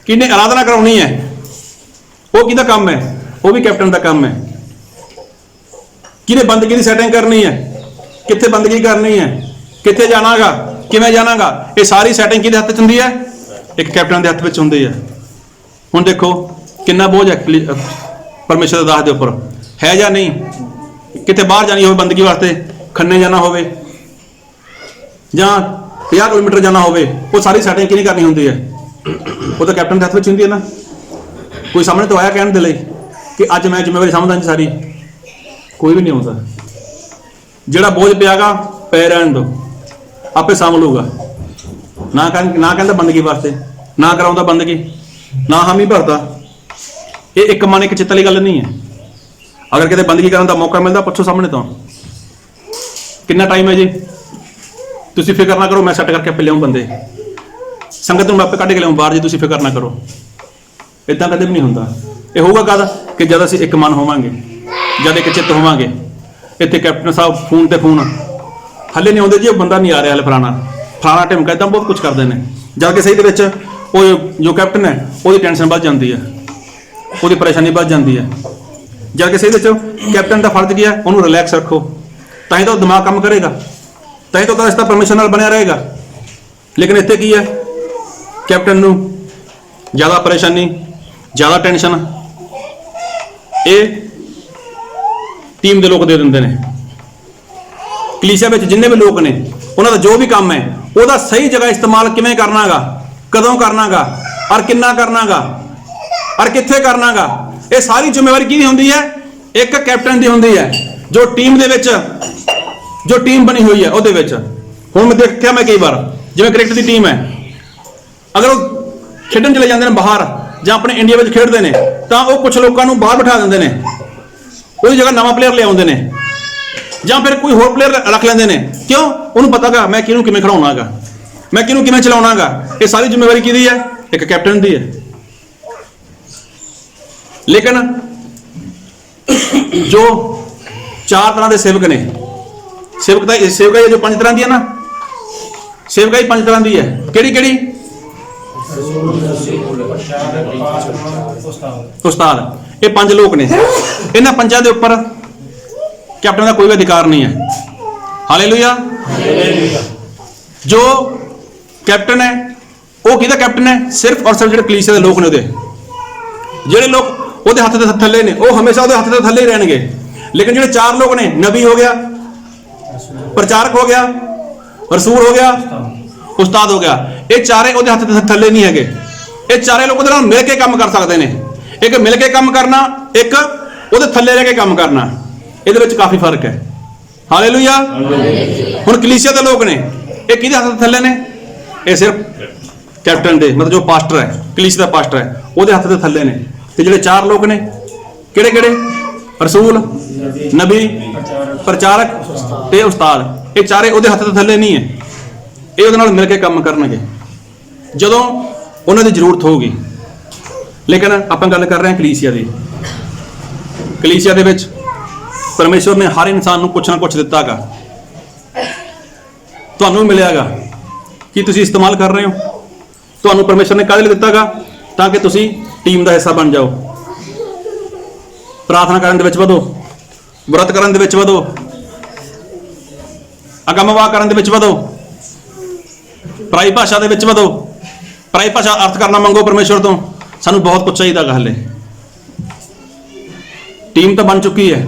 ਕਿਹਨੇ ਆਰਾਧਨਾ ਕਰਾਉਣੀ ਹੈ, ਉਹ ਕਿਹਦਾ ਕੰਮ ਹੈ? ਉਹ ਵੀ ਕੈਪਟਨ ਦਾ ਕੰਮ ਹੈ। ਕਿਹਨੇ ਬੰਦਗੀ ਦੀ ਸੈਟਿੰਗ ਕਰਨੀ ਹੈ, ਕਿੱਥੇ ਬੰਦਗੀ ਕਰਨੀ ਹੈ, ਕਿੱਥੇ ਜਾਣਾਗਾ, ਕਿਵੇਂ ਜਾਣਾਗਾ, ਇਹ ਸਾਰੀ ਸੈਟਿੰਗ ਕਿਹਦੇ ਹੱਥ 'ਚ ਹੁੰਦੀ ਹੈ? ਇੱਕ ਕੈਪਟਨ ਦੇ ਹੱਥ ਵਿੱਚ ਹੁੰਦੀ ਹੈ। ਹੁਣ ਦੇਖੋ ਕਿੰਨਾ ਬੋਝ ਹੈ ਪਰਮੇਸ਼ਰ ਦੇ ਦਾਸ ਦੇ ਉੱਪਰ, ਹੈ ਜਾਂ ਨਹੀਂ? ਕਿਤੇ ਬਾਹਰ ਜਾਣੀ ਹੋਵੇ ਬੰਦਗੀ ਵਾਸਤੇ, ਖੰਨੇ ਜਾਣਾ ਹੋਵੇ ਜਾਂ 50 ਕਿਲੋਮੀਟਰ ਜਾਣਾ ਹੋਵੇ, ਉਹ ਸਾਰੀ ਸੈਟਿੰਗ ਕਿਹਨੇ ਕਰਨੀ ਹੁੰਦੀ ਹੈ? ਉਹ ਤਾਂ ਕੈਪਟਨ ਦੇ ਹੱਥ ਵਿੱਚ ਹੁੰਦੀ ਹੈ ਨਾ। ਕੋਈ ਸਾਹਮਣੇ ਤੋਂ ਆਇਆ ਕਹਿਣ ਦੇ ਲਈ ਕਿ ਅੱਜ ਮੈਂ ਜ਼ਿੰਮੇਵਾਰੀ ਸਮਝਦਾ ਜੀ ਸਾਰੀ? ਕੋਈ ਵੀ ਨਹੀਂ ਆਉਂਦਾ। ਜਿਹੜਾ ਬੋਝ ਪਿਆਗਾ ਪੈ ਰਹਿਣ ਦੋ, ਆਪੇ ਸਾਂਭ ਲੂਗਾ। ਨਾ ਕਹਿੰਦਾ ਬੰਦਗੀ ਵਾਸਤੇ, ਨਾ ਕਰਾਉਂਦਾ ਬੰਦਗੀ, ਨਾ ਹਾਮੀ ਭਰਦਾ। ਇਹ ਇੱਕ ਮਨ ਇੱਕ ਚਿੱਤ ਵਾਲੀ ਗੱਲ ਨਹੀਂ ਹੈ। ਅਗਰ ਕਿਤੇ ਬੰਦਗੀ ਕਰਨ ਦਾ ਮੌਕਾ ਮਿਲਦਾ, ਪੁੱਛੋ ਸਾਹਮਣੇ ਤੋਂ ਕਿੰਨਾ ਟਾਈਮ ਹੈ ਜੀ। ਤੁਸੀਂ ਫਿਕਰ ਨਾ ਕਰੋ, ਮੈਂ ਸੈੱਟ ਕਰਕੇ ਆਪੇ ਲਿਆਉਂ ਬੰਦੇ, ਸੰਗਤ ਨੂੰ ਮੈਂ ਆਪੇ ਕੱਢ ਕੇ ਲਿਆਉਂ ਬਾਹਰ ਜੀ, ਤੁਸੀਂ ਫਿਕਰ ਨਾ ਕਰੋ। ਇਦਾਂ ਕਦੇ ਵੀ ਨਹੀਂ ਹੁੰਦਾ। ਇਹ ਹੋਊਗਾ ਕਦ ਕਿ ਜਦ ਅਸੀਂ ਇੱਕ ਮਨ ਹੋਵਾਂਗੇ, ਜਦ ਇੱਕ ਚਿੱਤ ਹੋਵਾਂਗੇ। ਇੱਥੇ ਕੈਪਟਨ ਸਾਹਿਬ ਫੋਨ ਤੇ ਫੋਨ ਹੱਲੇ ਨਹੀਂ ਆਉਂਦੇ ਜੀ, ਉਹ ਬੰਦਾ ਨਹੀਂ ਆ ਰਿਹਾ, ਹਲੇ ਫਲਾਣਾ ਢਿਮਕਾ, ਇੱਦਾਂ ਬਹੁਤ ਕੁਝ ਕਰਦੇ ਨੇ। ਜਦ ਕਿ ਸਹੀ ਦੇ ਵਿੱਚ ਉਹ ਜੋ ਕੈਪਟਨ ਹੈ ਉਹਦੀ ਟੈਨਸ਼ਨ ਵੱਧ ਜਾਂਦੀ ਹੈ, ਉਹਦੀ ਪਰੇਸ਼ਾਨੀ ਵੱਧ ਜਾਂਦੀ ਹੈ। ਜਦ ਕਿ ਸਹੀ ਦੇ ਵਿੱਚ ਕੈਪਟਨ ਦਾ ਫਰਜ਼ ਕੀ ਹੈ, ਉਹਨੂੰ ਰਿਲੈਕਸ ਰੱਖੋ, ਤਾਂ ਹੀ ਤਾਂ ਉਹ ਦਿਮਾਗ ਕੰਮ ਕਰੇਗਾ, ਤਾਂ ਹੀ ਤਾਂ ਉਹਦਾ ਰਿਸ਼ਤਾ ਪਰਮੇਸ਼ਰ ਨਾਲ ਬਣਿਆ ਰਹੇਗਾ। ਲੇਕਿਨ ਇੱਥੇ ਕੀ ਹੈ, ਕੈਪਟਨ ਨੂੰ ਜ਼ਿਆਦਾ ਪਰੇਸ਼ਾਨੀ, ਜ਼ਿਆਦਾ ਟੈਨਸ਼ਨ ਇਹ ਟੀਮ ਦੇ ਲੋਕ ਦੇ ਦਿੰਦੇ ਨੇ। ਕਲੀਸਿਆ ਵਿੱਚ ਜਿੰਨੇ ਵੀ ਲੋਕ ਨੇ, ਉਹਨਾਂ ਦਾ ਜੋ ਵੀ ਕੰਮ ਹੈ, ਉਹਦਾ ਸਹੀ ਜਗ੍ਹਾ ਇਸਤੇਮਾਲ ਕਿਵੇਂ ਕਰਨਾਗਾ, ਕਦੋਂ ਕਰਨਾਗਾ, ਔਰ ਕਿੰਨਾ ਕਰਨਾਗਾ, ਔਰ ਕਿੱਥੇ ਕਰਨਾਗਾ, ਇਹ ਸਾਰੀ ਜ਼ਿੰਮੇਵਾਰੀ ਕਿਹਦੀ ਹੁੰਦੀ ਹੈ? ਇੱਕ ਕੈਪਟਨ ਦੀ ਹੁੰਦੀ ਹੈ, ਜੋ ਟੀਮ ਦੇ ਵਿੱਚ, ਜੋ ਟੀਮ ਬਣੀ ਹੋਈ ਹੈ ਉਹਦੇ ਵਿੱਚ। ਹੁਣ ਮੈਂ ਦੇਖਿਆ, ਮੈਂ ਕਈ ਵਾਰ ਜਿਵੇਂ ਕ੍ਰਿਕਟ ਦੀ ਟੀਮ ਹੈ, ਅਗਰ ਉਹ ਖੇਡਣ ਚਲੇ ਜਾਂਦੇ ਨੇ ਬਾਹਰ ਜਾਂ ਆਪਣੇ ਇੰਡੀਆ ਵਿੱਚ ਖੇਡਦੇ ਨੇ, ਤਾਂ ਉਹ ਕੁਝ ਲੋਕਾਂ ਨੂੰ ਬਾਹਰ ਬਿਠਾ ਦਿੰਦੇ ਨੇ, ਉਹਦੀ ਜਗ੍ਹਾ ਨਵਾਂ ਪਲੇਅਰ ਲਿਆਉਂਦੇ ਨੇ, ਜਾਂ ਫਿਰ ਕੋਈ ਹੋਰ ਪਲੇਅਰ ਰੱਖ ਲੈਂਦੇ ਨੇ। ਕਿਉਂ? ਉਹਨੂੰ ਪਤਾਗਾ ਮੈਂ ਕਿਹਨੂੰ ਕਿਵੇਂ ਖਿਡਾਉਣਾਗਾ, ਮੈਂ ਕਿਹਨੂੰ ਕਿਵੇਂ ਚਲਾਉਣਾਗਾ। ਇਹ ਸਾਰੀ ਜ਼ਿੰਮੇਵਾਰੀ ਕਿਹਦੀ ਹੈ? ਇੱਕ ਕੈਪਟਨ ਦੀ ਹੈ। ਲੇਕਿਨ ਜੋ 4 ਤਰ੍ਹਾਂ ਦੇ ਸੇਵਕ ਨੇ, ਸੇਵਕਾਈ ਜੋ 5 ਤਰ੍ਹਾਂ ਦੀ ਹੈ ਨਾ, ਸੇਵਕਾਈ 5 ਤਰ੍ਹਾਂ ਦੀ ਹੈ। ਕਿਹੜੀ ਕਿਹੜੀ? ਉਸਤਾਦ। ਇਹ 5 ਲੋਕ ਨੇ। ਇਹਨਾਂ 5 ਦੇ ਉੱਪਰ ਕੈਪਟਨ ਦਾ ਕੋਈ ਵੀ ਅਧਿਕਾਰ ਨਹੀਂ ਹੈ। ਹਾਲੇਲੂਇਆ। ਜੋ ਕੈਪਟਨ ਹੈ ਉਹ ਕਿਹਦਾ ਕੈਪਟਨ ਹੈ? ਸਿਰਫ ਔਰ ਸਿਰਫ ਜਿਹੜੇ ਕਲੀਸਿਆ ਦੇ ਲੋਕ ਨੇ, ਉਹਦੇ ਜਿਹੜੇ ਲੋਕ ਉਹਦੇ ਹੱਥ ਦੇ ਥੱਲੇ ਨੇ, ਉਹ ਹਮੇਸ਼ਾ ਉਹਦੇ ਹੱਥ ਦੇ ਥੱਲੇ ਹੀ ਰਹਿਣਗੇ। ਲੇਕਿਨ ਜਿਹੜੇ 4 ਲੋਕ ਨੇ, ਨਬੀ ਹੋ ਗਿਆ, ਪ੍ਰਚਾਰਕ ਹੋ ਗਿਆ, ਰਸੂਲ ਹੋ ਗਿਆ, ਉਸਤਾਦ ਹੋ ਗਿਆ, ਇਹ ਚਾਰੇ ਉਹਦੇ ਹੱਥ ਦੇ ਥੱਲੇ ਨਹੀਂ ਹੈਗੇ। ਇਹ ਚਾਰੇ ਲੋਕ ਉਹਦੇ ਨਾਲ ਮਿਲ ਕੇ ਕੰਮ ਕਰ ਸਕਦੇ ਨੇ। ਇੱਕ ਮਿਲ ਕੇ ਕੰਮ ਕਰਨਾ, ਇੱਕ ਉਹਦੇ ਥੱਲੇ ਰਹਿ ਕੇ ਕੰਮ ਕਰਨਾ, ਇਹਦੇ ਵਿੱਚ ਕਾਫੀ ਫਰਕ ਹੈ। ਹਾਲੇਲੂਇਆ। ਹੁਣ ਕਲੀਸਿਆ ਦੇ ਲੋਕ ਨੇ, ਇਹ ਕਿਹਦੇ ਹੱਥ ਦੇ ਥੱਲੇ ਨੇ? ਇਹ ਸਿਰਫ ਕੈਪਟਨ ਦੇ, ਮਤਲਬ ਜੋ ਪਾਸਟਰ ਹੈ, ਕਲੀਸਿਆ ਦਾ ਪਾਸਟਰ ਹੈ, ਉਹਦੇ ਹੱਥ ਦੇ ਥੱਲੇ ਨੇ। ਤੇ ਜਿਹੜੇ 4 ਲੋਕ ਨੇ, ਕਿਹੜੇ ਕਿਹੜੇ? ਰਸੂਲ, ਨਬੀ, ਪ੍ਰਚਾਰਕ ਤੇ ਉਸਤਾਦ। ਇਹ ਚਾਰੇ ਉਹਦੇ ਹੱਥ ਦੇ ਥੱਲੇ ਨਹੀਂ ਹੈ। ਇਹ ਉਹਦੇ ਨਾਲ ਮਿਲ ਕੇ ਕੰਮ ਕਰਨਗੇ ਜਦੋਂ ਉਹਨਾਂ ਦੀ ਜ਼ਰੂਰਤ ਹੋਊਗੀ। ਲੇਕਿਨ ਆਪਾਂ ਗੱਲ ਕਰ ਰਹੇ ਹਾਂ ਕਲੀਸਿਆ ਦੀ। ਕਲੀਸਿਆ ਦੇ ਵਿੱਚ ਪਰਮੇਸ਼ਵਰ ਨੇ ਹਰ ਇਨਸਾਨ ਨੂੰ ਕੁਛ ਨਾ ਕੁਛ ਦਿੱਤਾ ਗਾ। ਤੁਹਾਨੂੰ ਮਿਲਿਆਗਾ, ਕੀ ਤੁਸੀਂ ਇਸਤੇਮਾਲ ਕਰ ਰਹੇ ਹੋ? ਤੁਹਾਨੂੰ ਪਰਮੇਸ਼ਵਰ ਨੇ ਕਾਹਦੇ ਲਈ ਦਿੱਤਾ ਗਾ? ਤਾਂ ਕਿ ਤੁਸੀਂ ਟੀਮ ਦਾ ਹਿੱਸਾ ਬਣ ਜਾਓ, ਪ੍ਰਾਰਥਨਾ ਕਰਨ ਦੇ ਵਿੱਚ ਵਧੋ, ਵਰਤ ਕਰਨ ਦੇ ਵਿੱਚ ਵਧੋ, ਅਗਮ ਵਾਕ ਕਰਨ ਦੇ ਵਿੱਚ ਵਧੋ, ਪਰਾਈ ਭਾਸ਼ਾ ਦੇ ਵਿੱਚ ਵਧੋ, ਪਰਾਈ ਭਾਸ਼ਾ ਅਰਥ ਕਰਨਾ ਮੰਗੋ ਪਰਮੇਸ਼ਵਰ ਤੋਂ। ਸਾਨੂੰ ਬਹੁਤ ਕੁਝ ਚਾਹੀਦਾ ਗਾ। ਹਲੇ ਟੀਮ ਤਾਂ ਬਣ ਚੁੱਕੀ ਹੈ,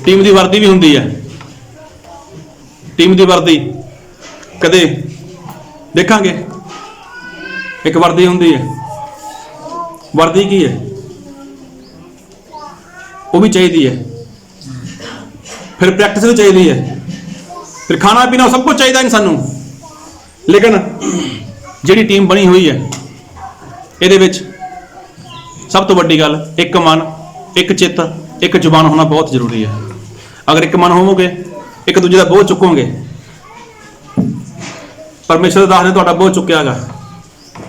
ਟੀਮ ਦੀ ਵਰਦੀ ਵੀ ਹੁੰਦੀ ਹੈ। ਟੀਮ ਦੀ ਵਰਦੀ ਕਦੇ ਦੇਖਾਂਗੇ। ਇੱਕ ਵਰਦੀ ਹੁੰਦੀ ਹੈ। ਵਰਦੀ ਕੀ ਹੈ? ਉਹ ਵੀ ਚਾਹੀਦੀ ਹੈ, ਫਿਰ ਪ੍ਰੈਕਟਿਸ ਵੀ ਚਾਹੀਦੀ ਹੈ, ਫਿਰ ਖਾਣਾ ਪੀਣਾ ਸਭ ਕੁਝ ਚਾਹੀਦਾ ਇਨਸਾਨ ਨੂੰ। ਲੇਕਿਨ ਜਿਹੜੀ ਟੀਮ ਬਣੀ ਹੋਈ ਹੈ, ਇਹਦੇ ਵਿੱਚ ਸਭ ਤੋਂ ਵੱਡੀ ਗੱਲ ਇੱਕ ਮਨ, ਇੱਕ ਚਿੱਤ, ਇੱਕ ਜ਼ੁਬਾਨ ਹੋਣਾ ਬਹੁਤ ਜ਼ਰੂਰੀ ਹੈ। ਅਗਰ ਇੱਕ ਮਨ ਹੋਵੋਗੇ, ਇੱਕ ਦੂਜੇ ਦਾ ਬੋਝ ਚੁੱਕੋਗੇ, ਪਰਮੇਸ਼ਰ ਦੇ ਦਾਸ ਨੇ ਤੁਹਾਡਾ ਬੋਝ ਚੁੱਕਿਆਗਾ,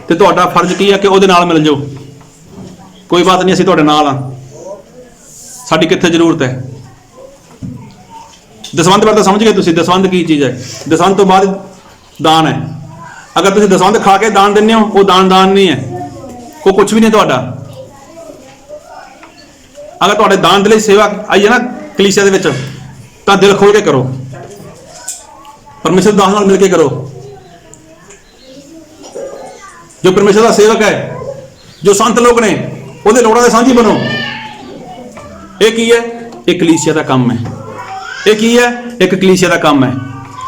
ਤੇ ਤੁਹਾਡਾ ਫਰਜ਼ ਕੀ ਹੈ ਕਿ ਉਹਦੇ ਨਾਲ ਮਿਲ ਜਾਓ। ਕੋਈ ਬਾਤ ਨਹੀਂ, ਅਸੀਂ ਤੁਹਾਡੇ ਨਾਲ ਹਾਂ, ਸਾਡੀ ਕਿੱਥੇ ਜ਼ਰੂਰਤ ਹੈ। ਦਸਵੰਧ ਬਾਰੇ ਤਾਂ ਸਮਝ ਗਏ ਤੁਸੀਂ, ਦਸਵੰਧ ਕੀ ਚੀਜ਼ ਹੈ। ਦਸਵੰਧ ਤੋਂ ਬਾਅਦ ਦਾਨ ਹੈ। ਅਗਰ ਤੁਸੀਂ ਦਸਵੰਧ ਖਾ ਕੇ ਦਾਨ ਦਿੰਦੇ ਹੋ, ਉਹ ਦਾਨ ਨਹੀਂ ਹੈ, ਉਹ ਕੁਝ ਵੀ ਨਹੀਂ ਤੁਹਾਡਾ। ਅਗਰ ਤੁਹਾਡੇ ਦਾਨ ਦੇ ਲਈ ਸੇਵਾ ਆਈ ਹੈ ਨਾ ਕਲੀਸਿਆ ਦੇ ਵਿੱਚ, ਤਾਂ ਦਿਲ ਖੋਲ ਕੇ ਕਰੋ, ਪਰਮੇਸ਼ਰ ਦਾਸ ਨਾਲ ਮਿਲ ਕੇ ਕਰੋ। ਜੋ ਪਰਮੇਸ਼ਰ ਦਾ ਸੇਵਕ ਹੈ, ਜੋ ਸੰਤ ਲੋਕ ਨੇ, ਉਹਦੇ ਲੋੜਾਂ ਦੇ ਸਾਂਝੀ ਬਣੋ। ਇਹ ਕੀ ਹੈ? ਇਹ ਕਲੀਸਿਆ ਦਾ ਕੰਮ ਹੈ। ਇਹ ਕੀ ਹੈ? ਇੱਕ ਕਲੀਸਿਆ ਦਾ ਕੰਮ ਹੈ।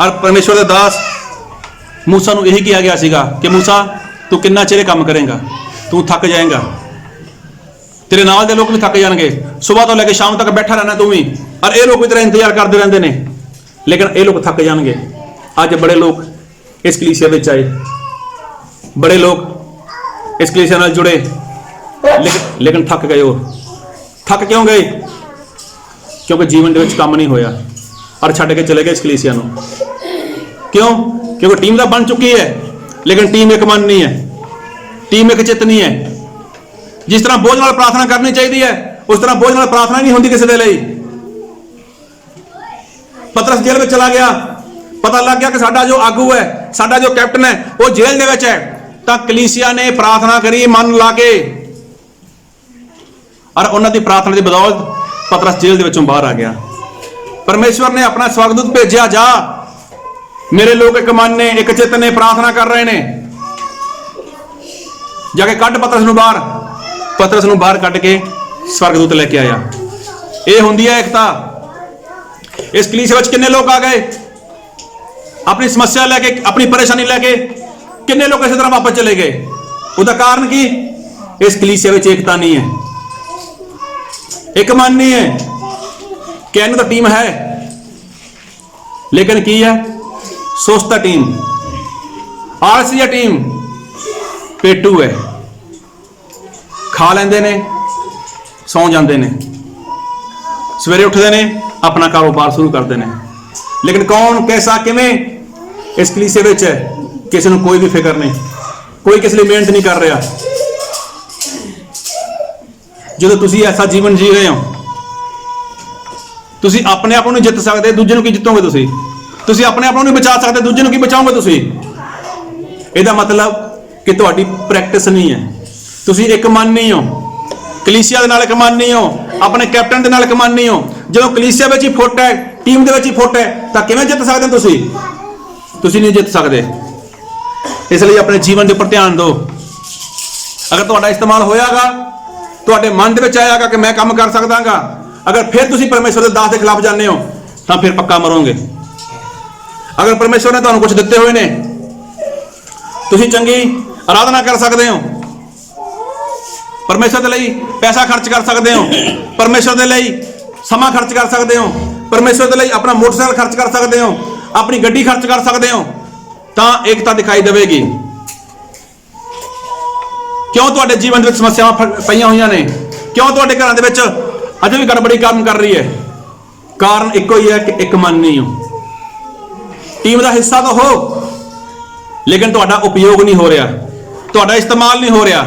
ਔਰ ਪਰਮੇਸ਼ਰ ਦੇ ਦਾਸ ਮੂਸਾ ਨੂੰ ਇਹੀ ਕਿਹਾ ਗਿਆ ਸੀਗਾ ਕਿ ਮੂਸਾ, ਤੂੰ ਕਿੰਨਾ ਚਿਰ ਕੰਮ ਕਰੇਗਾ? ਤੂੰ ਥੱਕ ਜਾਏਗਾ, ਤੇਰੇ ਨਾਲ ਦੇ ਲੋਕ ਵੀ ਥੱਕ ਜਾਣਗੇ। ਸਵੇਰ ਤੋਂ ਲੈ ਕੇ ਸ਼ਾਮ ਤੱਕ ਬੈਠਾ ਰਹਿਣਾ ਤੂੰ ਵੀ, ਔਰ ਇਹ ਲੋਕ ਵੀ ਤੇਰਾ ਇੰਤਜ਼ਾਰ ਕਰਦੇ ਰਹਿੰਦੇ ਨੇ लेकिन ये लोग थक जाएंगे। आज बड़े लोग इस कलीसिया में आए, बड़े लोग इस कलीसिया नाल जुड़े, लेकिन थक गए। हो थक क्यों गए? क्योंकि जीवन के काम नहीं होया और छड़ के चले गए इस कलीसिया नूं। क्यों? क्योंकि टीम तो बन चुकी है, लेकिन टीम एक मन नहीं है, टीम एक चित नहीं है। जिस तरह बोझ नाल प्रार्थना करनी चाहिए है, उस तरह बोझ नाल प्रार्थना नहीं होती किसी दे लई। पतरस जेल में चला गया, पता लग गया कि साडा जो आगू है, साडा जो कैप्टन है वो जेल दे विच है, तां कलीसिया ने प्रार्थना करी मन ला के, और उन्हां दी प्रार्थना की बदौलत पतरस जेल दे विचों बाहर आ गया। परमेश्वर ने अपना स्वर्गदूत भेजा, जा मेरे लोग एक मन ने, एक चित ने, प्रार्थना कर रहे ने, जाके कट पतरस नूं बाहर। पतरस नूं बाहर कट के स्वर्गदूत लेके आया। यह हुंदी है एकता। इस कलीसिया विच किन्ने लोग आ गए अपनी समस्या लेके, अपनी परेशानी लेके, किन्ने लोग इस तरह वापस चले गए? उसका कारण की? इस कलीसिया विच एकता नहीं है, एक मन नहीं है। कहने तो टीम है, लेकिन की है? सोचता टीम, आलसी टीम, पेटू है, खा लेंदे ने, सौ जाते ने, सवेरे उठते ने, अपना कारोबार शुरू करते हैं। लेकिन कौन, कैसा, किवें इस कलीसिया विच है, किसी को कोई भी फिक्र नहीं, कोई किसी लिए मेहनत नहीं कर रहा। जो तुसी ऐसा जीवन जी रहे हो, तुसी अपने आप नहीं जित सकते, दूजे को की जितोगे? तुसी अपने आप नहीं बचा सकते, दूजे को की बचाओगे? तुसी ਇਹਦਾ मतलब कि ਤੁਹਾਡੀ प्रैक्टिस नहीं है, तुसी एक मन नहीं हो, कलीसिया दे नाल एक मन नहीं हो, अपने कैप्टन दे नाल एक मन नहीं हो। जो कलीसिया विच ही फुट है, टीम दे विच ही फुट है, तां किवें जित सकदे हो? तुसी नहीं जित सकते। इसलिए अपने जीवन के उपर ध्यान दो। अगर तुहाडा इस्तेमाल होयागा, तुहाडे मन दे विच आएगा कि मैं काम कर सकदागा, अगर फिर तुसी परमेश्वर दे दास के खिलाफ जाने हो, तां फिर पक्का मरोगे। अगर परमेश्वर ने तुहानूं कुछ दिते हुए ने, तुसी चंगी आराधना कर सकते हो, परमेश्वर के लिए पैसा खर्च कर सकते हो, परमेश्वर के लिए समा खर्च कर सकते हो, परमेश्वर के लिए अपना मोटरसाइकिल खर्च कर सकते हो, अपनी गड्डी खर्च कर सकते हो, तां एकता दिखाई देगी। क्यों तुहाडे जीवन में समस्यावां पईयां होईयां ने? क्यों तुहाडे घरां दे विच अजे भी गड़बड़ी काम कर रही है? कारण इक्को ही है कि एक मन नहीं हो। टीम का हिस्सा तो हो, लेकिन तुहाडा उपयोग नहीं हो रहा, तुहाडा इस्तेमाल नहीं हो रहा।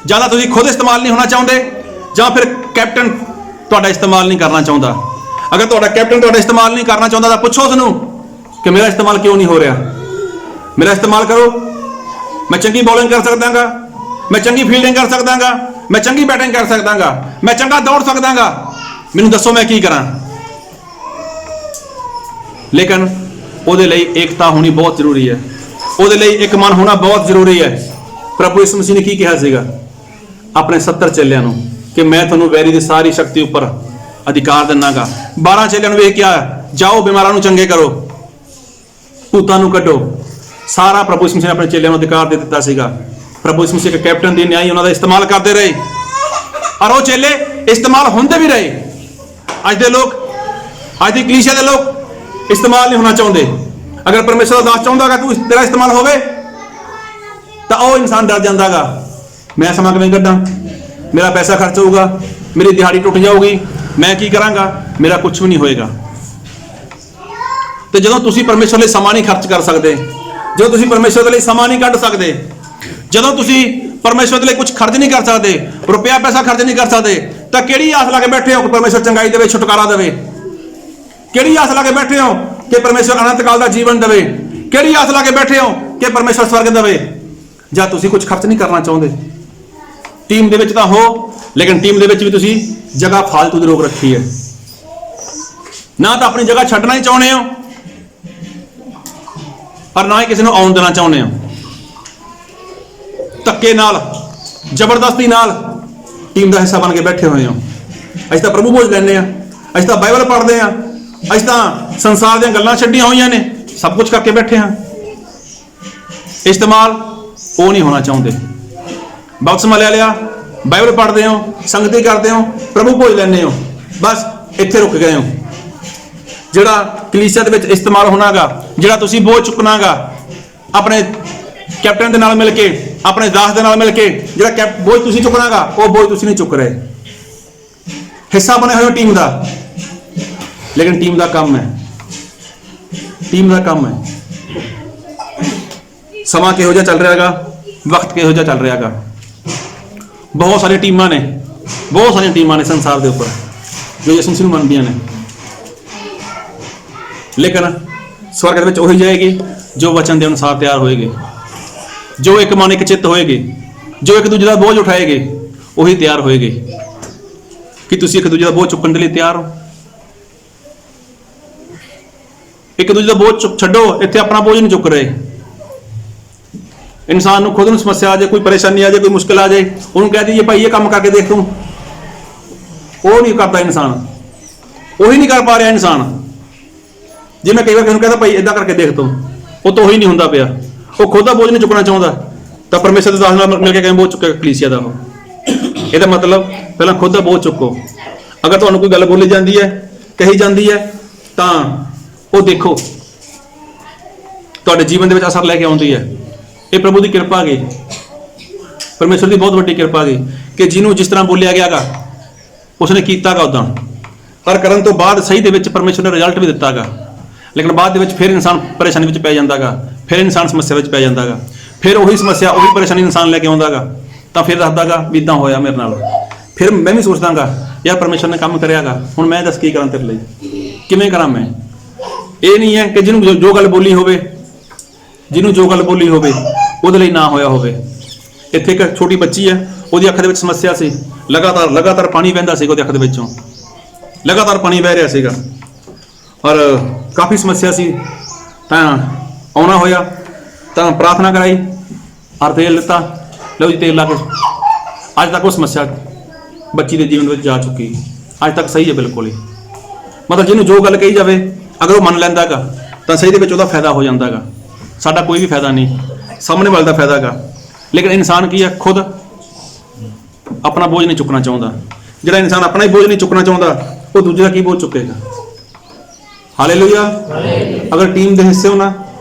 ज्यादा तुसीं खुद इस्तेमाल नहीं होना चाहते, जां फिर कैप्टन तुहाडा इस्तेमाल नहीं करना चाहता। अगर तुहाडा कैप्टन तुहाडा इस्तेमाल नहीं करना चाहता, तो पुछो उसनूं कि मेरा इस्तेमाल क्यों नहीं हो रहा? मेरा इस्तेमाल करो। मैं चंगी बॉलिंग कर सकदागा, मैं चंगी फील्डिंग कर सकदागा, मैं चंगी बैटिंग कर सकदागा, मैं चंगा दौड़ सकदागा, मैनूं दसो मैं की करां। लेकिन ਉਹਦੇ ਲਈ एकता होनी बहुत जरूरी है, ਉਹਦੇ ਲਈ एक मन होना बहुत जरूरी है। प्रभु यीशु मसीह ने की कहा सीगा अपने 70 चेलियां नूं कि मैं ਤੁਹਾਨੂੰ ਵੈਰੀ ਦੀ ਸਾਰੀ शक्ति ਉੱਪਰ अधिकार ਦਿੰਨਾਗਾ। 12 चेलियां ਨੂੰ ਵੇਖ ਕੇ ਆਇਆ, ਜਾਓ ਬਿਮਾਰਾਂ ਨੂੰ ਚੰਗੇ ਕਰੋ, ਭੂਤਾਂ ਨੂੰ ਕੱਢੋ। ਸਾਰਾ प्रभु यीशु मसीह ने अपने चेलियां ਨੂੰ अधिकार ਦੇ ਦਿੱਤਾ ਸੀਗਾ। प्रभु यीशु मसीह के कैप्टन ਦੀ ਨਿਆਈ ਉਹਨਾਂ ਦਾ ਇਸਤੇਮਾਲ ਕਰਦੇ ਰਹੇ, और ਉਹ ਚੇਲੇ इस्तेमाल ਹੁੰਦੇ ਵੀ ਰਹੇ। ਅੱਜ ਦੇ ਲੋਕ, ਅੱਜ ਦੀ ਕਲੀਸਿया ਦੇ लोग इस्तेमाल नहीं होना चाहते। अगर परमेश्वर का दास चाहता तू तेरा इस्तेमाल होवे, तो वह इंसान डर जाता, मैं समा किवें कड्डां, मेरा पैसा खर्च होगा, मेरी दिहाड़ी टुट जाऊगी, मैं की करांगा, मेरा कुछ भी नहीं होएगा। तो जो तुसीं परमेश्वर लिए समा नहीं खर्च कर सकते, जो तुसीं परमेश्वर के लिए समा नहीं कढ़ सकते, जो तुसीं परमेश्वर के लिए कुछ खर्च नहीं कर सकते, रुपया पैसा खर्च नहीं कर सकते, तो किहड़ी आस ला के बैठे हो कि परमेश्वर चंगाई देवे, छुटकारा देवे? किहड़ी आस ला के बैठे हो कि परमेश्वर अनंत काल का जीवन देवे? किहड़ी आस ला के बैठे हो कि परमेश्वर स्वर्ग देवे? ਜਾਂ ਤੁਸੀਂ कुछ खर्च नहीं करना चाहते? टीम ਦੇ ਵਿੱਚ ਤਾਂ हो, लेकिन टीम ਦੇ ਵਿੱਚ भी ਤੁਸੀਂ जगह फालतू ਦੀ रोक रखी है। ना तो अपनी जगह छड्डना ही चाਹੁੰਦੇ हो, और ना ही किसी ਨੂੰ ਆਉਣ ਦੇਣਾ ਚਾਹੁੰਦੇ ਹੋ। ਧੱਕੇ ਨਾਲ, ਜ਼ਬਰਦਸਤੀ ਨਾਲ टीम ਦਾ ਹਿੱਸਾ ਬਣ ਕੇ ਬੈਠੇ ਹੋਏ ਹੋ। ਅਸੀਂ ਤਾਂ ਪ੍ਰਭੂ ਭੋਜ ਲੈਂਦੇ ਆ, ਅਸੀਂ ਤਾਂ ਬਾਈਬਲ ਪੜ੍ਹਦੇ ਆ, ਅਸੀਂ ਤਾਂ ਸੰਸਾਰ ਦੀਆਂ ਗੱਲਾਂ ਛੱਡੀਆਂ ਹੋਈਆਂ ਨੇ, सब कुछ करके बैठे हैं। इस्तेमाल वो नहीं होना चाहते। बपतिस्मा ले लिया, बाइबल पढ़ते हो, संगति करते हो, प्रभु भोज लेने हो, बस इत्थे रुक गए हो। ਜਿਹੜਾ ਕਲੀਸਿਆ ਦੇ ਵਿੱਚ ਇਸਤੇਮਾਲ ਹੋਣਾਗਾ, ਜਿਹੜਾ ਤੁਸੀਂ ਬੋਝ ਚੁੱਕਣਾਗਾ ਆਪਣੇ ਕੈਪਟਨ ਦੇ ਨਾਲ ਮਿਲ ਕੇ, ਆਪਣੇ ਦਾਸ ਦੇ ਨਾਲ ਮਿਲ ਕੇ, ਜਿਹੜਾ ਬੋਝ ਤੁਸੀਂ ਚੁੱਕਣਾਗਾ ਉਹ ਬੋਝ ਤੁਸੀਂ ਨਹੀਂ ਚੁੱਕ ਰਹੇ। ਹਿੱਸਾ ਬਣੇ ਹੋਏ ਟੀਮ ਦਾ, ਲੇਕਿਨ ਟੀਮ ਦਾ ਕੰਮ ਹੈ, ਟੀਮ ਦਾ ਕੰਮ ਹੈ। ਸਮਾਂ ਕਿਹੋ ਜਿਹਾ ਚੱਲ ਰਿਹਾ ਹੈਗਾ, ਵਕਤ ਕਿਹੋ ਜਿਹਾ ਚੱਲ ਰਿਹਾ ਹੈਗਾ। ਬਹੁਤ ਸਾਰੀਆਂ ਟੀਮਾਂ ਨੇ, ਬਹੁਤ ਸਾਰੀਆਂ ਟੀਮਾਂ ਨੇ ਸੰਸਾਰ ਦੇ ਉੱਪਰ ਜੋ ਯਿਸੂ ਮਸੀਹ ਨੂੰ ਮੰਨਦੀਆਂ ਨੇ, ਲੇਕਿਨ ਸਵਰਗ ਦੇ ਵਿੱਚ ਉਹੀ ਜਾਏਗੀ ਜੋ ਵਚਨ ਦੇ ਅਨੁਸਾਰ ਤਿਆਰ ਹੋਏਗੀ, ਜੋ ਇੱਕ ਮਨ ਇੱਕ ਚਿੱਤ ਹੋਏਗੀ, ਜੋ ਇੱਕ ਦੂਜੇ ਦਾ ਬੋਝ ਉਠਾਏਗੀ, ਉਹੀ ਤਿਆਰ ਹੋਏਗੀ। ਕਿ ਤੁਸੀਂ ਇੱਕ ਦੂਜੇ ਦਾ ਬੋਝ ਚੁੱਕਣ ਦੇ ਲਈ ਤਿਆਰ ਹੋ? ਇੱਕ ਦੂਜੇ ਦਾ ਬੋਝ ਛੱਡੋ, ਇੱਥੇ ਆਪਣਾ ਬੋਝ ਨਹੀਂ ਚੁੱਕ ਰਹੇ। ਇਨਸਾਨ ਨੂੰ ਖੁਦ ਨੂੰ ਸਮੱਸਿਆ ਆ ਜਾਏ, ਕੋਈ ਪਰੇਸ਼ਾਨੀ ਆ ਜਾਏ, ਕੋਈ ਮੁਸ਼ਕਿਲ ਆ ਜਾਏ, ਉਹਨੂੰ ਕਹਿ ਦਈਏ ਭਾਈ ਇਹ ਕੰਮ ਕਰਕੇ ਦੇਖ ਤੂੰ, ਉਹ ਨਹੀਂ ਕਰਦਾ ਇਨਸਾਨ, ਉਹੀ ਨਹੀਂ ਕਰ ਪਾ ਰਿਹਾ ਇਨਸਾਨ। ਜੇ ਮੈਂ ਕਈ ਵਾਰ ਕਿਸੇ ਨੂੰ ਕਹਿੰਦਾ ਭਾਈ ਇਦਾਂ ਕਰਕੇ ਦੇਖ ਤੂੰ, ਉਹ ਤਾਂ ਉਹੀ ਨਹੀਂ ਹੁੰਦਾ ਪਿਆ, ਉਹ ਖੁਦ ਦਾ ਬੋਝ ਨਹੀਂ ਚੁੱਕਣਾ ਚਾਹੁੰਦਾ, ਤਾਂ ਪਰਮੇਸ਼ਰ ਦੇ ਦਾਸ ਨਾਲ ਮਿਲ ਕੇ ਕਿਵੇਂ ਬੋਝ ਚੁੱਕੇਗਾ ਕਲੀਸਿਆ ਦਾ ਉਹ? ਇਹਦਾ ਮਤਲਬ ਪਹਿਲਾਂ ਖੁਦ ਦਾ ਬੋਝ ਚੁੱਕੋ। ਅਗਰ ਤੁਹਾਨੂੰ ਕੋਈ ਗੱਲ ਬੋਲੀ ਜਾਂਦੀ ਹੈ, ਕਹੀ ਜਾਂਦੀ ਹੈ, ਤਾਂ ਉਹ ਦੇਖੋ ਤੁਹਾਡੇ ਜੀਵਨ ਦੇ ਵਿੱਚ ਅਸਰ ਲੈ ਕੇ ਆਉਂਦੀ ਹੈ। ਇਹ ਪ੍ਰਭੂ ਦੀ ਕਿਰਪਾ ਗਈ, ਪਰਮੇਸ਼ਰ ਦੀ ਬਹੁਤ ਵੱਡੀ ਕਿਰਪਾ ਗਈ ਕਿ ਜਿਹਨੂੰ ਜਿਸ ਤਰ੍ਹਾਂ ਬੋਲਿਆ ਗਿਆਗਾ ਉਸਨੇ ਕੀਤਾਗਾ ਉਦਾਂ, ਪਰ ਕਰਨ ਤੋਂ ਬਾਅਦ ਸਹੀ ਦੇ ਵਿੱਚ ਪਰਮੇਸ਼ਰ ਨੇ ਰਿਜ਼ਲਟ ਵੀ ਦਿੱਤਾਗਾ। ਲੇਕਿਨ ਬਾਅਦ ਦੇ ਵਿੱਚ ਫਿਰ ਇਨਸਾਨ ਪਰੇਸ਼ਾਨੀ ਵਿੱਚ ਪੈ ਜਾਂਦਾਗਾ, ਫਿਰ ਇਨਸਾਨ ਸਮੱਸਿਆ ਵਿੱਚ ਪੈ ਜਾਂਦਾਗਾ, ਫਿਰ ਉਹੀ ਸਮੱਸਿਆ ਉਹੀ ਪਰੇਸ਼ਾਨੀ ਇਨਸਾਨ ਲੈ ਕੇ ਆਉਂਦਾਗਾ, ਤਾਂ ਫਿਰ ਦੱਸਦਾਗਾ ਵੀ ਇੱਦਾਂ ਹੋਇਆ ਮੇਰੇ ਨਾਲ। ਫਿਰ ਮੈਂ ਵੀ ਸੋਚਦਾਗਾ ਯਾਰ ਪਰਮੇਸ਼ਰ ਨੇ ਕੰਮ ਕਰਿਆਗਾ, ਹੁਣ ਮੈਂ ਦੱਸ ਕੀ ਕਰਾਂ ਤੇਰੇ ਲਈ, ਕਿਵੇਂ ਕਰਾਂ ਮੈਂ? ਇਹ ਨਹੀਂ ਹੈ ਕਿ ਜਿਹਨੂੰ ਜੋ ਗੱਲ ਬੋਲੀ ਹੋਵੇ, ਜਿਹਨੂੰ ਜੋ ਗੱਲ ਬੋਲੀ ਹੋਵੇ ਉਹਦੇ ਲਈ ਨਾ ਹੋਇਆ ਹੋਵੇ। ਇੱਥੇ ਇੱਕ ਛੋਟੀ ਬੱਚੀ ਹੈ, ਉਹਦੀ ਅੱਖ ਦੇ ਵਿੱਚ ਸਮੱਸਿਆ ਸੀ, ਲਗਾਤਾਰ ਪਾਣੀ ਵਹਿੰਦਾ ਸੀਗਾ ਉਹਦੀ ਅੱਖ ਦੇ ਵਿੱਚੋਂ, ਲਗਾਤਾਰ ਪਾਣੀ ਵਹਿ ਰਿਹਾ ਸੀਗਾ ਔਰ ਕਾਫੀ ਸਮੱਸਿਆ ਸੀ। ਤਾਂ ਆਉਣਾ ਹੋਇਆ ਤਾਂ ਪ੍ਰਾਰਥਨਾ ਕਰਾਈ ਔਰ ਤੇਲ ਲਿੱਤਾ, ਲਓ ਜੀ ਤੇਲ ਲਾ ਕੇ। ਅੱਜ ਤੱਕ ਉਹ ਸਮੱਸਿਆ ਬੱਚੀ ਦੇ ਜੀਵਨ ਵਿੱਚ ਜਾ ਚੁੱਕੀ, ਅੱਜ ਤੱਕ ਸਹੀ ਹੈ ਬਿਲਕੁਲ ਹੀ। ਮਤਲਬ ਜਿਹਨੂੰ ਜੋ ਗੱਲ ਕਹੀ ਜਾਵੇ ਅਗਰ ਉਹ ਮੰਨ ਲੈਂਦਾ ਗਾ ਤਾਂ ਸਹੀ ਦੇ ਵਿੱਚ ਉਹਦਾ ਫਾਇਦਾ ਹੋ ਜਾਂਦਾ ਗਾ। ਸਾਡਾ ਕੋਈ ਵੀ ਫਾਇਦਾ ਨਹੀਂ, ਸਾਹਮਣੇ ਵਾਲੇ ਦਾ ਫਾਇਦਾ ਗਾ। ਲੇਕਿਨ ਇਨਸਾਨ ਕੀ ਹੈ, ਖੁਦ ਆਪਣਾ ਬੋਝ ਨਹੀਂ ਚੁੱਕਣਾ ਚਾਹੁੰਦਾ। ਜਿਹੜਾ ਇਨਸਾਨ ਆਪਣਾ ਹੀ ਬੋਝ ਨਹੀਂ ਚੁੱਕਣਾ ਚਾਹੁੰਦਾ ਉਹ ਦੂਜੇ ਦਾ ਕੀ ਬੋਝ ਚੁੱਕੇਗਾ? ਹਾਲੇਲੂਇਆ। ਅਗਰ ਟੀਮ ਦੇ ਹਿੱਸੇ ਹੋ ਨਾ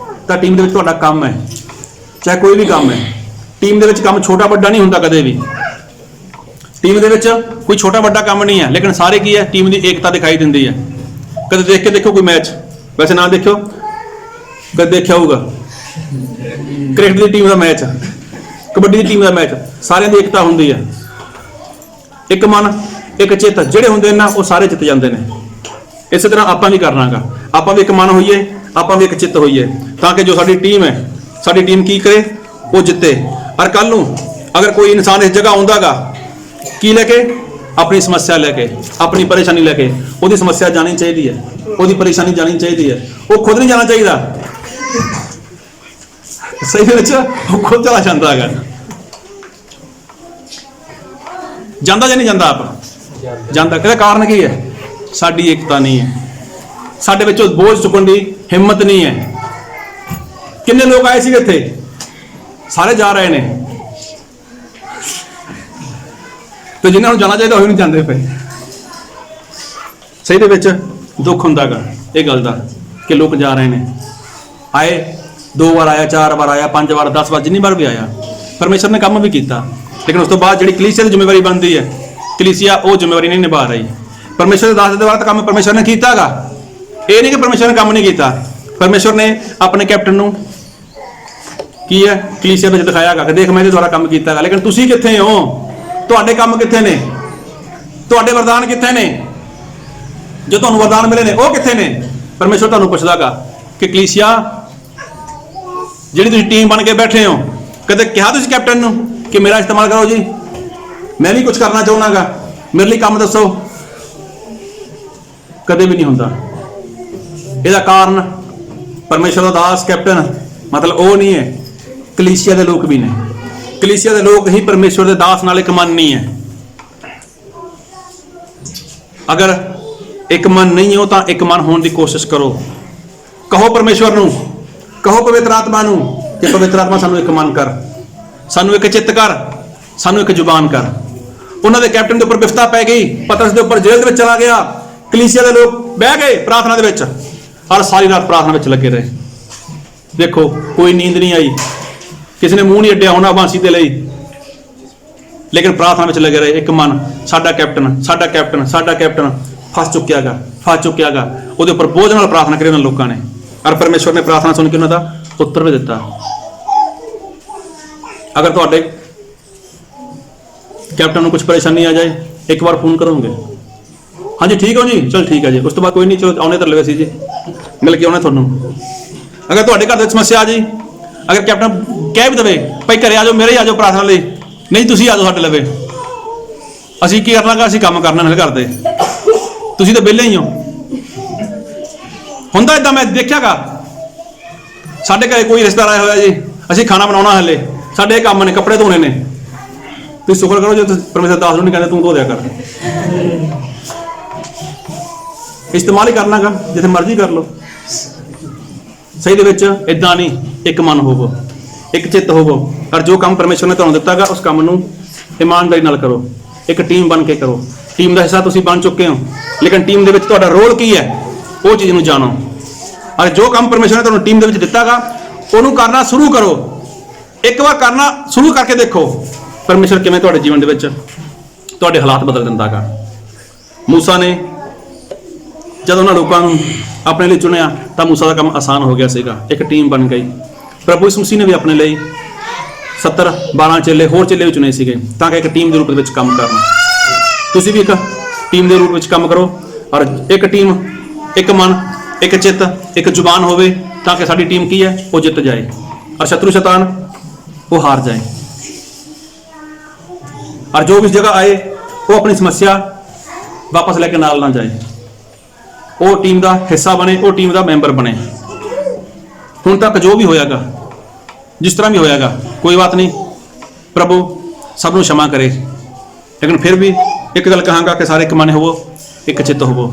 ਤਾਂ ਟੀਮ ਦੇ ਵਿੱਚ ਤੁਹਾਡਾ ਕੰਮ ਹੈ, ਚਾਹੇ ਕੋਈ ਵੀ ਕੰਮ ਹੈ। ਟੀਮ ਦੇ ਵਿੱਚ ਕੰਮ ਛੋਟਾ ਵੱਡਾ ਨਹੀਂ ਹੁੰਦਾ ਕਦੇ ਵੀ। ਟੀਮ ਦੇ ਵਿੱਚ ਕੋਈ ਛੋਟਾ ਵੱਡਾ ਕੰਮ ਨਹੀਂ ਹੈ, ਲੇਕਿਨ ਸਾਰੇ ਕੀ ਹੈ, ਟੀਮ ਦੀ ਏਕਤਾ ਦਿਖਾਈ ਦਿੰਦੀ ਹੈ। ਕਦੇ ਦੇਖ ਕੇ ਦੇਖੋ ਕੋਈ ਮੈਚ, ਵੈਸੇ ਨਾ ਦੇਖਿਓ, ਕਦੇ ਦੇਖਿਆ ਹੋਊਗਾ ਕ੍ਰਿਕਟ ਦੀ ਟੀਮ ਦਾ ਮੈਚ, ਕਬੱਡੀ ਦੀ ਟੀਮ ਦਾ ਮੈਚ, ਸਾਰਿਆਂ ਦੀ ਏਕਤਾ ਹੁੰਦੀ ਹੈ, ਇੱਕ ਮਨ ਇੱਕ ਚਿੱਤ ਜਿਹੜੇ ਹੁੰਦੇ ਨੇ ਉਹ ਸਾਰੇ ਜਿੱਤ ਜਾਂਦੇ ਨੇ। ਇਸੇ ਤਰ੍ਹਾਂ ਆਪਾਂ ਵੀ ਕਰਨਾਗਾ, ਆਪਾਂ ਵੀ ਇੱਕ ਮਨ ਹੋਈਏ, ਆਪਾਂ ਵੀ ਇੱਕ ਚਿੱਤ ਹੋਈਏ, ਤਾਂ ਕਿ ਜੋ ਸਾਡੀ ਟੀਮ ਹੈ, ਸਾਡੀ ਟੀਮ ਕੀ ਕਰੇ, ਉਹ ਜਿੱਤੇ। ਔਰ ਕੱਲ ਨੂੰ ਅਗਰ ਕੋਈ ਇਨਸਾਨ ਇਸ ਜਗ੍ਹਾ ਆਉਂਦਾਗਾ ਕੀ ਲੈ ਕੇ, ਆਪਣੀ ਸਮੱਸਿਆ ਲੈ ਕੇ, ਆਪਣੀ ਪਰੇਸ਼ਾਨੀ ਲੈ ਕੇ, ਉਹਦੀ ਸਮੱਸਿਆ ਜਾਣੀ ਚਾਹੀਦੀ ਹੈ, ਉਹਦੀ ਪਰੇਸ਼ਾਨੀ ਜਾਣੀ ਚਾਹੀਦੀ ਹੈ। ਉਹ ਖੁਦ ਨਹੀਂ ਜਾਣਾ ਚਾਹੀਦਾ, ਸਹੀ ਵਿੱਚ ਉਹ ਖੁਦ ਚਲਾ ਜਾਂਦਾ ਹੈਗਾ। ਜਾਂਦਾ ਜਾਂ ਨਹੀਂ ਜਾਂਦਾ? ਆਪ ਜਾਂਦਾ। ਕਿਹਦਾ ਕਾਰਨ ਕੀ ਹੈ? ਸਾਡੀ ਏਕਤਾ ਨਹੀਂ ਹੈ, ਸਾਡੇ ਵਿੱਚੋਂ ਬੋਝ ਚੁੱਕਣ ਦੀ ਹਿੰਮਤ ਨਹੀਂ ਹੈ। ਕਿੰਨੇ ਲੋਕ ਆਏ ਸੀਗੇ ਇੱਥੇ, ਸਾਰੇ ਜਾ ਰਹੇ ਨੇ, ਤੇ ਜਿਨ੍ਹਾਂ ਨੂੰ ਜਾਣਾ ਚਾਹੀਦਾ ਉਹ ਨਹੀਂ ਜਾਂਦੇ ਪਏ। ਸਹੀ ਦੇ ਵਿੱਚ ਦੁੱਖ ਹੁੰਦਾਗਾ ਇਹ ਗੱਲ ਦਾ ਕਿ ਲੋਕ ਜਾ ਰਹੇ ਨੇ। ਆਏ 2 ਵਾਰ ਆਇਆ, 4 ਵਾਰ ਆਇਆ, 5 ਵਾਰ, 10 ਵਾਰ, ਜਿੰਨੀ ਵਾਰ ਵੀ ਆਇਆ, ਪਰਮੇਸ਼ਰ ਨੇ ਕੰਮ ਵੀ ਕੀਤਾ। ਲੇਕਿਨ ਉਸ ਤੋਂ ਬਾਅਦ ਜਿਹੜੀ ਕਲੀਸਿਆ ਦੀ ਜ਼ਿੰਮੇਵਾਰੀ ਬਣਦੀ ਹੈ, ਕਲੀਸਿਆ ਉਹ ਜ਼ਿੰਮੇਵਾਰੀ ਨਹੀਂ ਨਿਭਾ ਰਹੀ। ਪਰਮੇਸ਼ਰ ਦੇ ਦਾਸ ਦੇ ਦੁਆਰਾ ਤਾਂ ਕੰਮ ਪਰਮੇਸ਼ਰ ਨੇ ਕੀਤਾਗਾ, ਇਹ ਨਹੀਂ ਕਿ ਪਰਮੇਸ਼ਰ ਨੇ ਕੰਮ ਨਹੀਂ ਕੀਤਾ। ਪਰਮੇਸ਼ਰ ਨੇ ਆਪਣੇ ਕੈਪਟਨ ਨੂੰ ਕੀ ਹੈ, ਕਲੀਸਿਆ ਵਿੱਚ ਦਿਖਾਇਆਗਾ ਕਿ ਦੇਖ ਮੈਂ ਇਹਦੇ ਦੁਆਰਾ ਕੰਮ ਕੀਤਾਗਾ। ਲੇਕਿਨ ਤੁਸੀਂ ਕਿੱਥੇ ਹੋ? ਤੁਹਾਡੇ ਕੰਮ ਕਿੱਥੇ ਨੇ? ਤੁਹਾਡੇ ਵਰਦਾਨ ਕਿੱਥੇ ਨੇ? ਜੋ ਤੁਹਾਨੂੰ ਵਰਦਾਨ ਮਿਲੇ ਨੇ ਉਹ ਕਿੱਥੇ ਨੇ? ਪਰਮੇਸ਼ਰ ਤੁਹਾਨੂੰ ਪੁੱਛਦਾਗਾ ਕਿ ਕਲੀਸਿਆ ਜਿਹੜੀ ਤੁਸੀਂ ਟੀਮ ਬਣ ਕੇ ਬੈਠੇ ਹੋ, ਕਦੇ ਕਿਹਾ ਤੁਸੀਂ ਕੈਪਟਨ ਨੂੰ ਕਿ ਮੇਰਾ ਇਸਤੇਮਾਲ ਕਰੋ ਜੀ, ਮੈਂ ਵੀ ਕੁਝ ਕਰਨਾ ਚਾਹੁੰਦਾਗਾ, ਮੇਰੇ ਲਈ ਕੰਮ ਦੱਸੋ? ਕਦੇ ਵੀ ਨਹੀਂ ਹੁੰਦਾ। ਇਹਦਾ ਕਾਰਨ ਪਰਮੇਸ਼ਰ ਦਾ ਦਾਸ ਕੈਪਟਨ ਮਤਲਬ ਉਹ ਨਹੀਂ ਹੈ, ਕਲੀਸਿਆ ਦੇ ਲੋਕ ਵੀ ਨੇ। ਕਲੀਸਿਆ ਦੇ ਲੋਕ ਹੀ ਪਰਮੇਸ਼ਰ ਦੇ ਦਾਸ ਨਾਲ ਇੱਕ ਮਨ ਨਹੀਂ ਹੈ। ਅਗਰ ਇੱਕ ਮਨ ਨਹੀਂ ਹੋ ਤਾਂ ਇੱਕ ਮਨ ਹੋਣ ਦੀ ਕੋਸ਼ਿਸ਼ ਕਰੋ। ਕਹੋ ਪਰਮੇਸ਼ਵਰ ਨੂੰ, ਕਹੋ ਪਵਿੱਤਰ ਆਤਮਾ ਨੂੰ ਕਿ ਪਵਿੱਤਰ ਆਤਮਾ ਸਾਨੂੰ ਇੱਕ ਮਨ ਕਰ, ਸਾਨੂੰ ਇੱਕ ਚਿੱਤ ਕਰ, ਸਾਨੂੰ ਇੱਕ ਜ਼ੁਬਾਨ ਕਰ। ਉਹਨਾਂ ਦੇ ਕੈਪਟਨ ਦੇ ਉੱਪਰ ਬਿਫਤਾ ਪੈ ਗਈ, ਪਤਰਸ ਦੇ ਉੱਪਰ ਜੇਲ੍ਹ ਦੇ ਵਿੱਚ ਚਲਾ ਗਿਆ ਕਲੀਸਿਆ ਦੇ ਲੋਕ ਬਹਿ ਗਏ ਪ੍ਰਾਰਥਨਾ ਦੇ ਵਿੱਚ ਔਰ ਸਾਰੀ ਰਾਤ ਪ੍ਰਾਰਥਨਾ ਵਿੱਚ ਲੱਗੇ ਰਹੇ। ਦੇਖੋ ਕੋਈ ਨੀਂਦ ਨਹੀਂ ਆਈ, ਕਿਸੇ ਨੇ ਮੂੰਹ ਨਹੀਂ ਅੱਡਿਆ ਹੋਣਾ ਬਾਂਸੀ ਦੇ ਲਈ, ਲੇਕਿਨ ਪ੍ਰਾਰਥਨਾ ਵਿੱਚ ਲੱਗੇ ਰਹੇ। ਇੱਕ ਮਨ, ਸਾਡਾ ਕੈਪਟਨ, ਸਾਡਾ ਕੈਪਟਨ, ਸਾਡਾ ਕੈਪਟਨ ਫਸ ਚੁੱਕਿਆਗਾ। ਉਹਦੇ ਉੱਪਰ ਬੋਝ ਨਾਲ ਪ੍ਰਾਰਥਨਾ ਕਰੀ ਉਹਨਾਂ ਲੋਕਾਂ ਨੇ, ਔਰ ਪਰਮੇਸ਼ਵਰ ਨੇ ਪ੍ਰਾਰਥਨਾ ਸੁਣ ਕੇ ਉਹਨਾਂ ਦਾ ਉੱਤਰ ਵੀ ਦਿੱਤਾ। ਅਗਰ ਤੁਹਾਡੇ ਕੈਪਟਨ ਨੂੰ ਕੁਝ ਪਰੇਸ਼ਾਨੀ ਆ ਜਾਏ, ਇੱਕ ਵਾਰ ਫੋਨ ਕਰੋਗੇ, ਹਾਂਜੀ ਠੀਕ ਹੋ ਜੀ, ਚਲ ਠੀਕ ਹੈ ਜੀ, ਉਸ ਤੋਂ ਬਾਅਦ ਕੋਈ ਨਹੀਂ, ਚਲੋ ਆਉਣੇ ਤਾਂ ਲਵੇ ਸੀ ਜੀ, ਮਿਲ ਕੇ ਆਉਣਾ ਤੁਹਾਨੂੰ। ਅਗਰ ਤੁਹਾਡੇ ਘਰ ਵਿੱਚ ਸਮੱਸਿਆ ਆ ਜੀ, ਅਗਰ ਕੈਪਟਨ ਕਹਿ ਵੀ ਦੇਵੇ ਭਾਈ ਘਰੇ ਆ ਜਾਓ, ਮੇਰੇ ਹੀ ਆ ਜਾਓ ਪ੍ਰਾਰਥਨਾ ਲਈ, ਨਹੀਂ ਤੁਸੀਂ ਆ ਜਾਓ ਸਾਡੇ ਲਵੇ, ਅਸੀਂ ਕੀ ਕਰਨਾਗਾ, ਅਸੀਂ ਕੰਮ ਕਰਨਾ ਨਾਲ ਘਰ ਦੇ, ਤੁਸੀਂ ਤਾਂ ਵਿਹਲੇ ਹੀ ਹੋ। ਹੁੰਦਾ ਏਦਾਂ, ਮੈਂ ਦੇਖਿਆਗਾ ਸਾਡੇ ਘਰੇ ਕੋਈ ਰਿਸ਼ਤੇਦਾਰ ਆਇਆ ਹੋਇਆ ਜੀ, ਅਸੀਂ ਖਾਣਾ ਬਣਾਉਣਾ ਹਲੇ, ਸਾਡੇ ਇਹ ਕੰਮ ਨੇ, ਕੱਪੜੇ ਧੋਣੇ ਨੇ, ਤੁਸੀਂ ਸ਼ੁਕਰ ਕਰੋ ਜੇ ਪਰਮੇਸ਼ਰ ਦਾਸ ਨੂੰ ਨਹੀਂ ਕਹਿੰਦੇ ਤੂੰ ਧੋ ਦਿਆ ਕਰ, ਇਸਤੇਮਾਲ ਹੀ ਕਰਨਾਗਾ, ਜਿੱਥੇ ਮਰਜ਼ੀ ਕਰ ਲਓ। ਸਹੀ ਦੇ ਵਿੱਚ ਏਦਾਂ ਨਹੀਂ, ਇੱਕ ਮਨ ਹੋਵੋ, ਇੱਕ ਚਿੱਤ ਹੋਵੋ, ਔਰ ਜੋ ਕੰਮ ਪਰਮੇਸ਼ਰ ਨੇ ਤੁਹਾਨੂੰ ਦਿੱਤਾਗਾ ਉਸ ਕੰਮ ਨੂੰ ਇਮਾਨਦਾਰੀ ਨਾਲ ਕਰੋ, ਇੱਕ ਟੀਮ ਬਣ ਕੇ ਕਰੋ। ਟੀਮ ਦਾ ਹਿੱਸਾ ਤੁਸੀਂ ਬਣ ਚੁੱਕੇ ਹੋ, ਲੇਕਿਨ ਟੀਮ ਦੇ ਵਿੱਚ ਤੁਹਾਡਾ ਰੋਲ ਕੀ ਹੈ ਉਹ ਚੀਜ਼ ਨੂੰ ਜਾਣੋ, ਔਰ ਜੋ ਕੰਮ ਪਰਮੇਸ਼ਰ ਨੇ ਤੁਹਾਨੂੰ ਟੀਮ ਦੇ ਵਿੱਚ ਦਿੱਤਾਗਾ ਉਹਨੂੰ ਕਰਨਾ ਸ਼ੁਰੂ ਕਰੋ। ਇੱਕ ਵਾਰ ਕਰਨਾ ਸ਼ੁਰੂ ਕਰਕੇ ਦੇਖੋ ਪਰਮੇਸ਼ਰ ਕਿਵੇਂ ਤੁਹਾਡੇ ਜੀਵਨ ਦੇ ਵਿੱਚ ਤੁਹਾਡੇ ਹਾਲਾਤ ਬਦਲ ਦਿੰਦਾਗਾ। ਮੂਸਾ ਨੇ ਜਦੋਂ ਉਹਨਾਂ ਲੋਕਾਂ ਨੂੰ ਆਪਣੇ ਲਈ ਚੁਣਿਆ ਤਾਂ ਮੂਸਾ ਦਾ ਕੰਮ ਆਸਾਨ ਹੋ ਗਿਆ ਸੀਗਾ, ਇੱਕ ਟੀਮ ਬਣ ਗਈ। ਪ੍ਰਭੂ ਯਿਸੂ ਮਸੀਹ ਨੇ ਵੀ ਆਪਣੇ ਲਈ 12 ਚੇਲੇ ਹੋਰ ਚੇਲੇ ਵੀ ਚੁਣੇ ਸੀਗੇ ਤਾਂ ਕਿ ਇੱਕ ਟੀਮ ਦੇ ਰੂਪ ਵਿੱਚ ਕੰਮ ਕਰਨ। ਤੁਸੀਂ ਵੀ ਇੱਕ ਟੀਮ ਦੇ ਰੂਪ ਵਿੱਚ ਕੰਮ ਕਰੋ, ਔਰ ਇੱਕ ਟੀਮ, ਇੱਕ ਮਨ, ਇੱਕ ਚਿੱਤ, ਇੱਕ ਜ਼ੁਬਾਨ ਹੋਵੇ ਤਾਂ ਕਿ ਸਾਡੀ ਟੀਮ ਕੀ ਹੈ ਉਹ ਜਿੱਤ ਜਾਏ, ਔਰ ਸ਼ਤਰੂ ਸ਼ੈਤਾਨ ਉਹ ਹਾਰ ਜਾਏ। ਔਰ ਜੋ ਵੀ ਇਸ ਜਗ੍ਹਾ ਆਏ ਉਹ ਆਪਣੀ ਸਮੱਸਿਆ ਵਾਪਸ ਲੈ ਕੇ ਨਾਲ ਨਾ ਜਾਏ, ਉਹ ਟੀਮ ਦਾ ਹਿੱਸਾ ਬਣੇ, ਉਹ ਟੀਮ ਦਾ ਮੈਂਬਰ ਬਣੇ। ਹੁਣ ਤੱਕ ਜੋ ਵੀ ਹੋਇਆਗਾ, ਜਿਸ ਤਰ੍ਹਾਂ ਵੀ ਹੋਇਆਗਾ, ਕੋਈ ਬਾਤ ਨਹੀਂ, ਪ੍ਰਭੂ ਸਭ ਨੂੰ क्षमा ਕਰੇ, ਲੇਕਿਨ ਫਿਰ ਵੀ ਇੱਕ ਗੱਲ ਕਹਾਂਗਾ ਕਿ ਸਾਰੇ ਇੱਕ ਮਨ ਹੋਵੋ, ਇੱਕ ਚਿੱਤ ਹੋਵੋ,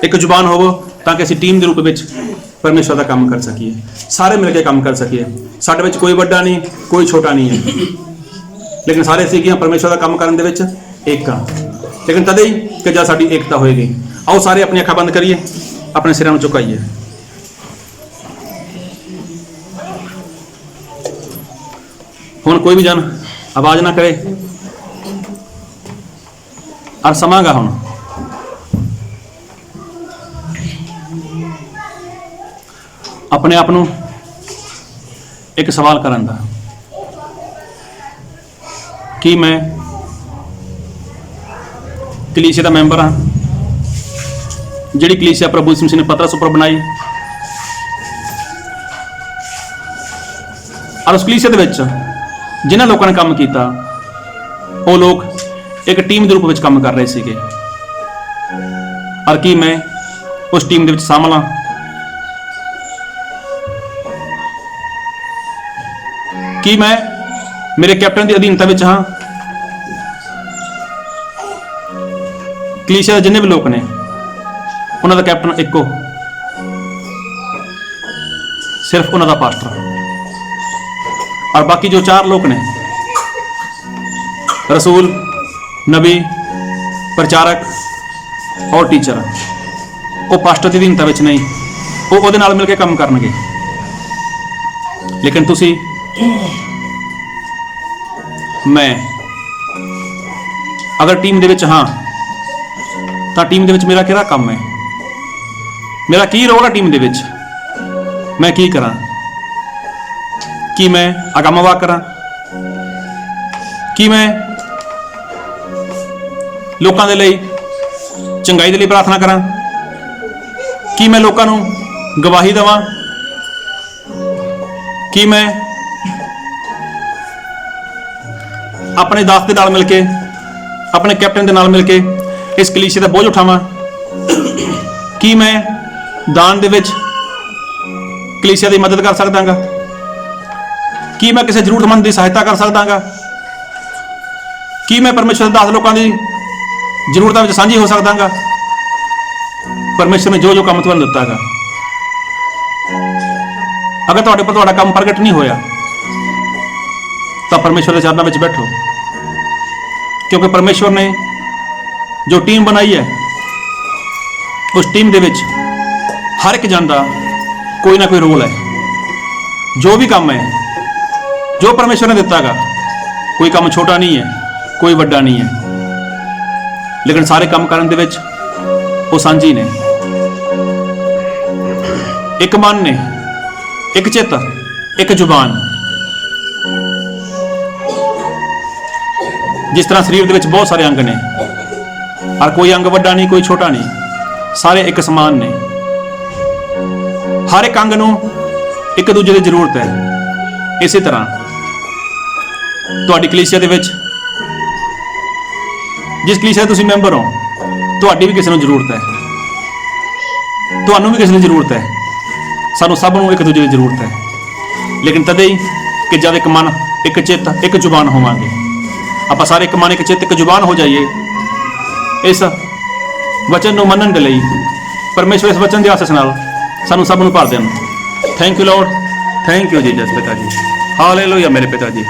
ਇੱਕ ਜ਼ੁਬਾਨ ਹੋਵੋ, ਤਾਂ ਕਿ ਅਸੀਂ ਟੀਮ ਦੇ ਰੂਪ ਵਿੱਚ ਪਰਮੇਸ਼ਰ ਦਾ ਕੰਮ ਕਰ ਸਕੀਏ, ਸਾਰੇ ਮਿਲ ਕੇ ਕੰਮ ਕਰ ਸਕੀਏ। ਸਾਡੇ ਵਿੱਚ ਕੋਈ ਵੱਡਾ ਨਹੀਂ, ਕੋਈ ਛੋਟਾ ਨਹੀਂ ਹੈ, ਲੇਕਿਨ ਸਾਰੇ ਅਸੀਂ ਕੀ ਹਾਂ ਪਰਮੇਸ਼ਰ ਦਾ ਕੰਮ ਕਰਨ ਦੇ ਵਿੱਚ ਇੱਕ ਹਾਂ, ਲੇਕਿਨ ਤਦੇ ਹੀ ਕਿ ਜਦ ਸਾਡੀ ਏਕਤਾ ਹੋਏਗੀ। ਆਓ ਸਾਰੇ ਆਪਣੀ ਅੱਖਾਂ ਬੰਦ ਕਰੀਏ, ਆਪਣੇ ਸਿਰਾਂ ਨੂੰ ਝੁਕਾਈਏ। ਹੁਣ ਕੋਈ ਵੀ ਜਨ ਆਵਾਜ਼ ਨਾ ਕਰੇ, ਔਰ ਸਮਾਂਗਾ ਹੁਣ ਆਪਣੇ ਆਪ ਨੂੰ ਇੱਕ ਸਵਾਲ ਕਰਨ ਦਾ ਕਿ ਮੈਂ ਕਲੀਸਿਆ ਦਾ ਮੈਂਬਰ ਹਾਂ, ਜਿਹੜੀ ਕਲੀਸਿਆ ਪ੍ਰਭੂ ਯਿਸੂ ਮਸੀਹ ਨੇ ਪਤਰਸ ਉੱਪਰ ਬਣਾਈ, ਔਰ ਉਸ ਕਲੀਸਿਆ ਦੇ ਵਿੱਚ ਜਿਨ੍ਹਾਂ ਲੋਕਾਂ ਨੇ ਕੰਮ ਕੀਤਾ ਉਹ ਲੋਕ ਇੱਕ ਟੀਮ ਦੇ ਰੂਪ ਵਿੱਚ ਕੰਮ ਕਰ ਰਹੇ ਸੀਗੇ, ਔਰ ਕੀ ਮੈਂ ਉਸ ਟੀਮ ਦੇ ਵਿੱਚ ਸ਼ਾਮਲ ਹਾਂ? ਕੀ ਮੈਂ ਮੇਰੇ ਕੈਪਟਨ ਦੀ ਅਧੀਨਤਾ ਵਿੱਚ ਹਾਂ? ਕਲੀਸਿਆ ਦੇ ਜਿੰਨੇ ਵੀ ਲੋਕ ਨੇ ਉਹਨਾਂ ਦਾ ਕੈਪਟਨ ਇੱਕੋ, ਸਿਰਫ ਉਹਨਾਂ ਦਾ ਪਾਸਟਰ, और बाकी जो 4 लोग ने रसूल, नबी, प्रचारक और टीचर, वो पास्टर की अधीनता विच नहीं, वो ਉਹਦੇ ਨਾਲ मिल के काम करनगे। लेकिन तुसी मैं अगर टीम दे विच हाँ ਤਾਂ टीम दे विच मेरा किहड़ा काम है, मेरा की रोल है टीम दे विच, मैं की करा? ਕੀ ਮੈਂ ਅਗੰਮਵਾਕ ਕਰਾਂ? ਕੀ ਮੈਂ ਲੋਕਾਂ ਦੇ ਲਈ ਚੰਗਾਈ ਦੇ ਲਈ ਪ੍ਰਾਰਥਨਾ ਕਰਾਂ? ਕੀ ਮੈਂ ਲੋਕਾਂ ਨੂੰ ਗਵਾਹੀ ਦੇਵਾਂ? ਕੀ ਮੈਂ ਆਪਣੇ ਦਾਸ ਦੇ ਨਾਲ ਮਿਲ ਕੇ, ਆਪਣੇ ਕੈਪਟਨ ਦੇ ਨਾਲ ਮਿਲ ਕੇ ਇਸ ਕਲੀਸਿਆ ਦਾ ਬੋਝ ਉਠਾਵਾਂ? ਕੀ ਮੈਂ ਦਾਨ ਦੇ ਵਿੱਚ ਕਲੀਸਿਆ ਦੀ ਮਦਦ ਕਰ ਸਕਦਾਂਗਾ? ਕੀ ਮੈਂ ਕਿਸੇ ਜ਼ਰੂਰਤਮੰਦ ਦੀ ਸਹਾਇਤਾ ਕਰ ਸਕਦਾਂਗਾ? ਕੀ ਮੈਂ ਪਰਮੇਸ਼ਰ ਦੇ ਦਾਸ ਲੋਕਾਂ ਦੀ ਜ਼ਰੂਰਤਾਂ ਵਿੱਚ ਸਾਂਝੀ ਹੋ ਸਕਦਾਂਗਾ? ਪਰਮੇਸ਼ਰ ਨੇ ਜੋ ਜੋ ਕੰਮ ਤੁਹਾਨੂੰ ਦਿੱਤਾ ਹੈਗਾ, ਅਗਰ ਤੁਹਾਡੇ ਪਰ ਤੁਹਾਡਾ ਕੰਮ ਪ੍ਰਗਟ ਨਹੀਂ ਹੋਇਆ ਤਾਂ ਪਰਮੇਸ਼ਰ ਦੇ ਚਰਨਾਂ ਵਿੱਚ ਬੈਠੋ, ਕਿਉਂਕਿ ਪਰਮੇਸ਼ਰ ਨੇ ਜੋ ਟੀਮ ਬਣਾਈ ਹੈ ਉਸ ਟੀਮ ਦੇ ਵਿੱਚ ਹਰ ਇੱਕ ਜਣ ਦਾ ਕੋਈ ਨਾ ਕੋਈ ਰੋਲ ਹੈ। ਜੋ ਵੀ ਕੰਮ ਹੈ, ਜੋ ਪਰਮੇਸ਼ਵਰ ਨੇ ਦਿੱਤਾਗਾ, ਕੋਈ ਕੰਮ ਛੋਟਾ ਨਹੀਂ ਹੈ, ਕੋਈ ਵੱਡਾ ਨਹੀਂ ਹੈ, ਲੇਕਿਨ ਸਾਰੇ ਕੰਮ ਕਰਨ ਦੇ ਵਿੱਚ ਉਹ ਸਾਂਝੀ ਨੇ। ਇੱਕ ਮਨ ਨੇ, ਇੱਕ ਚਿੱਤ, ਇੱਕ ਜ਼ੁਬਾਨ। ਜਿਸ ਤਰ੍ਹਾਂ ਸਰੀਰ ਦੇ ਵਿੱਚ ਬਹੁਤ ਸਾਰੇ ਅੰਗ ਨੇ, ਹਰ ਕੋਈ ਅੰਗ ਵੱਡਾ ਨਹੀਂ, ਕੋਈ ਛੋਟਾ ਨਹੀਂ, ਸਾਰੇ ਇੱਕ ਸਮਾਨ ਨੇ। ਹਰ ਇੱਕ ਅੰਗ ਨੂੰ ਇੱਕ ਦੂਜੇ ਦੀ ਜ਼ਰੂਰਤ ਹੈ। ਇਸੇ ਤਰ੍ਹਾਂ ਤੁਹਾਡੀ ਕਲੀਸਿਆ ਦੇ ਵਿੱਚ, ਜਿਸ ਕਲੀਸਿਆ ਦੇ ਤੁਸੀਂ ਮੈਂਬਰ ਹੋ, ਤੁਹਾਡੀ ਵੀ ਕਿਸੇ ਨੂੰ ਜ਼ਰੂਰਤ ਹੈ, ਤੁਹਾਨੂੰ ਵੀ ਕਿਸੇ ਦੀ ਜ਼ਰੂਰਤ ਹੈ। ਸਾਨੂੰ ਸਭ ਨੂੰ ਇੱਕ ਦੂਜੇ ਦੀ ਜ਼ਰੂਰਤ ਹੈ, ਲੇਕਿਨ ਤਦੇ ਹੀ ਕਿ ਜਦ ਇੱਕ ਮਨ, ਇੱਕ ਚਿੱਤ, ਇੱਕ ਜ਼ੁਬਾਨ ਹੋਵਾਂਗੇ। ਆਪਾਂ ਸਾਰੇ ਇੱਕ ਮਨ, ਇੱਕ ਚਿੱਤ, ਇੱਕ ਜ਼ੁਬਾਨ ਹੋ ਜਾਈਏ। ਇਸ ਵਚਨ ਨੂੰ ਮੰਨਣ ਦੇ ਲਈ ਪਰਮੇਸ਼ਵਰ ਇਸ ਵਚਨ ਦੇ ਆਸੀਸ ਨਾਲ ਸਾਨੂੰ ਸਭ ਨੂੰ ਭਰ ਦੇਣ। Thank you Lord, thank you Jesus ਪਿਤਾ ਜੀ। ਹਾਲੇਲੂਇਆ ਮੇਰੇ ਪਿਤਾ ਜੀ।